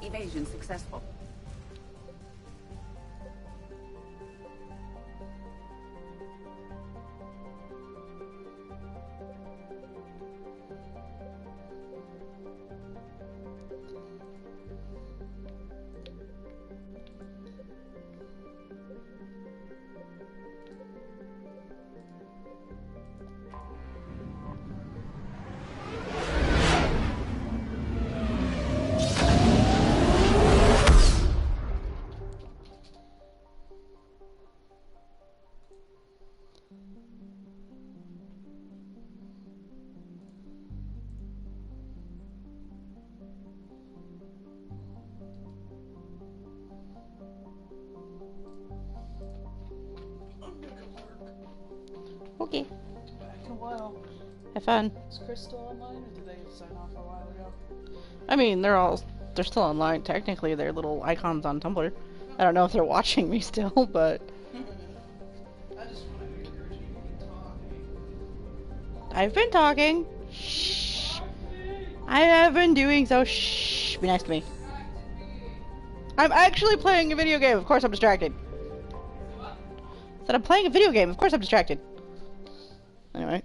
Speaker 5: Evasion successful.
Speaker 1: Okay.
Speaker 2: Back in a while.
Speaker 1: Have fun.
Speaker 2: Is Chris still online, or did they sign off a while ago?
Speaker 1: I mean, they're still online. Technically, they're little icons on Tumblr. I don't know if they're watching me still, but
Speaker 2: I just want to encourage you to keep talking.
Speaker 1: I've been talking. Shh. I have been doing so. Shh. Be nice to me. I'm actually playing a video game. Of course I'm distracted. Said I'm playing a video game. Of course I'm distracted. Anyway.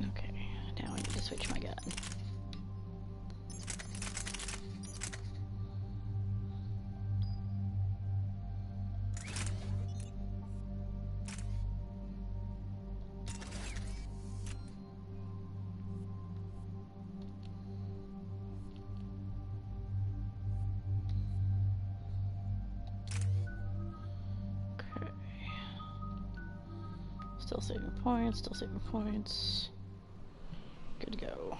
Speaker 1: Okay, now I need to switch my gun. Okay. Still saving points, still saving points. Good to go.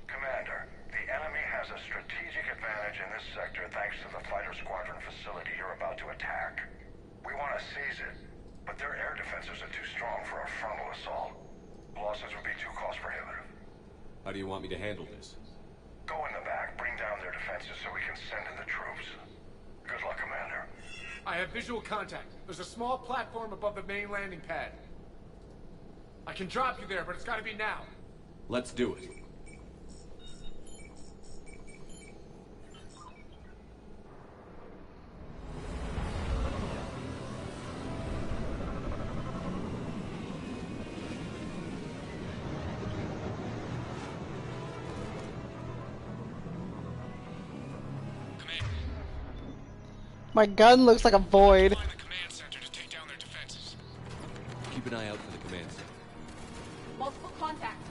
Speaker 20: Commander, the enemy has a strategic advantage in this sector thanks to the fighter squadron facility you're about to attack. We want to seize it, but their air defenses are too strong for a frontal assault. Losses would be too cost prohibitive.
Speaker 6: How do you want me to handle this?
Speaker 20: Go in the back, bring down their defenses so we can send in the troops. Good luck, Commander.
Speaker 7: I have visual contact. There's a small platform above the main landing pad. I can drop you there, but it's gotta be now.
Speaker 6: Let's do it.
Speaker 1: My gun looks like a void.
Speaker 6: Keep an eye out for the command center.
Speaker 5: Multiple contact.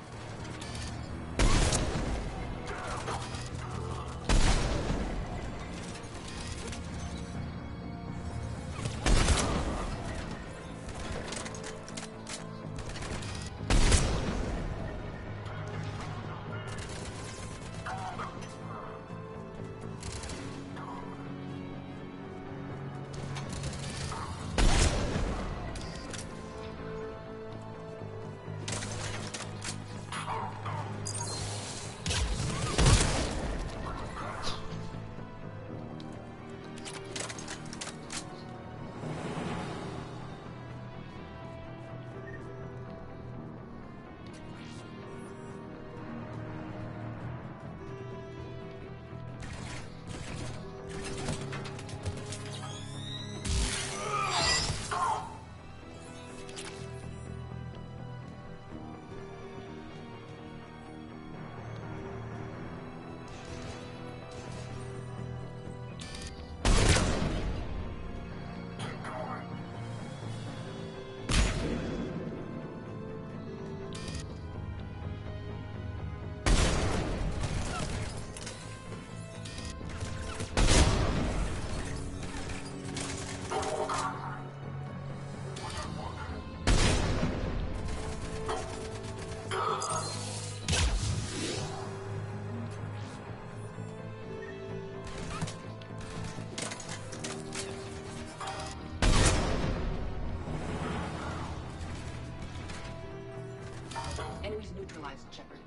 Speaker 5: Enemies neutralized, Shepard.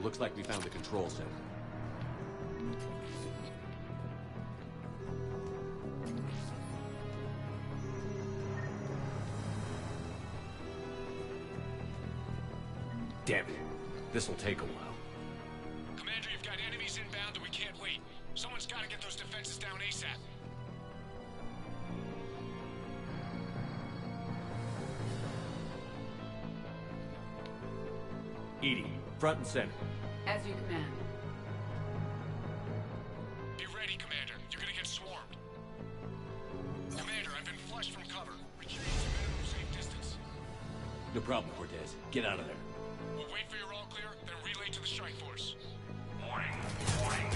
Speaker 6: Looks like we found the control center. Damn it. This'll take a while.
Speaker 7: Commander, you've got enemies inbound and we can't wait. Someone's gotta get those defenses down ASAP.
Speaker 10: EDI, front and center.
Speaker 5: As you command.
Speaker 7: Be ready, Commander. You're gonna get swarmed. Commander, I've been flushed from cover. Retreat to minimum safe distance.
Speaker 10: No problem, Cortez. Get out of there.
Speaker 7: We'll wait for your all clear, then relay to the strike force. Warning. Warning.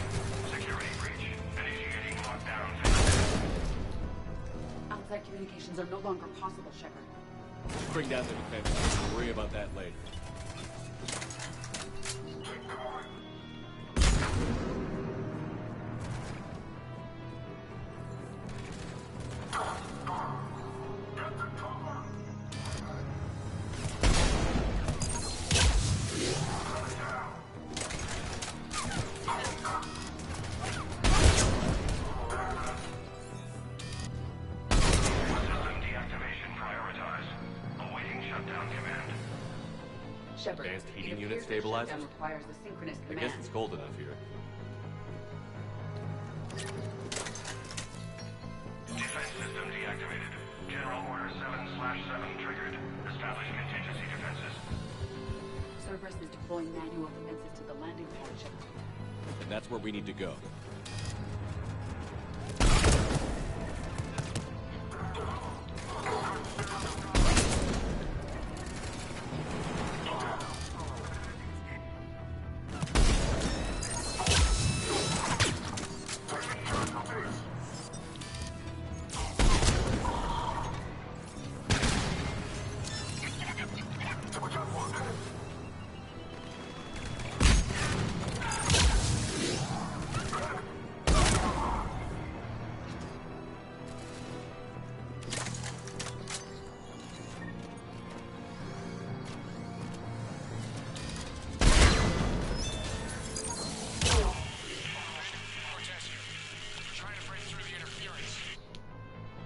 Speaker 7: Security breach. Initiating lockdown.
Speaker 5: Outside communications are no longer possible, Shepard.
Speaker 10: Bring down the defense. We'll worry about that later.
Speaker 5: Shepard,
Speaker 10: Advanced heating
Speaker 5: it
Speaker 10: unit
Speaker 5: appears that
Speaker 10: stabilized?
Speaker 5: shutdown requires the synchronous
Speaker 10: I
Speaker 5: command.
Speaker 10: guess it's cold enough here.
Speaker 20: Defense system deactivated. General Order 7/7 triggered. Establish contingency defenses.
Speaker 5: Cerberus is deploying manual defenses to the landing pad, Shepard.
Speaker 10: And that's where we need to go.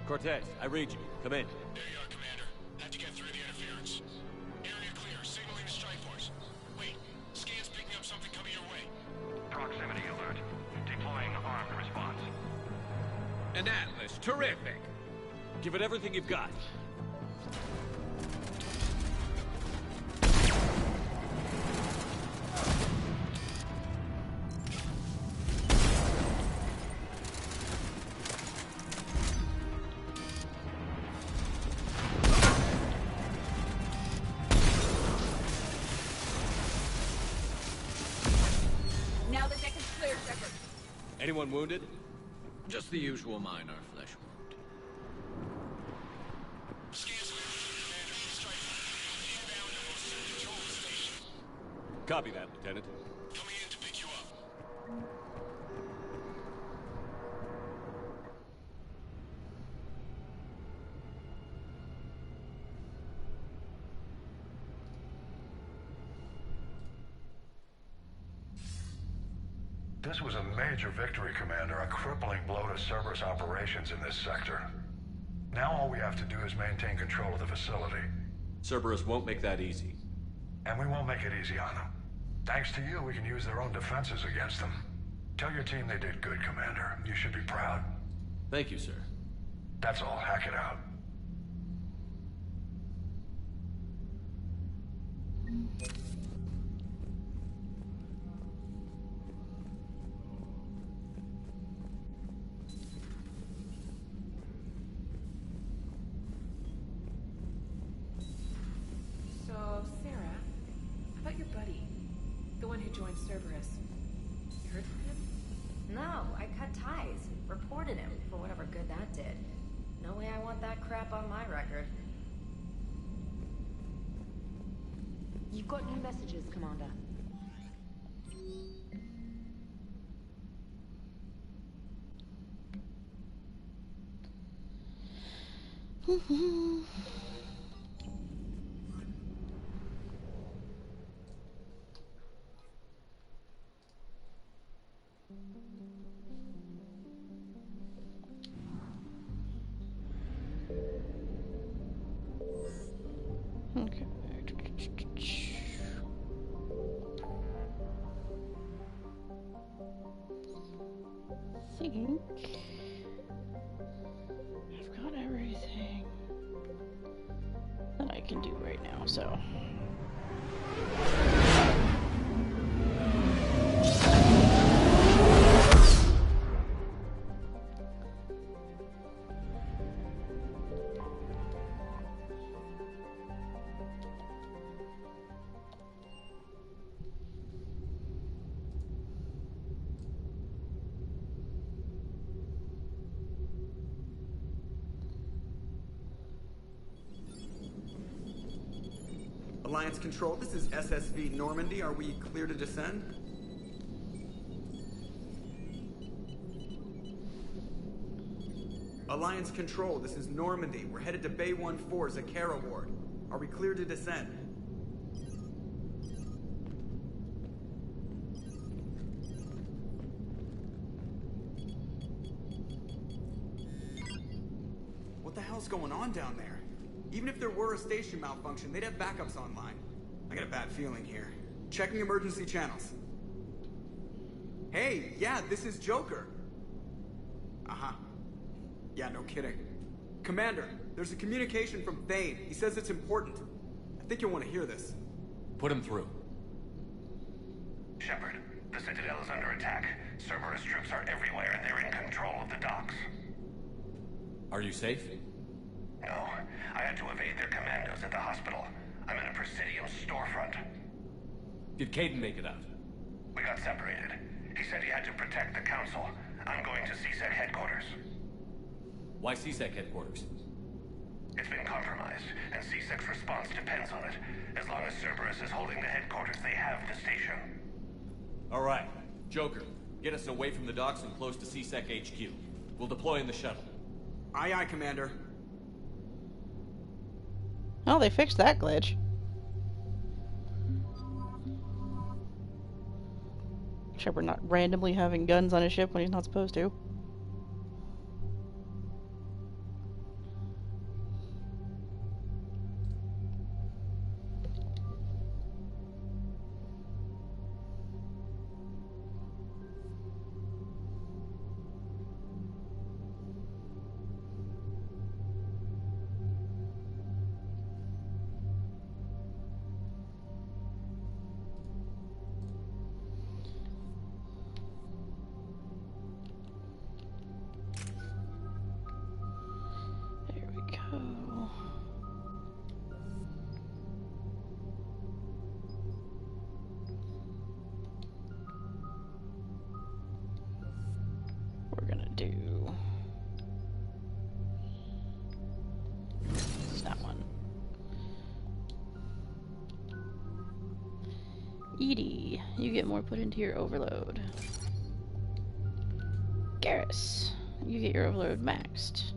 Speaker 10: Cortez, I read you. Come in.
Speaker 7: There you are, Commander. Had to get through the interference. Area clear. Signaling the strike force. Wait. Scan's picking up something coming your way.
Speaker 20: Proximity alert. Deploying armed response.
Speaker 10: An Atlas. Terrific. Give it everything you've got.
Speaker 5: Now the deck is clear, Shepard.
Speaker 10: Anyone wounded?
Speaker 16: Just the usual minor flesh wound.
Speaker 7: Scan's clear, Commander. Strike force. Inbound and will soon control the station.
Speaker 10: Copy that, Lieutenant.
Speaker 7: Coming in to pick you up.
Speaker 20: This was a major victory, Commander. A crippling blow to Cerberus operations in this sector. Now all we have to do is maintain control of the facility.
Speaker 6: Cerberus won't make that easy.
Speaker 20: And we won't make it easy on them. Thanks to you, we can use their own defenses against them. Tell your team they did good, Commander. You should be proud.
Speaker 6: Thank you, sir.
Speaker 20: That's all. Hack it out.
Speaker 19: So, Sarah, how about your buddy? The one who joined Cerberus. You heard from him?
Speaker 8: No, I cut ties. Reported him for whatever good that did. No way I want that crap on my record. You've got new messages, Commander.
Speaker 1: Okay. Think I've got everything that I can do right now, so
Speaker 4: Alliance Control, this is SSV Normandy. Are we clear to descend? Alliance Control, this is Normandy. We're headed to Bay 1-4, Zakara Ward. Are we clear to descend? What the hell's going on down there? Even if there were a station malfunction, they'd have backups online. I got a bad feeling here. Checking emergency channels. Hey, yeah, this is Joker. Uh-huh. Yeah, no kidding. Commander, there's a communication from Thane. He says it's important. I think you'll want to hear this.
Speaker 6: Put him through.
Speaker 20: Shepard, the Citadel is under attack. Cerberus troops are everywhere and they're in control of the docks.
Speaker 6: Are you safe?
Speaker 20: No, I had to evade their commandos at the hospital. I'm in a Presidium storefront.
Speaker 6: Did Kaidan make it out?
Speaker 20: We got separated. He said he had to protect the Council. I'm going to CSEC headquarters.
Speaker 6: Why CSEC headquarters?
Speaker 20: It's been compromised, and CSEC's response depends on it. As long as Cerberus is holding the headquarters, they have the station.
Speaker 6: All right. Joker, get us away from the docks and close to CSEC HQ. We'll deploy in the shuttle.
Speaker 4: Aye, aye, Commander.
Speaker 1: Oh, they fixed that glitch. Shepard not randomly having guns on his ship when he's not supposed to. EDI, you get more put into your overload. Garrus, you get your overload maxed.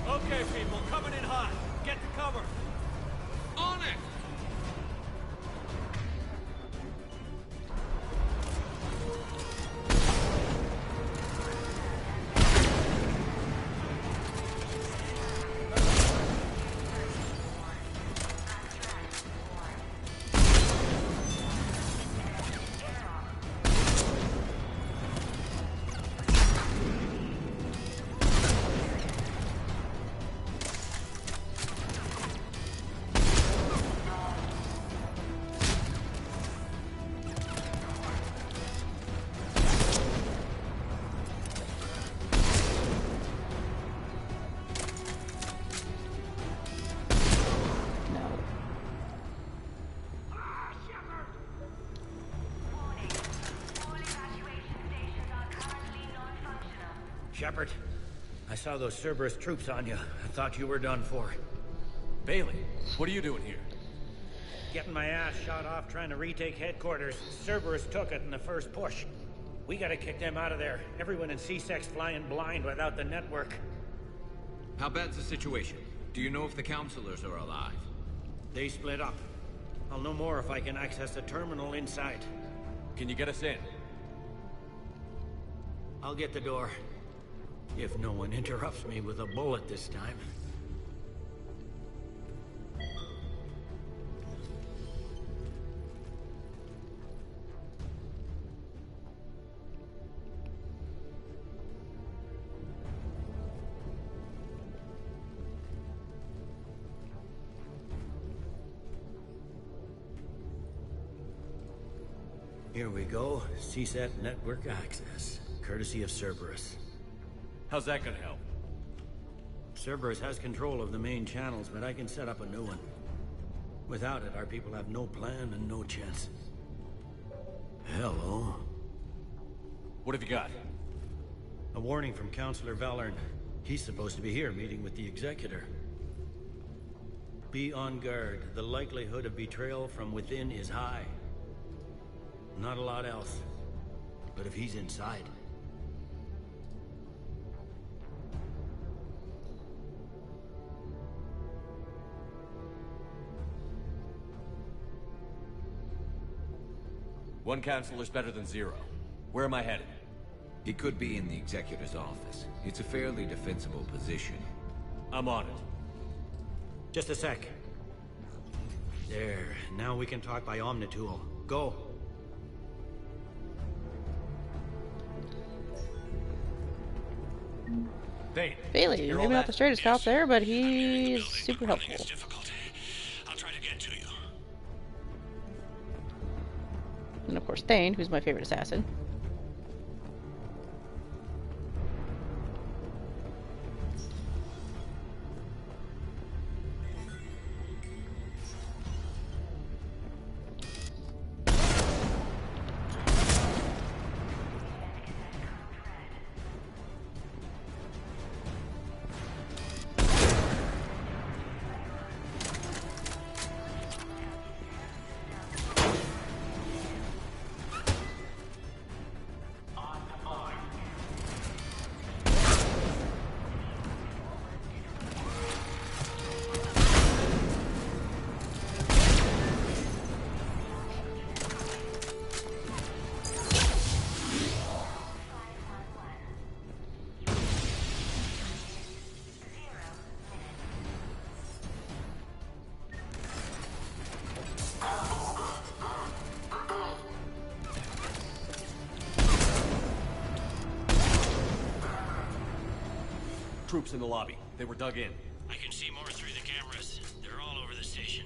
Speaker 10: Okay, people, coming in hot. Get to cover. On it!
Speaker 13: Shepard, I saw those Cerberus troops on you. I thought you were done for.
Speaker 6: Bailey, what are you doing here?
Speaker 13: Getting my ass shot off trying to retake headquarters. Cerberus took it in the first push. We gotta kick them out of there. Everyone in C-Sec's flying blind without the network.
Speaker 16: How bad's the situation? Do you know if the counselors are alive?
Speaker 13: They split up. I'll know more if I can access the terminal inside.
Speaker 6: Can you get us in?
Speaker 13: I'll get the door. If no one interrupts me with a bullet this time. Here we go. CSAT network access, courtesy of Cerberus.
Speaker 6: How's that gonna help?
Speaker 13: Cerberus has control of the main channels, but I can set up a new one. Without it, our people have no plan and no chance. Hello.
Speaker 6: What have you got?
Speaker 13: A warning from Counselor Valern. He's supposed to be here meeting with the Executor. Be on guard. The likelihood of betrayal from within is high. Not a lot else. But if he's inside...
Speaker 6: One counselor's better than zero. Where am I headed?
Speaker 16: He could be in the Executor's office. It's a fairly defensible position.
Speaker 6: I'm on it.
Speaker 13: Just a sec. There. Now we can talk by Omnitool. Go.
Speaker 1: Bailey, maybe not the straightest cop there, but he's super helpful.
Speaker 10: I'll try to get to you.
Speaker 1: And of course, Thane, who's my favorite assassin.
Speaker 6: Troops in the lobby. They were dug in.
Speaker 10: I can see more through the cameras. They're all over the station.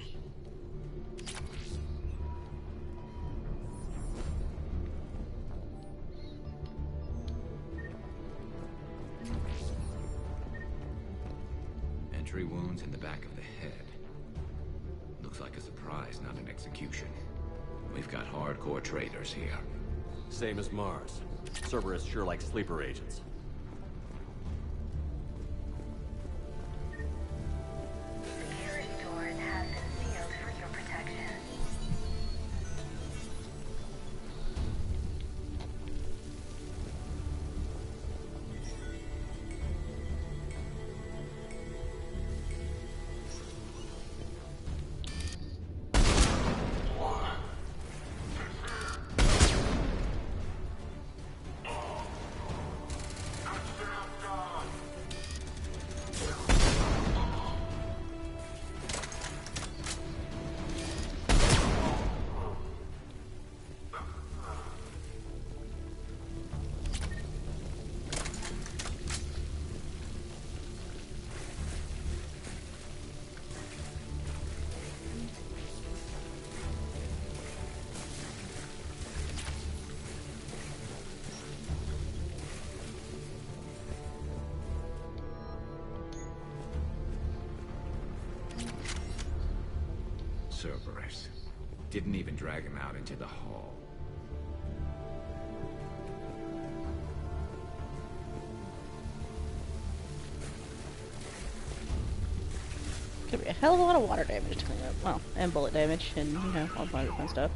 Speaker 16: Entry wounds in the back of the head. Looks like a surprise, not an execution. We've got hardcore traitors here.
Speaker 6: Same as Mars. Cerberus sure likes sleeper agents.
Speaker 16: Cerberus. Didn't even drag him out into the hall.
Speaker 1: Could be a hell of a lot of water damage to clean up. Well, and bullet damage, and, you know, all kinds of fun stuff.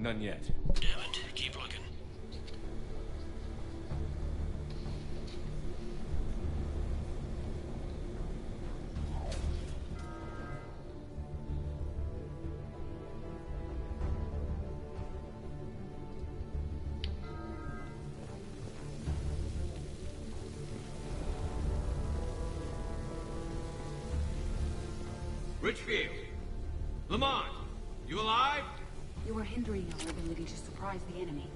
Speaker 6: None yet.
Speaker 10: Damn it. Keep looking. Richfield! Lamont! You alive?
Speaker 5: You are hindering our ability to surprise the enemy.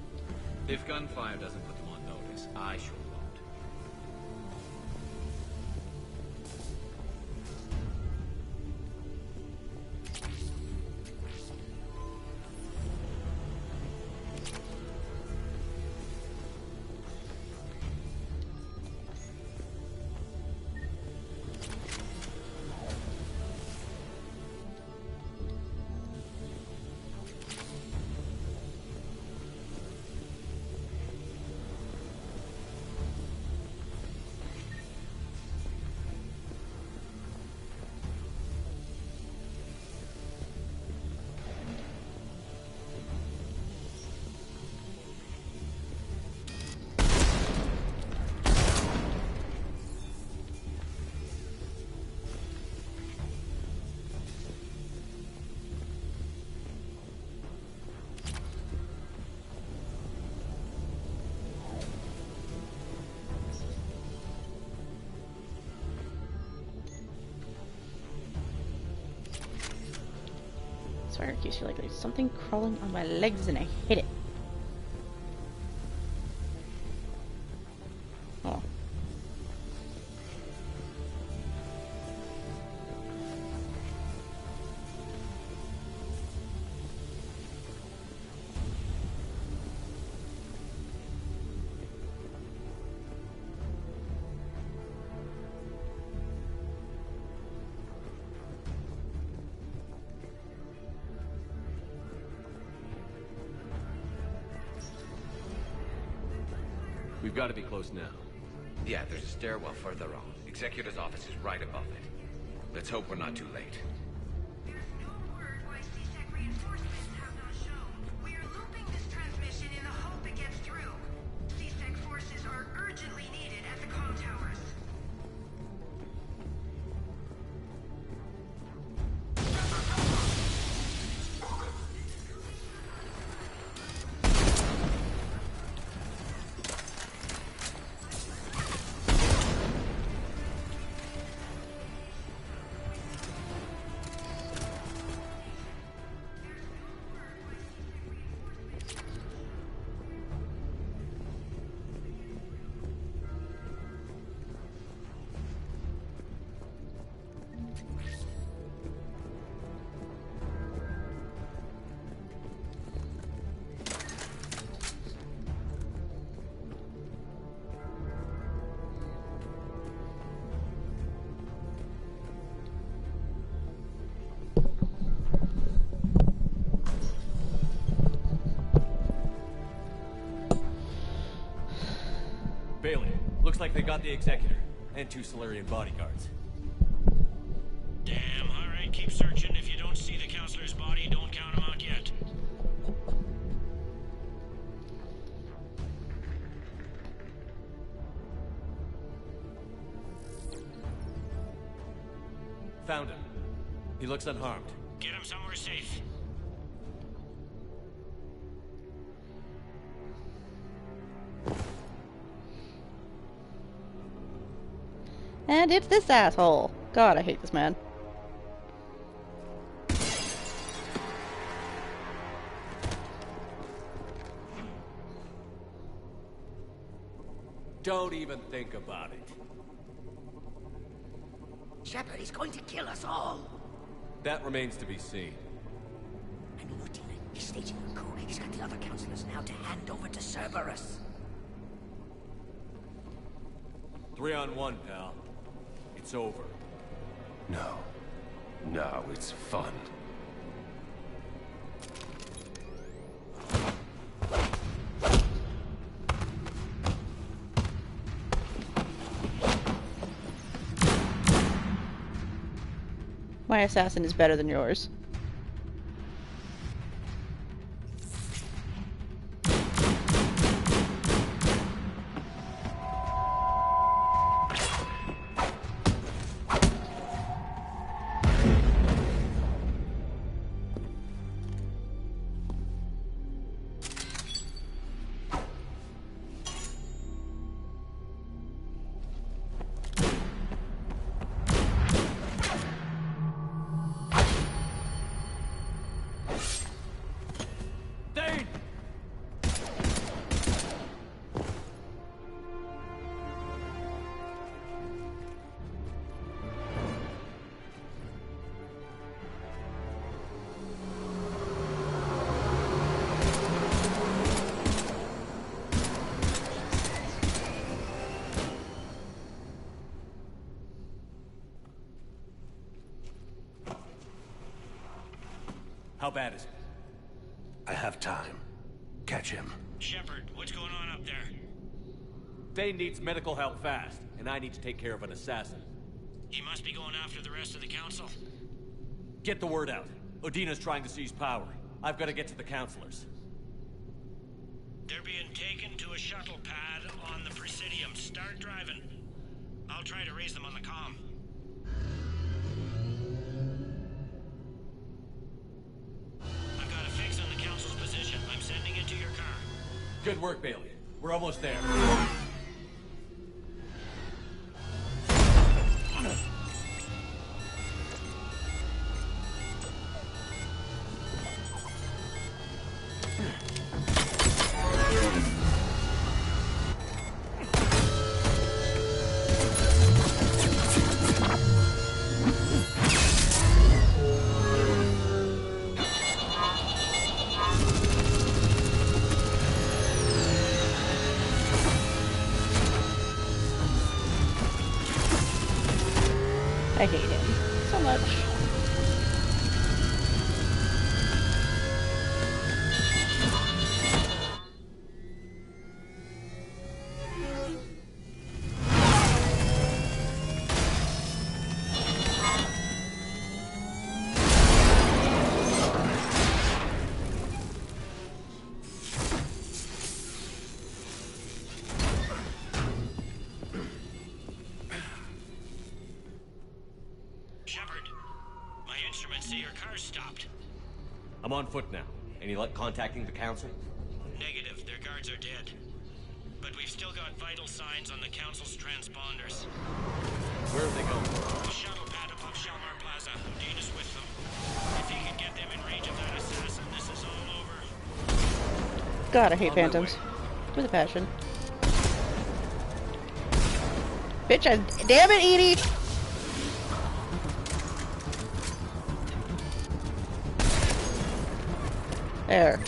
Speaker 16: If gunfire doesn't put them on notice, I sure won't.
Speaker 1: Sorry, I keep feeling like there's something crawling on my legs and I hate it. Oh.
Speaker 6: We've got to be close now.
Speaker 16: Yeah, there's a stairwell further on. Executor's office is right above it. Let's hope we're not too late.
Speaker 6: Bailey, looks like they got the Executor and 2 Solarian bodyguards.
Speaker 10: Damn, alright, keep searching. If you don't see the counselor's body, don't count him out yet.
Speaker 6: Found him. He looks unharmed.
Speaker 10: Get him somewhere safe.
Speaker 1: And it's this asshole. God, I hate this man.
Speaker 6: Don't even think about it.
Speaker 9: Shepard, he's going to kill us all.
Speaker 6: That remains to be seen.
Speaker 9: I'm Lieutenant. He's staging a coup. He's got the other counselors now to hand over to Cerberus.
Speaker 6: 3-on-1, pal. It's over.
Speaker 17: No. No, it's fun.
Speaker 1: My assassin is better than yours.
Speaker 10: How bad is it?
Speaker 15: I have time. Catch him.
Speaker 10: Shepard, what's going on up there? Dane needs medical help fast, and I need to take care of an assassin.
Speaker 18: He must be going after the rest of the council.
Speaker 10: Get the word out. Odina's trying to seize power. I've got to get to the councilors.
Speaker 18: They're being taken to a shuttle pad on the Presidium. Start driving. I'll try to raise them on the comm. I've got a fix on the council's position. I'm sending it to your car.
Speaker 10: Good work, Bailey. We're almost there.
Speaker 1: I hate him so much.
Speaker 10: I'm on foot now. Any luck contacting the council?
Speaker 18: Negative. Their guards are dead. But we've still got vital signs on the council's transponders.
Speaker 10: Where are they going?
Speaker 18: The shuttle pad above Shalmar Plaza. Odina's with them. If he can get them in range of that assassin, this is all over.
Speaker 1: God, I hate phantoms. With a passion. Bitch, damn it, Edie! There.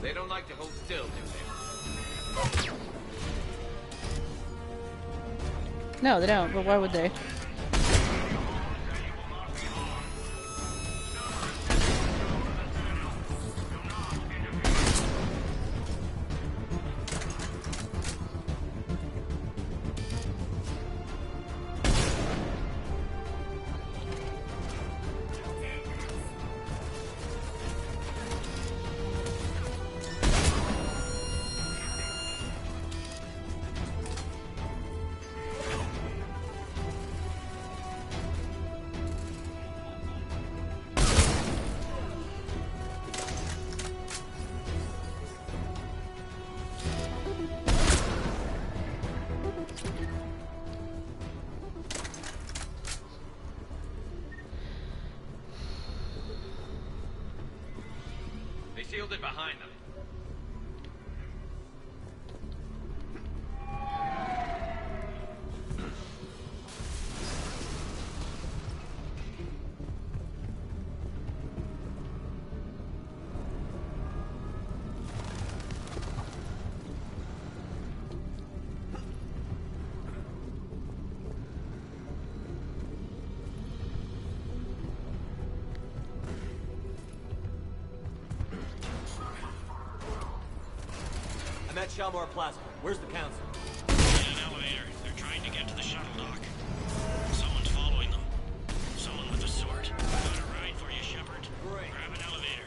Speaker 16: They don't like to hold still, do they?
Speaker 1: No, they don't, but why would they?
Speaker 16: They sealed it behind them.
Speaker 10: I'm at Shalmar Plaza. Where's the council?
Speaker 18: In an elevator. They're trying to get to the shuttle dock. Someone's following them. Someone with a sword. Got a ride for you, Shepard.
Speaker 10: Great.
Speaker 18: Grab an elevator.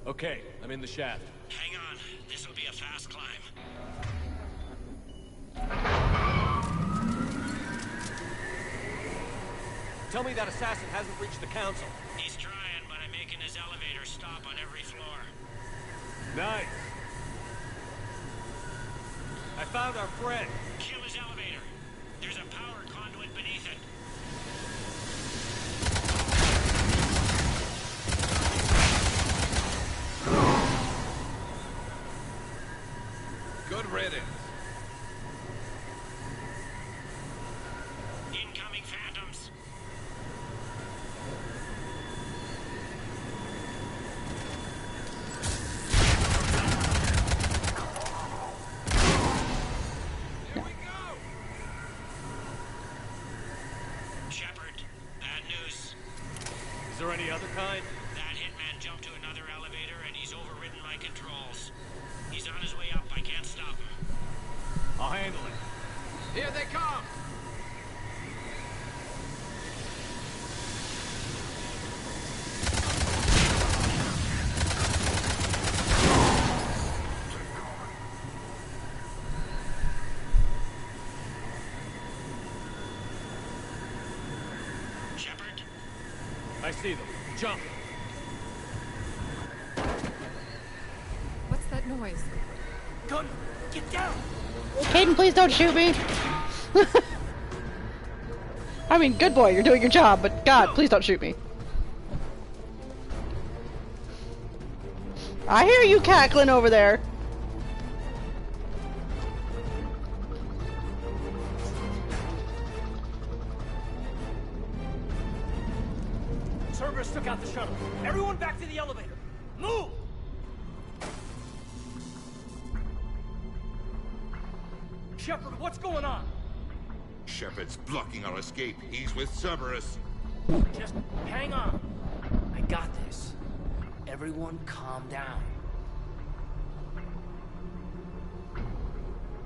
Speaker 10: Okay, I'm in the shaft.
Speaker 18: Hang on. This'll be a fast climb.
Speaker 10: Tell me that assassin hasn't reached the council.
Speaker 18: He's trying, but I'm making his elevator stop on every floor.
Speaker 10: Nice. I found our friend.
Speaker 18: Kill his elevator. There's a power conduit beneath it.
Speaker 16: Good riddance.
Speaker 18: Incoming phantoms. Shepard, bad news.
Speaker 10: Is there any other kind?
Speaker 18: That hitman jumped to another elevator and he's overridden my controls. He's on his way up. I can't stop him.
Speaker 10: I'll handle it.
Speaker 7: Here they come!
Speaker 18: Shepard?
Speaker 10: I see them. Jump.
Speaker 19: What's that noise?
Speaker 9: Gun, get down!
Speaker 1: Caden, please don't shoot me. I mean, good boy, you're doing your job, but God, please don't shoot me. I hear you cackling over there.
Speaker 9: Cerberus took out the shuttle. Everyone back to the elevator. Move! Shepard, what's going on?
Speaker 21: Shepard's blocking our escape. He's with Cerberus.
Speaker 9: Just hang on. I got this. Everyone calm down.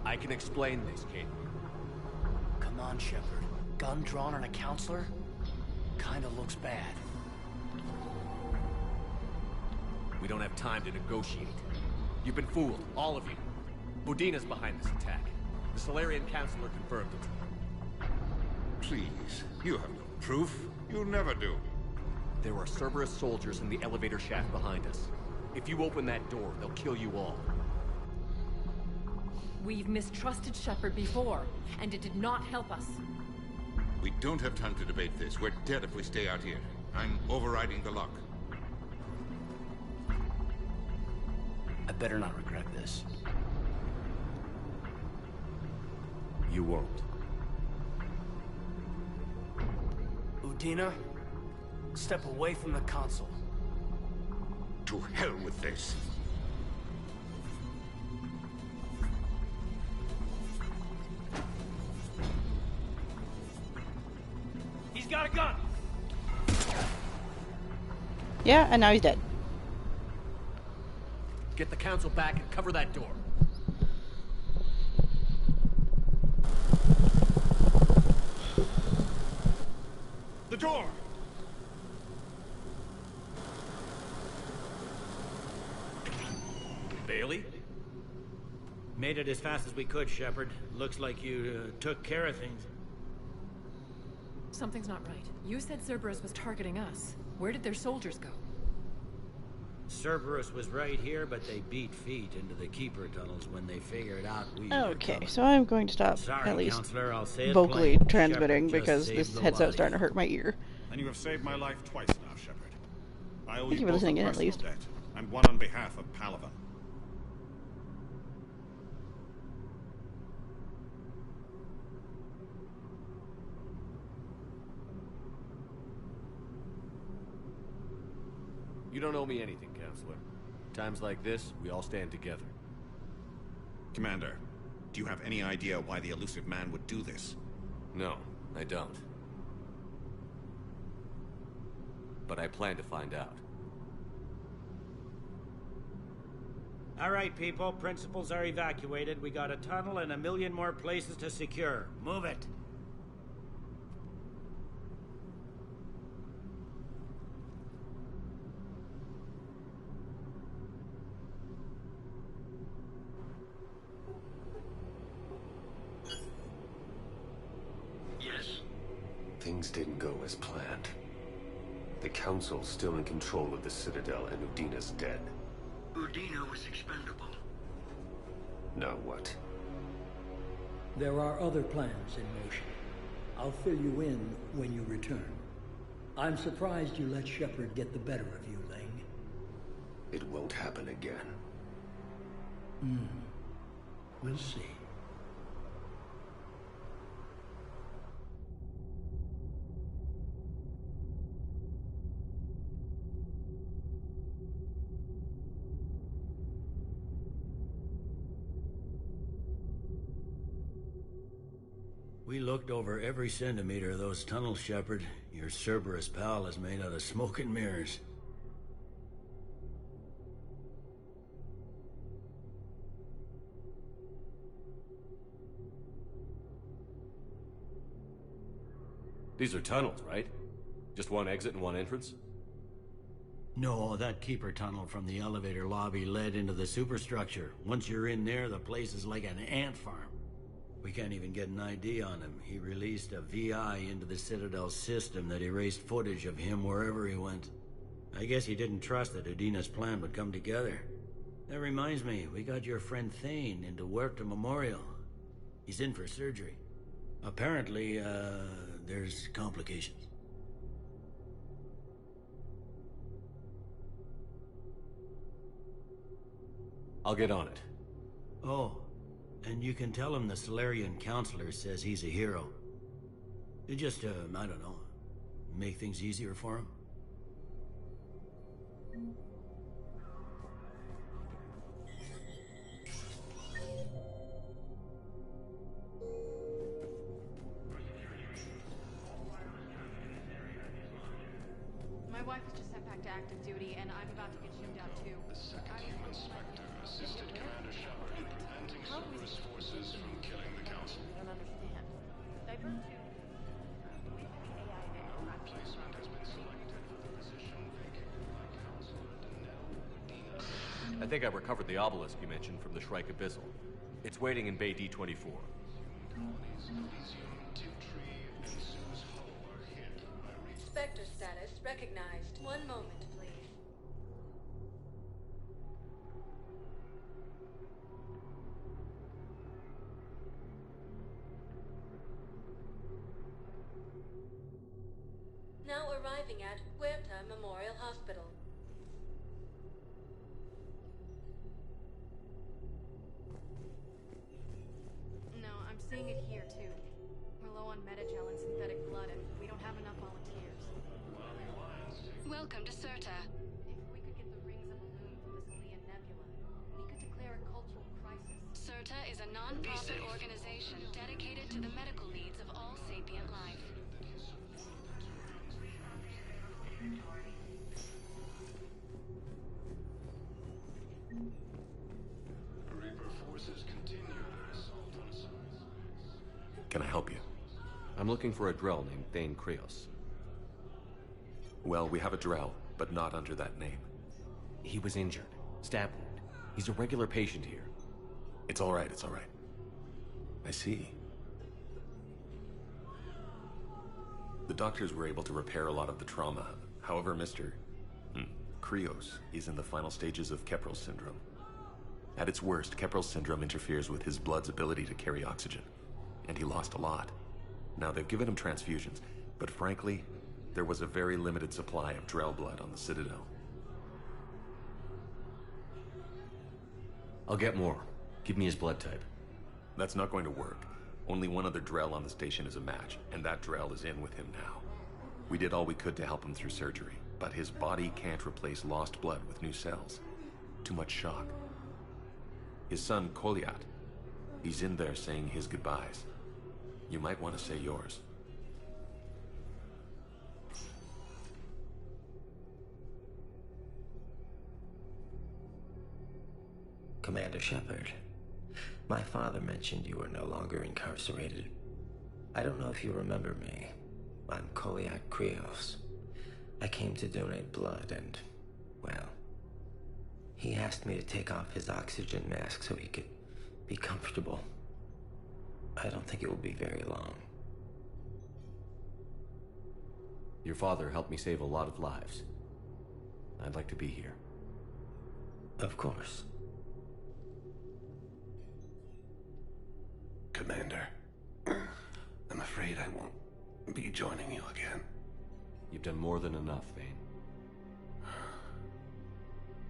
Speaker 10: I can explain this, kid.
Speaker 9: Come on, Shepard. Gun drawn on a counselor? Kinda looks bad.
Speaker 10: We don't have time to negotiate. You've been fooled, all of you. Udina's behind this attack. The Solarian Counselor confirmed it.
Speaker 21: Please, you have no proof. You'll never do.
Speaker 10: There are Cerberus soldiers in the elevator shaft behind us. If you open that door, they'll kill you all.
Speaker 22: We've mistrusted Shepard before, and it did not help us.
Speaker 21: We don't have time to debate this. We're dead if we stay out here. I'm overriding the lock.
Speaker 9: I better not regret this.
Speaker 10: You won't.
Speaker 9: Udina, step away from the console.
Speaker 21: To hell with this.
Speaker 9: He's got a gun!
Speaker 1: Yeah, and now he's dead.
Speaker 10: Get the council back and cover that door.
Speaker 21: The door!
Speaker 10: Bailey?
Speaker 13: Made it as fast as we could, Shepard. Looks like you took care of things.
Speaker 22: Something's not right. You said Cerberus was targeting us. Where did their soldiers go?
Speaker 13: Cerberus was right here, but they beat feet into the Keeper tunnels when they figured out we were
Speaker 1: Okay,
Speaker 13: coming.
Speaker 1: so I'm going to stop
Speaker 13: Sorry,
Speaker 1: at least
Speaker 13: Counselor, I'll say it
Speaker 1: vocally
Speaker 13: plain.
Speaker 1: transmitting
Speaker 13: Shepard just
Speaker 1: because
Speaker 13: saved
Speaker 1: this
Speaker 13: the
Speaker 1: headset's
Speaker 13: life.
Speaker 1: starting to hurt my ear.
Speaker 23: And you have saved my life twice now, Shepard. I owe
Speaker 1: Thank you for
Speaker 23: both
Speaker 1: listening
Speaker 23: a
Speaker 1: in, at
Speaker 23: personal
Speaker 1: least.
Speaker 23: debt, and one on behalf of Palaven.
Speaker 10: You don't owe me anything, Counselor. Times like this, we all stand together.
Speaker 23: Commander, do you have any idea why the elusive man would do this?
Speaker 6: No, I don't. But I plan to find out.
Speaker 13: All right, people. Principals are evacuated. We got a tunnel and 1 million more places to secure. Move it.
Speaker 3: Things didn't go as planned. The Council's still in control of the Citadel and Udina's dead.
Speaker 9: Udina was expendable.
Speaker 3: Now what?
Speaker 11: There are other plans in motion. I'll fill you in when you return. I'm surprised you let Shepard get the better of you, Ling.
Speaker 3: It won't happen again.
Speaker 11: We'll see.
Speaker 13: We looked over every centimeter of those tunnels, Shepard. Your Cerberus pal is made out of smoke and mirrors.
Speaker 6: These are tunnels, right? Just one exit and one entrance?
Speaker 13: No, that keeper tunnel from the elevator lobby led into the superstructure. Once you're in there, the place is like an ant farm. We can't even get an ID on him. He released a VI into the Citadel system that erased footage of him wherever he went. I guess he didn't trust that Udina's plan would come together. That reminds me, we got your friend Thane into Huerta Memorial. He's in for surgery. Apparently, there's complications.
Speaker 6: I'll get on it.
Speaker 13: Oh, and you can tell him the Solarian Counselor says he's a hero. It just, I don't know, make things easier for him.
Speaker 19: My wife was just sent back to active duty, and I'm about to get shipped out too.
Speaker 20: The second human Spectre assisted Commander Shepard in preventing Cerberus forces from killing the Council.
Speaker 19: I don't understand. Divert to...
Speaker 20: No replacement has been selected for the position vacated by Counselor Danelle Udina.
Speaker 6: I think I recovered the obelisk you mentioned from the Shrike Abyssal. It's waiting in Bay D-24.
Speaker 20: Colonies Elysium, Tiptree, and Sue's Hollow are hit by
Speaker 14: Spectre status recognized. One moment, please. Now arriving at Huerta Memorial Hospital.
Speaker 19: No, I'm seeing it here too. We're low on metagel and synthetic blood, and we don't have enough volunteers.
Speaker 14: Welcome to Certa.
Speaker 19: If we could get the rings of Elune from the Celia Nebula, we could declare a cultural crisis.
Speaker 14: Certa is a non-profit organization dedicated to the medical needs of all sapient life.
Speaker 20: Reaper forces continue their assault on us.
Speaker 3: Can I help you?
Speaker 6: I'm looking for a Drell named Thane Krios.
Speaker 3: Well, we have a Drell, but not under that name.
Speaker 6: He was injured. Stab wound. He's a regular patient here.
Speaker 3: It's all right, it's all right. I see. The doctors were able to repair a lot of the trauma. However, Mr. Krios is in the final stages of Keprel's syndrome. At its worst, Keprel's syndrome interferes with his blood's ability to carry oxygen, and he lost a lot. Now, they've given him transfusions, but frankly, there was a very limited supply of Drell blood on the Citadel.
Speaker 6: I'll get more. Give me his blood type.
Speaker 3: That's not going to work. Only one other Drell on the station is a match, and that Drell is in with him now. We did all we could to help him through surgery, but his body can't replace lost blood with new cells. Too much shock. His son, Kolyat, he's in there saying his goodbyes. You might want to say yours.
Speaker 24: Commander Shepard, my father mentioned you were no longer incarcerated. I don't know if you remember me. I'm Kolyat Krios. I came to donate blood and, well, he asked me to take off his oxygen mask so he could be comfortable. I don't think it will be very long.
Speaker 6: Your father helped me save a lot of lives. I'd like to be here.
Speaker 24: Of course.
Speaker 15: Commander, I'm afraid I won't be joining you again.
Speaker 6: You've done more than enough, Vane.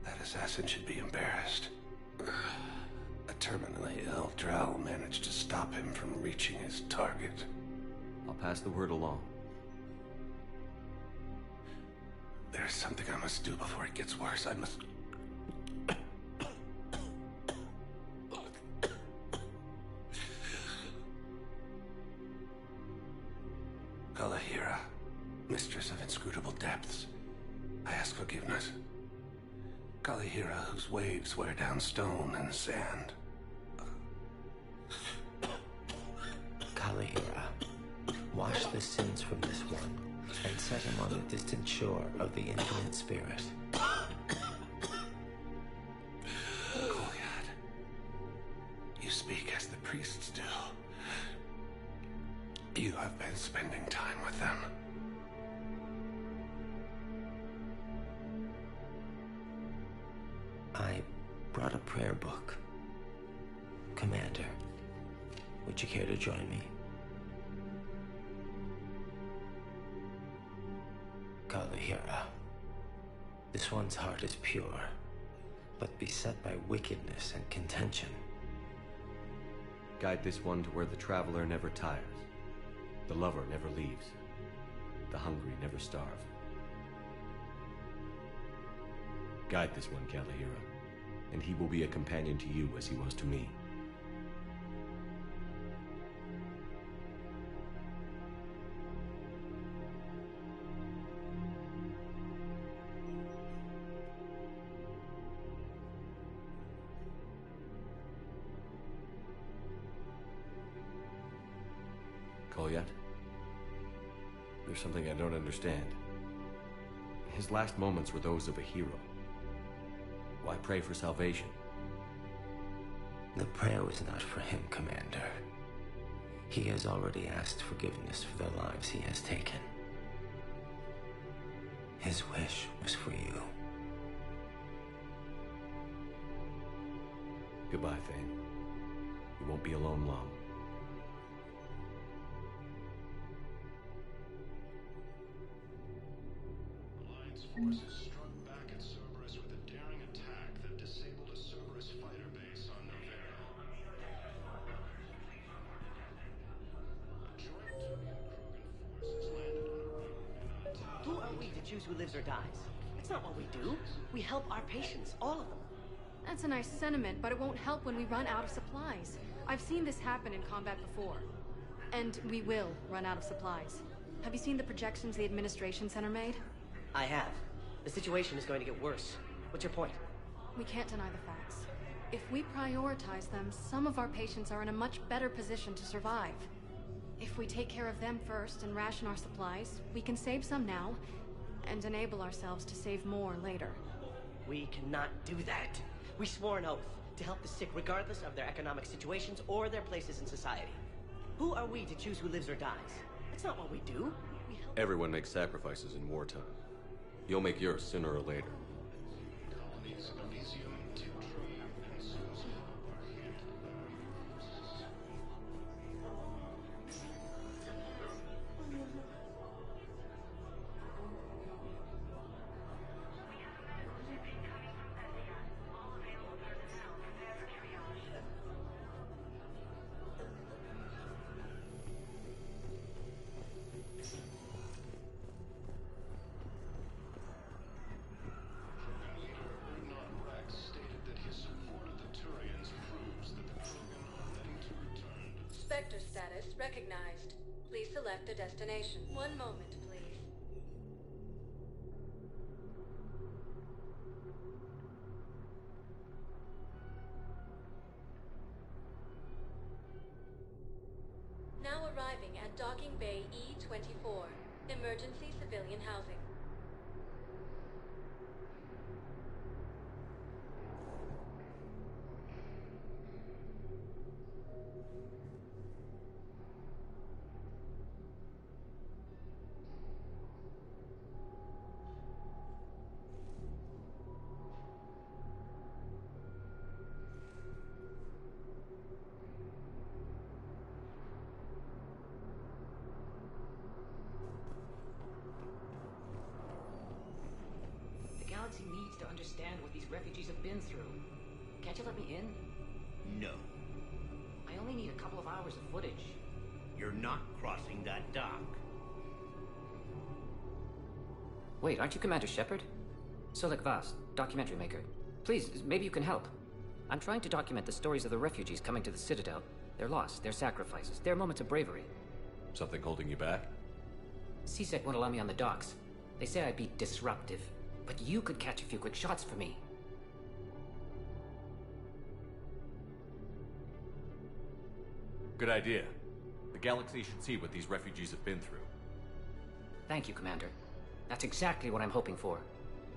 Speaker 15: That assassin should be embarrassed. A terminally ill Drow managed to stop him from reaching his target.
Speaker 6: I'll pass the word along.
Speaker 15: There's something I must do before it gets worse. I must... Kalahira, mistress of inscrutable depths, I ask forgiveness. Kalahira, whose waves wear down stone and sand.
Speaker 24: Kalahira, wash the sins from this one and set him on the distant shore of the infinite spirit.
Speaker 15: Kolyat, you speak as the priests do. You have been spending time with them.
Speaker 24: I brought a prayer book. Commander, would you care to join me? Kalahira, this one's heart is pure, but beset by wickedness and contention.
Speaker 6: Guide this one to where the traveler never tires, the lover never leaves, the hungry never starve. Guide this one, Kalahira, and he will be a companion to you as he was to me. Kolyat? There's something I don't understand. His last moments were those of a hero. Why pray for salvation?
Speaker 24: The prayer was not for him, Commander. He has already asked forgiveness for the lives he has taken. His wish was for you.
Speaker 6: Goodbye, Thane. You won't be alone long.
Speaker 2: Alliance forces struck back at Cerberus with a daring attack that disabled a Cerberus fighter base on Novera. Joint Turian Krogan forces landed on a road in Antac.
Speaker 9: Who are we to choose who lives or dies? That's not what we do. We help our patients, all of them.
Speaker 4: That's a nice sentiment, but it won't help when we run out of supplies. I've seen this happen in combat before. And we will run out of supplies. Have you seen the projections the Administration Center made?
Speaker 9: I have. The situation is going to get worse. What's your point?
Speaker 4: We can't deny the facts. If we prioritize them, some of our patients are in a much better position to survive. If we take care of them first and ration our supplies, we can save some now, and enable ourselves to save more later.
Speaker 9: We cannot do that. We swore an oath to help the sick regardless of their economic situations or their places in society. Who are we to choose who lives or dies? That's not what we do. We help.
Speaker 6: Everyone makes sacrifices in wartime. You'll make yours sooner or later.
Speaker 2: Colonies of Elysium, Tiptree, and Susan are hit.
Speaker 14: Spectre status recognized. Please select a destination. One moment, please. Now arriving at Docking Bay E-24. Emergency civilian housing.
Speaker 5: understand what these refugees have been through. Can't you let me in?
Speaker 13: No.
Speaker 5: I only need a couple of hours of footage.
Speaker 13: You're not crossing that dock.
Speaker 5: Wait, aren't you Commander Shepard? Solek Vast, documentary maker. Please, maybe you can help. I'm trying to document the stories of the refugees coming to the Citadel. Their loss, their sacrifices, their moments of bravery.
Speaker 6: Something holding you back?
Speaker 5: CSEC won't allow me on the docks. They say I'd be disruptive. But you could catch a few quick shots for me.
Speaker 6: Good idea. The galaxy should see what these refugees have been through.
Speaker 5: Thank you, Commander. That's exactly what I'm hoping for.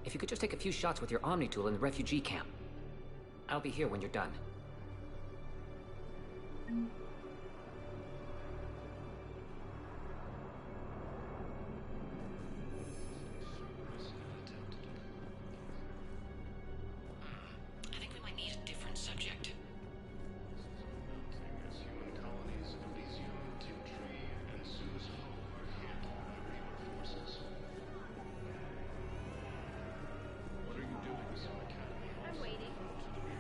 Speaker 5: If you could just take a few shots with your Omni tool in the refugee camp. I'll be here when you're done.
Speaker 14: I think we might need a different subject.
Speaker 2: As human colonies of Elysium, Tiptree, and Suez Hull are hit by Reaper forces. What are you doing, Elysium Academy?
Speaker 14: I'm waiting.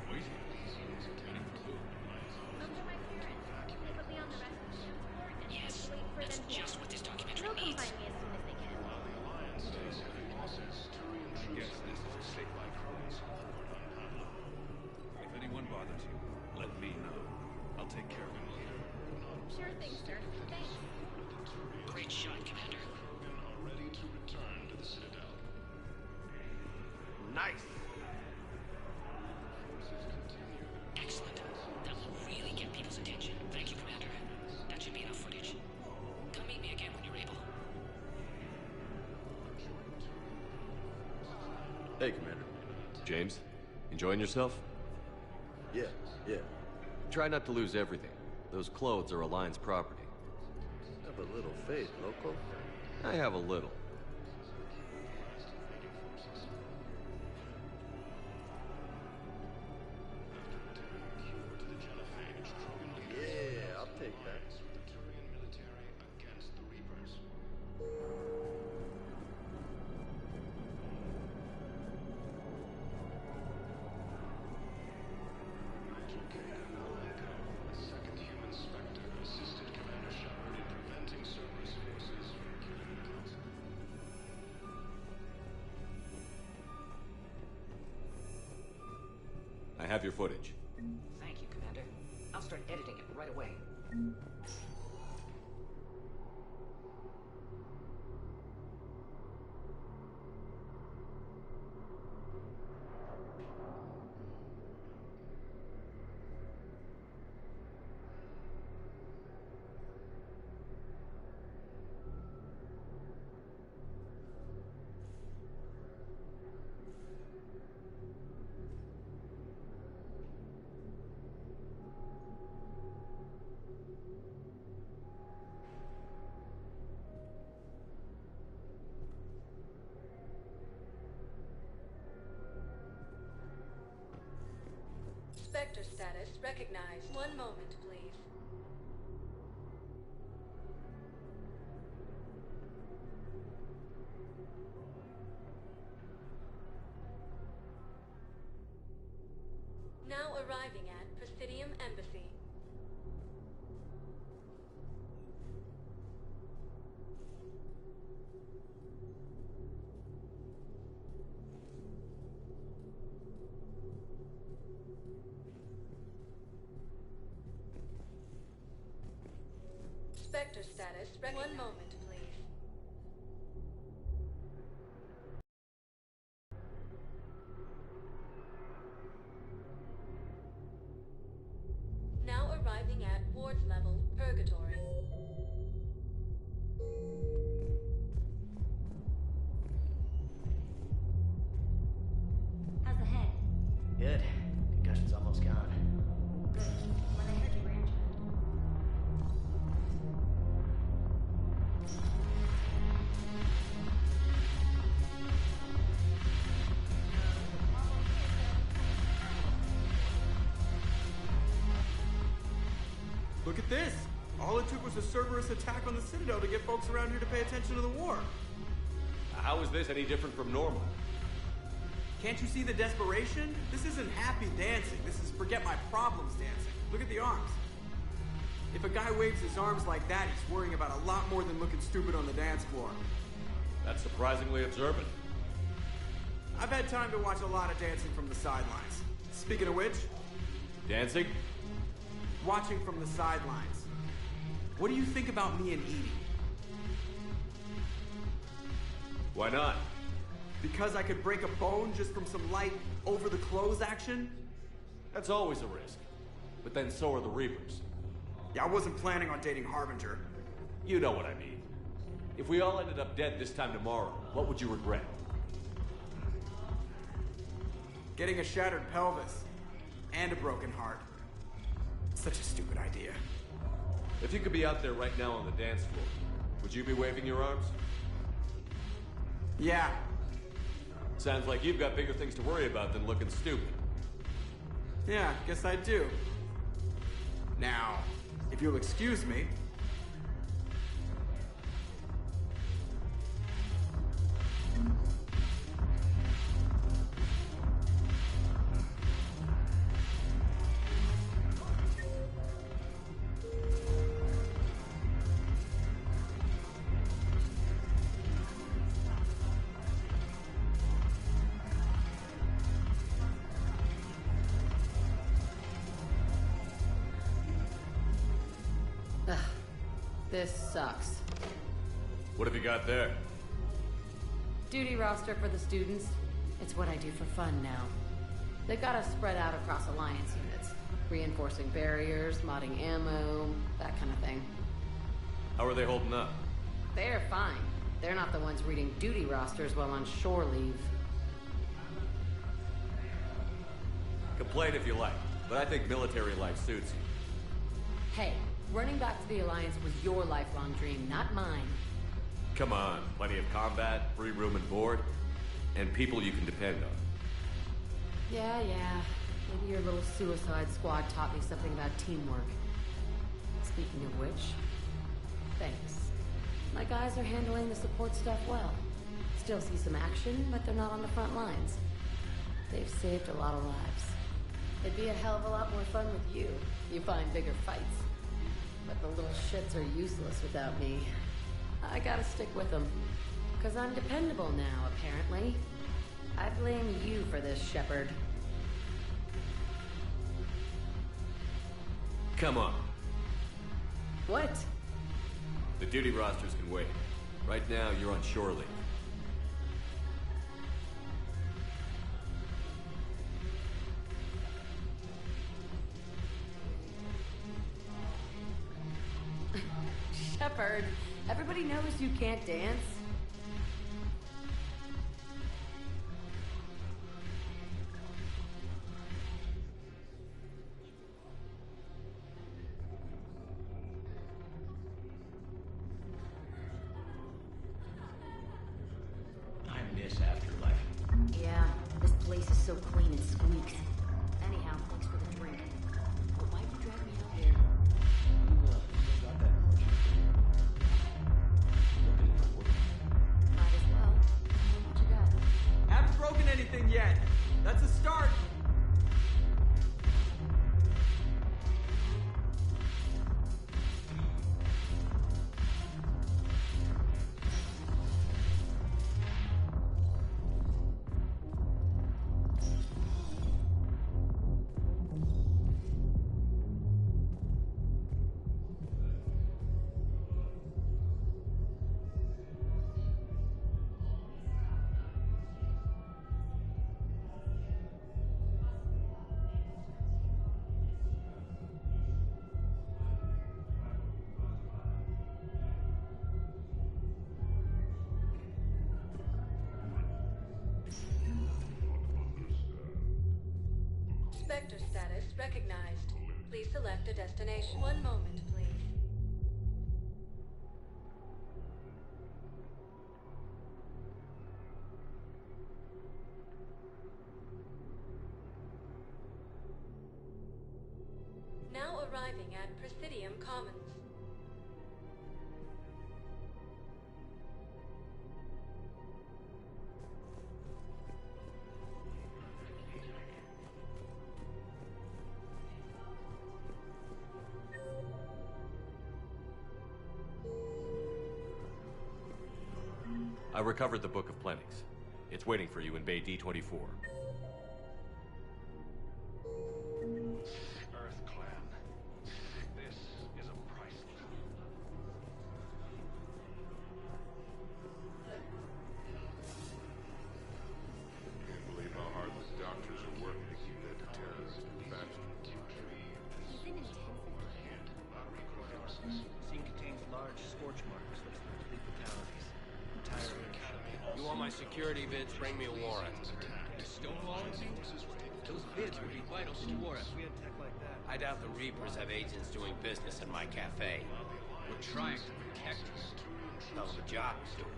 Speaker 2: Waiting? Elysium's attacking for who?
Speaker 14: Those are my parents. They put me on the rescue transport and
Speaker 5: Yes,
Speaker 14: wait for
Speaker 5: that's
Speaker 14: them to...
Speaker 5: just what this documentary
Speaker 14: They'll come
Speaker 5: needs.
Speaker 14: find me as soon as they can.
Speaker 2: While the Alliance takes heavy losses, Turian troops are moving for statewide Krogan support on Pablo.
Speaker 21: If anyone bothers you, let me know. I'll take care of him later.
Speaker 14: Sure thing, sir. Thanks.
Speaker 5: Great shot, Commander.
Speaker 2: Krogan are ready to return to the Citadel.
Speaker 21: Nice!
Speaker 2: Forces continue their...
Speaker 5: Excellent. That will really get people's attention. Thank you, Commander. That should be enough footage. Come meet me again when you're able.
Speaker 6: Hey, Commander. James, enjoying yourself?
Speaker 8: Yeah.
Speaker 6: Try not to lose everything. Those clothes are Alliance property.
Speaker 8: Have a little faith, loco.
Speaker 6: I have a little.
Speaker 8: Yeah, I'll take that.
Speaker 2: With the Turian military against the Reapers. A second human Spectre assisted Commander Shepard in preventing Cerberus forces from killing the Council.
Speaker 6: I have your footage.
Speaker 5: Thank you, Commander. I'll start editing it right away.
Speaker 14: Spectre status recognized. One moment, please. Now arriving at Presidium Embassy. Spectre status recognized. One moment, please. Now arriving at wards level, Purgatory.
Speaker 12: How's the head?
Speaker 9: Good. Concussion's almost gone.
Speaker 12: Good. When I heard you were injured.
Speaker 17: Look at this! All it took was a Cerberus attack on the Citadel to get folks around here to pay attention to the war.
Speaker 6: How is this any different from normal?
Speaker 17: Can't you see the desperation? This isn't happy dancing. This is forget my problems dancing. Look at the arms. If a guy waves his arms like that, he's worrying about a lot more than looking stupid on the dance floor.
Speaker 10: That's surprisingly observant.
Speaker 17: I've had time to watch a lot of dancing from the sidelines. Speaking of which...
Speaker 10: Dancing?
Speaker 17: Watching from the sidelines. What do you think about me and Edie?
Speaker 10: Why not?
Speaker 17: Because I could break a bone just from some light over-the-clothes action?
Speaker 10: That's always a risk. But then so are the Reapers.
Speaker 17: Yeah, I wasn't planning on dating Harbinger.
Speaker 10: You know what I mean. If we all ended up dead this time tomorrow, what would you regret?
Speaker 17: Getting a shattered pelvis. And a broken heart. Such a stupid idea.
Speaker 10: If you could be out there right now on the dance floor, would you be waving your arms?
Speaker 17: Yeah.
Speaker 10: Sounds like you've got bigger things to worry about than looking stupid.
Speaker 17: Yeah, guess I do. Now, if you'll excuse me...
Speaker 7: This sucks.
Speaker 10: What have you got there?
Speaker 7: Duty roster for the students. It's what I do for fun now. They've got us spread out across Alliance units. Reinforcing barriers, modding ammo, that kind of thing.
Speaker 10: How are they holding up?
Speaker 7: They're fine. They're not the ones reading duty rosters while on shore leave.
Speaker 10: Complain if you like, but I think military life suits you.
Speaker 7: Hey, running back to the Alliance was your lifelong dream, not mine.
Speaker 10: Come on, plenty of combat, free room and board, and people you can depend on.
Speaker 7: Yeah. Maybe your little suicide squad taught me something about teamwork. Speaking of which, thanks. My guys are handling the support stuff well. Still see some action, but they're not on the front lines. They've saved a lot of lives. It'd be a hell of a lot more fun with you. You find bigger fights. But the little shits are useless without me. I gotta stick with them. 'Cause I'm dependable now, apparently. I blame you for this, Shepard.
Speaker 10: Come on.
Speaker 7: What?
Speaker 10: The duty rosters can wait. Right now, you're on shore leave.
Speaker 7: Shepard, everybody knows you can't dance.
Speaker 11: I miss Afterlife.
Speaker 12: Yeah, this place is so clean it squeaks. Anyhow, thanks for the drink. But why'd you drag me out here? Might as well. What you got?
Speaker 17: Haven't broken anything yet. That's a start.
Speaker 14: Spectre status recognized. Please select a destination. One moment, please. Now arriving at Presidium Commons.
Speaker 6: I recovered the Book of Plenix. It's waiting for you in Bay D-24.
Speaker 2: Earth Clan. This is a priceless.
Speaker 1: Can't believe how hard the doctors are working to keep that terrorist infected.
Speaker 9: Scene contains large scorch marks that are complete fatalities. Entire academy.
Speaker 16: You want my security vids? Bring me a warrant.
Speaker 9: Stonewalling things? Those vids would be vital to the war if we had tech like that.
Speaker 16: I doubt the Reapers have agents doing business in my cafe.
Speaker 9: We're trying to protect us.
Speaker 16: Hell of a job to do.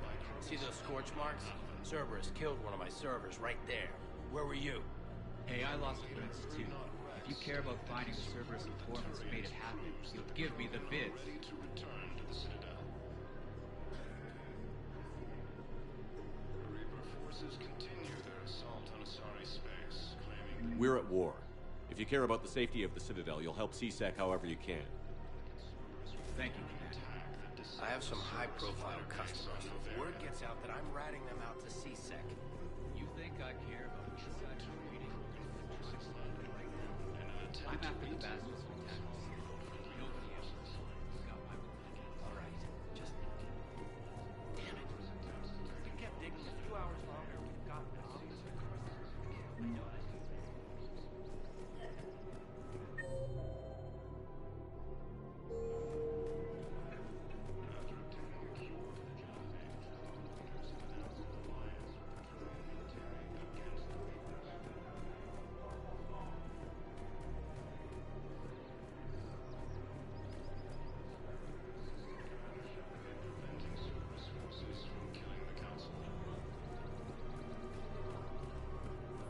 Speaker 16: See those scorch marks? Cerberus killed one of my servers right there. Where were you?
Speaker 18: Hey, I lost friends too. If you care about finding the Cerberus informants who made it happen, you'll give me the vids.
Speaker 2: To return to the Citadel. The Reaper forces continue their assault on Asari space, claiming that
Speaker 6: We're at war. If you care about the safety of the Citadel, you'll help CSEC however you can.
Speaker 18: Thank you, Commander.
Speaker 16: I have some high-profile customers. If word gets out that I'm ratting them out to CSEC.
Speaker 18: You think I care about inside trading? I'm after the Basilisk attack. Nobody else has got my religion.
Speaker 16: All right, just... Damn it. If we kept digging a few hours longer, we've gotten it.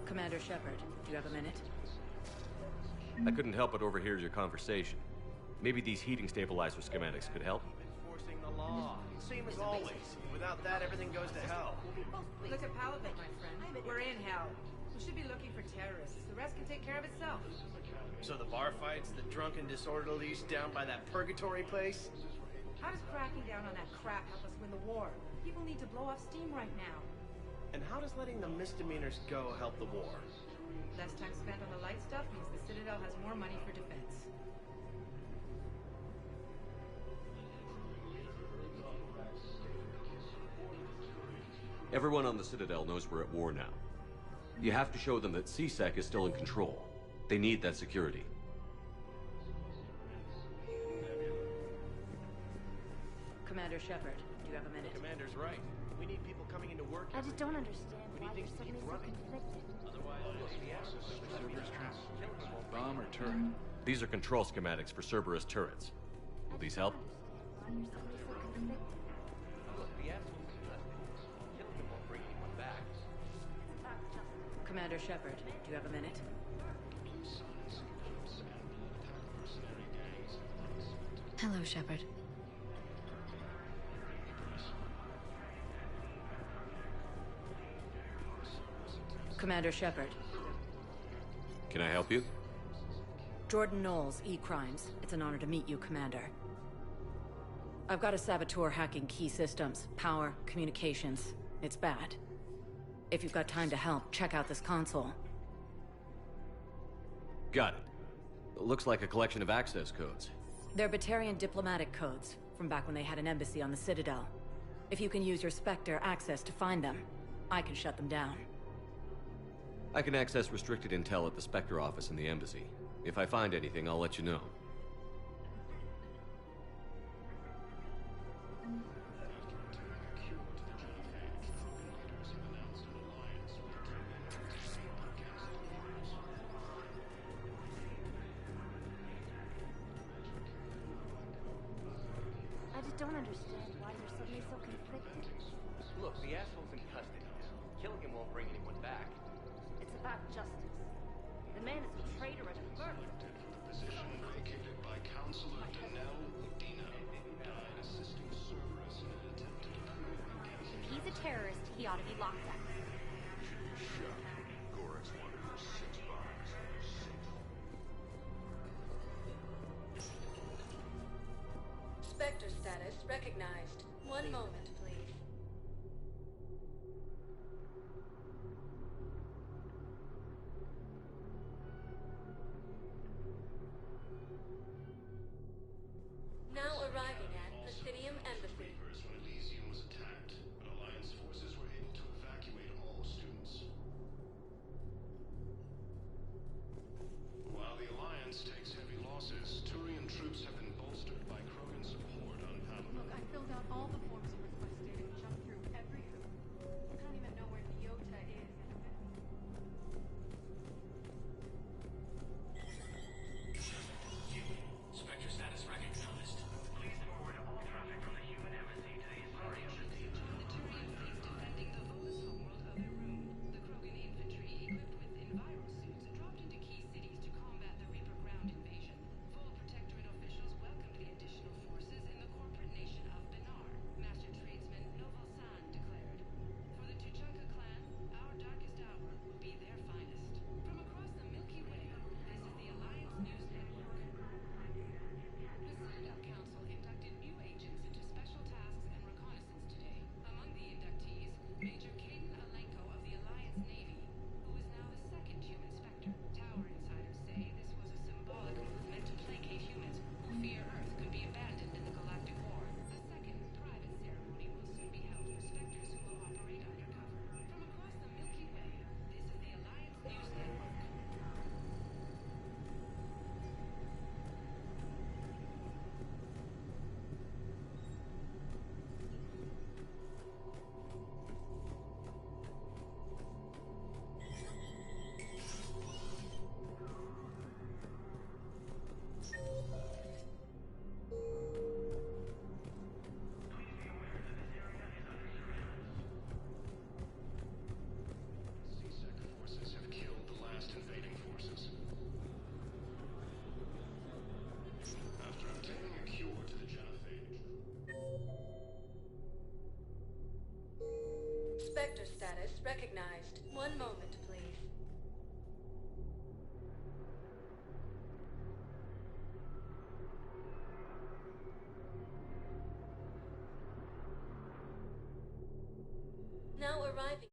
Speaker 12: Commander Shepard, do you have a minute?
Speaker 6: I couldn't help but overhear your conversation. Maybe these heating stabilizer schematics could help?
Speaker 9: enforcing the law. Same as always. Without that, everything goes to hell.
Speaker 22: Look at Palavik, my friend. We're in hell. We should be looking for terrorists. The rest can take care of itself.
Speaker 9: So the bar fights, the drunken disorderlies down by that purgatory place?
Speaker 22: How does cracking down on that crap help us win the war? People need to blow off steam right now.
Speaker 9: And how does letting the misdemeanors go help the war?
Speaker 22: Less time spent on the light stuff means the Citadel has more money for defense.
Speaker 6: Everyone on the Citadel knows we're at war now. You have to show them that CSEC is still in control. They need that security.
Speaker 12: Commander Shepard, do you have a minute?
Speaker 9: Commander's right. We need people coming into work.
Speaker 12: I just don't understand
Speaker 9: why you're suddenly so
Speaker 12: conflicted.
Speaker 2: Cerberus trap. Bomb or turret?
Speaker 6: These are control schematics for Cerberus turrets. Will these help?
Speaker 12: Commander Shepard, do you have a minute?
Speaker 4: Hello, Shepard.
Speaker 12: Commander Shepard.
Speaker 6: Can I help you?
Speaker 12: Jordan Knowles, E-Crimes. It's an honor to meet you, Commander. I've got a saboteur hacking key systems, power, communications. It's bad. If you've got time to help, check out this console.
Speaker 6: Got it. Looks like a collection of access codes.
Speaker 12: They're Batarian diplomatic codes, from back when they had an embassy on the Citadel. If you can use your Spectre access to find them, I can shut them down.
Speaker 6: I can access restricted intel at the Spectre office in the embassy. If I find anything, I'll let you know.
Speaker 12: I just don't understand why you're suddenly so conflicted.
Speaker 16: Look, the asshole's in custody now. Killing him won't bring anyone back.
Speaker 12: It's about justice. The man is a traitor and a murderer.
Speaker 2: The position vacated by Counselor Danelle Udina died assisting Cerberus in an attempt to prove against
Speaker 12: If he's a terrorist, he ought to be locked up.
Speaker 1: Shut. Gorex wanted her 6 bombs.
Speaker 14: Spectre status recognized. One moment, please. Spectre status recognized. One moment, please. Now arriving.